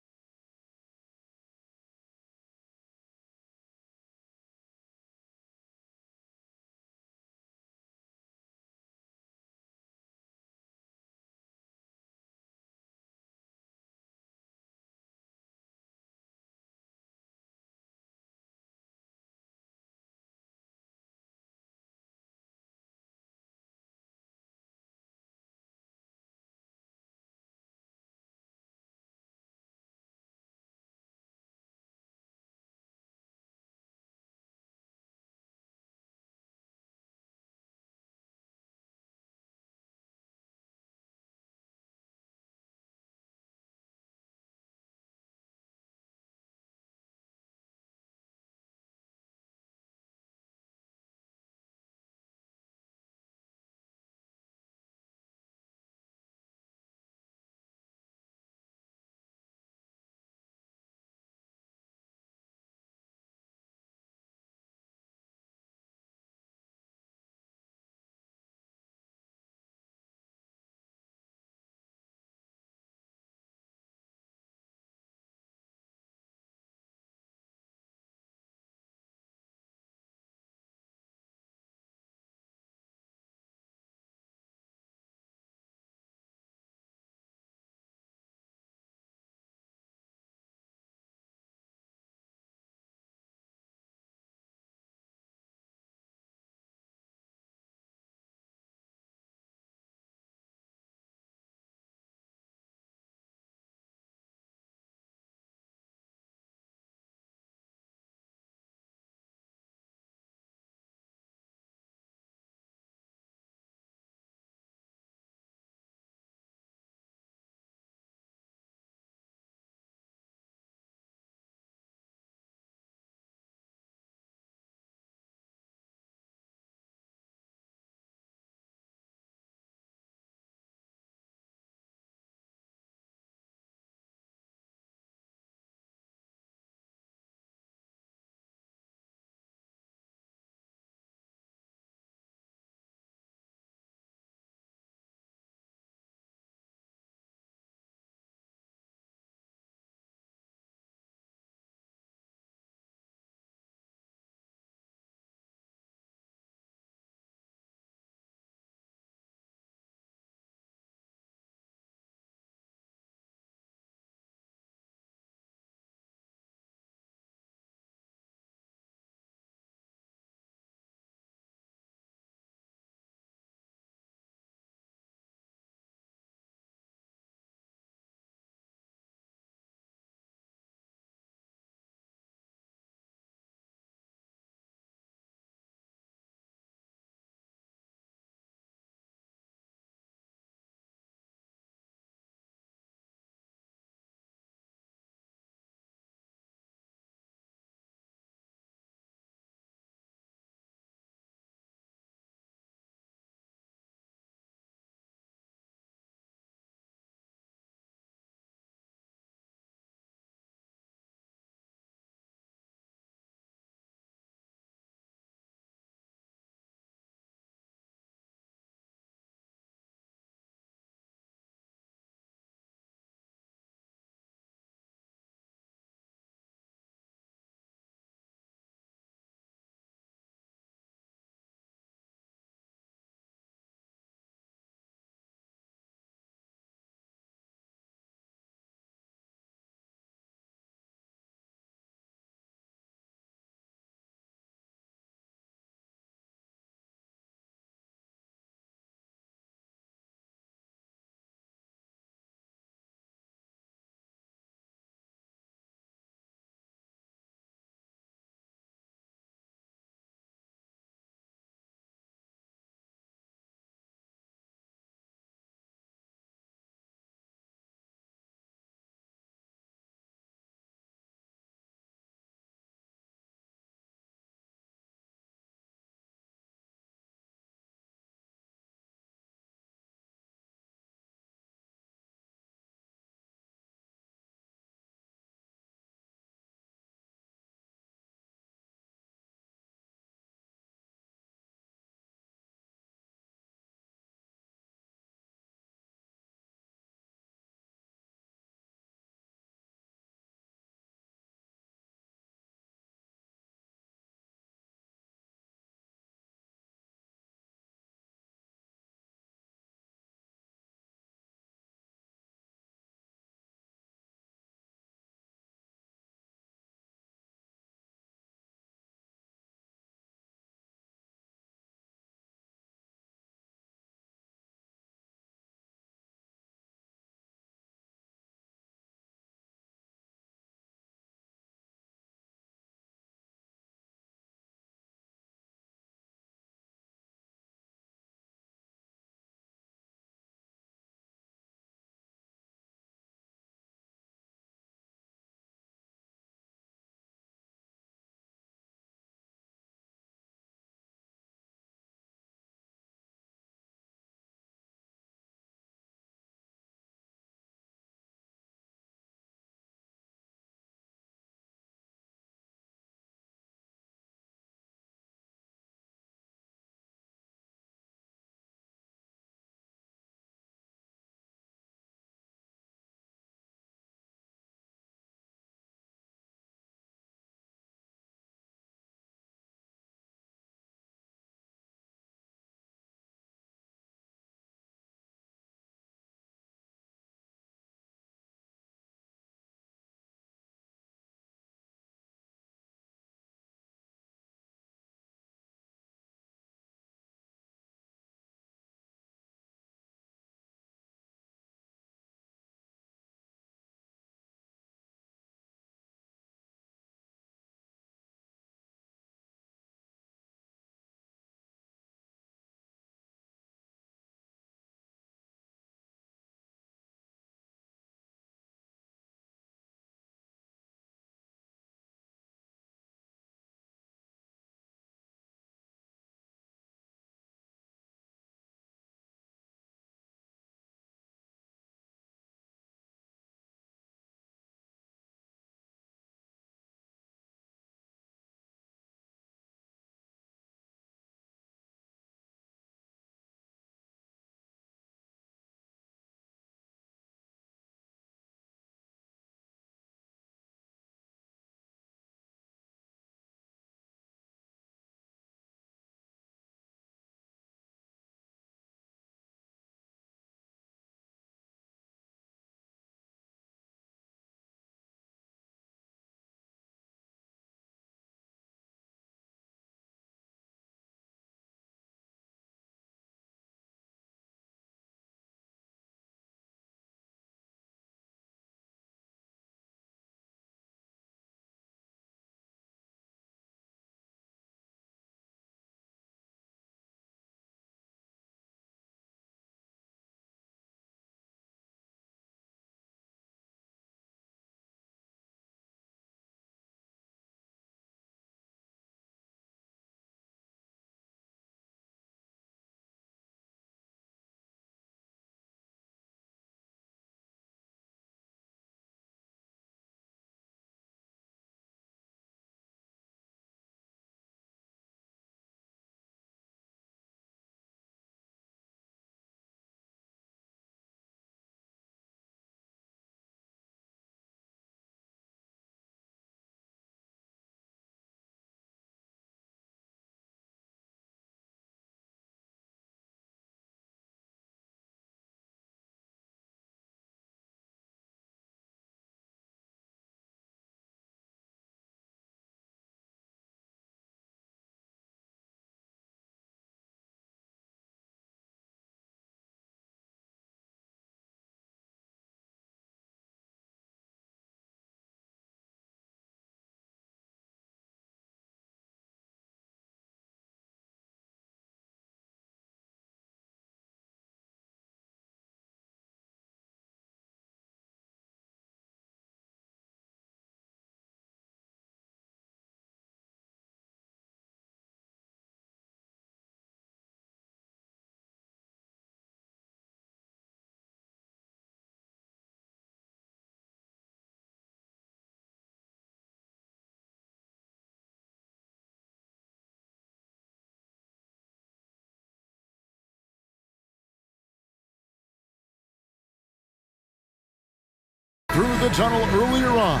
Speaker 7: the tunnel earlier on,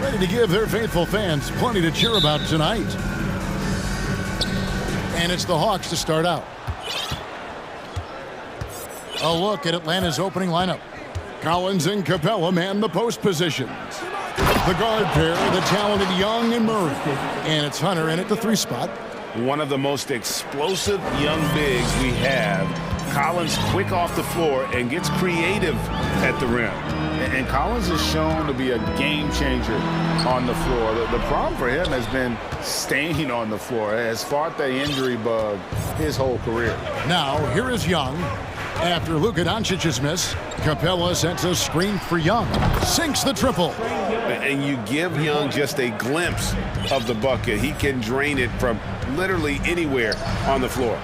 Speaker 7: ready to give their faithful fans plenty to cheer about tonight. And it's the Hawks to start out. A look at Atlanta's opening lineup. Collins and Capella man the post positions. The guard pair, the talented Young and Murray. And it's Hunter in at the 3 spot.
Speaker 8: One of the most explosive young bigs we have. Collins quick off the floor and gets creative at the rim. And Collins is shown to be a game changer on the floor. The problem for him has been staying on the floor. Has fought the injury bug his whole career.
Speaker 7: Now, here is Young. After Luka Doncic's miss, Capella sets a screen for Young. Sinks the triple.
Speaker 8: And you give Young just a glimpse of the bucket. He can drain it from literally anywhere on the floor.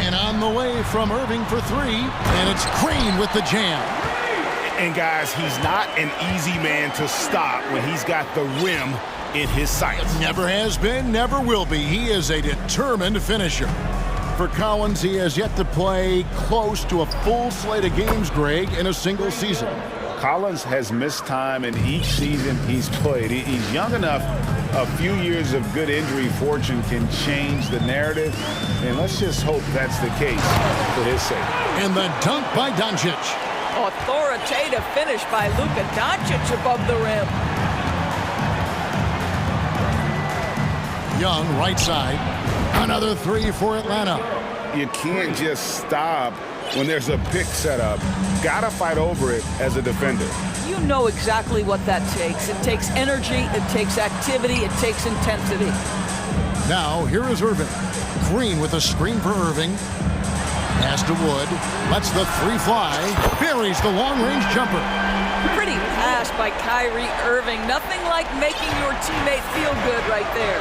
Speaker 7: And on the way from Irving for 3, and it's Green with the jam.
Speaker 8: And guys, he's not an easy man to stop when he's got the rim in his sights.
Speaker 7: Never has been, never will be. He is a determined finisher. For Collins, he has yet to play close to a full slate of games, Greg, in a single season.
Speaker 8: Collins has missed time in each season he's played. He's young enough. A few years of good injury fortune can change the narrative, and let's just hope that's the case for his sake.
Speaker 7: And the dunk by Doncic.
Speaker 17: Authoritative finish by Luka Doncic above the rim.
Speaker 7: Young, right side. Another 3 for Atlanta.
Speaker 8: You can't just stop when there's a pick set up. Gotta fight over it as a defender.
Speaker 17: You know exactly what that takes. It takes energy, it takes activity, it takes intensity.
Speaker 7: Now, here is Irving. Green with a screen for Irving. Pass to Wood. Lets the 3 fly. Buries the long-range jumper.
Speaker 17: Pretty pass by Kyrie Irving. Nothing like making your teammate feel good right there.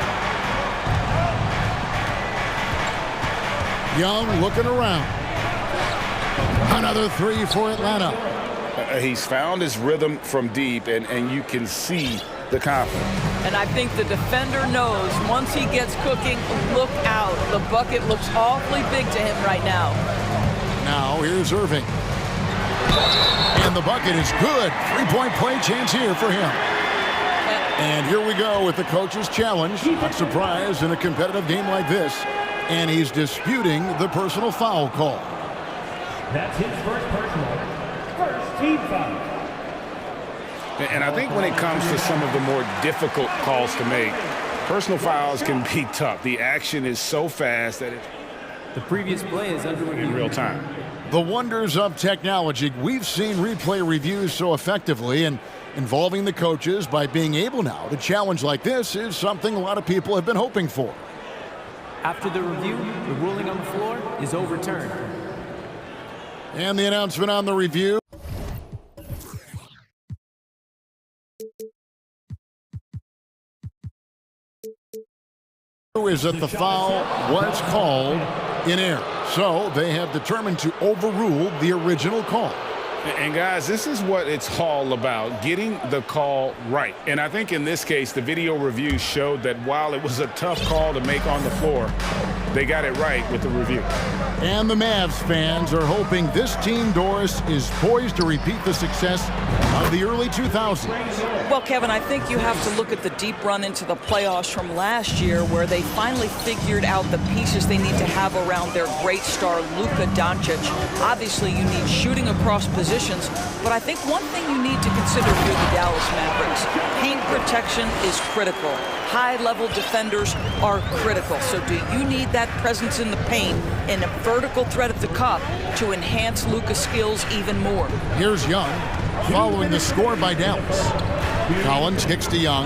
Speaker 7: Young looking around. Another 3 for Atlanta.
Speaker 8: He's found his rhythm from deep, and you can see the confidence.
Speaker 17: And I think the defender knows once he gets cooking, look out. The bucket looks awfully big to him right now.
Speaker 7: Now here's Irving. And the bucket is good. 3-point play chance here for him. And here we go with the coach's challenge. Not surprised in a competitive game like this. And he's disputing the personal foul call.
Speaker 14: That's his first personal. First team foul.
Speaker 8: And I think when it comes to some of the more difficult calls to make, personal fouls can be tough. The action is so fast that
Speaker 15: the previous play is under review
Speaker 8: in real time.
Speaker 7: The wonders of technology. We've seen replay reviews so effectively, and involving the coaches by being able now to challenge like this is something a lot of people have been hoping for.
Speaker 15: After the review, the ruling on the floor is overturned.
Speaker 7: And the announcement on the review. Is that the foul was called in error. So they have determined to overrule the original call.
Speaker 8: And guys, this is what it's all about, getting the call right. And I think in this case, the video review showed that while it was a tough call to make on the floor, they got it right with the review.
Speaker 7: And the Mavs fans are hoping this team, Doris, is poised to repeat the success of the early 2000s.
Speaker 17: Well, Kevin, I think you have to look at the deep run into the playoffs from last year where they finally figured out the pieces they need to have around their great star, Luka Doncic. Obviously, you need shooting across positions, but I think one thing you need to consider for the Dallas Mavericks, paint protection is critical. High-level defenders are critical. So do you need that presence in the paint and a vertical threat at the cup to enhance Luka's skills even more?
Speaker 7: Here's Young, following the score by Dallas. Collins kicks to Young.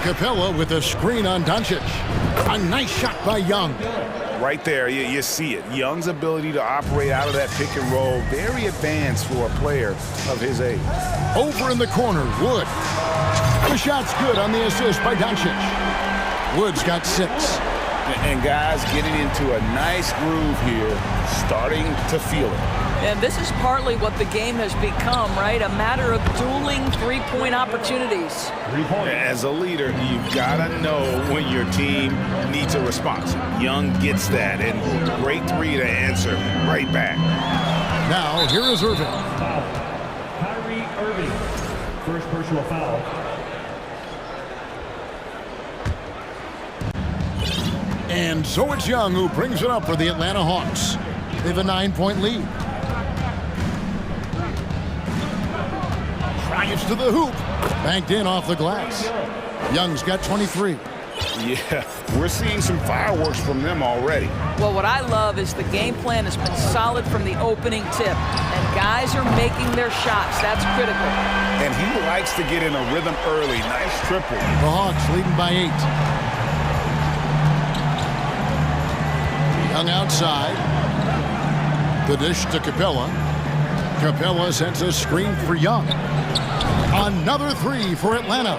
Speaker 7: Capella with a screen on Doncic. A nice shot by Young.
Speaker 8: Right there, you see it. Young's ability to operate out of that pick and roll, very advanced for a player of his age.
Speaker 7: Over in the corner, Wood. The shot's good on the assist by Doncic. Wood's got 6.
Speaker 8: And guys getting into a nice groove here, starting to feel it.
Speaker 17: And this is partly what the game has become, right? A matter of dueling three-point opportunities.
Speaker 8: As a leader, you've got to know when your team needs a response. Young gets that, and great 3 to answer right back.
Speaker 7: Now, here is Irving.
Speaker 14: first personal foul.
Speaker 7: And so it's Young who brings it up for the Atlanta Hawks. They have a 9-point lead. Drives to the hoop. Banked in off the glass. Young's got 23.
Speaker 8: Yeah, we're seeing some fireworks from them already.
Speaker 17: Well, what I love is the game plan has been solid from the opening tip, and guys are making their shots. That's critical.
Speaker 8: And he likes to get in a rhythm early. Nice triple.
Speaker 7: The Hawks leading by 8. Young outside. The dish to Capella. Capella sends a screen for Young. Another three for Atlanta.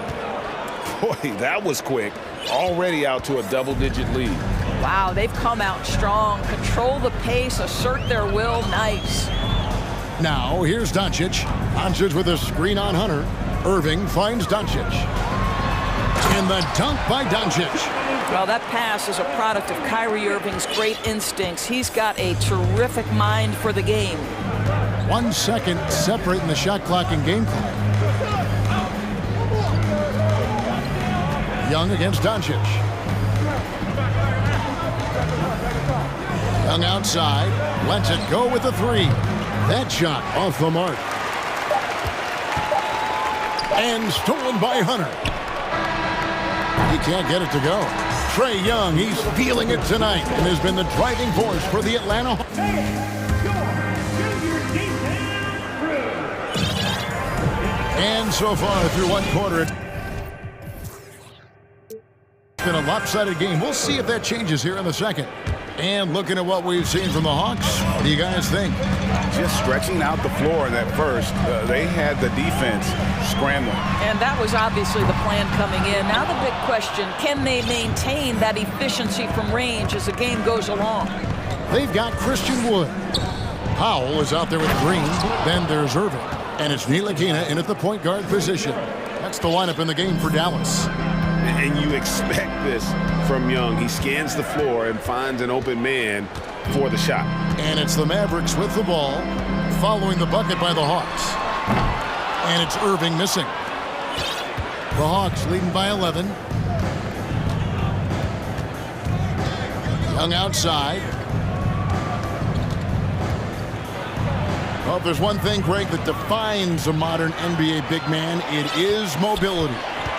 Speaker 8: Boy, that was quick. Already out to a double-digit lead.
Speaker 17: Wow, they've come out strong. Control the pace, assert their will. Nice.
Speaker 7: Now, here's Doncic. Doncic with a screen on Hunter. Irving finds Doncic. And the dunk by Doncic.
Speaker 17: Well, that pass is a product of Kyrie Irving's great instincts. He's got a terrific mind for the game.
Speaker 7: 1 second separating the shot clock and game clock. Young against Doncic. Young outside. Lets it go with the three. That shot off the mark. And stolen by Hunter. He can't get it to go. Trae Young, he's feeling it tonight and has been the driving force for the Atlanta Hawks. And so far through one quarter, it's been a lopsided game. We'll see if that changes here in the second. And looking at what we've seen from the Hawks, what do you guys think?
Speaker 8: Just stretching out the floor in that first. They had the defense scrambling.
Speaker 17: And that was obviously the plan coming in. Now the big question, can they maintain that efficiency from range as the game goes along?
Speaker 7: They've got Christian Wood. Powell is out there with Green. Then there's Irving. And it's Ntilikina in at the point guard position. That's the lineup in the game for Dallas.
Speaker 10: And you expect this from Young. He scans the floor and finds an open man for the shot.
Speaker 7: And it's the Mavericks with the ball, following the bucket by the Hawks. And it's Irving missing. The Hawks leading by 11. Young outside. Well, if there's one thing, Greg, that defines a modern NBA big man, it is mobility.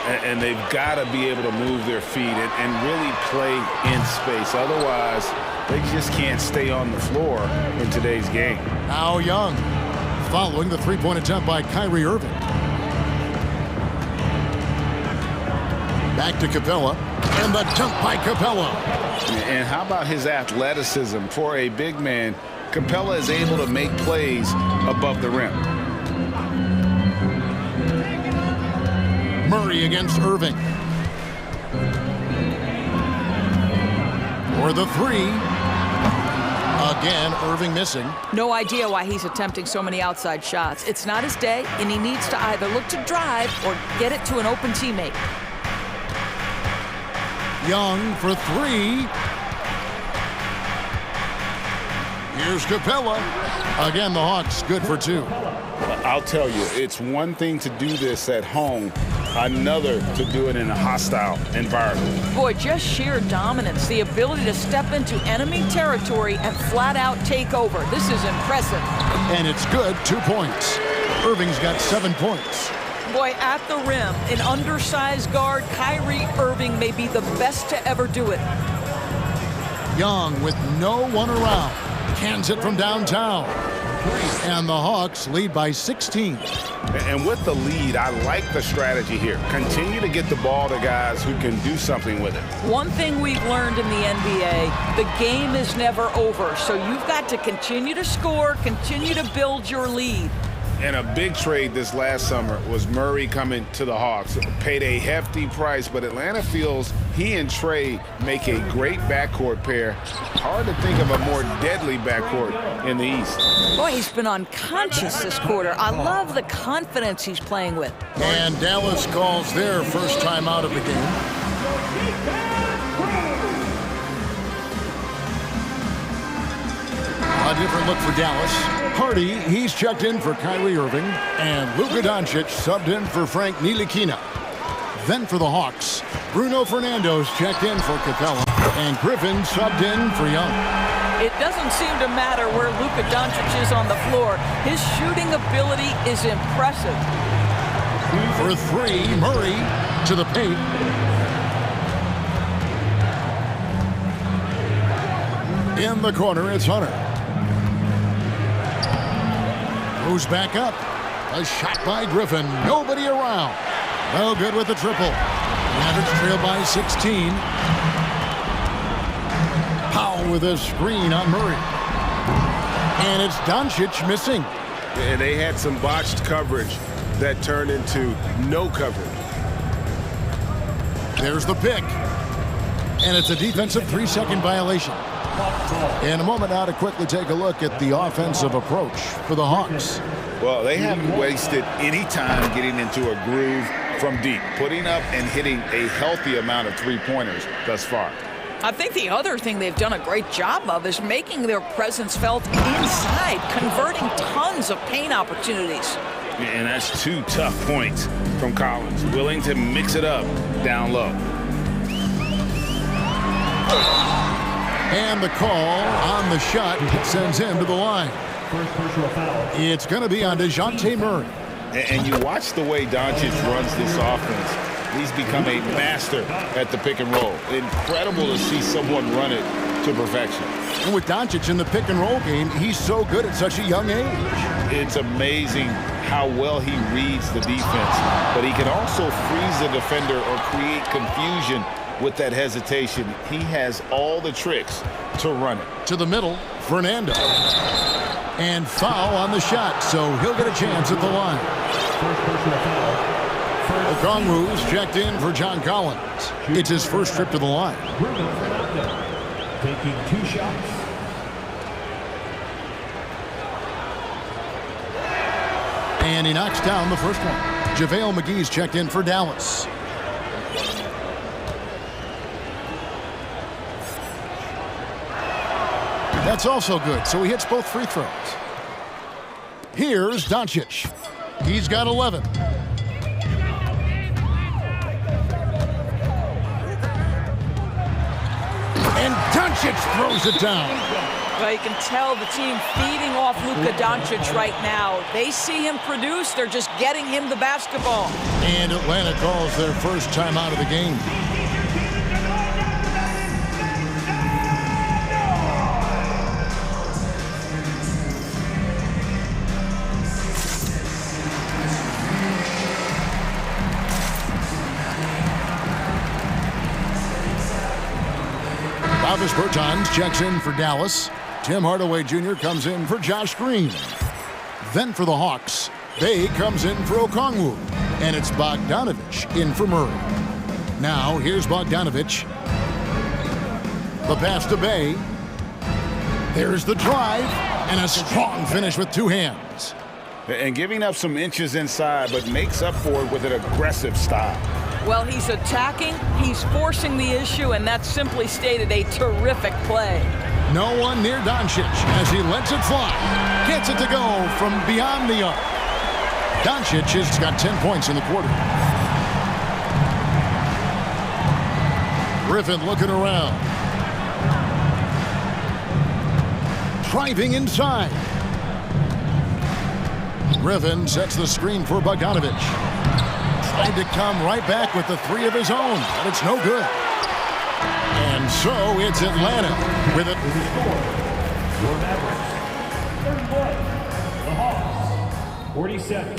Speaker 10: And they've got to be able to move their feet and really play in space. Otherwise, they just can't stay on the floor in today's game.
Speaker 7: Now Young, following the three-point attempt by Kyrie Irving. Back to Capella, and the dunk by Capella.
Speaker 10: And how about his athleticism? For a big man, Capella is able to make plays above the rim.
Speaker 7: Murray against Irving. For the three. Again, Irving missing.
Speaker 17: No idea why he's attempting so many outside shots. It's not his day, and he needs to either look to drive or get it to an open teammate.
Speaker 7: Young for three. Here's Capella. Again, the Hawks good for two.
Speaker 10: I'll tell you, it's one thing to do this at home, another to do it in a hostile environment.
Speaker 17: Boy, just sheer dominance, the ability to step into enemy territory and flat out take over. This is impressive.
Speaker 7: And it's good, 2 points. Irving's got 7 points.
Speaker 17: Boy, at the rim, an undersized guard, Kyrie Irving may be the best to ever do it.
Speaker 7: Young with no one around. Cans it from downtown. And the Hawks lead by 16.
Speaker 10: And with the lead, I like the strategy here. Continue to get the ball to guys who can do something with it.
Speaker 17: One thing we've learned in the NBA, the game is never over. So you've got to continue to score, continue to build your lead.
Speaker 10: And a big trade this last summer was Murray coming to the Hawks. Paid a hefty price, but Atlanta feels he and Trae make a great backcourt pair. Hard to think of a more deadly backcourt in the East.
Speaker 17: Boy, he's been unconscious this quarter. I love the confidence he's playing with.
Speaker 7: And Dallas calls their first time out of the game. A different look for Dallas. Hardy, he's checked in for Kyrie Irving. And Luka Doncic subbed in for Frank Ntilikina. Then for the Hawks, Bruno Fernando's checked in for Capella. And Griffin subbed in for Young.
Speaker 17: It doesn't seem to matter where Luka Doncic is on the floor. His shooting ability is impressive.
Speaker 7: For three, Murray to the paint. In the corner, it's Hunter. Moves back up. A shot by Griffin. Nobody around. No good with the triple. Mavericks trail by 16. Powell with a screen on Murray. And it's Doncic missing.
Speaker 10: And they had some botched coverage that turned into no coverage.
Speaker 7: There's the pick. And it's a defensive 3-second violation. In a moment now to quickly take a look at the offensive approach for the Hawks.
Speaker 10: Well, they haven't wasted any time getting into a groove from deep, putting up and hitting a healthy amount of three-pointers thus far.
Speaker 17: I think the other thing they've done a great job of is making their presence felt inside, converting tons of paint opportunities.
Speaker 10: And that's 2 tough points from Collins, willing to mix it up down low.
Speaker 7: And the call on the shot sends him to the line. It's going to be on DeJounte Murray.
Speaker 10: And you watch the way Doncic runs this offense. He's become a master at the pick and roll. Incredible to see someone run it to perfection.
Speaker 7: And with Doncic in the pick and roll game, he's so good at such a young age.
Speaker 10: It's amazing how well he reads the defense, but he can also freeze the defender or create confusion with that hesitation. He has all the tricks to run it.
Speaker 7: To the middle, Fernando. And foul on the shot, so he'll get a chance at the line. Okongwu's checked in for John Collins. It's his first trip to the line.
Speaker 14: Taking 2 shots.
Speaker 7: And he knocks down the first one. JaVale McGee's checked in for Dallas. That's also good, so he hits both free throws. Here's Doncic. He's got 11. And Doncic throws it down.
Speaker 17: Well, you can tell the team feeding off Luka Doncic right now. They see him produce, they're just getting him the basketball.
Speaker 7: And Atlanta calls their first time out of the game. Davis Bertans checks in for Dallas. Tim Hardaway Jr. comes in for Josh Green. Then for the Hawks, Bey comes in for Okongwu. And it's Bogdanovich in for Murray. Now here's Bogdanovich. The pass to Bey. There's the drive. And a strong finish with 2 hands.
Speaker 10: And giving up some inches inside, but makes up for it with an aggressive style.
Speaker 17: Well, he's attacking, he's forcing the issue, and that's simply stated a terrific play.
Speaker 7: No one near Doncic as he lets it fly. Gets it to go from beyond the arc. Doncic has got 10 points in the quarter. Griffin looking around. Driving inside. Griffin sets the screen for Bogdanovich. Tried to come right back with the 3 of his own, but it's no good. And so it's Atlanta with it.
Speaker 14: Your Mavericks. Third place, the Hawks. 47.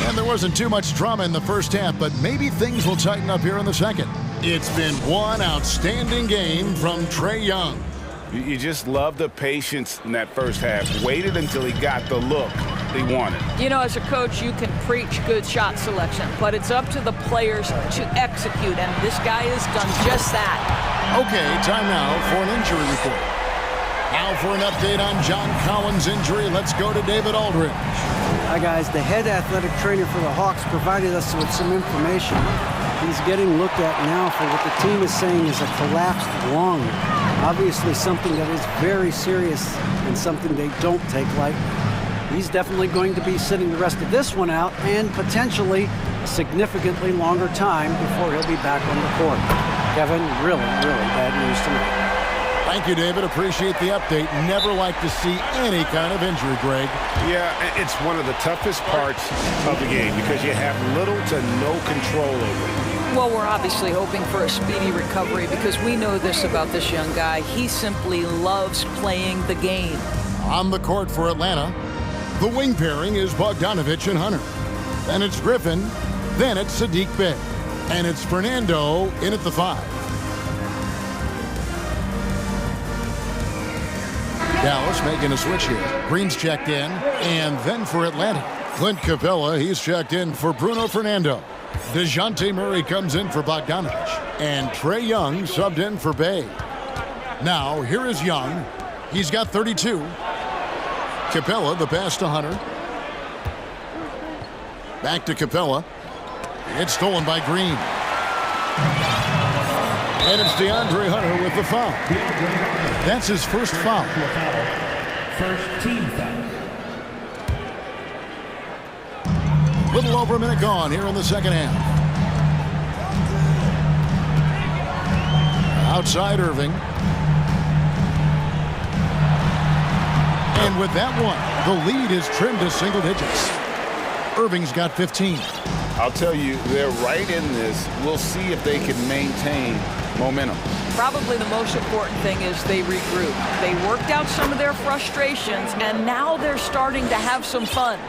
Speaker 7: And there wasn't too much drama in the first half, but maybe things will tighten up here in the second. It's been one outstanding game from Trae Young.
Speaker 10: You just love the patience in that first half. Waited until he got the look he wanted.
Speaker 17: You know, as a coach, you can preach good shot selection, but it's up to the players to execute, and this guy has done just that.
Speaker 7: Okay, time now for an injury report. Now for an update on John Collins' injury, let's go to David Aldridge.
Speaker 11: Hi, guys. The head athletic trainer for the Hawks provided us with some information. He's getting looked at now for what the team is saying is a collapsed lung. Obviously something that is very serious and something they don't take lightly. He's definitely going to be sitting the rest of this one out and potentially a significantly longer time before he'll be back on the court. Kevin, really, really bad news tonight.
Speaker 7: Thank you, David. Appreciate the update. Never like to see any kind of injury, Greg.
Speaker 8: Yeah, it's one of the toughest parts of the game because you have little to no control over it.
Speaker 17: Well, we're obviously hoping for a speedy recovery because we know this about this young guy. He simply loves playing the game.
Speaker 7: On the court for Atlanta, the wing pairing is Bogdanovich and Hunter. Then it's Griffin. Then it's Sadiq Bey. And it's Fernando in at the 5. Dallas making a switch here. Green's checked in. And then for Atlanta, Clint Capella, he's checked in for Bruno Fernando. DeJounte Murray comes in for Bogdanovich. And Trae Young subbed in for Bey. Now, here is Young. He's got 32. Capella, the pass to Hunter. Back to Capella. It's stolen by Green. And it's DeAndre Hunter with the foul. That's his first foul.
Speaker 14: First team foul.
Speaker 7: Little over a minute gone here in the second half. Outside Irving. And with that one, the lead is trimmed to single digits. Irving's got 15.
Speaker 8: I'll tell you, they're right in this. We'll see if they can maintain momentum.
Speaker 17: Probably the most important thing is they regroup. They worked out some of their frustrations, and now they're starting to have some fun.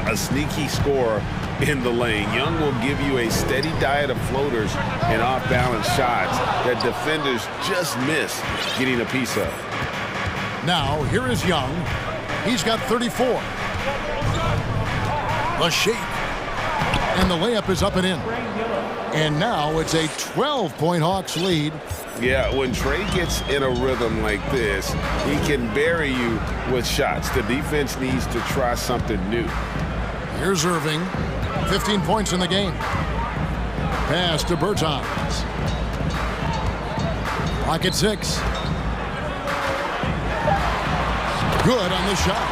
Speaker 8: A sneaky score in the lane. Young will give you a steady diet of floaters and off-balance shots that defenders just miss getting a piece of.
Speaker 7: Now, here is Young. He's got 34. A shake. And the layup is up and in. And now it's a 12-point Hawks lead.
Speaker 8: Yeah, when Trae gets in a rhythm like this, he can bury you with shots. The defense needs to try something new.
Speaker 7: Here's Irving. 15 points in the game. Pass to Bertans. Clock at 6. Good on the shot.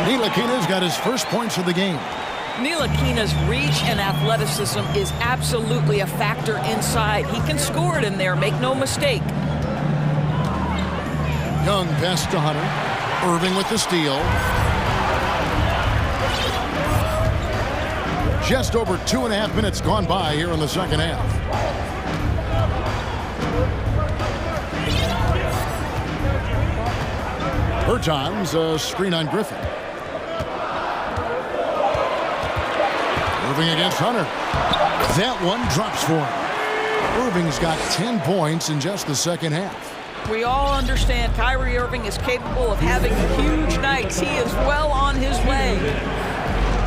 Speaker 7: Ntilikina's got his first points of the game.
Speaker 17: Ntilikina's reach and athleticism is absolutely a factor inside. He can score it in there, make no mistake.
Speaker 7: Young pass to Hunter. Irving with the steal. Just over 2.5 minutes gone by here in the second half. Bertans, a screen on Griffin. Irving against Hunter. That one drops for him. Irving's got 10 points in just the second half.
Speaker 17: We all understand Kyrie Irving is capable of having huge nights. He is well on his way.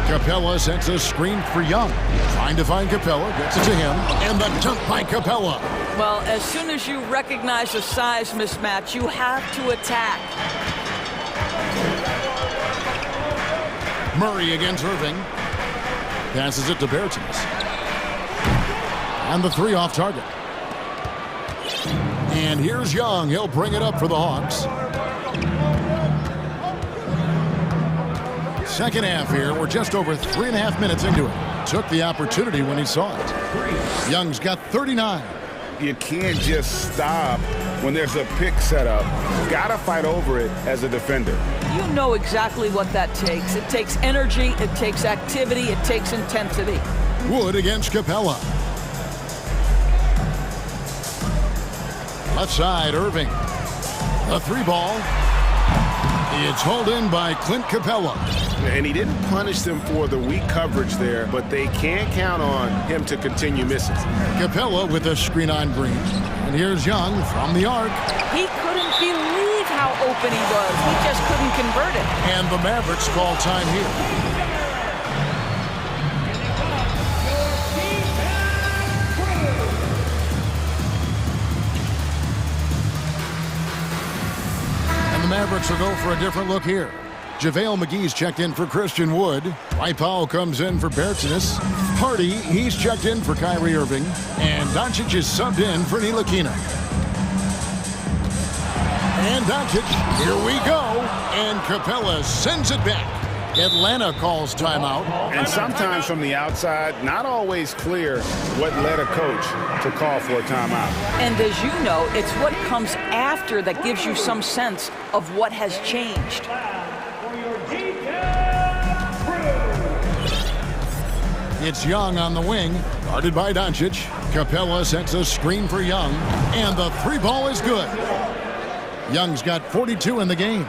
Speaker 7: Capella sets a screen for Young. Trying to find Capella, gets it to him, and the dunk by Capella.
Speaker 17: Well, as soon as you recognize a size mismatch, you have to attack.
Speaker 7: Murray against Irving. Passes it to Bertans. And the 3 off target. And here's Young. He'll bring it up for the Hawks. Second half here. We're just over 3.5 minutes into it. Took the opportunity when he saw it. Young's got 39.
Speaker 8: You can't just stop when there's a pick set up. Gotta fight over it as a defender.
Speaker 17: You know exactly what that takes. It takes energy, it takes activity, it takes intensity.
Speaker 7: Wood against Capella. Left side, Irving. A 3 ball. It's hauled in by Clint Capella.
Speaker 8: And he didn't punish them for the weak coverage there, but they can't count on him to continue missing.
Speaker 7: Capella with a screen on Green. And here's Young from the arc.
Speaker 17: He couldn't believe how open he was. He just couldn't convert it.
Speaker 7: And the Mavericks call time here. Mavericks will go for a different look here. JaVale McGee's checked in for Christian Wood. Dwight Powell comes in for Bertzinis. Hardy, he's checked in for Kyrie Irving. And Doncic is subbed in for Ntilikina. And Doncic, here we go. And Capella sends it back. Atlanta calls timeout.
Speaker 8: And sometimes from the outside, not always clear what led a coach to call for a timeout.
Speaker 17: And as you know, it's what comes after that gives you some sense of what has changed.
Speaker 7: It's Young on the wing, guarded by Doncic. Capella sets a screen for Young, and the three ball is good. Young's got 42 in the game.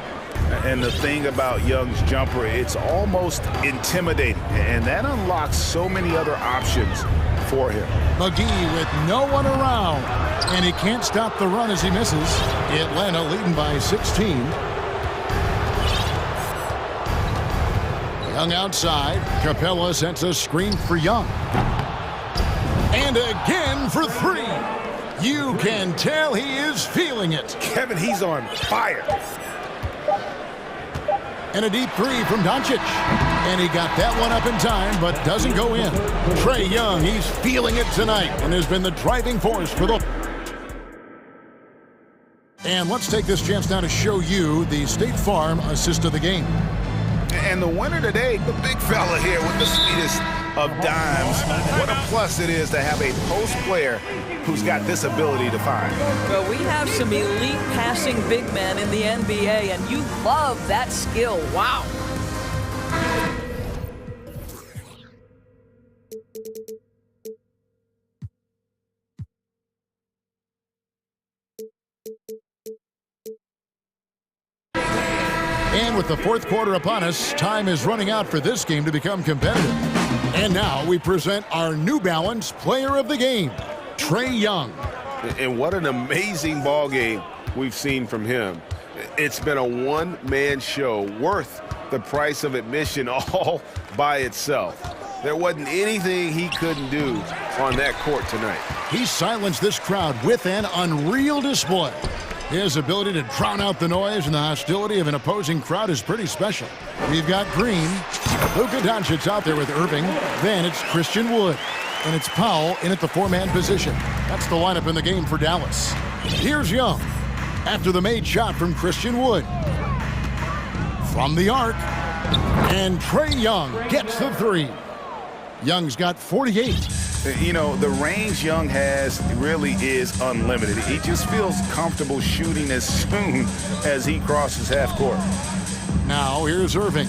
Speaker 8: And the thing about Young's jumper, it's almost intimidating, and that unlocks so many other options for him.
Speaker 7: McGee with no one around, and he can't stop the run as he misses. Atlanta leading by 16. Young outside. Capella sets a screen for Young. And again for three. You can tell he is feeling it.
Speaker 8: Kevin, he's on fire.
Speaker 7: And a deep three from Doncic. And he got that one up in time, but doesn't go in. Trae Young, he's feeling it tonight and has been the driving force for the... And let's take this chance now to show you the State Farm assist of the game.
Speaker 8: And the winner today, the big fella here with the sweetest of dimes. What a plus it is to have a post player who's got this ability to find.
Speaker 17: Well, we have some elite passing big men in the NBA, and you love that skill. Wow.
Speaker 7: And with the fourth quarter upon us, time is running out for this game to become competitive. And now we present our New Balance Player of the Game, Trae Young.
Speaker 10: And what an amazing ball game we've seen from him. It's been a one-man show worth the price of admission all by itself. There wasn't anything he couldn't do on that court tonight.
Speaker 7: He silenced this crowd with an unreal display. His ability to drown out the noise and the hostility of an opposing crowd is pretty special. We've got Green, Luka Doncic out there with Irving, then it's Christian Wood, and it's Powell in at the four-man position. That's the lineup in the game for Dallas. Here's Young after the made shot from Christian Wood. From the arc, and Trae Young gets the three. Young's got 48.
Speaker 8: You know, the range Young has really is unlimited. He just feels comfortable shooting as soon as he crosses half court.
Speaker 7: Now here's Irving.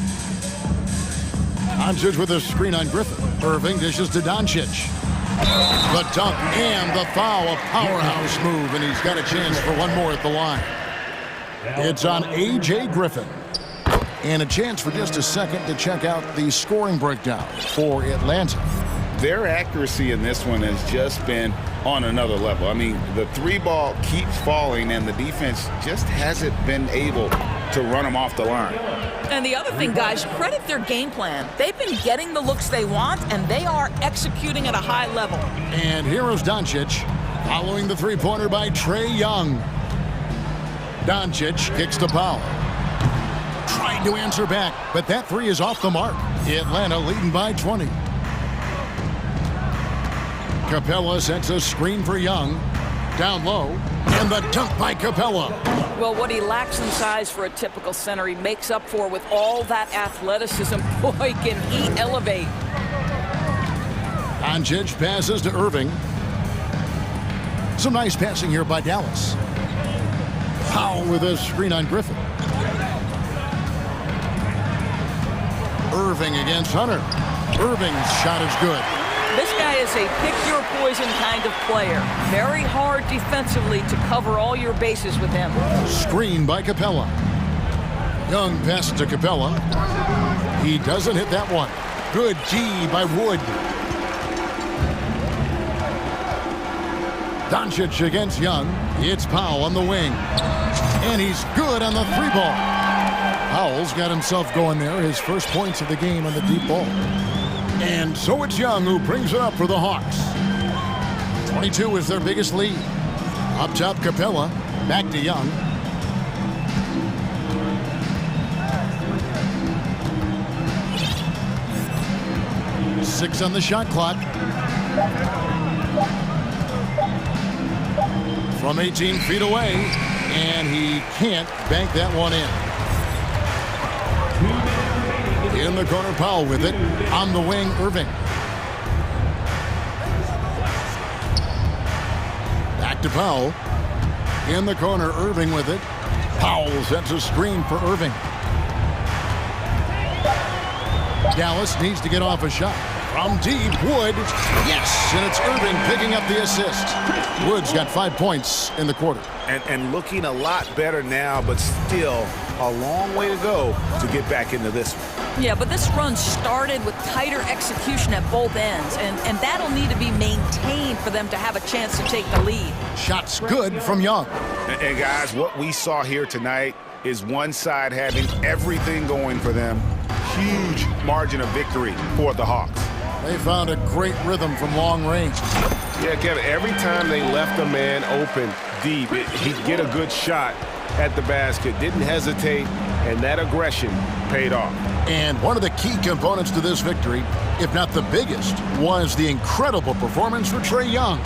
Speaker 7: Doncic with a screen on Griffin. Irving dishes to Doncic. The dunk and the foul, a powerhouse move, and he's got a chance for one more at the line. It's on A.J. Griffin. And a chance for just a second to check out the scoring breakdown for Atlanta.
Speaker 8: Their accuracy in this one has just been on another level. I mean, the three ball keeps falling, and the defense just hasn't been able to run them off the line.
Speaker 17: And the other thing, guys, credit their game plan. They've been getting the looks they want, and they are executing at a high level.
Speaker 7: And here is Doncic, following the three-pointer by Trae Young. Doncic kicks to Powell. Trying to answer back, but that three is off the mark. Atlanta leading by 20. Capella sets a screen for Young. Down low, and the dunk by Capella.
Speaker 17: Well, what he lacks in size for a typical center, he makes up for with all that athleticism. Boy, can he elevate.
Speaker 7: Doncic passes to Irving. Some nice passing here by Dallas. Powell with a screen on Griffin. Irving against Hunter. Irving's shot is good.
Speaker 17: This guy is a pick-your-poison kind of player. Very hard defensively to cover all your bases with him.
Speaker 7: Screen by Capella. Young passes to Capella. He doesn't hit that one. Good D by Wood. Doncic against Young. It's Powell on the wing. And he's good on the three ball. Powell's got himself going there. His first points of the game on the deep ball. And so it's Young who brings it up for the Hawks. 22 is their biggest lead. Up top, Capella. Back to Young. 6 on the shot clock. From 18 feet away, and he can't bank that one in. In the corner, Powell with it. On the wing, Irving. Back to Powell. In the corner, Irving with it. Powell sets a screen for Irving. Dallas needs to get off a shot. From deep, Wood. Yes, and it's Irving picking up the assist. Wood's got 5 points in the quarter.
Speaker 8: And looking a lot better now, but still a long way to go to get back into this one.
Speaker 17: Yeah, but this run started with tighter execution at both ends, and that'll need to be maintained for them to have a chance to take the lead.
Speaker 7: Shots good from Young.
Speaker 8: And guys, what we saw here tonight is one side having everything going for them. Huge margin of victory for the Hawks.
Speaker 7: They found a great rhythm from long range.
Speaker 1: Yeah, Kevin, every time they left a man open deep, he'd get a good shot at the basket, didn't hesitate, and that aggression paid off.
Speaker 7: And one of the key components to this victory, if not the biggest, was the incredible performance for Trae Young.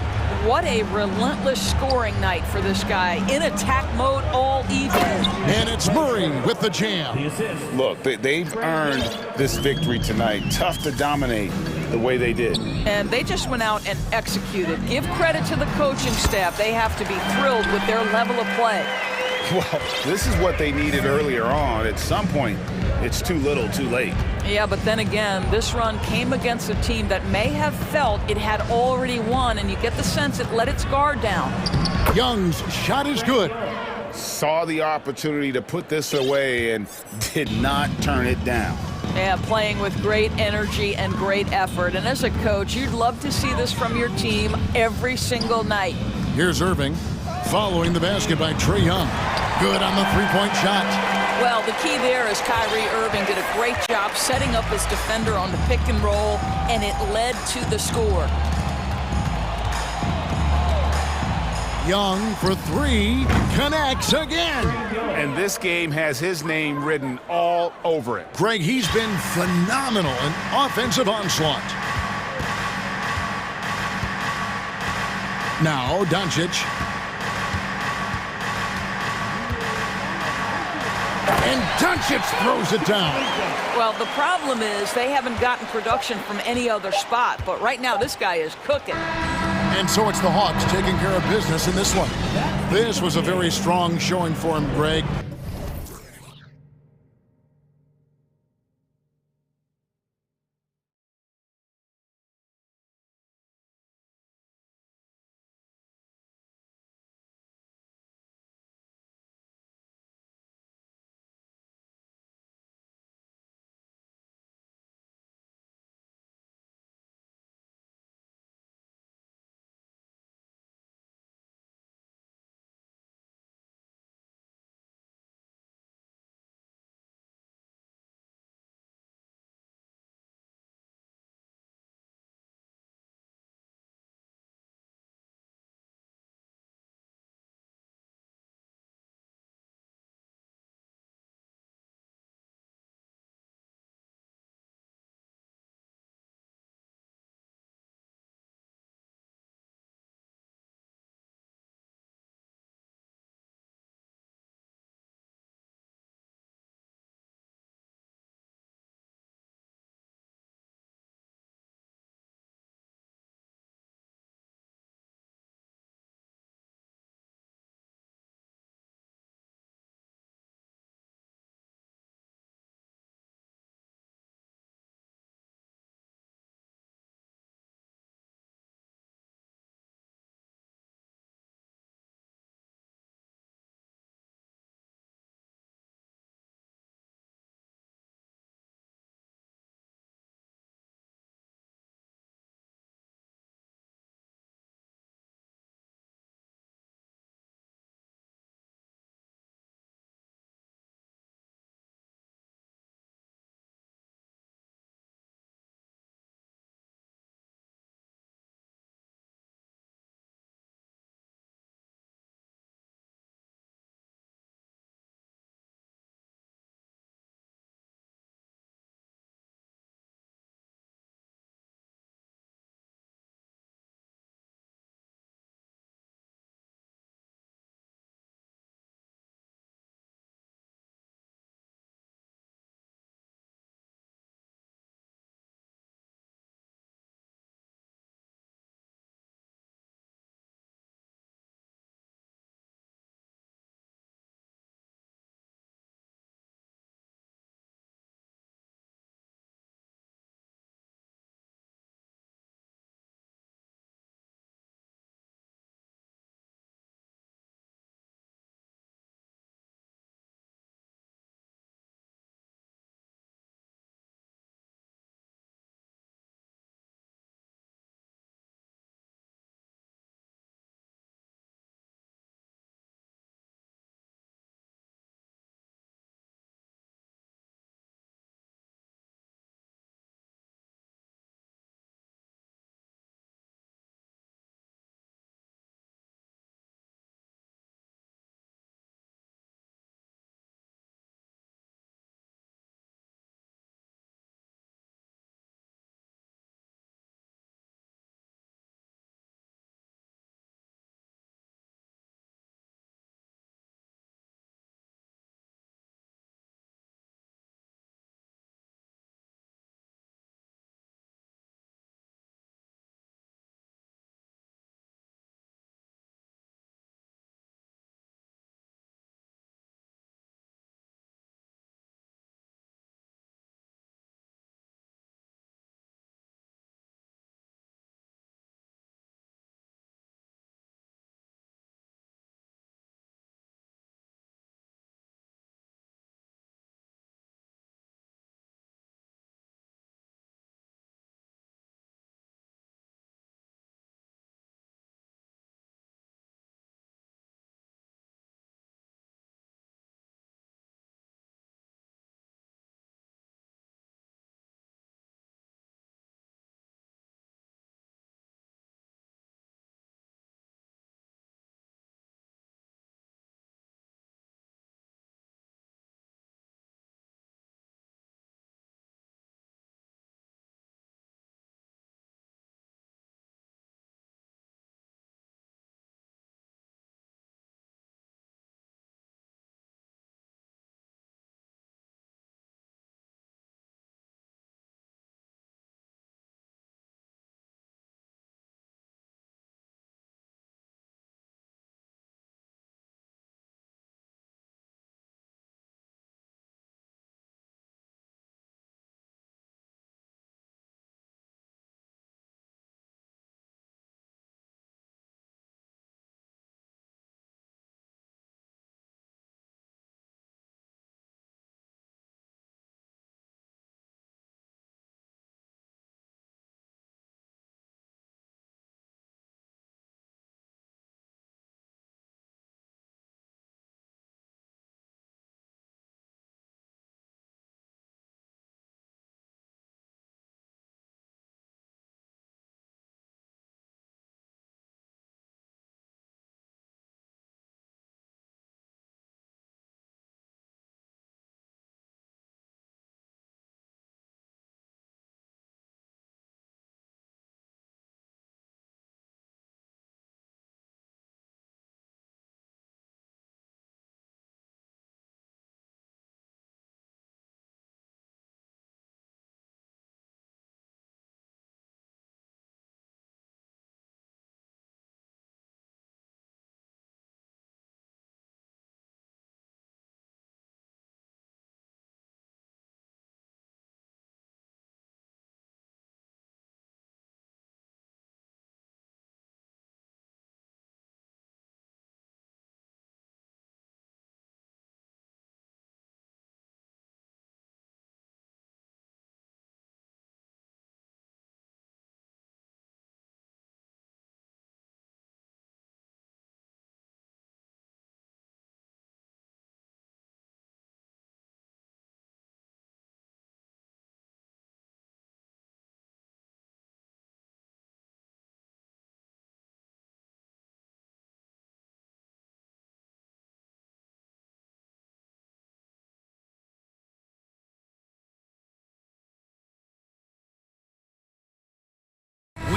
Speaker 17: What a relentless scoring night for this guy. In attack mode all evening.
Speaker 7: And it's Murray with the jam.
Speaker 8: Look, they've earned this victory tonight. Tough to dominate the way they did.
Speaker 17: And they just went out and executed. Give credit to the coaching staff. They have to be thrilled with their level of play.
Speaker 8: Well, this is what they needed earlier on. At some point, it's too little, too late.
Speaker 17: Yeah, but then again, this run came against a team that may have felt it had already won, and you get the sense it let its guard down.
Speaker 7: Young's shot is good.
Speaker 8: Saw the opportunity to put this away and did not turn it down.
Speaker 17: Yeah, playing with great energy and great effort. And as a coach, you'd love to see this from your team every single night.
Speaker 7: Here's Irving, following the basket by Trae Young. Good on the three-point shot.
Speaker 17: Well, the key there is Kyrie Irving did a great job setting up his defender on the pick and roll, and it led to the score.
Speaker 7: Young for three, connects again.
Speaker 8: And this game has his name written all over it.
Speaker 7: Greg, he's been phenomenal in offensive onslaught. Now, Doncic. And Doncic throws it down.
Speaker 17: Well, the problem is they haven't gotten production from any other spot, but right now this guy is cooking.
Speaker 7: And so it's the Hawks taking care of business in this one. This was a very strong showing for him, Greg.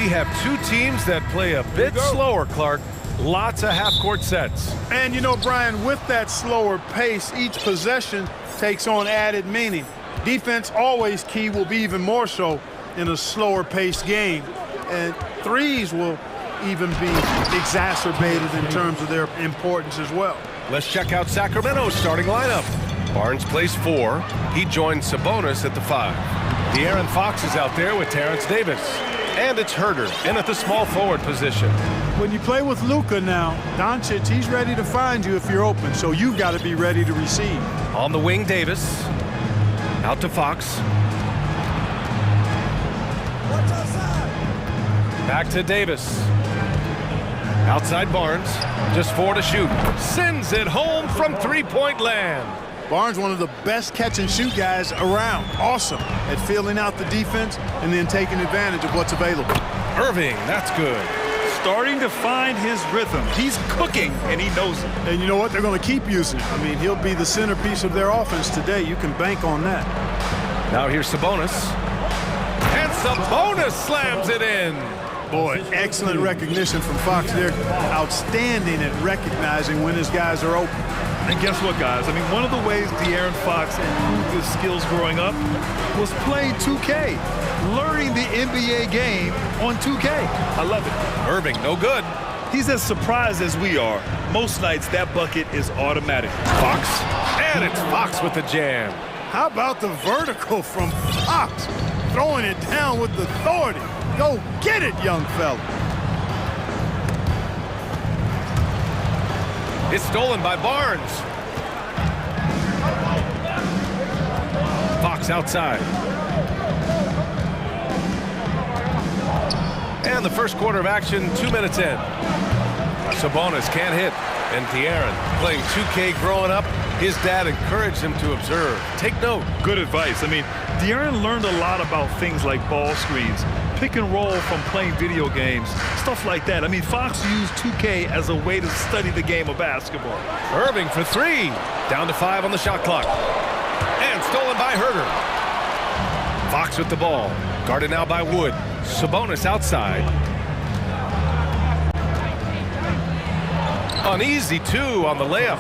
Speaker 1: have two teams that play a bit slower, Clark. Lots of half-court sets.
Speaker 2: And you know, Brian, with that slower pace, each possession takes on added meaning. Defense, always key, will be even more so in a slower-paced game. And threes will even be exacerbated in terms of their importance as well.
Speaker 1: Let's check out Sacramento's starting lineup. Barnes plays 4. He joins Sabonis at the 5. De'Aaron Fox is out there with Terrence Davis. And it's Herder in at the small forward position.
Speaker 2: When you play with Luka now, Doncic, he's ready to find you if you're open, so you've got to be ready to receive.
Speaker 1: On the wing, Davis. Out to Fox. Back to Davis. Outside Barnes. Just 4 to shoot. Sends it home from three-point land.
Speaker 2: Barnes, one of the best catch-and-shoot guys around. Awesome at filling out the defense and then taking advantage of what's available.
Speaker 1: Irving, that's good.
Speaker 2: Starting to find his rhythm. He's cooking, and he knows it. And you know what? They're going to keep using it. I mean, he'll be the centerpiece of their offense today. You can bank on that.
Speaker 1: Now here's Sabonis. And Sabonis slams it in.
Speaker 2: Boy, excellent recognition from Fox there. Outstanding at recognizing when his guys are open.
Speaker 18: And guess what, guys? I mean, one of the ways De'Aaron Fox improved his skills growing up was playing 2K, learning the NBA game on 2K. I love it.
Speaker 1: Irving, no good.
Speaker 18: He's as surprised as we are. Most nights, that bucket is automatic.
Speaker 1: Fox, and it's Fox with the jam.
Speaker 2: How about the vertical from Fox? Throwing it down with authority. Go get it, young fella.
Speaker 1: It's stolen by Barnes. Fox outside. And the first quarter of action, 2 minutes in. Sabonis can't hit. And De'Aaron, playing 2K growing up, his dad encouraged him to observe. Take note.
Speaker 18: Good advice. I mean, De'Aaron learned a lot about things like ball screens, pick and roll from playing video games, stuff like that. I mean, Fox used 2K as a way to study the game of basketball.
Speaker 1: Irving for 3. Down to 5 on the shot clock. And stolen by Herder. Fox with the ball. Guarded now by Wood. Sabonis outside. Uneasy 2 on the layup.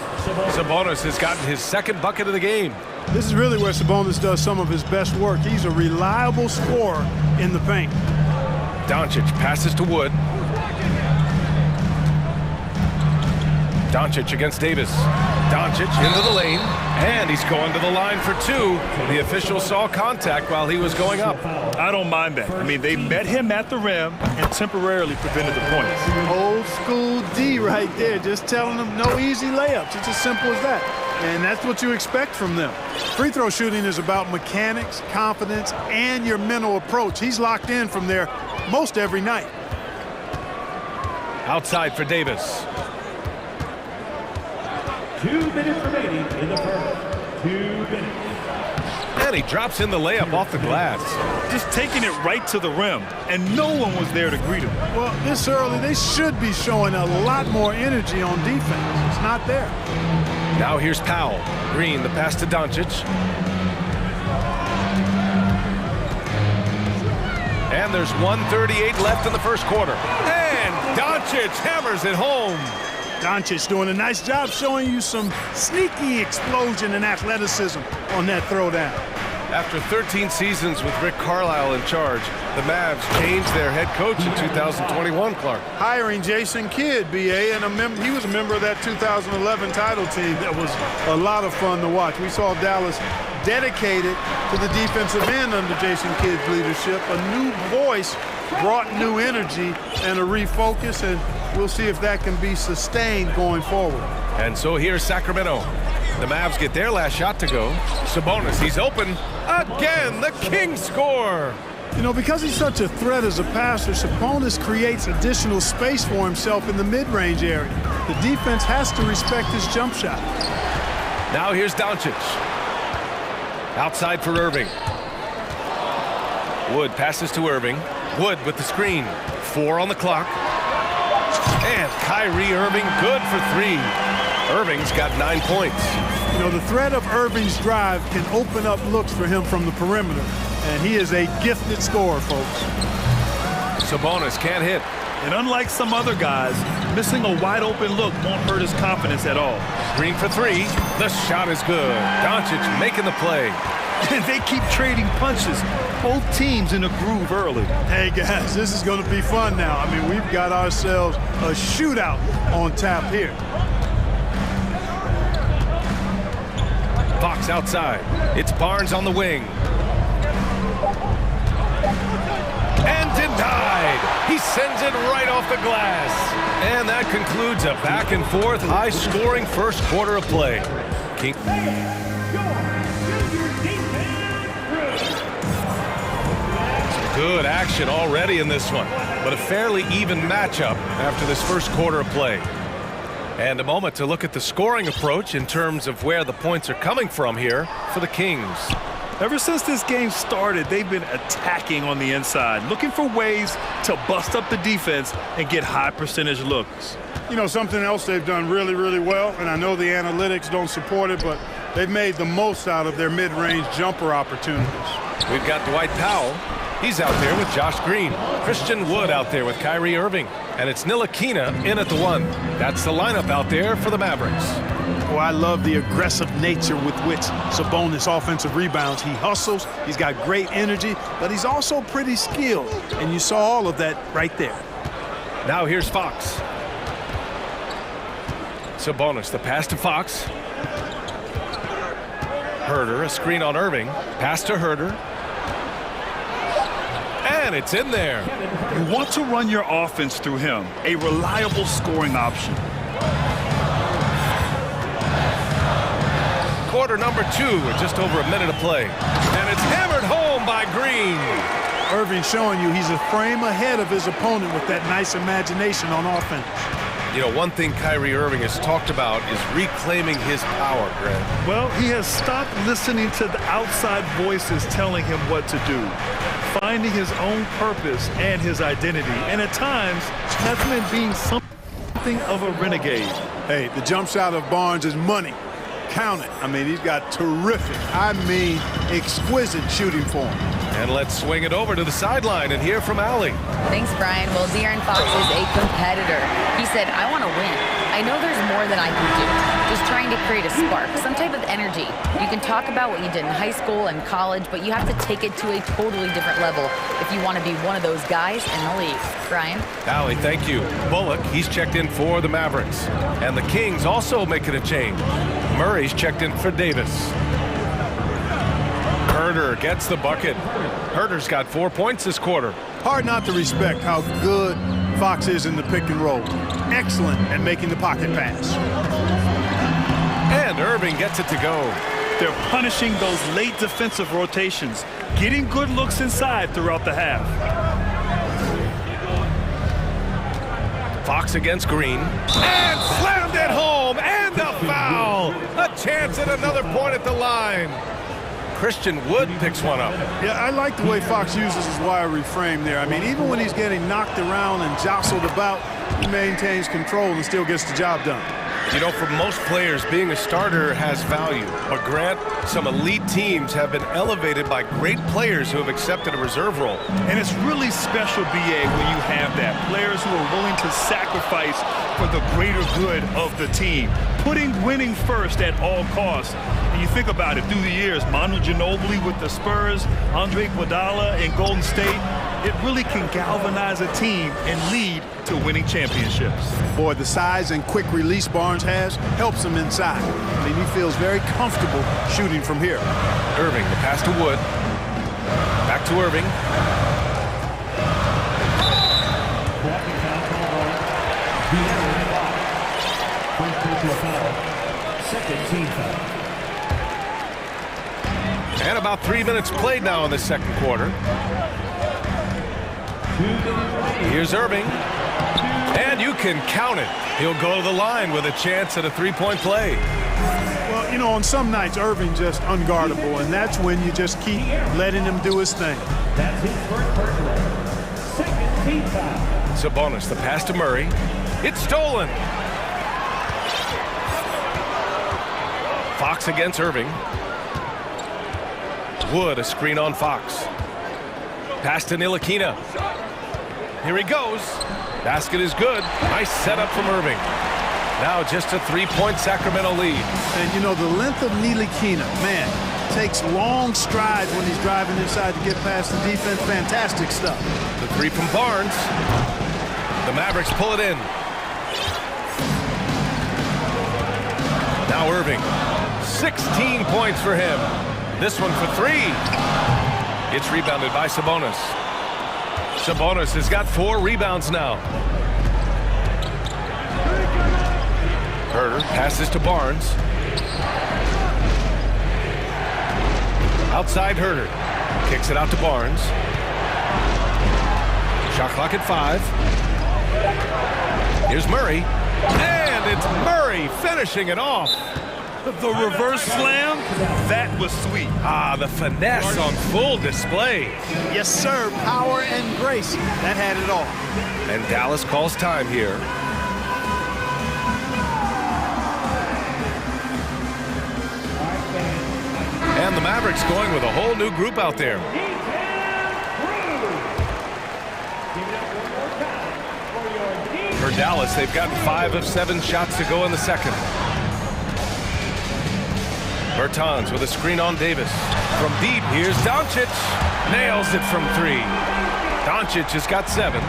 Speaker 1: Sabonis has gotten his second bucket of the game.
Speaker 2: This is really where Sabonis does some of his best work. He's a reliable scorer in the paint.
Speaker 1: Doncic passes to Wood. Doncic against Davis. Doncic into the lane, and he's going to the line for 2. The official saw contact while he was going up.
Speaker 18: I don't mind that. I mean, they met him at the rim and temporarily prevented the points.
Speaker 2: Old school D right there, just telling them no easy layups. It's as simple as that. And that's what you expect from them. Free throw shooting is about mechanics, confidence, and your mental approach. He's locked in from there most every night.
Speaker 1: Outside for Davis.
Speaker 14: 2 minutes remaining in the first. 2 minutes.
Speaker 1: And he drops in the layup off the glass.
Speaker 18: Just taking it right to the rim, and no one was there to greet him.
Speaker 2: Well, this early, they should be showing a lot more energy on defense. It's not there.
Speaker 1: Now here's Powell. Green, the pass to Doncic. And there's 1:38 left in the first quarter. And Doncic hammers it home.
Speaker 2: Doncic doing a nice job showing you some sneaky explosion and athleticism on that throwdown.
Speaker 1: After 13 seasons with Rick Carlisle in charge, the Mavs changed their head coach in 2021, Clark.
Speaker 2: Hiring Jason Kidd, BA, and he was a member of that 2011 title team. That was a lot of fun to watch. We saw Dallas dedicated to the defensive end under Jason Kidd's leadership. A new voice brought new energy and a refocus, and we'll see if that can be sustained going forward.
Speaker 1: And so here's Sacramento. The Mavs get their last shot to go. Sabonis, he's open. Again, the Kings score.
Speaker 2: You know, because he's such a threat as a passer, Sabonis creates additional space for himself in the mid-range area. The defense has to respect his jump shot.
Speaker 1: Now here's Doncic. Outside for Irving. Wood passes to Irving. Wood with the screen. 4 on the clock. And Kyrie Irving good for 3. Irving's got 9 points.
Speaker 2: You know, the threat of Irving's drive can open up looks for him from the perimeter. And he is a gifted scorer, folks.
Speaker 1: Sabonis can't hit.
Speaker 18: And unlike some other guys, missing a wide open look won't hurt his confidence at all.
Speaker 1: Green for three. The shot is good. Doncic making the play.
Speaker 18: And they keep trading punches. Both teams in a groove early.
Speaker 19: Hey guys, this is going to be fun now. I mean, we've got ourselves a shootout on tap here.
Speaker 1: Fox outside. It's Barnes on the wing. And denied. He sends it right off the glass. And that concludes a back and forth, high-scoring first quarter of play. King. Good action already in this one, but a fairly even matchup after this first quarter of play. And a moment to look at the scoring approach in terms of where the points are coming from here for the Kings.
Speaker 18: Ever since this game started, they've been attacking on the inside, looking for ways to bust up the defense and get high percentage looks.
Speaker 19: You know, something else they've done really, really well, and I know the analytics don't support it, but they've made the most out of their mid-range jumper opportunities.
Speaker 1: We've got Dwight Powell. He's out there with Josh Green. Christian Wood out there with Kyrie Irving. And it's Ntilikina in at the one. That's the lineup out there for the Mavericks.
Speaker 19: Oh, I love the aggressive nature with which Sabonis offensive rebounds. He hustles, he's got great energy, but he's also pretty skilled. And you saw all of that right there.
Speaker 1: Now here's Fox. Sabonis, the pass to Fox. Herter, a screen on Irving. Pass to Herter. And it's in there.
Speaker 18: You want to run your offense through him, a reliable scoring option.
Speaker 1: Quarter number 2 with just over a minute of play. And it's hammered home by Green.
Speaker 19: Irving showing you he's a frame ahead of his opponent with that nice imagination on offense.
Speaker 1: You know, one thing Kyrie Irving has talked about is reclaiming his power, Grant.
Speaker 18: Well, he has stopped listening to the outside voices telling him what to do, finding his own purpose and his identity. And at times, that's meant being something of a renegade.
Speaker 19: Hey, the jump shot of Barnes is money. Count it. I mean, he's got terrific, I mean, exquisite shooting form.
Speaker 1: And let's swing it over to the sideline and hear from Allie.
Speaker 6: Thanks, Brian. Well, De'Aaron Fox is a competitor. He said, I want to win. I know there's more that I can do. Just trying to create a spark, some type of energy. You can talk about what you did in high school and college, but you have to take it to a totally different level if you want to be one of those guys in the league. Brian?
Speaker 1: Allie, thank you. Bullock, he's checked in for the Mavericks. And the Kings also making a change. Murray's checked in for Davis. Herter gets the bucket. Herter's got 4 points this quarter.
Speaker 19: Hard not to respect how good Fox is in the pick and roll. Excellent at making the pocket pass.
Speaker 1: And Irving gets it to go.
Speaker 18: They're punishing those late defensive rotations, getting good looks inside throughout the half.
Speaker 1: Fox against Green. And slammed it home. And the foul. A chance at another point at the line. Christian Wood picks one up.
Speaker 19: Yeah, I like the way Fox uses his wiry frame there. I mean, even when he's getting knocked around and jostled about, he maintains control and still gets the job done.
Speaker 1: You know, for most players, being a starter has value. But Grant, some elite teams have been elevated by great players who have accepted a reserve role.
Speaker 18: And it's really special, BA, when you have that. Players who are willing to sacrifice for the greater good of the team, putting winning first at all costs. And you think about it, through the years, Manu Ginobili with the Spurs, Andre Iguodala in Golden State, it really can galvanize a team and lead to winning championships.
Speaker 19: Boy, the size and quick release Barnes has helps him inside. I mean, he feels very comfortable shooting from here.
Speaker 1: Irving, the pass to Wood. Back to Irving.
Speaker 14: Second team foul.
Speaker 1: And about 3 minutes played now in the second quarter. Here's Irving. And you can count it. He'll go to the line with a chance at a three-point play.
Speaker 19: Well, you know, on some nights, Irving just unguardable, and that's when you just keep letting him do his thing.
Speaker 14: That's his first personal. Second team foul.
Speaker 1: Sabonis, the pass to Murray. It's stolen. Fox against Irving. Wood, a screen on Fox. Pass to Ntilikina. Here he goes. Basket is good. Nice setup from Irving. Now just a three-point Sacramento lead.
Speaker 19: And, you know, the length of Ntilikina, man, takes long strides when he's driving inside to get past the defense. Fantastic stuff.
Speaker 1: The three from Barnes. The Mavericks pull it in. Now Irving. 16 points for him. This one for three. It's rebounded by Sabonis. Sabonis has got 4 rebounds now. Herter passes to Barnes. Outside Herter. Kicks it out to Barnes. Shot clock at 5. Here's Murray. And it's Murray finishing it off.
Speaker 2: The reverse slam, that was sweet.
Speaker 1: Ah, the finesse on full display.
Speaker 19: Yes, sir. Power and grace. That had it all.
Speaker 1: And Dallas calls time here. And the Mavericks going with a whole new group out there. For Dallas, they've gotten 5 of 7 shots to go in the second. Bertans with a screen on Davis. From deep, here's Doncic. Nails it from 3. Doncic has got 7.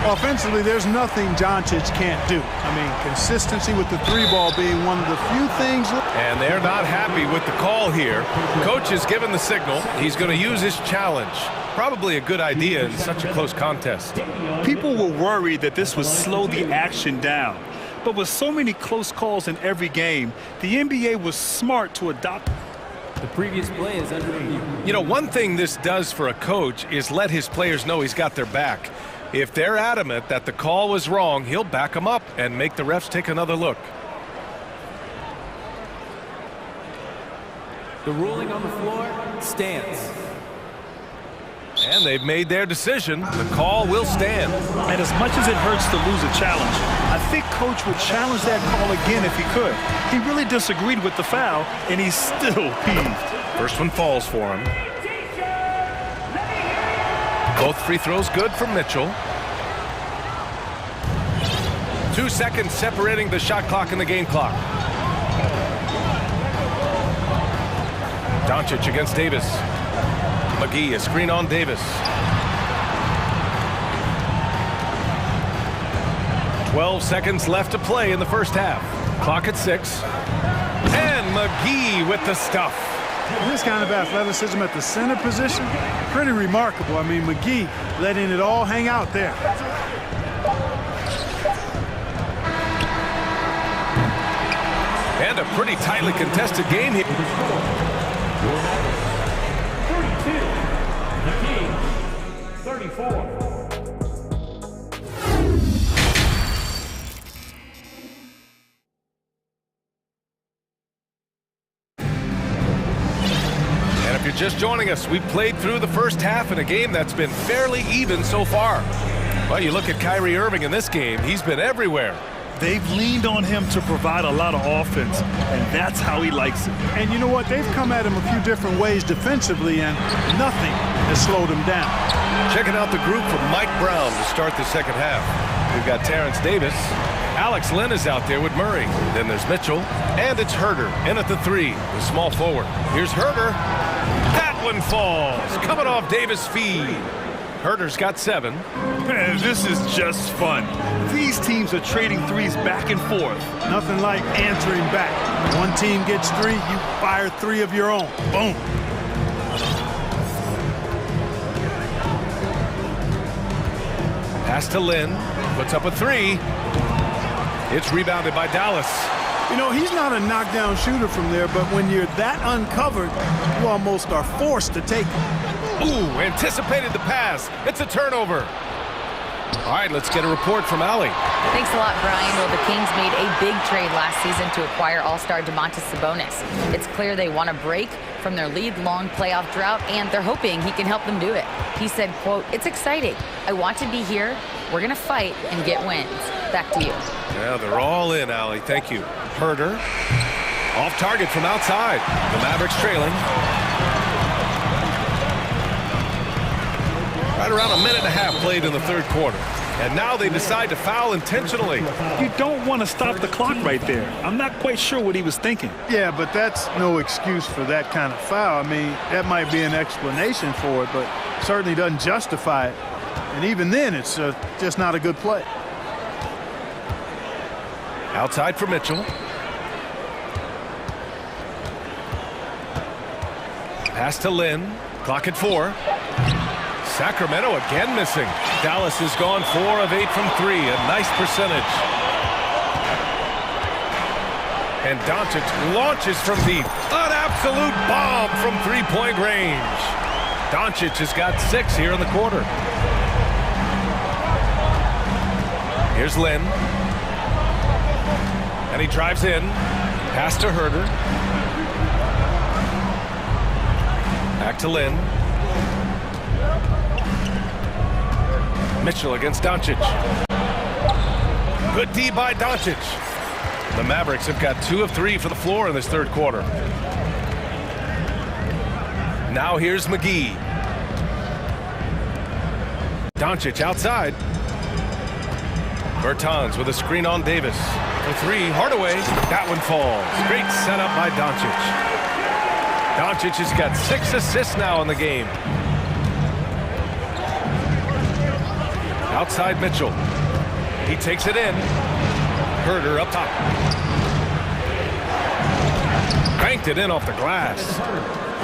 Speaker 19: Offensively, there's nothing Doncic can't do. I mean, consistency with the 3-ball being one of the few things.
Speaker 1: And they're not happy with the call here. Coach has given the signal. He's going to use his challenge. Probably a good idea in such a close contest.
Speaker 2: People were worried that this would slow the action down. But with so many close calls in every game, the NBA was smart to adopt.
Speaker 15: The previous play is under review.
Speaker 1: You know, one thing this does for a coach is let his players know he's got their back. If they're adamant that the call was wrong, he'll back them up and make the refs take another look.
Speaker 15: The ruling on the floor stands.
Speaker 1: And they've made their decision. The call will stand.
Speaker 2: And as much as it hurts to lose a challenge, I think Coach would challenge that call again if he could. He really disagreed with the foul, and he's still peeved.
Speaker 1: First one falls for him. Both free throws good from Mitchell. 2 seconds separating the shot clock and the game clock. Doncic against Davis. McGee, a screen on Davis. 12 seconds left to play in the first half. Clock at 6. And McGee with the stuff.
Speaker 19: This kind of athleticism at the center position, pretty remarkable. I mean, McGee letting it all hang out there.
Speaker 1: And a pretty tightly contested game here.
Speaker 14: 34.
Speaker 1: And if you're just joining us, we played through the first half in a game that's been fairly even so far. Well, you look at Kyrie Irving in this game, he's been everywhere.
Speaker 2: They've leaned on him to provide a lot of offense, and that's how he likes it.
Speaker 19: And you know what? They've come at him a few different ways defensively, and nothing has slowed him down.
Speaker 1: Checking out the group from Mike Brown to start the second half. We've got Terrence Davis. Alex Len is out there with Murray. Then there's Mitchell. And it's Herter in at the 3, the small forward. Here's Herter. That one falls. Coming off Davis' feed. Herter's got 7.
Speaker 2: Man, this is just fun. These teams are trading threes back and forth.
Speaker 19: Nothing like answering back. One team gets 3, you fire 3 of your own. Boom.
Speaker 1: Pass to Lynn. Puts up a 3. It's rebounded by Dallas.
Speaker 19: You know, he's not a knockdown shooter from there, but when you're that uncovered, you almost are forced to take it.
Speaker 1: Ooh, anticipated the pass. It's a turnover. All right, let's get a report from Allie.
Speaker 6: Thanks a lot, Brian. Well, the Kings made a big trade last season to acquire all-star Domantas Sabonis. It's clear they want to break from their league-long playoff drought, and they're hoping he can help them do it. He said, quote, "It's exciting. I want to be here. We're going to fight and get wins." Back to you.
Speaker 1: Yeah, they're all in, Allie. Thank you. Herter. Off target from outside. The Mavericks trailing. Right around a minute and a half played in the third quarter. And now they decide to foul intentionally.
Speaker 2: You don't want to stop the clock right there. I'm not quite sure what he was thinking.
Speaker 19: Yeah, but that's no excuse for that kind of foul. I mean, that might be an explanation for it, but certainly doesn't justify it. And even then, it's just not a good play.
Speaker 1: Outside for Mitchell. Pass to Lynn. Clock at 4. Sacramento again missing. Dallas has gone 4 of 8 from 3. A nice percentage. And Doncic launches from deep. An absolute bomb from three-point range. Doncic has got 6 here in the quarter. Here's Lynn. And he drives in. Pass to Herder. Back to Lynn. Mitchell against Doncic. Good D by Doncic. The Mavericks have got 2 of 3 for the floor in this third quarter. Now here's McGee. Doncic outside. Bertans with a screen on Davis. For 3, Hardaway. That one falls. Great setup by Doncic. Doncic has got 6 assists now in the game. Outside Mitchell. He takes it in. Herder up top. Banked it in off the glass.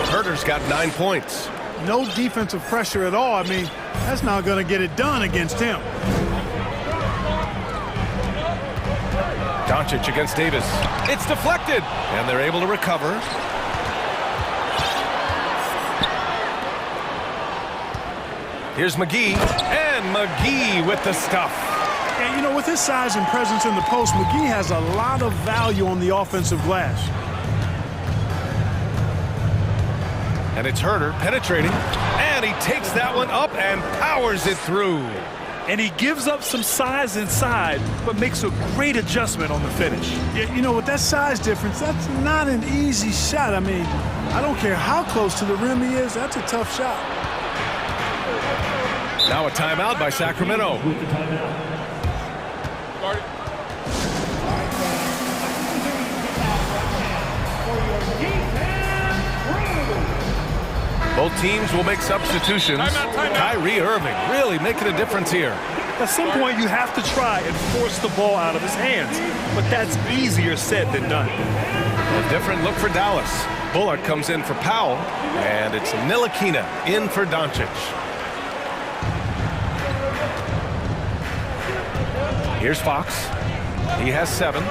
Speaker 1: Herder's got 9 points.
Speaker 19: No defensive pressure at all. I mean, that's not going to get it done against him.
Speaker 1: Doncic against Davis. It's deflected. And they're able to recover. Here's McGee. And McGee with the stuff.
Speaker 19: And, you know, with his size and presence in the post, McGee has a lot of value on the offensive glass.
Speaker 1: And it's Herder penetrating. And he takes that one up and powers it through.
Speaker 2: And he gives up some size inside, but makes a great adjustment on the finish.
Speaker 19: Yeah, you know, with that size difference, that's not an easy shot. I mean, I don't care how close to the rim he is, that's a tough shot.
Speaker 1: Now a timeout by Sacramento. Both teams will make substitutions. Kyrie Irving really making a difference here.
Speaker 2: At some point, you have to try and force the ball out of his hands, but that's easier said than done.
Speaker 1: A different look for Dallas. Bullard comes in for Powell, and it's Ntilikina in for Doncic. Here's Fox. He has 7.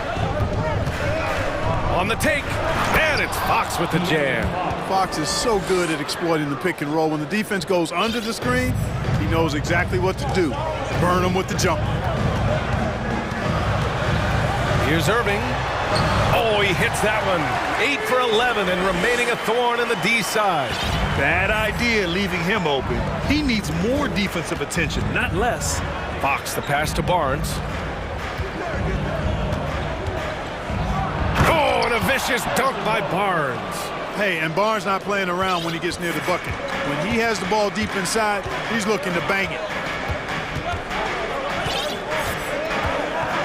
Speaker 1: On the take, and it's Fox with the jam.
Speaker 19: Fox is so good at exploiting the pick and roll. When the defense goes under the screen, he knows exactly what to do. Burn them with the jumper.
Speaker 1: Here's Irving. Oh, he hits that one. 8 for 11 and remaining a thorn in the D side.
Speaker 2: Bad idea leaving him open. He needs more defensive attention, not less.
Speaker 1: Fox the pass to Barnes. Oh, and a vicious dunk by Barnes.
Speaker 19: Hey, and Barnes not playing around when he gets near the bucket. When he has the ball deep inside, he's looking to bang it.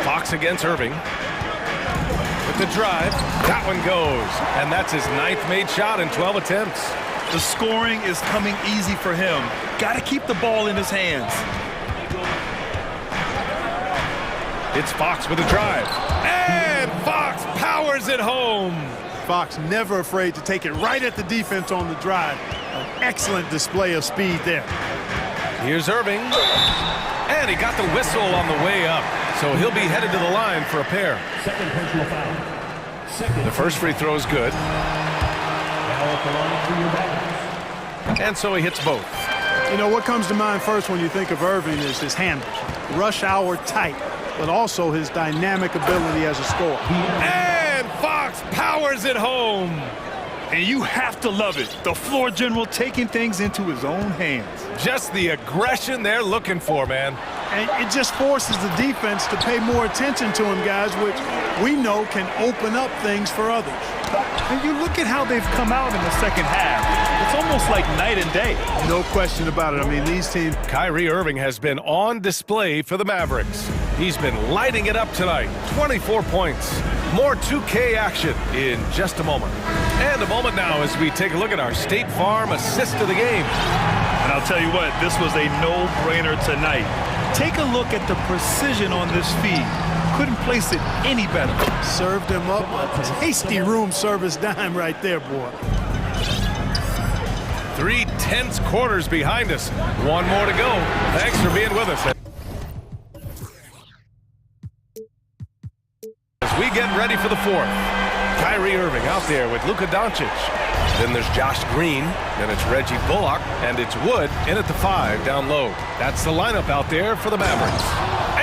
Speaker 1: Fox against Irving. With the drive, that one goes. And that's his 9th made shot in 12 attempts.
Speaker 2: The scoring is coming easy for him. Got to keep the ball in his hands.
Speaker 1: It's Fox with a drive. And Fox powers it home.
Speaker 19: Fox never afraid to take it right at the defense on the drive. An excellent display of speed there.
Speaker 1: Here's Irving. And he got the whistle on the way up. So he'll be headed to the line for a pair.
Speaker 14: Second personal foul.
Speaker 1: The first free throw is good.
Speaker 14: Now at the line for your backups.
Speaker 1: And so he hits both.
Speaker 19: You know, what comes to mind first when you think of Irving is his handles. Rush hour tight, but also his dynamic ability as a scorer.
Speaker 1: And Fox powers it home.
Speaker 18: And you have to love it. The floor general taking things into his own hands.
Speaker 1: Just the aggression they're looking for, man.
Speaker 19: And it just forces the defense to pay more attention to him, guys, which we know can open up things for others.
Speaker 18: And you look at how they've come out in the second half. It's almost like night and day.
Speaker 19: No question about it. I mean, these teams...
Speaker 1: Kyrie Irving has been on display for the Mavericks. He's been lighting it up tonight. 24 points. More 2K action in just a moment. And a moment now as we take a look at our State Farm assist of the game.
Speaker 18: And I'll tell you what, this was a no-brainer tonight. Take a look at the precision on this feed. Couldn't place it any better.
Speaker 19: Served him up a tasty room service dime right there, boy.
Speaker 1: 3 tense quarters behind us. One more to go. Thanks for being with us. As we get ready for the fourth, Kyrie Irving out there with Luka Doncic. Then there's Josh Green, then it's Reggie Bullock, and it's Wood in at the 5 down low. That's the lineup out there for the Mavericks.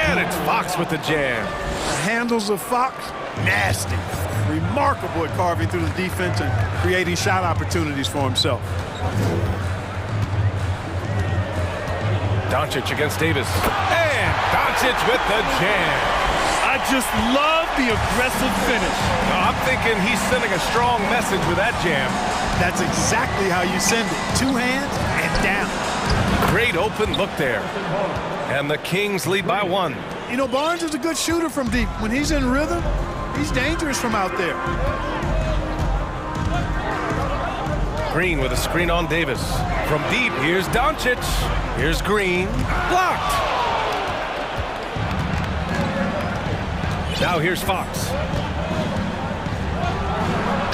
Speaker 1: And it's Fox with the jam.
Speaker 19: The handles of Fox, nasty. Remarkable at carving through the defense and creating shot opportunities for himself.
Speaker 1: Doncic against Davis. And Doncic with the jam.
Speaker 18: I just love the aggressive finish.
Speaker 1: I'm thinking he's sending a strong message with that jam.
Speaker 19: That's exactly how you send it. 2 hands and down.
Speaker 1: Great open look there. And the Kings lead by 1.
Speaker 19: You know, Barnes is a good shooter from deep. When he's in rhythm, he's dangerous from out there.
Speaker 1: Green with a screen on Davis. From deep, here's Doncic. Here's Green. Blocked. Now here's Fox.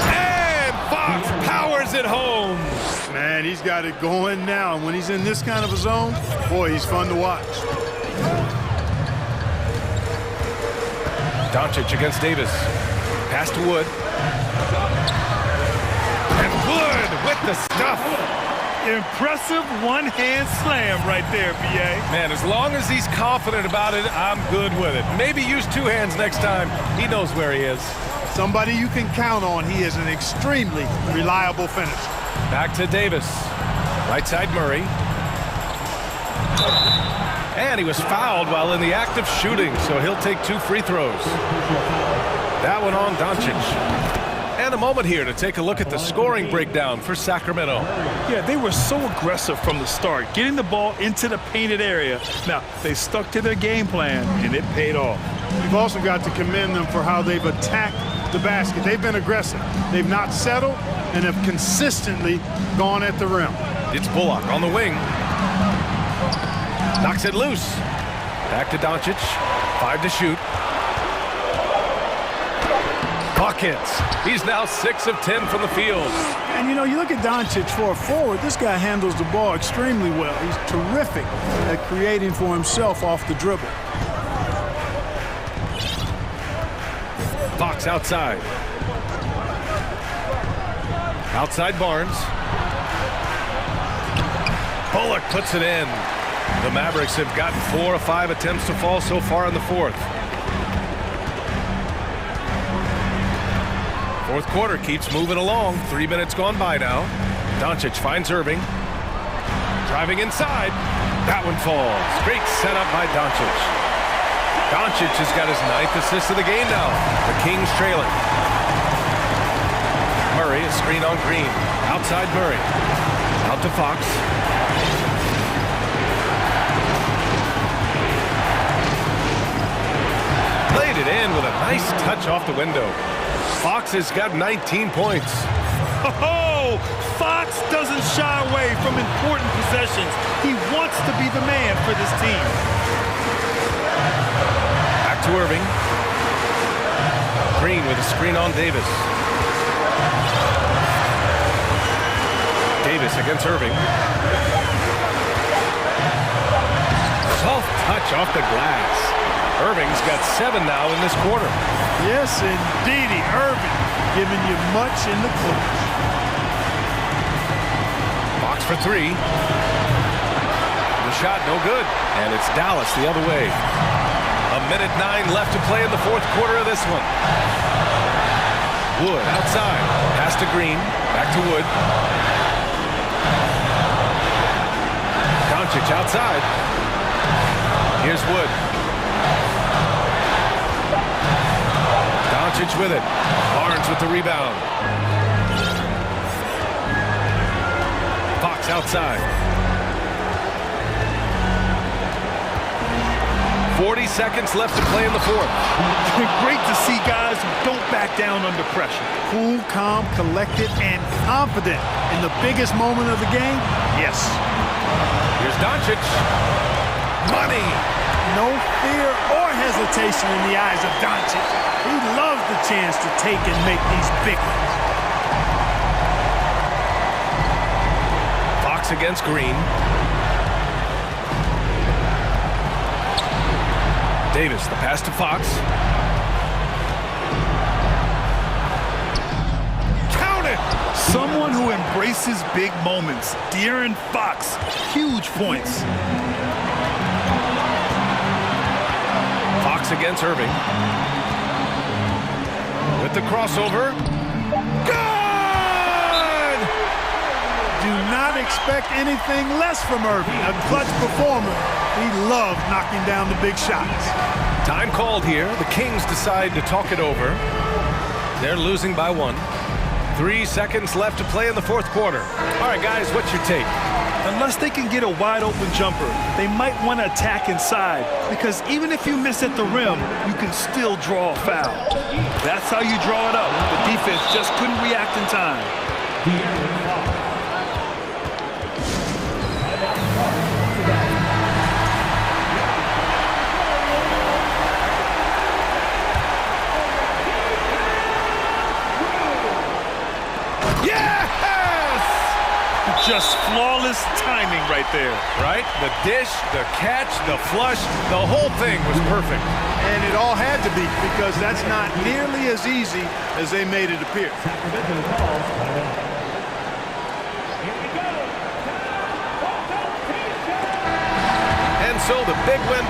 Speaker 1: And Fox powers it home.
Speaker 19: Man, he's got it going now. And when he's in this kind of a zone, boy, he's fun to watch.
Speaker 1: Doncic against Davis. Pass to Wood. And Wood with the stuff.
Speaker 18: Impressive one-hand slam right there, B.A.
Speaker 1: Man, as long as he's confident about it, I'm good with it. Maybe use 2 hands next time. He knows where he is.
Speaker 19: Somebody you can count on. He is an extremely reliable finisher.
Speaker 1: Back to Davis. Right side Murray. And he was fouled while in the act of shooting, so he'll take 2 free throws. That one on Doncic. And a moment here to take a look at the scoring breakdown for Sacramento.
Speaker 18: Yeah, they were so aggressive from the start, getting the ball into the painted area. Now, they stuck to their game plan, and it paid off.
Speaker 19: You've also got to commend them for how they've attacked the basket. They've been aggressive. They've not settled and have consistently gone at the rim.
Speaker 1: It's Bullock on the wing. Knocks it loose. Back to Doncic. 5 to shoot. Buckets. He's now 6 of 10 from the field.
Speaker 19: And, you know, you look at Doncic for a forward, this guy handles the ball extremely well. He's terrific at creating for himself off the dribble.
Speaker 1: Fox outside. Outside Barnes. Bullock puts it in. The Mavericks have gotten 4 of 5 attempts to fall so far in the fourth. Fourth quarter keeps moving along. 3 minutes gone by now. Doncic finds Irving. Driving inside. That one falls. Great setup by Doncic. Doncic has got his 9th assist of the game now. The Kings trailing. Murray, a screen on Green. Outside Murray. Out to Fox. Played it in with a nice touch off the window. Fox has got 19 points.
Speaker 18: Oh, Fox doesn't shy away from important possessions. He wants to be the man for this team.
Speaker 1: Back to Irving. Green with a screen on Davis. Davis against Irving. Soft touch off the glass. Irving's got 7 now in this quarter.
Speaker 19: Yes, indeedy. Irving giving you much in the clutch.
Speaker 1: Fox for 3. The shot no good. And it's Dallas the other way. 1:09 left to play in the fourth quarter of this one. Wood outside. Pass to Green. Back to Wood. Doncic outside. Here's Wood. Doncic with it. Barnes with the rebound. Fox outside. 40 seconds left to play in the fourth.
Speaker 18: Great to see guys who don't back down under pressure.
Speaker 19: Cool, calm, collected, and confident in the biggest moment of the game. Yes.
Speaker 1: Here's Doncic. Money.
Speaker 19: No fear or hesitation in the eyes of Doncic. He loves the chance to take and make these big ones.
Speaker 1: Fox against Green. Davis, the pass to Fox.
Speaker 18: Count it! Someone who embraces big moments. De'Aaron Fox, huge points.
Speaker 1: Fox against Irving. With the crossover. Good!
Speaker 19: Do not expect anything less from Irving. A clutch performer. He loves knocking down the big shots.
Speaker 1: Time called here. The Kings decide to talk it over. They're losing by 1. 3 seconds left to play in the fourth quarter. All right, guys, what's your take?
Speaker 18: Unless they can get a wide-open jumper, they might want to attack inside, because even if you miss at the rim, you can still draw a foul. That's how you draw it up. The defense just couldn't react in time. Just flawless timing right there.
Speaker 1: Right? The dish, the catch, the flush, the whole thing was perfect.
Speaker 19: And it all had to be, because that's not nearly as easy as they made it appear.
Speaker 1: And so the big win.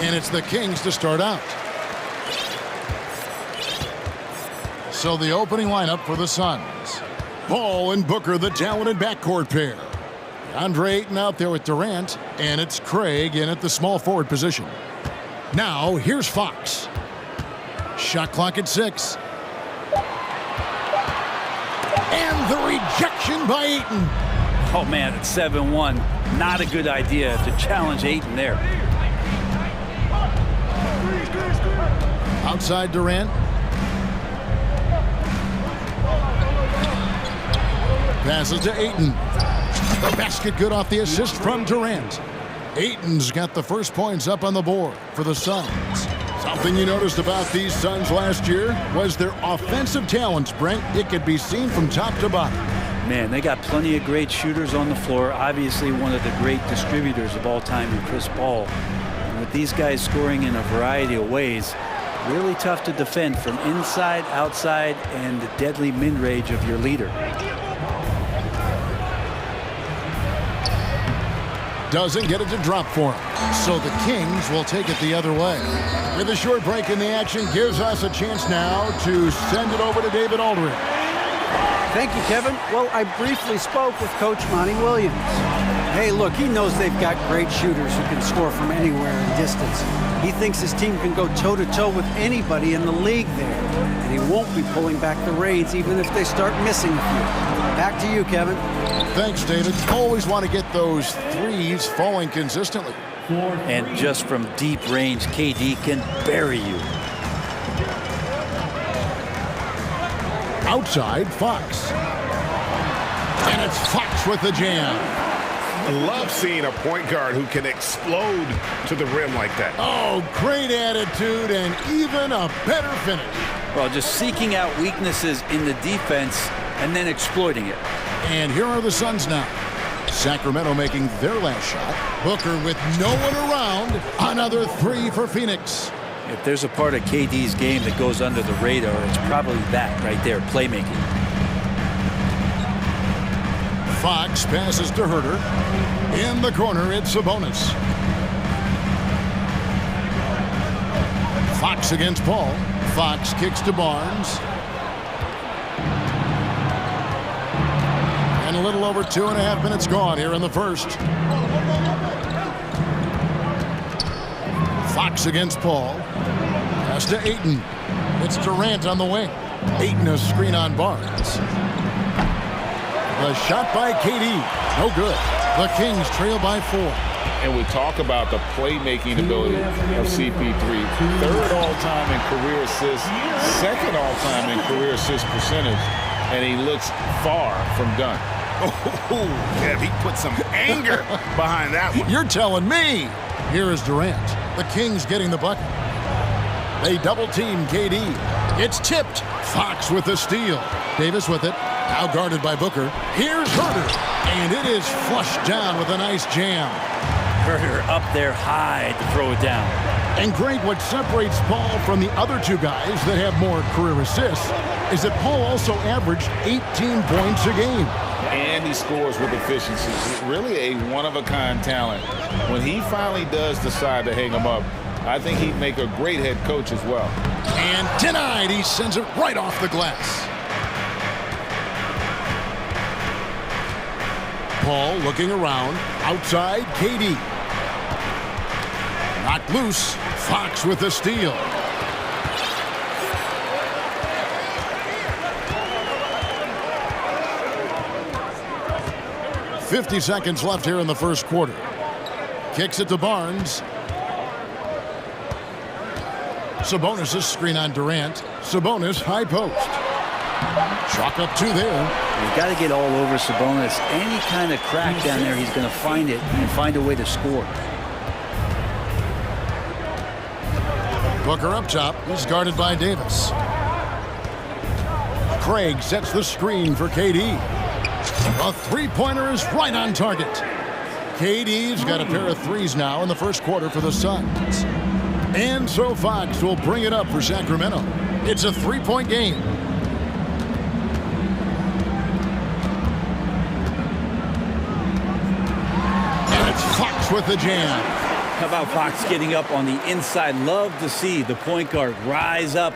Speaker 7: And it's the Kings to start out. So the opening lineup for the Suns. Ball and Booker, the talented backcourt pair. Andre Ayton out there with Durant, and it's Craig in at the small forward position. Now, here's Fox. Shot clock at 6. And the rejection by Ayton.
Speaker 9: Oh, man, it's 7-1. Not a good idea to challenge Ayton there.
Speaker 7: Outside Durant. Passes to Ayton. The basket good off the assist from Durant. Ayton's got the first points up on the board for the Suns. Something you noticed about these Suns last year was their offensive talents, Brent. It could be seen from top to bottom.
Speaker 9: Man, they got plenty of great shooters on the floor. Obviously, one of the great distributors of all time in Chris Paul. And with these guys scoring in a variety of ways, really tough to defend from inside, outside, and the deadly mid-range of your leader.
Speaker 7: Doesn't get it to drop for him. So the Kings will take it the other way. With a short break in the action, gives us a chance now to send it over to David Aldridge.
Speaker 11: Thank you, Kevin. Well, I briefly spoke with Coach Monty Williams. Hey, look, he knows they've got great shooters who can score from anywhere in distance. He thinks his team can go toe-to-toe with anybody in the league there. And he won't be pulling back the reins even if they start missing a few. Back to you, Kevin.
Speaker 7: Thanks, David. Always want to get those threes falling consistently.
Speaker 9: And just from deep range, KD can bury you.
Speaker 7: Outside, Fox. And it's Fox with the jam.
Speaker 10: I love seeing a point guard who can explode to the rim like that.
Speaker 7: Oh, great attitude and even a better finish.
Speaker 9: Well, just seeking out weaknesses in the defense and then exploiting it.
Speaker 7: And here are the Suns now. Sacramento making their last shot. Booker with no one around. Another three for Phoenix.
Speaker 9: If there's a part of KD's game that goes under the radar, it's probably that right there, playmaking.
Speaker 7: Fox passes to Herter. In the corner, it's Sabonis. Fox against Paul. Fox kicks to Barnes. And a little over 2.5 minutes gone here in the first. Fox against Paul. Pass to Ayton. It's Durant on the wing. Ayton a screen on Barnes. The shot by KD. No good. The Kings trail by 4.
Speaker 10: And we talk about the playmaking ability of CP3. 3rd all-time in career assists, 2nd all-time in career assist percentage, and he looks far from done.
Speaker 8: Oh, Kev, he put some anger behind that one.
Speaker 7: You're telling me. Here is Durant. The Kings getting the bucket. They double-team KD. It's tipped. Fox with the steal. Davis with it. Now guarded by Booker. Here's Herter. And it is flushed down with a nice jam.
Speaker 9: Herter up there high to throw it down.
Speaker 7: And Greg, what separates Paul from the other two guys that have more career assists is that Paul also averaged 18 points a game.
Speaker 10: And he scores with efficiency. Really a one-of-a-kind talent. When he finally does decide to hang him up, I think he'd make a great head coach as well.
Speaker 7: And denied. He sends it right off the glass. Paul looking around. Outside, KD. Knocked loose. Fox with the steal. .50 seconds left here in the first quarter. Kicks it to Barnes. Sabonis' screen on Durant. Sabonis high post. Chalk up 2 there.
Speaker 9: You got to get all over Sabonis. Any kind of crack down there, he's going to find it and find a way to score.
Speaker 7: Booker up top. He's guarded by Davis. Craig sets the screen for KD. A three-pointer is right on target. KD's got a pair of threes now in the first quarter for the Suns. And so Fox will bring it up for Sacramento. It's a three-point game. And it's Fox with the jam.
Speaker 9: How about Fox getting up on the inside? Love to see the point guard rise up.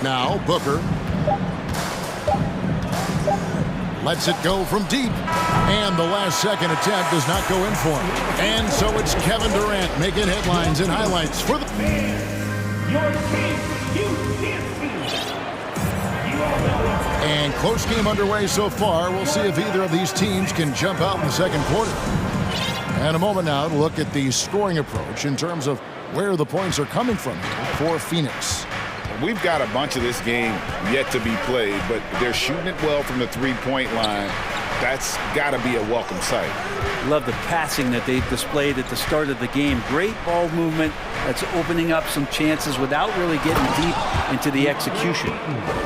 Speaker 7: Now Booker lets it go from deep. And the last second attempt does not go in for him. And so it's Kevin Durant making headlines and highlights for the...
Speaker 14: Your team, you can't see. You all know what's...
Speaker 7: And close game underway so far. We'll see if either of these teams can jump out in the second quarter. And a moment now to look at the scoring approach in terms of where the points are coming from for Phoenix.
Speaker 8: We've got a bunch of this game yet to be played, but they're shooting it well from the three-point line. That's got to be a welcome sight.
Speaker 9: Love the passing that they displayed at the start of the game. Great ball movement that's opening up some chances without really getting deep into the execution.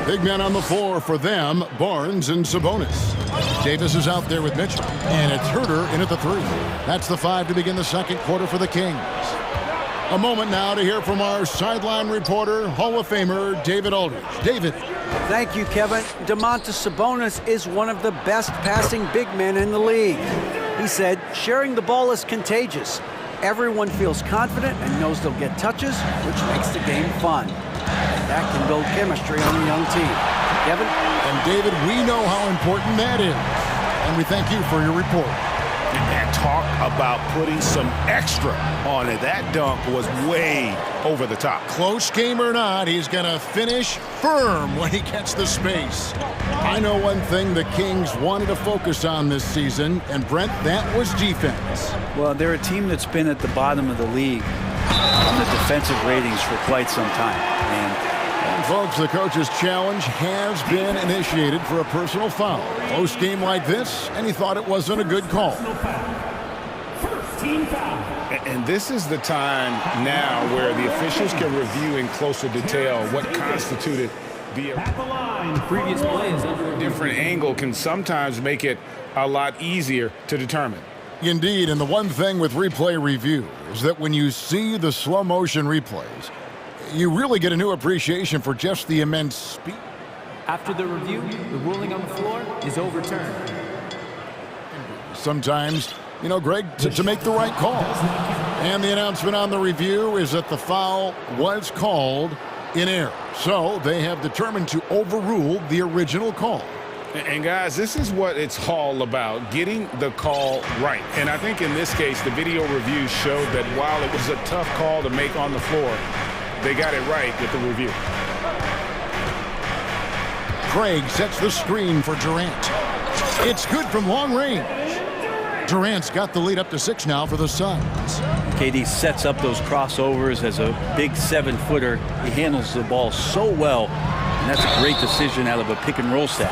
Speaker 7: Big men on the floor for them, Barnes and Sabonis. Davis is out there with Mitchell, and it's Herter in at the 3. That's the 5 to begin the second quarter for the Kings. A moment now to hear from our sideline reporter, Hall of Famer David Aldridge. David.
Speaker 11: Thank you, Kevin. Domantas Sabonis is one of the best passing big men in the league. He said, sharing the ball is contagious. Everyone feels confident and knows they'll get touches, which makes the game fun. That can build chemistry on a young team. Kevin?
Speaker 7: And David, we know how important that is. And we thank you for your report.
Speaker 8: And talk about putting some extra on it. That dunk was way over the top.
Speaker 7: Close game or not, he's going to finish firm when he gets the space. I know one thing the Kings wanted to focus on this season, and Brent, that was defense.
Speaker 9: Well, they're a team that's been at the bottom of the league on the defensive ratings for quite some time.
Speaker 7: And folks, the coach's challenge has been initiated for a personal foul. Close game like this, and he thought it wasn't a good call.
Speaker 14: First team foul.
Speaker 8: And this is the time now where the officials can review in closer detail what constituted the
Speaker 15: previous play is under a
Speaker 8: different angle can sometimes make it a lot easier to determine.
Speaker 7: Indeed, and the one thing with replay review is that when you see the slow motion replays, you really get a new appreciation for just the immense speed.
Speaker 15: After the review, the ruling on the floor is overturned.
Speaker 7: Sometimes, you know, Greg, to make the right call. And the announcement on the review is that the foul was called in error. So they have determined to overrule the original call.
Speaker 8: And guys, this is what it's all about, getting the call right. And I think in this case, the video review showed that while it was a tough call to make on the floor, they got it right with the review.
Speaker 7: Craig sets the screen for Durant. It's good from long range. Durant's got the lead up to 6 now for the Suns.
Speaker 9: KD sets up those crossovers as a big 7-footer. He handles the ball so well, and that's a great decision out of a pick-and-roll set.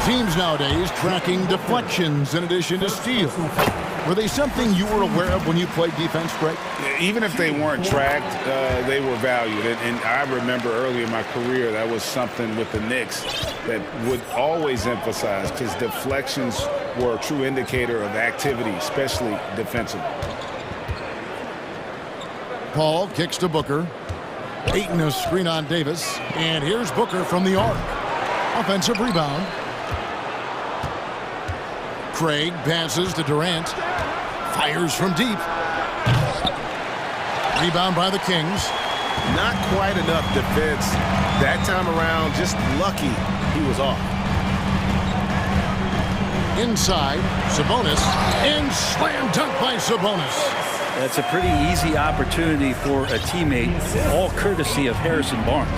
Speaker 7: Teams nowadays tracking deflections in addition to steals. Were they something you were aware of when you played defense, Greg?
Speaker 8: Even if they weren't tracked, they were valued. And I remember early in my career, that was something with the Knicks that would always emphasize, because deflections were a true indicator of activity, especially defensively.
Speaker 7: Paul kicks to Booker. Ayton a screen on Davis. And here's Booker from the arc. Offensive rebound. Craig passes to Durant. Fires from deep. Rebound by the Kings.
Speaker 1: Not quite enough defense that time around. Just lucky he was off.
Speaker 7: Inside, Sabonis. And slam dunk by Sabonis.
Speaker 9: That's a pretty easy opportunity for a teammate, all courtesy of Harrison Barnes.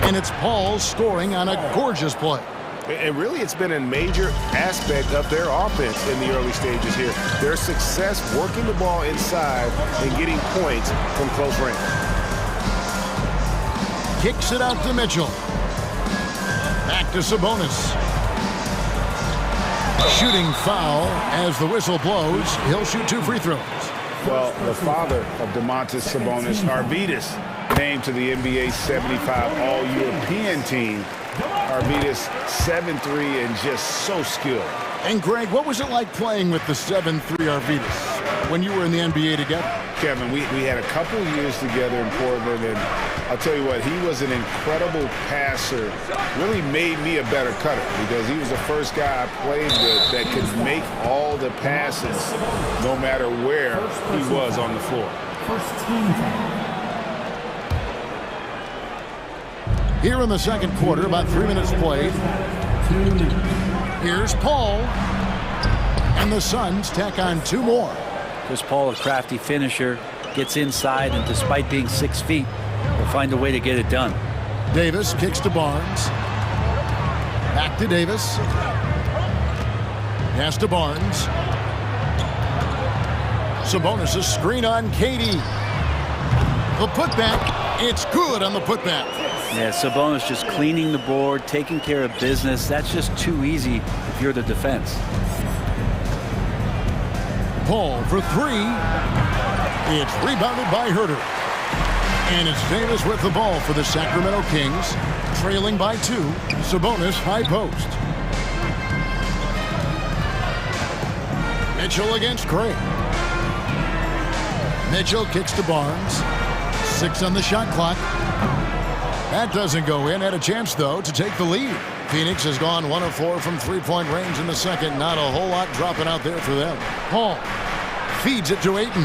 Speaker 7: And it's Paul scoring on a gorgeous play.
Speaker 1: And really, it's been a major aspect of their offense in the early stages here. Their success working the ball inside and getting points from close range.
Speaker 7: Kicks it out to Mitchell. Back to Sabonis. Shooting foul as the whistle blows. He'll shoot 2 free throws.
Speaker 8: Well, the father of Domantas Sabonis, Arvydas, named to the NBA 75 All-European team. Arvydas 7'3" and just so skilled.
Speaker 7: And Greg, what was it like playing with the 7'3" Arvydas when you were in the NBA together?
Speaker 8: Kevin, we had a couple years together in Portland, and I'll tell you what, he was an incredible passer. Really made me a better cutter because he was the first guy I played with that could make all the passes no matter where he was on the floor.
Speaker 7: Here in the second quarter, about 3 minutes played. Here's Paul. And the Suns tack on 2 more.
Speaker 9: Chris Paul, a crafty finisher, gets inside, and despite being 6 feet, will find a way to get it done.
Speaker 7: Davis kicks to Barnes. Back to Davis. Pass to Barnes. Sabonis' screen on Katie. The putback. It's good on the putback.
Speaker 9: Yeah, Sabonis just cleaning the board, taking care of business. That's just too easy if you're the defense.
Speaker 7: Paul for 3. It's rebounded by Herter. And it's Davis with the ball for the Sacramento Kings. Trailing by 2. Sabonis high post. Mitchell against Craig. Mitchell kicks to Barnes. 6 on the shot clock. That doesn't go in. Had a chance, though, to take the lead. Phoenix has gone 1 of 4 from three-point range in the second. Not a whole lot dropping out there for them. Paul feeds it to Ayton.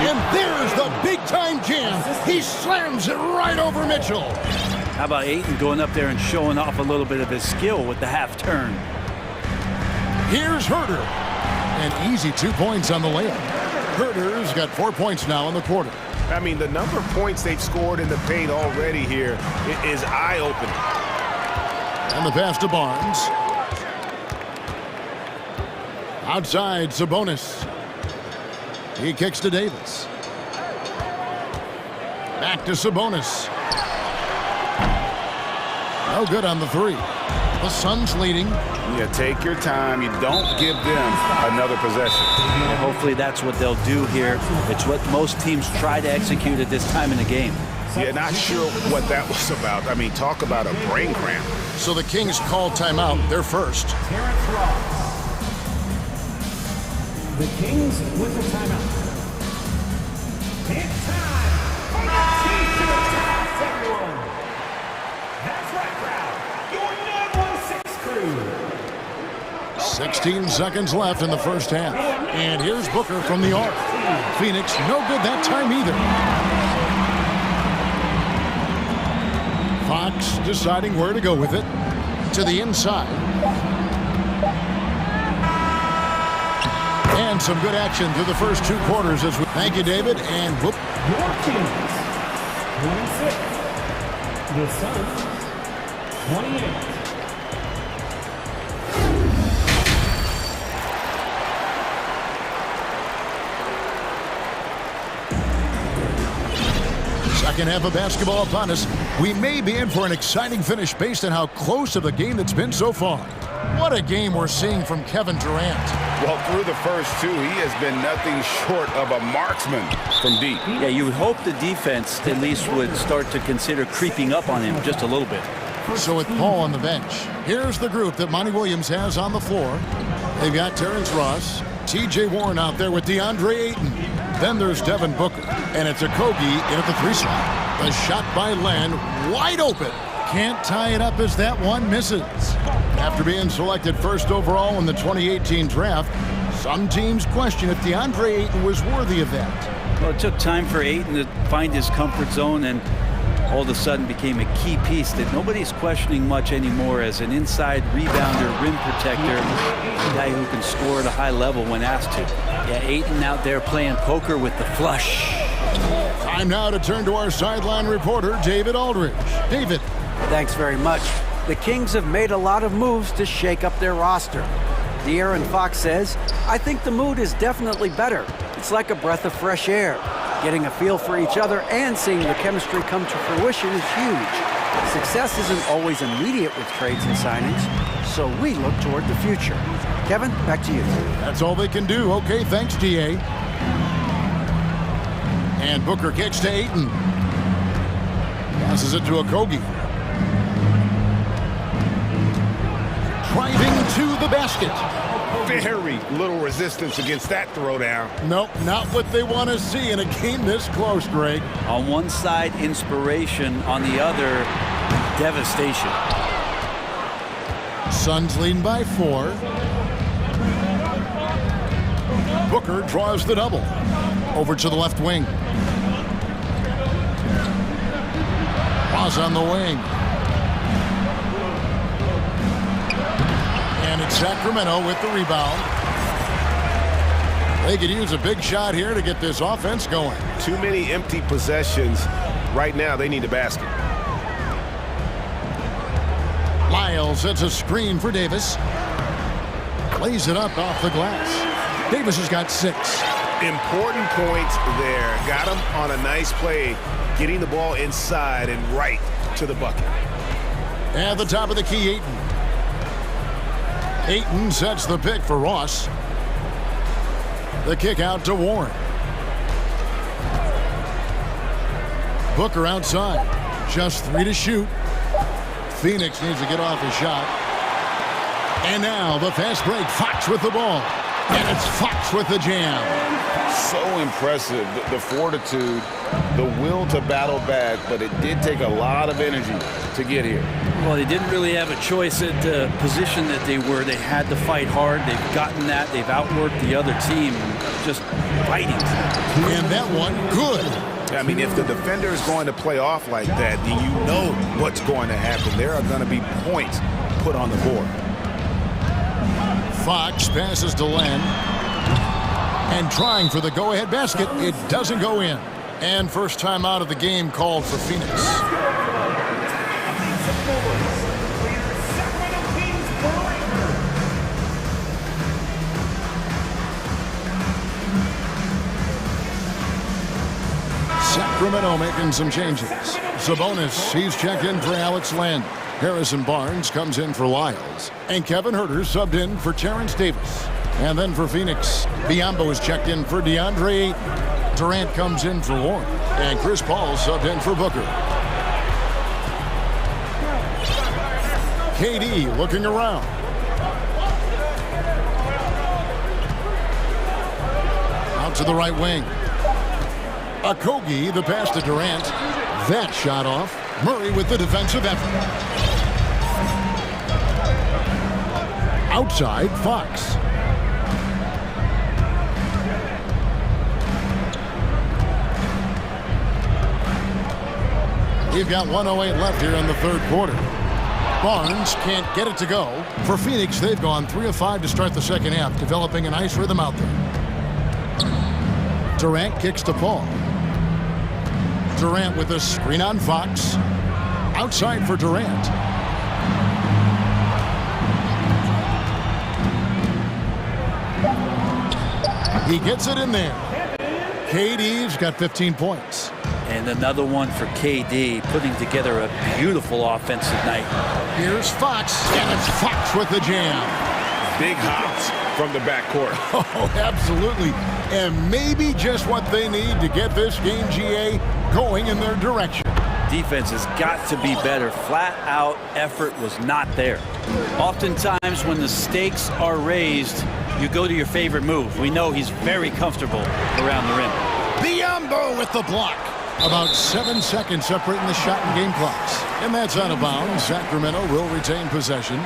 Speaker 7: And there's the big-time jam. He slams it right over Mitchell.
Speaker 9: How about Ayton going up there and showing off a little bit of his skill with the half turn?
Speaker 7: Here's Herter. An easy 2 points on the layup. Herter's got 4 points now in the quarter.
Speaker 1: I mean, the number of points they've scored in the paint already here is eye-opening.
Speaker 7: And the pass to Barnes. Outside, Sabonis. He kicks to Davis. Back to Sabonis. No good on the 3. The Suns leading.
Speaker 8: You take your time. You don't give them another possession.
Speaker 9: And hopefully that's what they'll do here. It's what most teams try to execute at this time in the game.
Speaker 8: Yeah, not sure what that was about. I mean, talk about a brain cramp.
Speaker 7: So the Kings call timeout. They're first.
Speaker 14: The Kings with the timeout. It's time for the T-shirt toss, everyone. That's right, crowd. Your 916 crew.
Speaker 7: 16 seconds left in the first half. And here's Booker from the arc. Phoenix, no good that time either. Fox deciding where to go with it. To the inside. And some good action through the first 2 quarters. As we thank you, David. And whoop.
Speaker 14: Your Kings, 26. The Suns, 28.
Speaker 7: Second half of basketball upon us. We may be in for an exciting finish based on how close of a game that's been so far. What a game we're seeing from Kevin Durant.
Speaker 8: Well, through the first 2, he has been nothing short of a marksman from deep.
Speaker 9: Yeah, you would hope the defense at least would start to consider creeping up on him just a little bit.
Speaker 7: So with Paul on the bench, here's the group that Monty Williams has on the floor. They've got Terrence Ross, T.J. Warren out there with DeAndre Ayton. Then there's Devin Booker, and it's Okogie in at the 3 slot. The shot by Len, wide open. Can't tie it up as that one misses. After being selected first overall in the 2018 draft, some teams question if DeAndre Ayton was worthy of that.
Speaker 9: Well, it took time for Ayton to find his comfort zone and all of a sudden became a key piece that nobody's questioning much anymore as an inside rebounder, rim protector, a guy who can score at a high level when asked to. Yeah, Ayton out there playing poker with the flush.
Speaker 7: Time now to turn to our sideline reporter, David Aldridge. David.
Speaker 11: Thanks very much. The Kings have made a lot of moves to shake up their roster. De'Aaron Fox says, I think the mood is definitely better. It's like a breath of fresh air. Getting a feel for each other and seeing the chemistry come to fruition is huge. Success isn't always immediate with trades and signings, so we look toward the future. Kevin, back to you.
Speaker 7: That's all they can do. Okay, thanks, DA. And Booker kicks to Ayton. Passes it to Okogie. Driving to the basket.
Speaker 8: Very little resistance against that throwdown.
Speaker 7: Nope, not what they want to see in a game this close, Greg.
Speaker 9: On one side, inspiration. On the other, devastation.
Speaker 7: Suns leading by 4. Booker draws the double. Over to the left wing. Ross on the wing. And it's Sacramento with the rebound. They could use a big shot here to get this offense going.
Speaker 1: Too many empty possessions. Right now, they need a basket.
Speaker 7: Lyles sets a screen for Davis. Lays it up off the glass. Davis has got 6.
Speaker 1: Important points there. Got him on a nice play, getting the ball inside and right to the bucket.
Speaker 7: At the top of the key, Ayton. Ayton sets the pick for Ross. The kick out to Warren. Booker outside. Just 3 to shoot. Phoenix needs to get off his shot. And now the fast break. Fox with the ball. And it's Fox with the jam.
Speaker 8: So impressive, the fortitude, the will to battle back, but it did take a lot of energy to get here.
Speaker 9: Well, they didn't really have a choice at the position that they were. They had to fight hard. They've gotten that. They've outworked the other team, just fighting.
Speaker 7: And that one, good.
Speaker 8: I mean, if the defender is going to play off like that, then you know what's going to happen. There are going to be points put on the board.
Speaker 7: Fox passes to Len. And trying for the go-ahead basket, it doesn't go in. And first time out of the game called for Phoenix. Sacramento making some changes. Sabonis, he's checked in for Alex Len. Harrison Barnes comes in for Lyles. And Kevin Huerter subbed in for Terrence Davis. And then for Phoenix, Biyombo is checked in for DeAndre Ayton. Durant comes in for Warren. And Chris Paul subbed in for Booker. KD looking around. Out to the right wing. Okogie, the pass to Durant. That shot off. Murray with the defensive effort. Outside, Fox. We've got 1:08 left here in the third quarter. Barnes can't get it to go. For Phoenix, they've gone 3 of 5 to start the second half, developing a nice rhythm out there. Durant kicks to Paul. Durant with a screen on Fox. Outside for Durant. He gets it in there. KD's got 15 points.
Speaker 9: And another one for KD, putting together a beautiful offensive night.
Speaker 7: Here's Fox, and it's Fox with the jam.
Speaker 8: Big hops from the backcourt.
Speaker 7: Oh, absolutely. And maybe just what they need to get this game, GA, going in their direction.
Speaker 9: Defense has got to be better. Flat out effort was not there. Oftentimes when the stakes are raised, you go to your favorite move. We know he's very comfortable around the rim.
Speaker 7: Biyombo with the block. About 7 seconds separating the shot and game clocks. And that's out of bounds. Sacramento will retain possession.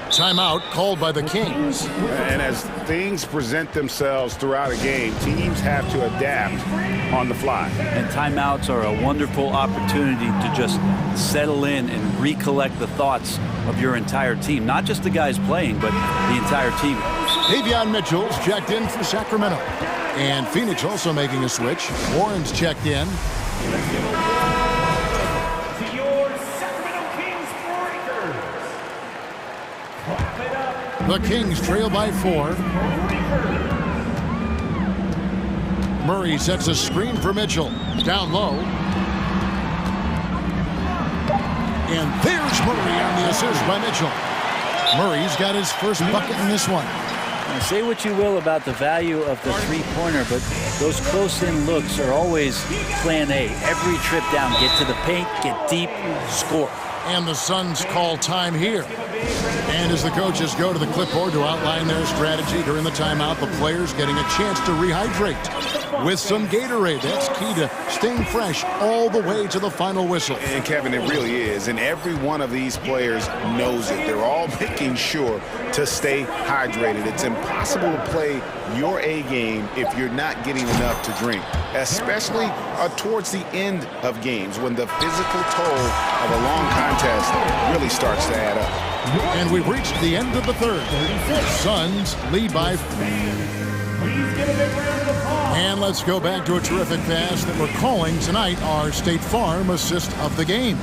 Speaker 7: Timeout called by the Kings.
Speaker 8: And as things present themselves throughout a game, teams have to adapt on the fly.
Speaker 9: And timeouts are a wonderful opportunity to just settle in and recollect the thoughts of your entire team. Not just the guys playing, but the entire team.
Speaker 7: Davion Mitchell's checked in for Sacramento. And Phoenix also making a switch. Warren's checked in.
Speaker 14: To your Sacramento Kings breakers.
Speaker 7: The Kings trail by 4. Murray sets a screen for Mitchell. Down low. And there's Murray on the assist by Mitchell. Murray's got his first bucket in this one.
Speaker 9: Now, say what you will about the value of the three-pointer, but those close-in looks are always plan A. Every trip down, get to the paint, get deep, score.
Speaker 7: And the Suns call time here. And as the coaches go to the clipboard to outline their strategy during the timeout, the players getting a chance to rehydrate with some Gatorade. That's key to staying fresh all the way to the final whistle.
Speaker 8: And Kevin, it really is. And every one of these players knows it. They're all making sure to stay hydrated. It's impossible to play your A game if you're not getting enough to drink, especially towards the end of games when the physical toll of a long contest really starts to add up.
Speaker 7: And we've reached the end of the third. Suns lead by 4. And let's go back to a terrific pass that we're calling tonight our State Farm assist of the game.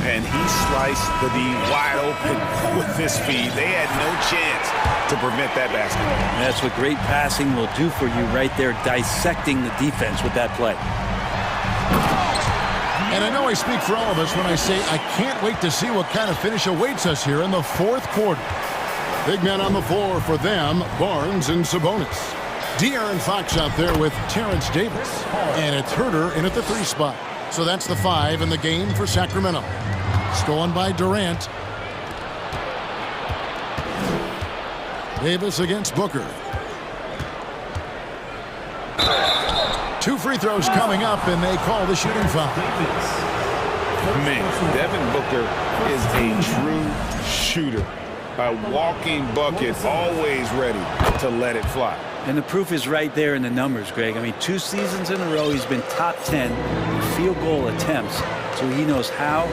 Speaker 8: And he sliced the D wide open with his feed. They had no chance to prevent that basket.
Speaker 9: That's what great passing will do for you right there, dissecting the defense with that play.
Speaker 7: And I know I speak for all of us when I say I can't wait to see what kind of finish awaits us here in the fourth quarter. Big men on the floor for them, Barnes and Sabonis. De'Aaron Fox out there with Terrence Davis. And it's Herter in at the 3 spot. So that's the 5 in the game for Sacramento. Stolen by Durant. Davis against Booker. 2 free throws coming up, and they call the shooting foul.
Speaker 8: Man, Devin Booker is a true shooter. A walking bucket, always ready to let it fly.
Speaker 9: And the proof is right there in the numbers, Greg. I mean, 2 seasons in a row, he's been top 10 in field goal attempts. So he knows how,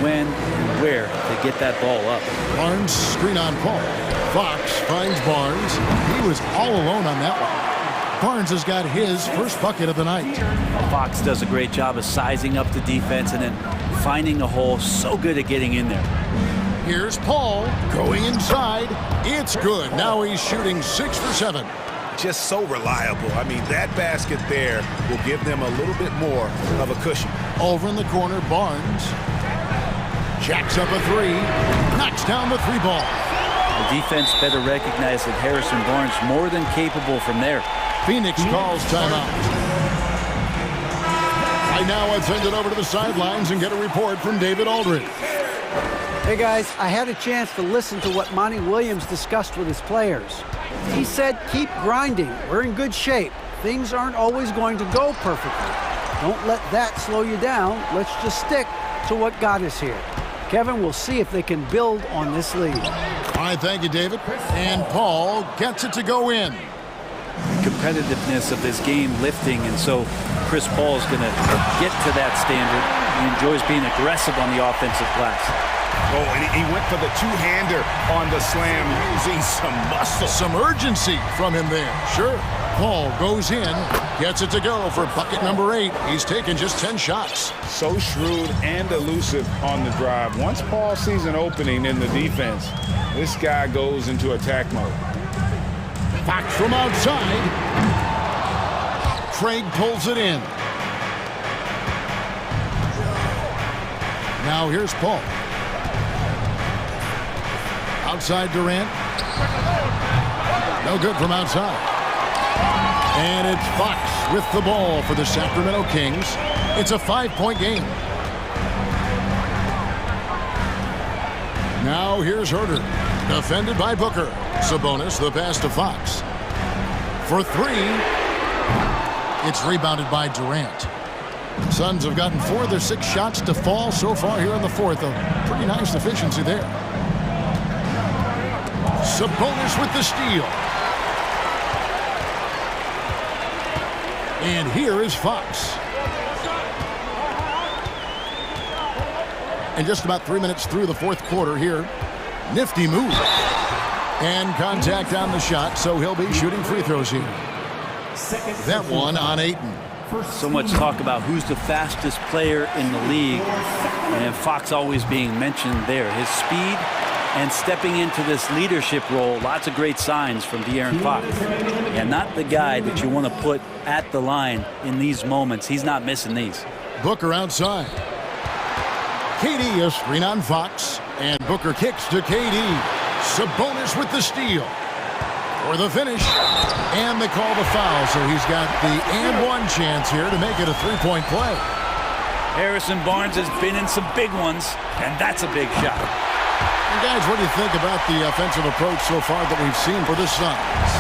Speaker 9: when, and where to get that ball up.
Speaker 7: Barnes screen on Paul. Fox finds Barnes. He was all alone on that one. Barnes has got his first bucket of the night.
Speaker 9: Fox does a great job of sizing up the defense and then finding a hole. So good at getting in there.
Speaker 7: Here's Paul going inside. It's good. Now he's shooting 6 for 7.
Speaker 8: Just so reliable. I mean, that basket there will give them a little bit more of a cushion.
Speaker 7: Over in the corner, Barnes jacks up a 3, knocks down the 3 ball.
Speaker 9: The defense better recognize that Harrison Barnes more than capable from there.
Speaker 7: Phoenix calls timeout. Right now, let's send it over to the sidelines and get a report from David Aldridge.
Speaker 11: Hey guys, I had a chance to listen to what Monty Williams discussed with his players. He said, keep grinding. We're in good shape. Things aren't always going to go perfectly. Don't let that slow you down. Let's just stick to what got us here. Kevin, we'll see if they can build on this lead.
Speaker 7: All right, thank you, David. And Paul gets it to go in.
Speaker 9: Competitiveness of this game lifting, and so Chris Paul is going to get to that standard. He enjoys being aggressive on the offensive glass.
Speaker 8: Oh, and he went for the 2-hander on the slam, using some muscle.
Speaker 7: Some urgency from him there. Sure. Paul goes in, gets it to go for bucket number 8. He's taken just 10 shots.
Speaker 8: So shrewd and elusive on the drive. Once Paul sees an opening in the defense, this guy goes into attack mode.
Speaker 7: Fox from outside. Craig pulls it in. Now here's Paul. Outside Durant. No good from outside. And it's Fox with the ball for the Sacramento Kings. It's a 5-point game. Now here's Herter. Defended by Booker. Sabonis, the pass to Fox. For 3. It's rebounded by Durant. Suns have gotten 4 of their 6 shots to fall so far here in the fourth. A pretty nice efficiency there. Sabonis with the steal. And here is Fox. And just about 3 minutes through the fourth quarter here. Nifty move. And contact on the shot, so he'll be shooting free throws here. That one on Ayton.
Speaker 9: So much talk about who's the fastest player in the league, and Fox always being mentioned there. His speed and stepping into this leadership role, lots of great signs from De'Aaron Fox. And not the guy that you want to put at the line in these moments. He's not missing these.
Speaker 7: Booker outside. KD a screen on Fox, and Booker kicks to KD. Sabonis with the steal. For the finish, and they call the foul, so he's got the and one chance here to make it a 3-point play.
Speaker 9: Harrison Barnes has been in some big ones, and that's a big shot.
Speaker 7: And guys, what do you think about the offensive approach so far that we've seen for the Suns?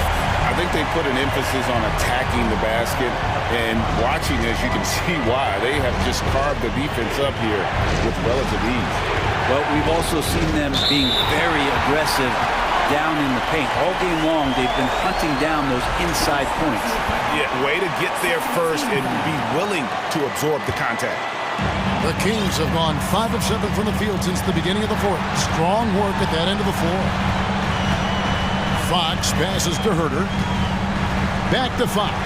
Speaker 8: I think they put an emphasis on attacking the basket, and watching this, you can see why. They have just carved the defense up here with relative ease.
Speaker 9: Well, we've also seen them being very aggressive down in the paint. All game long, they've been hunting down those inside points.
Speaker 8: Yeah, way to get there first and be willing to absorb the contact.
Speaker 7: The Kings have gone 5 of 7 from the field since the beginning of the fourth. Strong work at that end of the floor. Fox passes to Herter. Back to Fox.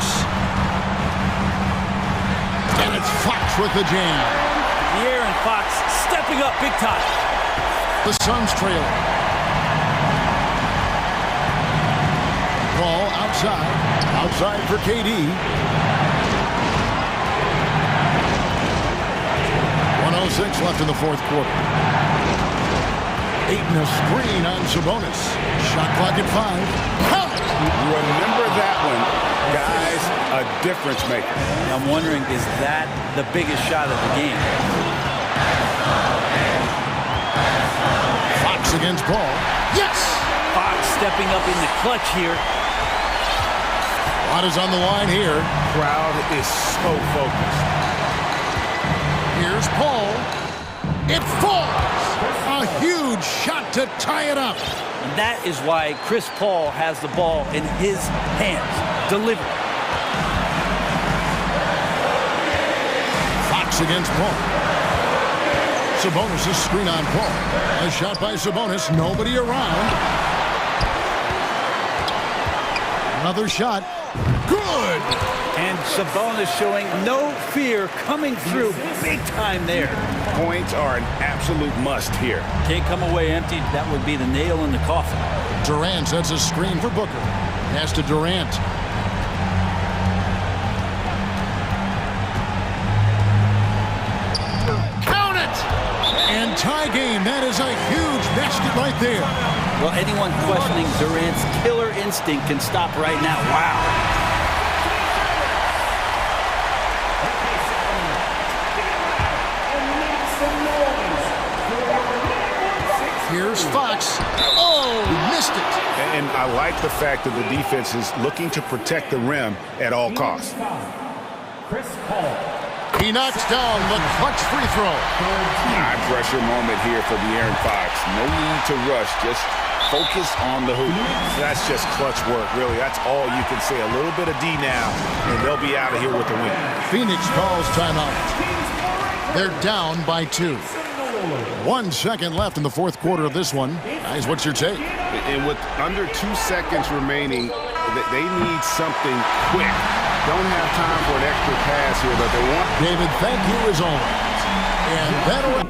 Speaker 7: And it's Fox with the jam.
Speaker 9: De'Aaron Fox stepping up big time.
Speaker 7: The Suns trailing. Ball outside. Outside for KD. 1:06 left in the fourth quarter. Aiton a screen on Sabonis. Shot clock at 5. Count it!
Speaker 8: Remember that one, guys, a difference maker.
Speaker 9: I'm wondering, is that the biggest shot of the game?
Speaker 7: Fox against Paul. Yes!
Speaker 9: Fox stepping up in the clutch here.
Speaker 7: A lot is on the line here.
Speaker 8: Crowd is so focused.
Speaker 7: Here's Paul. It falls. A huge shot to tie it up.
Speaker 9: And that is why Chris Paul has the ball in his hands. Delivery.
Speaker 7: Fox against Paul. Sabonis' screen on Paul. A shot by Sabonis. Nobody around. Another shot. Good!
Speaker 9: And Sabonis showing no fear, coming through big time there.
Speaker 8: Points are an absolute must here.
Speaker 9: Can't come away empty. That would be the nail in the coffin.
Speaker 7: Durant sets a screen for Booker. Pass to Durant. Count it! And tie game. That is a huge basket right there.
Speaker 9: Well, anyone questioning Durant's killer instinct can stop right now. Wow.
Speaker 7: Here's Fox. Oh, missed it.
Speaker 8: And I like the fact that the defense is looking to protect the rim at all costs.
Speaker 7: He knocks down the clutch free throw.
Speaker 8: High pressure moment here for De'Aaron Fox. No need to rush. Just focus on the hoop. That's just clutch work, really. That's all you can say. A little bit of D now, and they'll be out of here with the win.
Speaker 7: Phoenix calls timeout. They're down by 2. 1 second left in the fourth quarter of this one. Guys, what's your take?
Speaker 10: And with under 2 seconds remaining, they need something quick. Don't have time for an extra pass here, but they want...
Speaker 7: David, thank you as always. And that'll...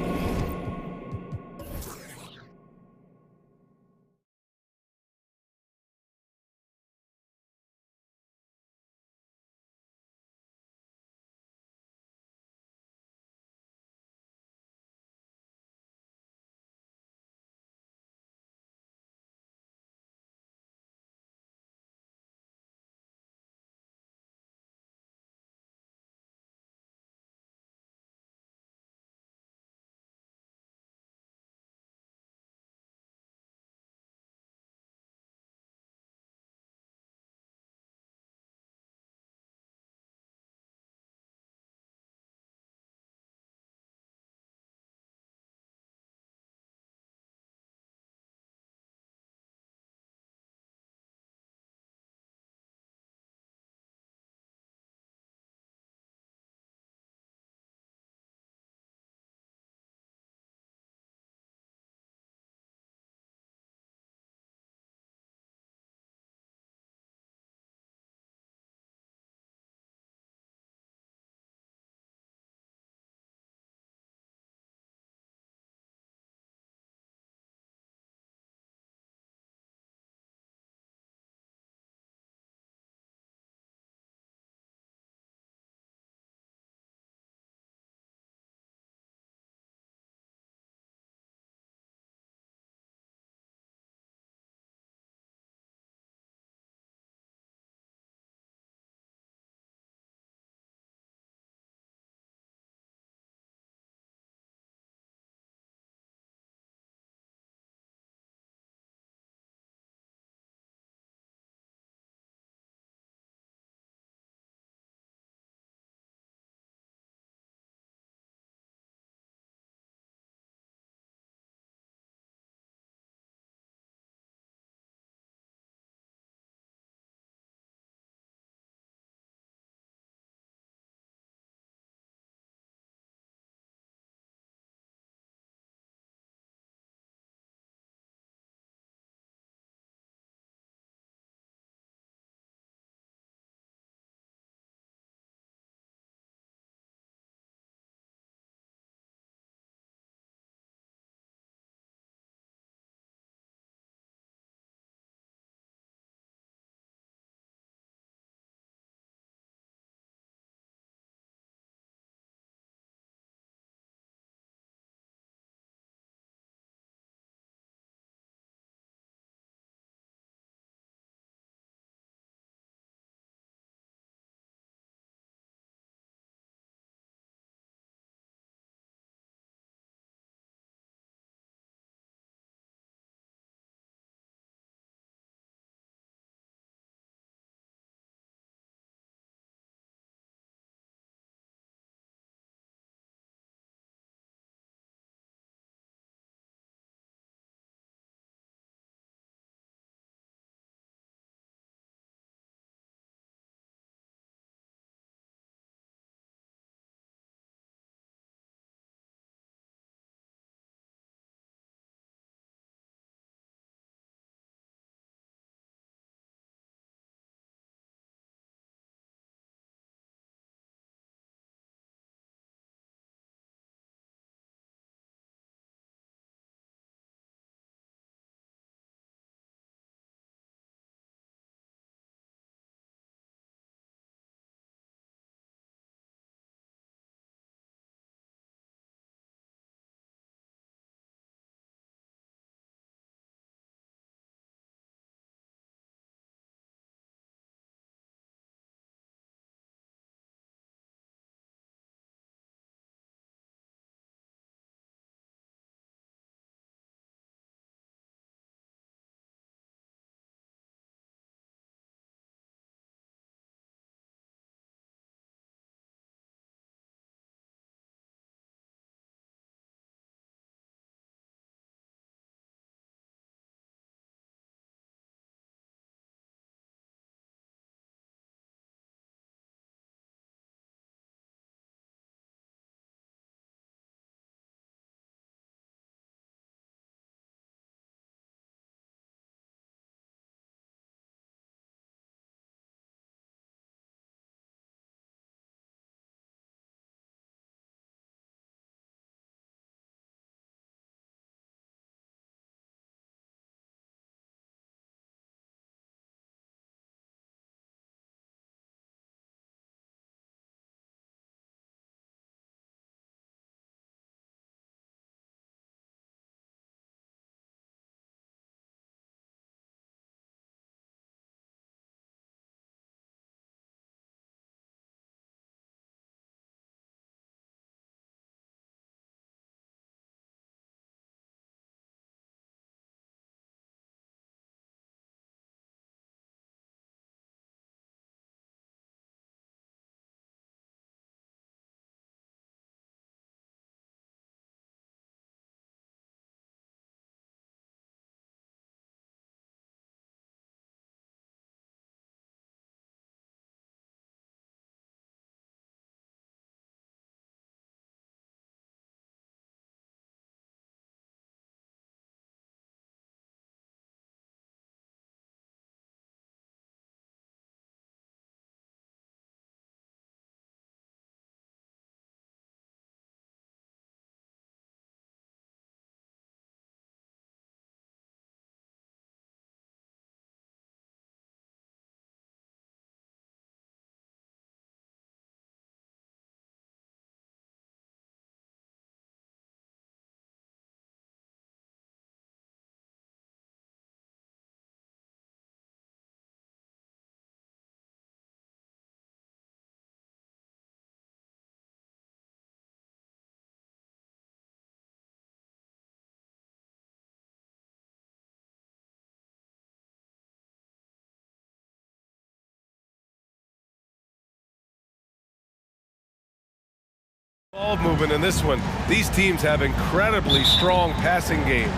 Speaker 1: Ball movement in this one. These teams have incredibly strong passing games.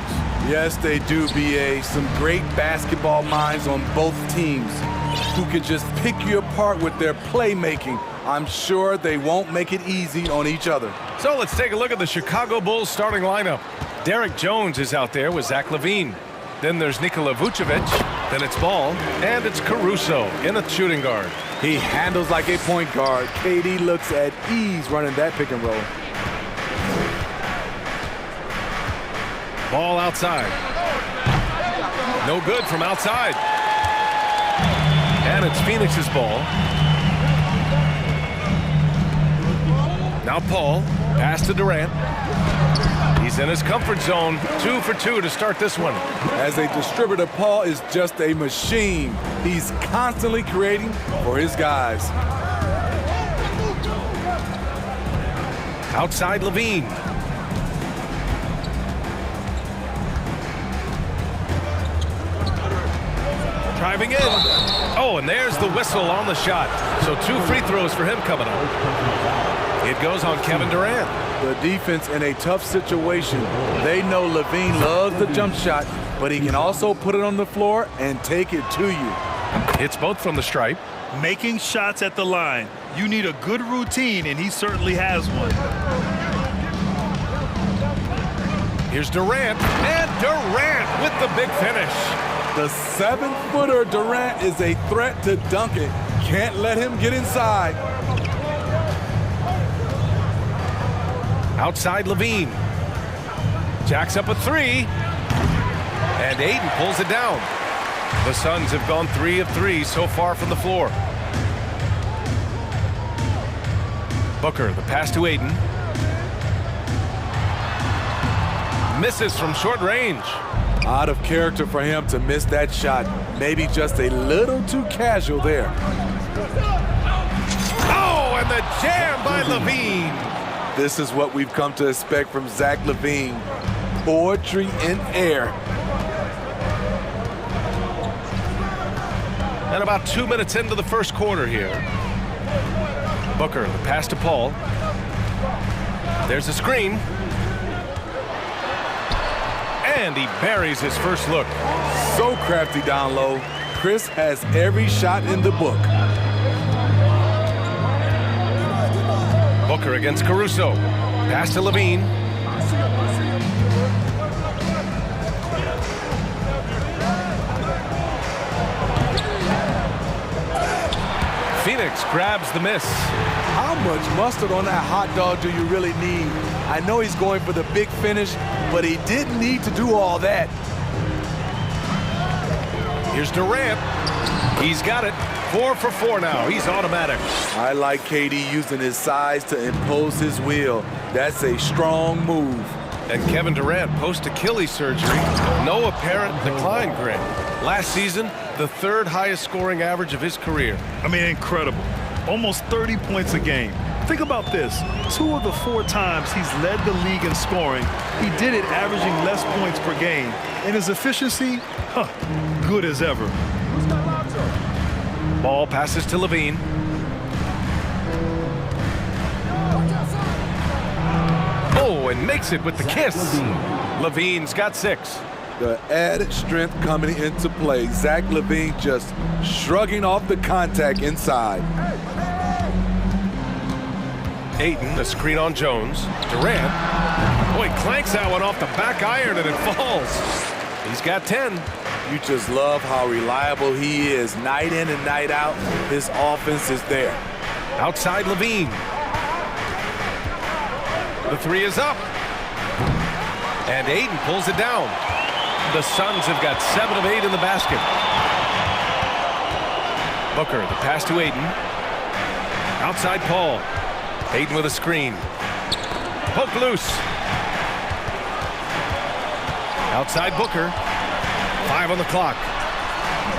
Speaker 13: Yes, they do, BA. Some great basketball minds on both teams who can just pick you apart with their playmaking. I'm sure they won't make it easy on each other.
Speaker 1: So let's take a look at the Chicago Bulls starting lineup. Derek Jones is out there with Zach LaVine. Then there's Nikola Vucevic. Then it's Ball. And it's Caruso in a shooting guard.
Speaker 13: He handles like a point guard. KD looks at ease running that pick and roll.
Speaker 1: Ball outside. No good from outside. And it's Phoenix's ball. Now Paul, pass to Durant. He's in his comfort zone. 2 for 2 to start this one.
Speaker 13: As a distributor, Paul is just a machine. He's constantly creating for his guys.
Speaker 1: Outside LaVine. Driving in. Oh, and there's the whistle on the shot. So 2 free throws for him coming up. It goes on Kevin Durant.
Speaker 13: The defense in a tough situation. They know LaVine loves the jump shot, but he can also put it on the floor and take it to you.
Speaker 1: It's both from the stripe.
Speaker 2: Making shots at the line. You need a good routine, and he certainly has one.
Speaker 1: Here's Durant, and Durant with the big finish.
Speaker 13: The 7-footer Durant is a threat to dunk it. Can't let him get inside.
Speaker 1: Outside LaVine. Jacks up a 3. And Ayton pulls it down. The Suns have gone 3 of 3 so far from the floor. Booker, the pass to Ayton. Misses from short range.
Speaker 13: Out of character for him to miss that shot. Maybe just a little too casual there.
Speaker 1: Oh, and the jam by LaVine.
Speaker 13: This is what we've come to expect from Zach LaVine. Poetry in air.
Speaker 1: And about 2 minutes into the first quarter here. Booker, the pass to Paul. There's a screen. And he buries his first look.
Speaker 13: So crafty down low. Chris has every shot in the book.
Speaker 1: Booker against Caruso. Pass to LaVine. Phoenix grabs the miss.
Speaker 13: How much mustard on that hot dog do you really need? I know he's going for the big finish, but he didn't need to do all that.
Speaker 1: Here's Durant. He's got it. 4 for 4 now. He's automatic.
Speaker 13: I like KD using his size to impose his will. That's a strong move.
Speaker 1: And Kevin Durant, post-Achilles surgery, no apparent decline, Greg. Last season, the 3rd highest scoring average of his career.
Speaker 2: I mean, incredible. Almost 30 points a game. Think about this. 2 of the 4 times he's led the league in scoring, he did it averaging less points per game. And his efficiency, good as ever.
Speaker 1: Ball passes to LaVine. Oh, and makes it with the kiss. LaVine's got 6.
Speaker 13: The added strength coming into play. Zach LaVine just shrugging off the contact inside.
Speaker 1: Ayton, a screen on Jones. Durant. Boy, clanks that one off the back iron and it falls. He's got 10.
Speaker 13: You just love how reliable he is. Night in and night out, his offense is there.
Speaker 1: Outside LaVine. The 3 is up. And Ayton pulls it down. The Suns have got 7 of 8 in the basket. Booker, the pass to Ayton. Outside Paul. Ayton with a screen. Poke loose. Outside Booker. 5 on the clock.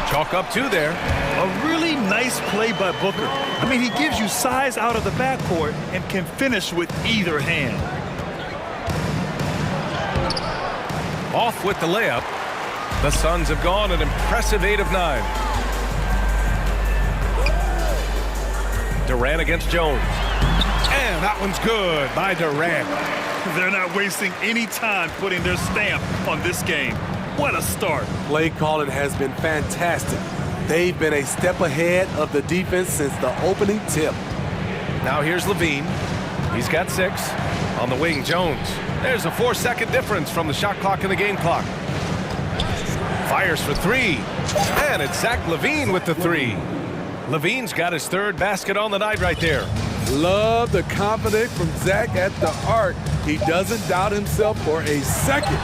Speaker 1: Chalk up 2 there.
Speaker 2: A really nice play by Booker. I mean, he gives you size out of the backcourt and can finish with either hand.
Speaker 1: Off with the layup. The Suns have gone an impressive 8 of 9. Durant against Jones. And that one's good by Durant.
Speaker 18: They're not wasting any time putting their stamp on this game. What a start.
Speaker 13: Play calling has been fantastic. They've been a step ahead of the defense since the opening tip.
Speaker 1: Now here's Levine. He's got 6. On the wing, Jones. There's a 4-second difference from the shot clock and the game clock. Fires for 3. And it's Zach Levine with the 3. Levine's got his 3rd basket on the night right there.
Speaker 13: Love the confidence from Zach at the arc. He doesn't doubt himself for a second.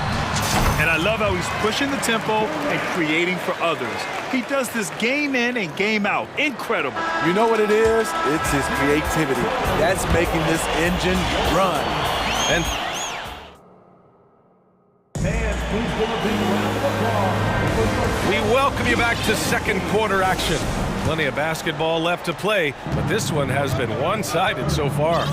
Speaker 18: And I love how he's pushing the tempo and creating for others. He does this game in and game out. Incredible.
Speaker 13: You know what it is? It's his creativity. That's making this engine run.
Speaker 1: And
Speaker 14: Fans, please give a big round of applause.
Speaker 1: we welcome you back to second quarter action. Plenty of basketball left to play, but this one has been one-sided so far.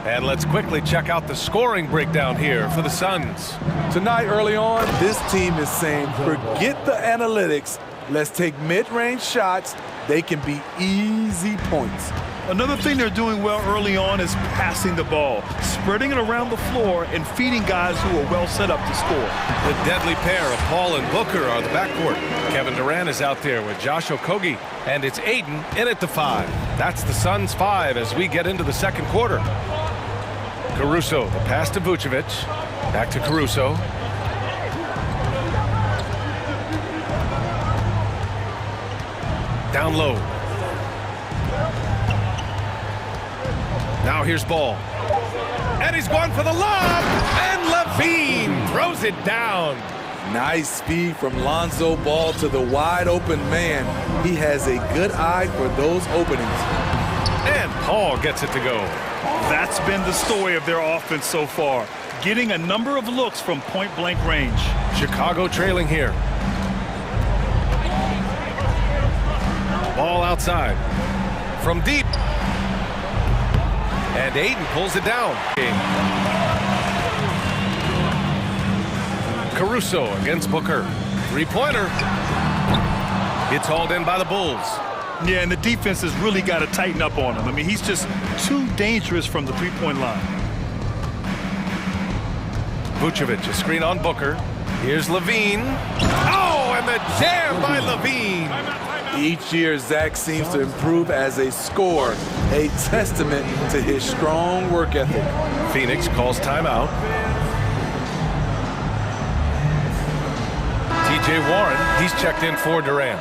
Speaker 1: And let's quickly check out the scoring breakdown here for the Suns.
Speaker 13: Tonight, early on, this team is saying, forget the analytics. Let's take mid-range shots. They can be easy points.
Speaker 18: Another thing they're doing well early on is passing the ball, spreading it around the floor and feeding guys who are well set up to score.
Speaker 1: The deadly pair of Paul and Booker are the backcourt. Kevin Durant is out there with Josh Okogie, and it's Aiden in at the 5. That's the Suns' 5 as we get into the second quarter. Caruso, the pass to Vucevic. Back to Caruso. Down low. Now here's Ball. And he's going for the lob. And Levine throws it down.
Speaker 13: Nice speed from Lonzo Ball to the wide open man. He has a good eye for those openings.
Speaker 1: And Paul gets it to go.
Speaker 18: That's been the story of their offense so far, getting a number of looks from point-blank range.
Speaker 1: Chicago trailing here. Ball outside. From deep. And Aiden pulls it down. Caruso against Booker. 3-pointer. It's hauled in by the Bulls.
Speaker 18: Yeah, and the defense has really got to tighten up on him. I mean, he's just too dangerous from the three-point line.
Speaker 1: Vucevic, a screen on Booker. Here's Levine. Oh, and the jam by Levine.
Speaker 13: Each year, Zach seems to improve as a scorer, a testament to his strong work ethic.
Speaker 1: Phoenix calls timeout. TJ Warren, he's checked in for Durant.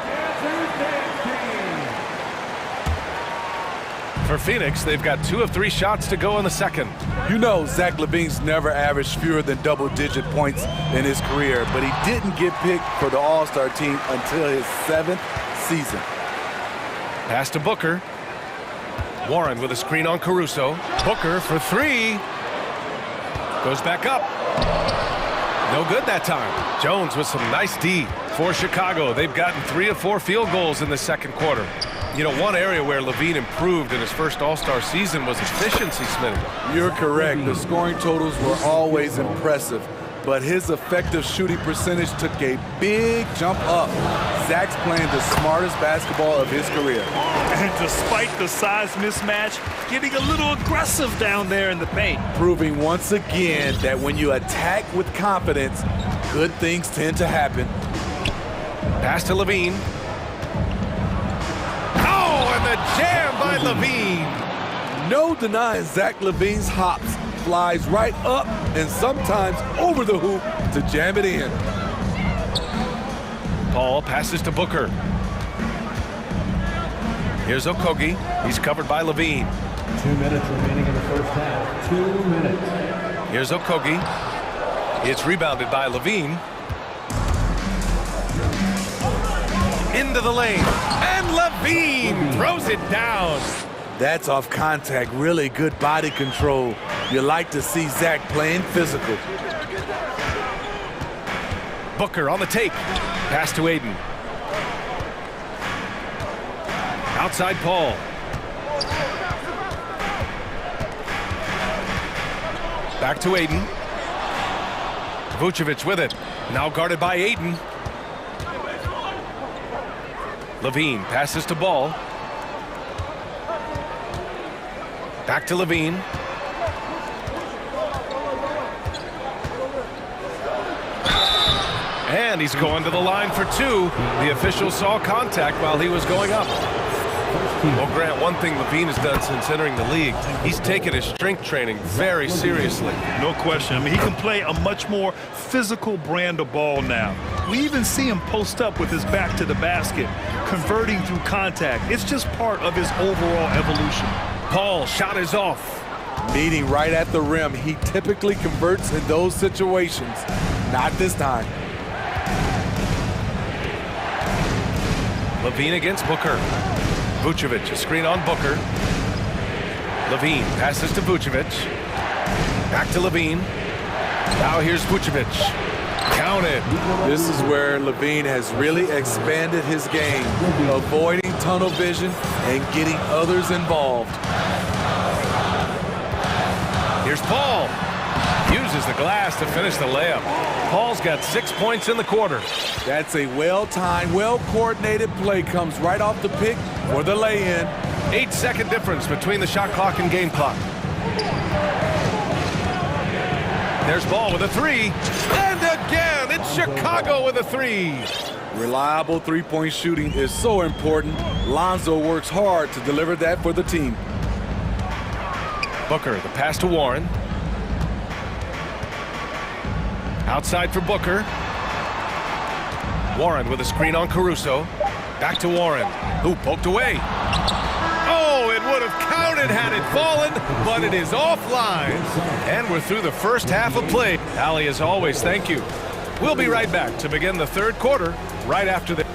Speaker 1: For Phoenix, they've got 2 of 3 shots to go in the second.
Speaker 13: You know, Zach LaVine's never averaged fewer than double-digit points in his career, but he didn't get picked for the All-Star team until his 7th season.
Speaker 1: Pass to Booker. Warren with a screen on Caruso. Booker for 3. Goes back up. No good that time. Jones with some nice D for Chicago. They've gotten 3 of 4 field goals in the second quarter. You know, one area where Levine improved in his first All-Star season was efficiency, Smitty.
Speaker 13: You're correct. The scoring totals were always impressive, but his effective shooting percentage took a big jump up. Zach's playing the smartest basketball of his career.
Speaker 18: And despite the size mismatch, getting a little aggressive down there in the paint.
Speaker 13: Proving once again that when you attack with confidence, good things tend to happen.
Speaker 1: Pass to Levine. And the jam by Levine.
Speaker 13: No denying Zach Levine's hops. Flies right up and sometimes over the hoop to jam it in.
Speaker 1: Paul passes to Booker. Here's Okogie. He's covered by Levine.
Speaker 14: 2 minutes remaining in the first half. 2 minutes.
Speaker 1: Here's Okogie. It's rebounded by Levine. Into the lane. And Levine throws it down.
Speaker 13: That's off contact. Really good body control. You like to see Zach playing physical.
Speaker 1: Booker on the take. Pass to Aiden. Outside Paul. Back to Aiden. Vucevic with it. Now guarded by Aiden. Levine passes to Ball. Back to Levine. And he's going to the line for two. The official saw contact while he was going up. Well, Grant, one thing Levine has done since entering the league, he's taken his strength training very seriously.
Speaker 2: No question. I mean, he can play a much more physical brand of ball now. We even see him post up with his back to the basket, converting through contact. It's just part of his overall evolution.
Speaker 1: Paul, shot is off.
Speaker 13: Meeting right at the rim. He typically converts in those situations. Not this time.
Speaker 1: Levine against Booker. Vucevic, a screen on Booker. Levine passes to Vucevic. Back to Levine. Now here's Vucevic. Counted.
Speaker 13: This is where Levine has really expanded his game, avoiding tunnel vision and getting others involved.
Speaker 1: Here's Paul. Uses the glass to finish the layup. Paul's got 6 points in the quarter.
Speaker 13: That's a well-timed, well-coordinated play. Comes right off the pick for the lay-in.
Speaker 1: 8-second difference between the shot clock and game clock. There's Ball with a three. And again, it's Chicago with a three.
Speaker 13: Reliable three-point shooting is so important. Lonzo works hard to deliver that for the team.
Speaker 1: Booker, the pass to Warren. Outside for Booker. Warren with a screen on Caruso. Back to Warren, who poked away. Oh, it would have counted had it fallen, but it is offline. And we're through the first half of play. Allie, as always, thank you. We'll be right back to begin the third quarter right after the...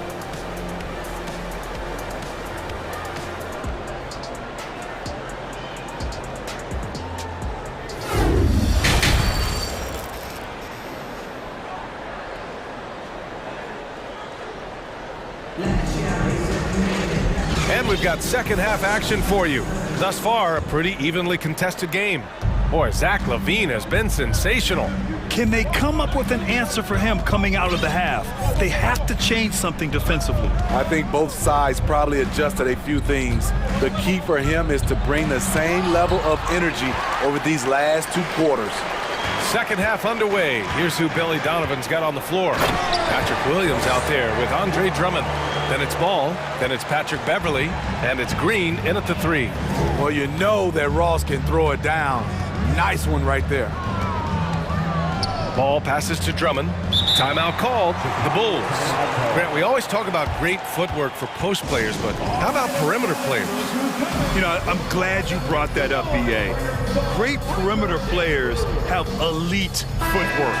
Speaker 1: And we've got second half action for you. Thus far, a pretty evenly contested game. Boy, Zach LaVine has been sensational.
Speaker 2: Can they come up with an answer for him coming out of the half? They have to change something defensively.
Speaker 13: I think both sides probably adjusted a few things. The key for him is to bring the same level of energy over these last two quarters.
Speaker 1: Second half underway. Here's who Billy Donovan's got on the floor. Patrick Williams out there with Andre Drummond. Then it's Ball. Then it's Patrick Beverly. And it's Green in at the three.
Speaker 13: Well, you know that Ross can throw it down. Nice one right there.
Speaker 1: Ball passes to Drummond. Timeout called. The Bulls. Grant, we always talk about great footwork for post players, but how about perimeter players?
Speaker 2: You know, I'm glad you brought that up, B.A. Great perimeter players have elite footwork.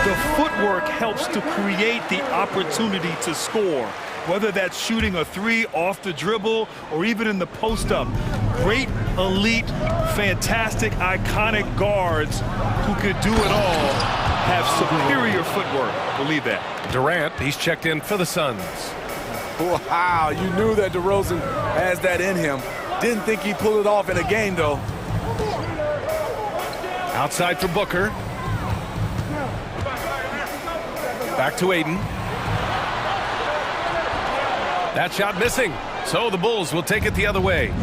Speaker 2: The footwork helps to create the opportunity to score, whether that's shooting a three off the dribble or even in the post-up. Great, elite, fantastic, iconic guards who could do it all have superior footwork. Believe that.
Speaker 1: Durant, he's checked in for the Suns.
Speaker 13: Wow, you knew that DeRozan has that in him. Didn't think he'd pull it off in a game, though.
Speaker 1: Outside for Booker. Back to Aiden. That shot missing. So the Bulls will take it the other way.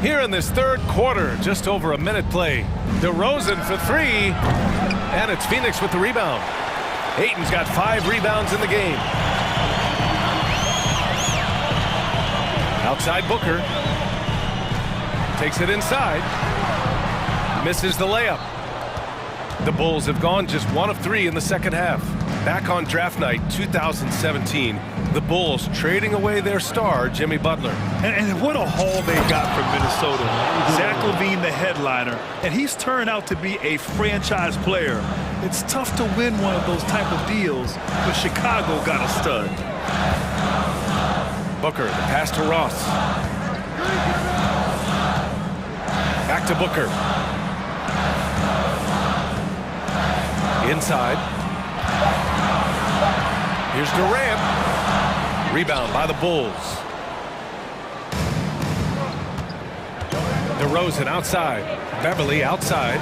Speaker 1: Here in this third quarter, just over a minute play. DeRozan for three. And it's Phoenix with the rebound. Ayton's got 5 rebounds in the game. Outside Booker. Takes it inside. Misses the layup. The Bulls have gone just 1 of 3 in the second half. Back on draft night 2017, the Bulls trading away their star, Jimmy Butler.
Speaker 2: And what a haul they got from Minnesota. Zach LaVine, the headliner, and he's turned out to be a franchise player. It's tough to win one of those type of deals, but Chicago got a stud.
Speaker 1: Booker, the pass to Ross. Back to Booker. Inside. Here's Durant. Rebound by the Bulls. DeRozan outside. Beverly outside.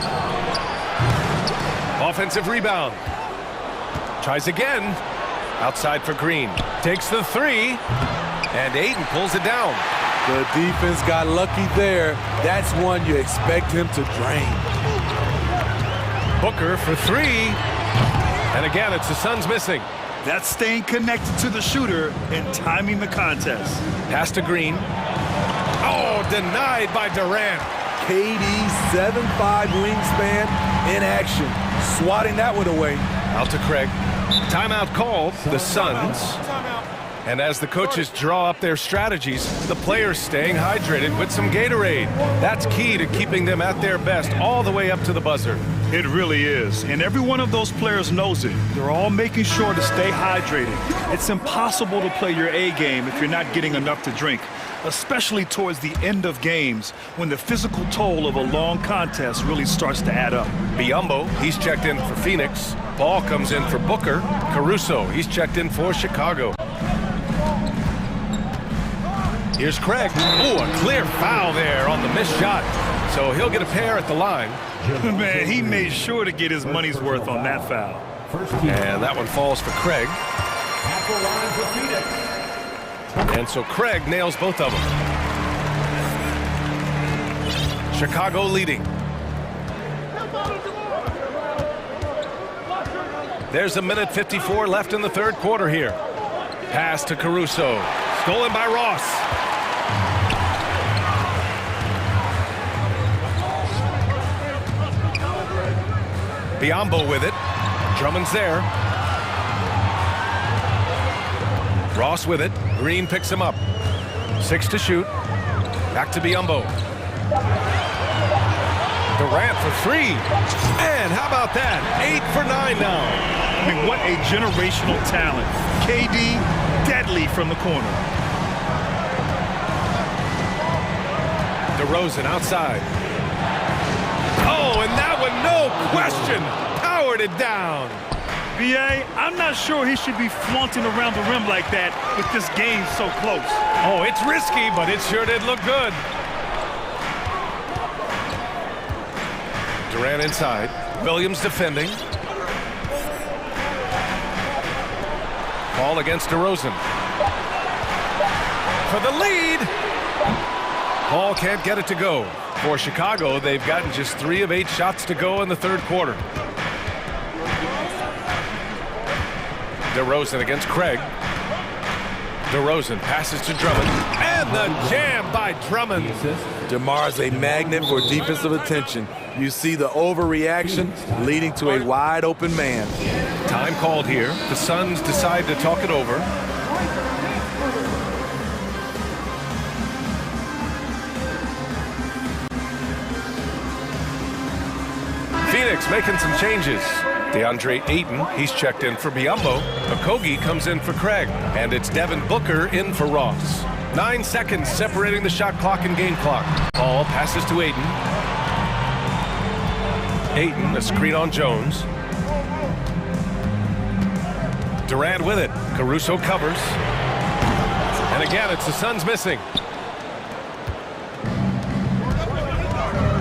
Speaker 1: Offensive rebound. Tries again. Outside for Green. Takes the three. And Ayton pulls it down.
Speaker 13: The defense got lucky there. That's one you expect him to drain.
Speaker 1: Booker for three. And again, it's the Suns missing.
Speaker 2: That's staying connected to the shooter and timing the contest.
Speaker 1: Pass to Green. Oh, denied by Durant.
Speaker 13: KD's 7'5" wingspan in action. Swatting that one away.
Speaker 1: Out to Craig. Timeout called. The Suns. And as the coaches draw up their strategies, the players staying hydrated with some Gatorade. That's key to keeping them at their best all the way up to the buzzer.
Speaker 2: It really is. And every one of those players knows it. They're all making sure to stay hydrated. It's impossible to play your A game if you're not getting enough to drink, especially towards the end of games when the physical toll of a long contest really starts to add up.
Speaker 1: Biyombo, he's checked in for Phoenix. Ball comes in for Booker. Caruso, he's checked in for Chicago. Here's Craig. Ooh, a clear foul there on the missed shot. So he'll get a pair at the line.
Speaker 2: Man, he made sure to get his money's worth on that foul.
Speaker 1: And that one falls for Craig. And so Craig nails both of them. Chicago leading. There's a minute 54 left in the third quarter here. Pass to Caruso. Stolen by Ross. Biyombo with it. Drummond's there. Ross with it. Green picks him up. 6 to shoot. Back to Biyombo. Durant for three. Man, how about that? 8 for 9 now.
Speaker 2: I mean, what a generational talent. KD, deadly from the corner.
Speaker 1: DeRozan outside. Oh, and that one, no question, powered it down.
Speaker 2: B.A., I'm not sure he should be flaunting around the rim like that with this game so close.
Speaker 1: Oh, it's risky, but it sure did look good. Durant inside. Williams defending. Ball against DeRozan. For the lead. Ball can't get it to go. For Chicago, they've gotten just 3 of 8 shots to go in the third quarter. DeRozan against Craig. DeRozan passes to Drummond. And the jam by Drummond.
Speaker 13: DeMar's a magnet for defensive attention. You see the overreaction leading to a wide open man.
Speaker 1: Time called here. The Suns decide to talk it over. Phoenix making some changes. DeAndre Ayton, he's checked in for Biyombo. Okogie comes in for Craig. And it's Devin Booker in for Ross. 9 seconds separating the shot clock and game clock. Ball passes to Ayton. Ayton, a screen on Jones. Durant with it. Caruso covers. And again, it's the Suns missing.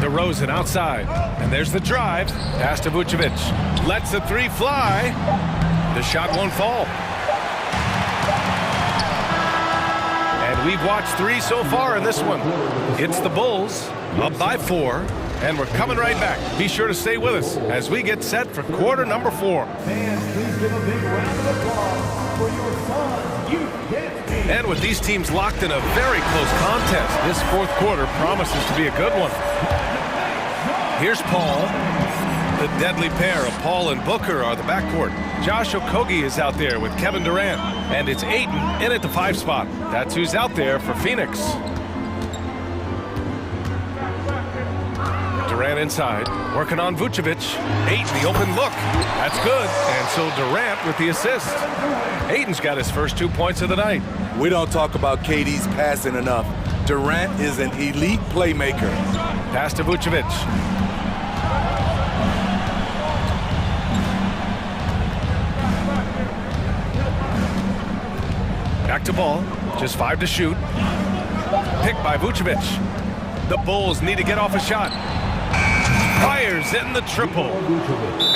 Speaker 1: DeRozan outside. And there's the drive. Pass to Vucevic. Lets the three fly. The shot won't fall. And we've watched 3 so far in this one. It's the Bulls up by 4. And we're coming right back. Be sure to stay with us as we get set for quarter number 4.
Speaker 14: Fans, please give a big round of applause for your Suns Youth Dance Team.
Speaker 1: And with these teams locked in a very close contest, this fourth quarter promises to be a good one. Here's Paul. The deadly pair of Paul and Booker are the backcourt. Josh Okogie is out there with Kevin Durant. And it's Ayton in at the 5 spot. That's who's out there for Phoenix. Durant inside, working on Vucevic. Ayton, the open look. That's good. And so Durant with the assist. Ayton's got his first 2 points of the night.
Speaker 13: We don't talk about KD's passing enough. Durant is an elite playmaker.
Speaker 1: Pass to Vucevic. Back to ball. Just 5 to shoot. Picked by Vucevic. The Bulls need to get off a shot. Fires in the triple.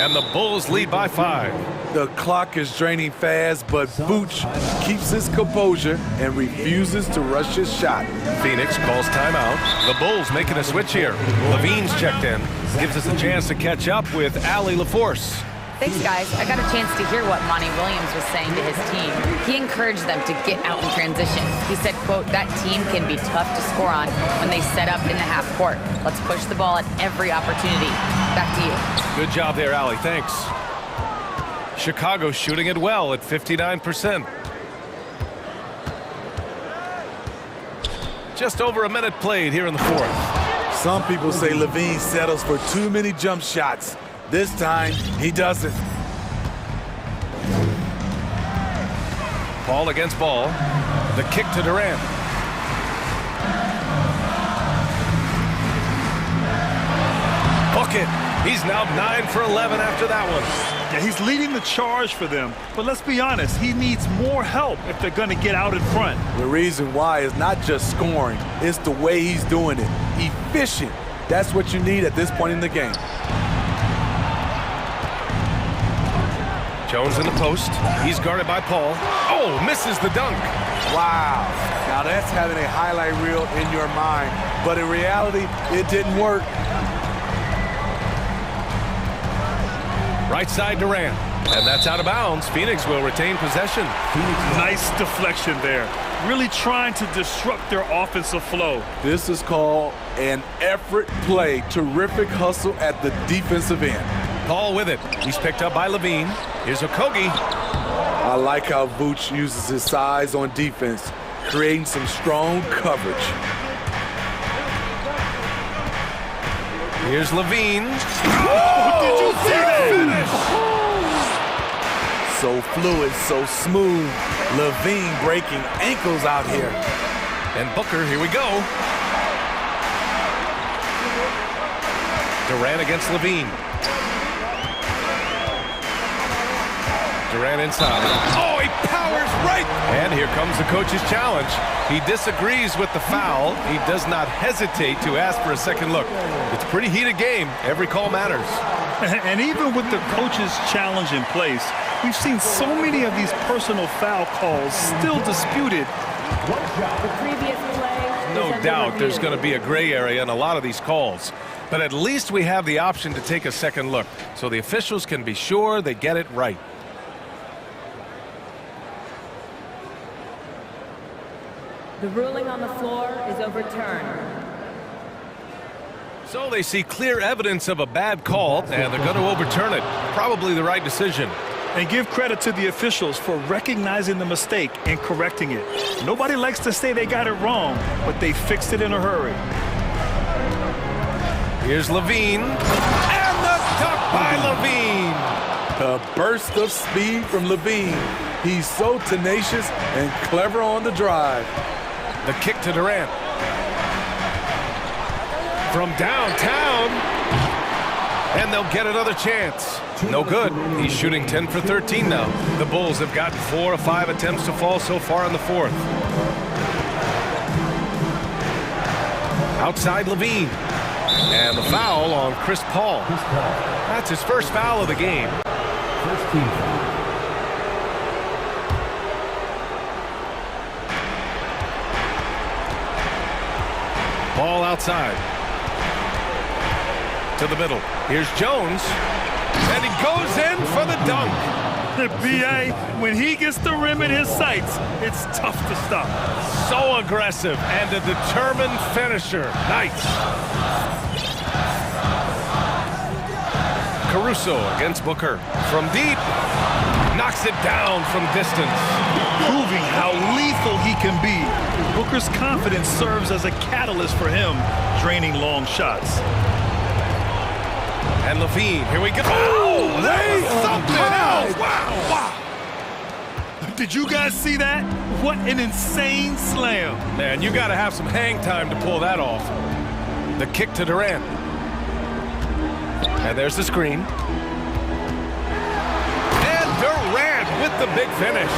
Speaker 1: And the Bulls lead by 5.
Speaker 13: The clock is draining fast, but Vooch keeps his composure and refuses to rush his shot.
Speaker 1: Phoenix calls timeout. The Bulls making a switch here. Levine's checked in. Gives us a chance to catch up with Allie LaForce.
Speaker 6: Thanks, guys. I got a chance to hear what Monty Williams was saying to his team. He encouraged them to get out in transition. He said, quote, that team can be tough to score on when they set up in the half court. Let's push the ball at every opportunity. Back to you.
Speaker 1: Good job there, Allie. Thanks. Chicago shooting it well at 59%. Just over a minute played here in the fourth.
Speaker 13: Some people say Levine settles for too many jump shots. This time, he doesn't.
Speaker 1: Ball against ball. The kick to Durant. Book it. He's now 9 for 11 after that one.
Speaker 2: Yeah, he's leading the charge for them. But let's be honest, he needs more help if they're going to get out in front.
Speaker 13: The reason why is not just scoring, it's the way he's doing it. Efficient. That's what you need at this point in the game.
Speaker 1: Jones in the post. He's guarded by Paul. Oh, misses the dunk.
Speaker 13: Wow. Now that's having a highlight reel in your mind. But in reality, it didn't work.
Speaker 1: Right side Durant. And that's out of bounds. Phoenix will retain possession.
Speaker 2: Nice deflection there. Really trying to disrupt their offensive flow.
Speaker 13: This is called an effort play. Terrific hustle at the defensive end.
Speaker 1: Paul with it. He's picked up by Levine. Here's Okogie.
Speaker 13: I like how Vooch uses his size on defense, creating some strong coverage.
Speaker 1: Here's Levine.
Speaker 2: Oh, did you see that finish?
Speaker 13: So fluid, so smooth. Levine breaking ankles out here.
Speaker 1: And Booker, here we go. Durant against Levine. Durant inside. Oh, he powers right. And here comes the coach's challenge. He disagrees with the foul. He does not hesitate to ask for a second look. It's a pretty heated game. Every call matters.
Speaker 2: And even with the coach's challenge in place, we've seen so many of these personal foul calls still disputed.
Speaker 5: The previous play.
Speaker 1: No doubt there's going to be a gray area in a lot of these calls. But at least we have the option to take a second look, so the officials can be sure they get it right.
Speaker 5: The ruling on the floor is overturned.
Speaker 1: So they see clear evidence of a bad call, and they're going to overturn it. Probably the right decision.
Speaker 2: And give credit to the officials for recognizing the mistake and correcting it. Nobody likes to say they got it wrong, but they fixed it in a hurry.
Speaker 1: Here's Levine. And the dunk by Levine.
Speaker 13: A burst of speed from Levine. He's so tenacious and clever on the drive.
Speaker 1: The kick to Durant. From downtown. And they'll get another chance. No good. He's shooting 10 for 13 now. The Bulls have gotten 4 of 5 attempts to fall so far in the fourth. Outside Levine. And the foul on Chris Paul. That's his first foul of the game.
Speaker 14: First team foul.
Speaker 1: Ball outside. To the middle. Here's Jones. And he goes in for the dunk.
Speaker 2: The B.A., when he gets the rim in his sights, it's tough to stop.
Speaker 1: So aggressive and a determined finisher. Nice. Caruso against Booker. From deep. Knocks it down from distance.
Speaker 2: Proving how lethal he can be. Booker's confidence serves as a catalyst for him, draining long shots.
Speaker 1: And Levine, here we go. Oh, that was something else. Wow.
Speaker 2: Did you guys see that? What an insane slam.
Speaker 1: Man, you got to have some hang time to pull that off. The kick to Durant. And there's the screen. And Durant with the big finish.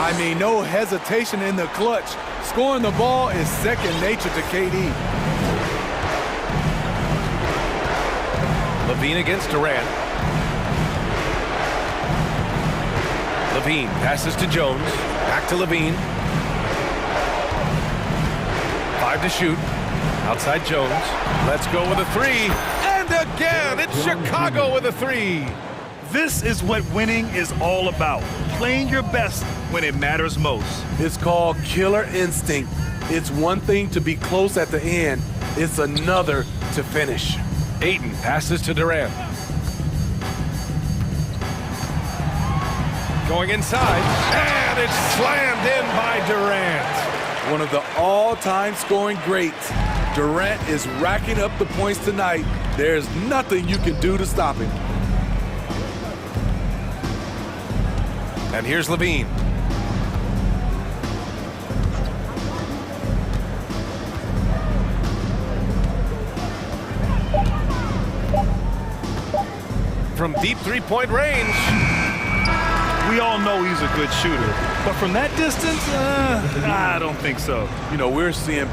Speaker 13: I mean, no hesitation in the clutch. Scoring the ball is second nature to KD.
Speaker 1: Levine against Durant. Levine passes to Jones. Back to Levine. 5 to shoot. Outside Jones. Let's go with a 3. And again, it's Chicago with a 3.
Speaker 2: This is what winning is all about. Playing your best when it matters most.
Speaker 13: It's called killer instinct. It's one thing to be close at the end. It's another to finish.
Speaker 1: Ayton passes to Durant. Going inside, and it's slammed in by Durant.
Speaker 13: One of the all-time scoring greats. Durant is racking up the points tonight. There's nothing you can do to stop him.
Speaker 1: And here's Levine. From deep three-point range.
Speaker 2: We all know he's a good shooter, but from that distance, I don't think so.
Speaker 13: You know, we're seeing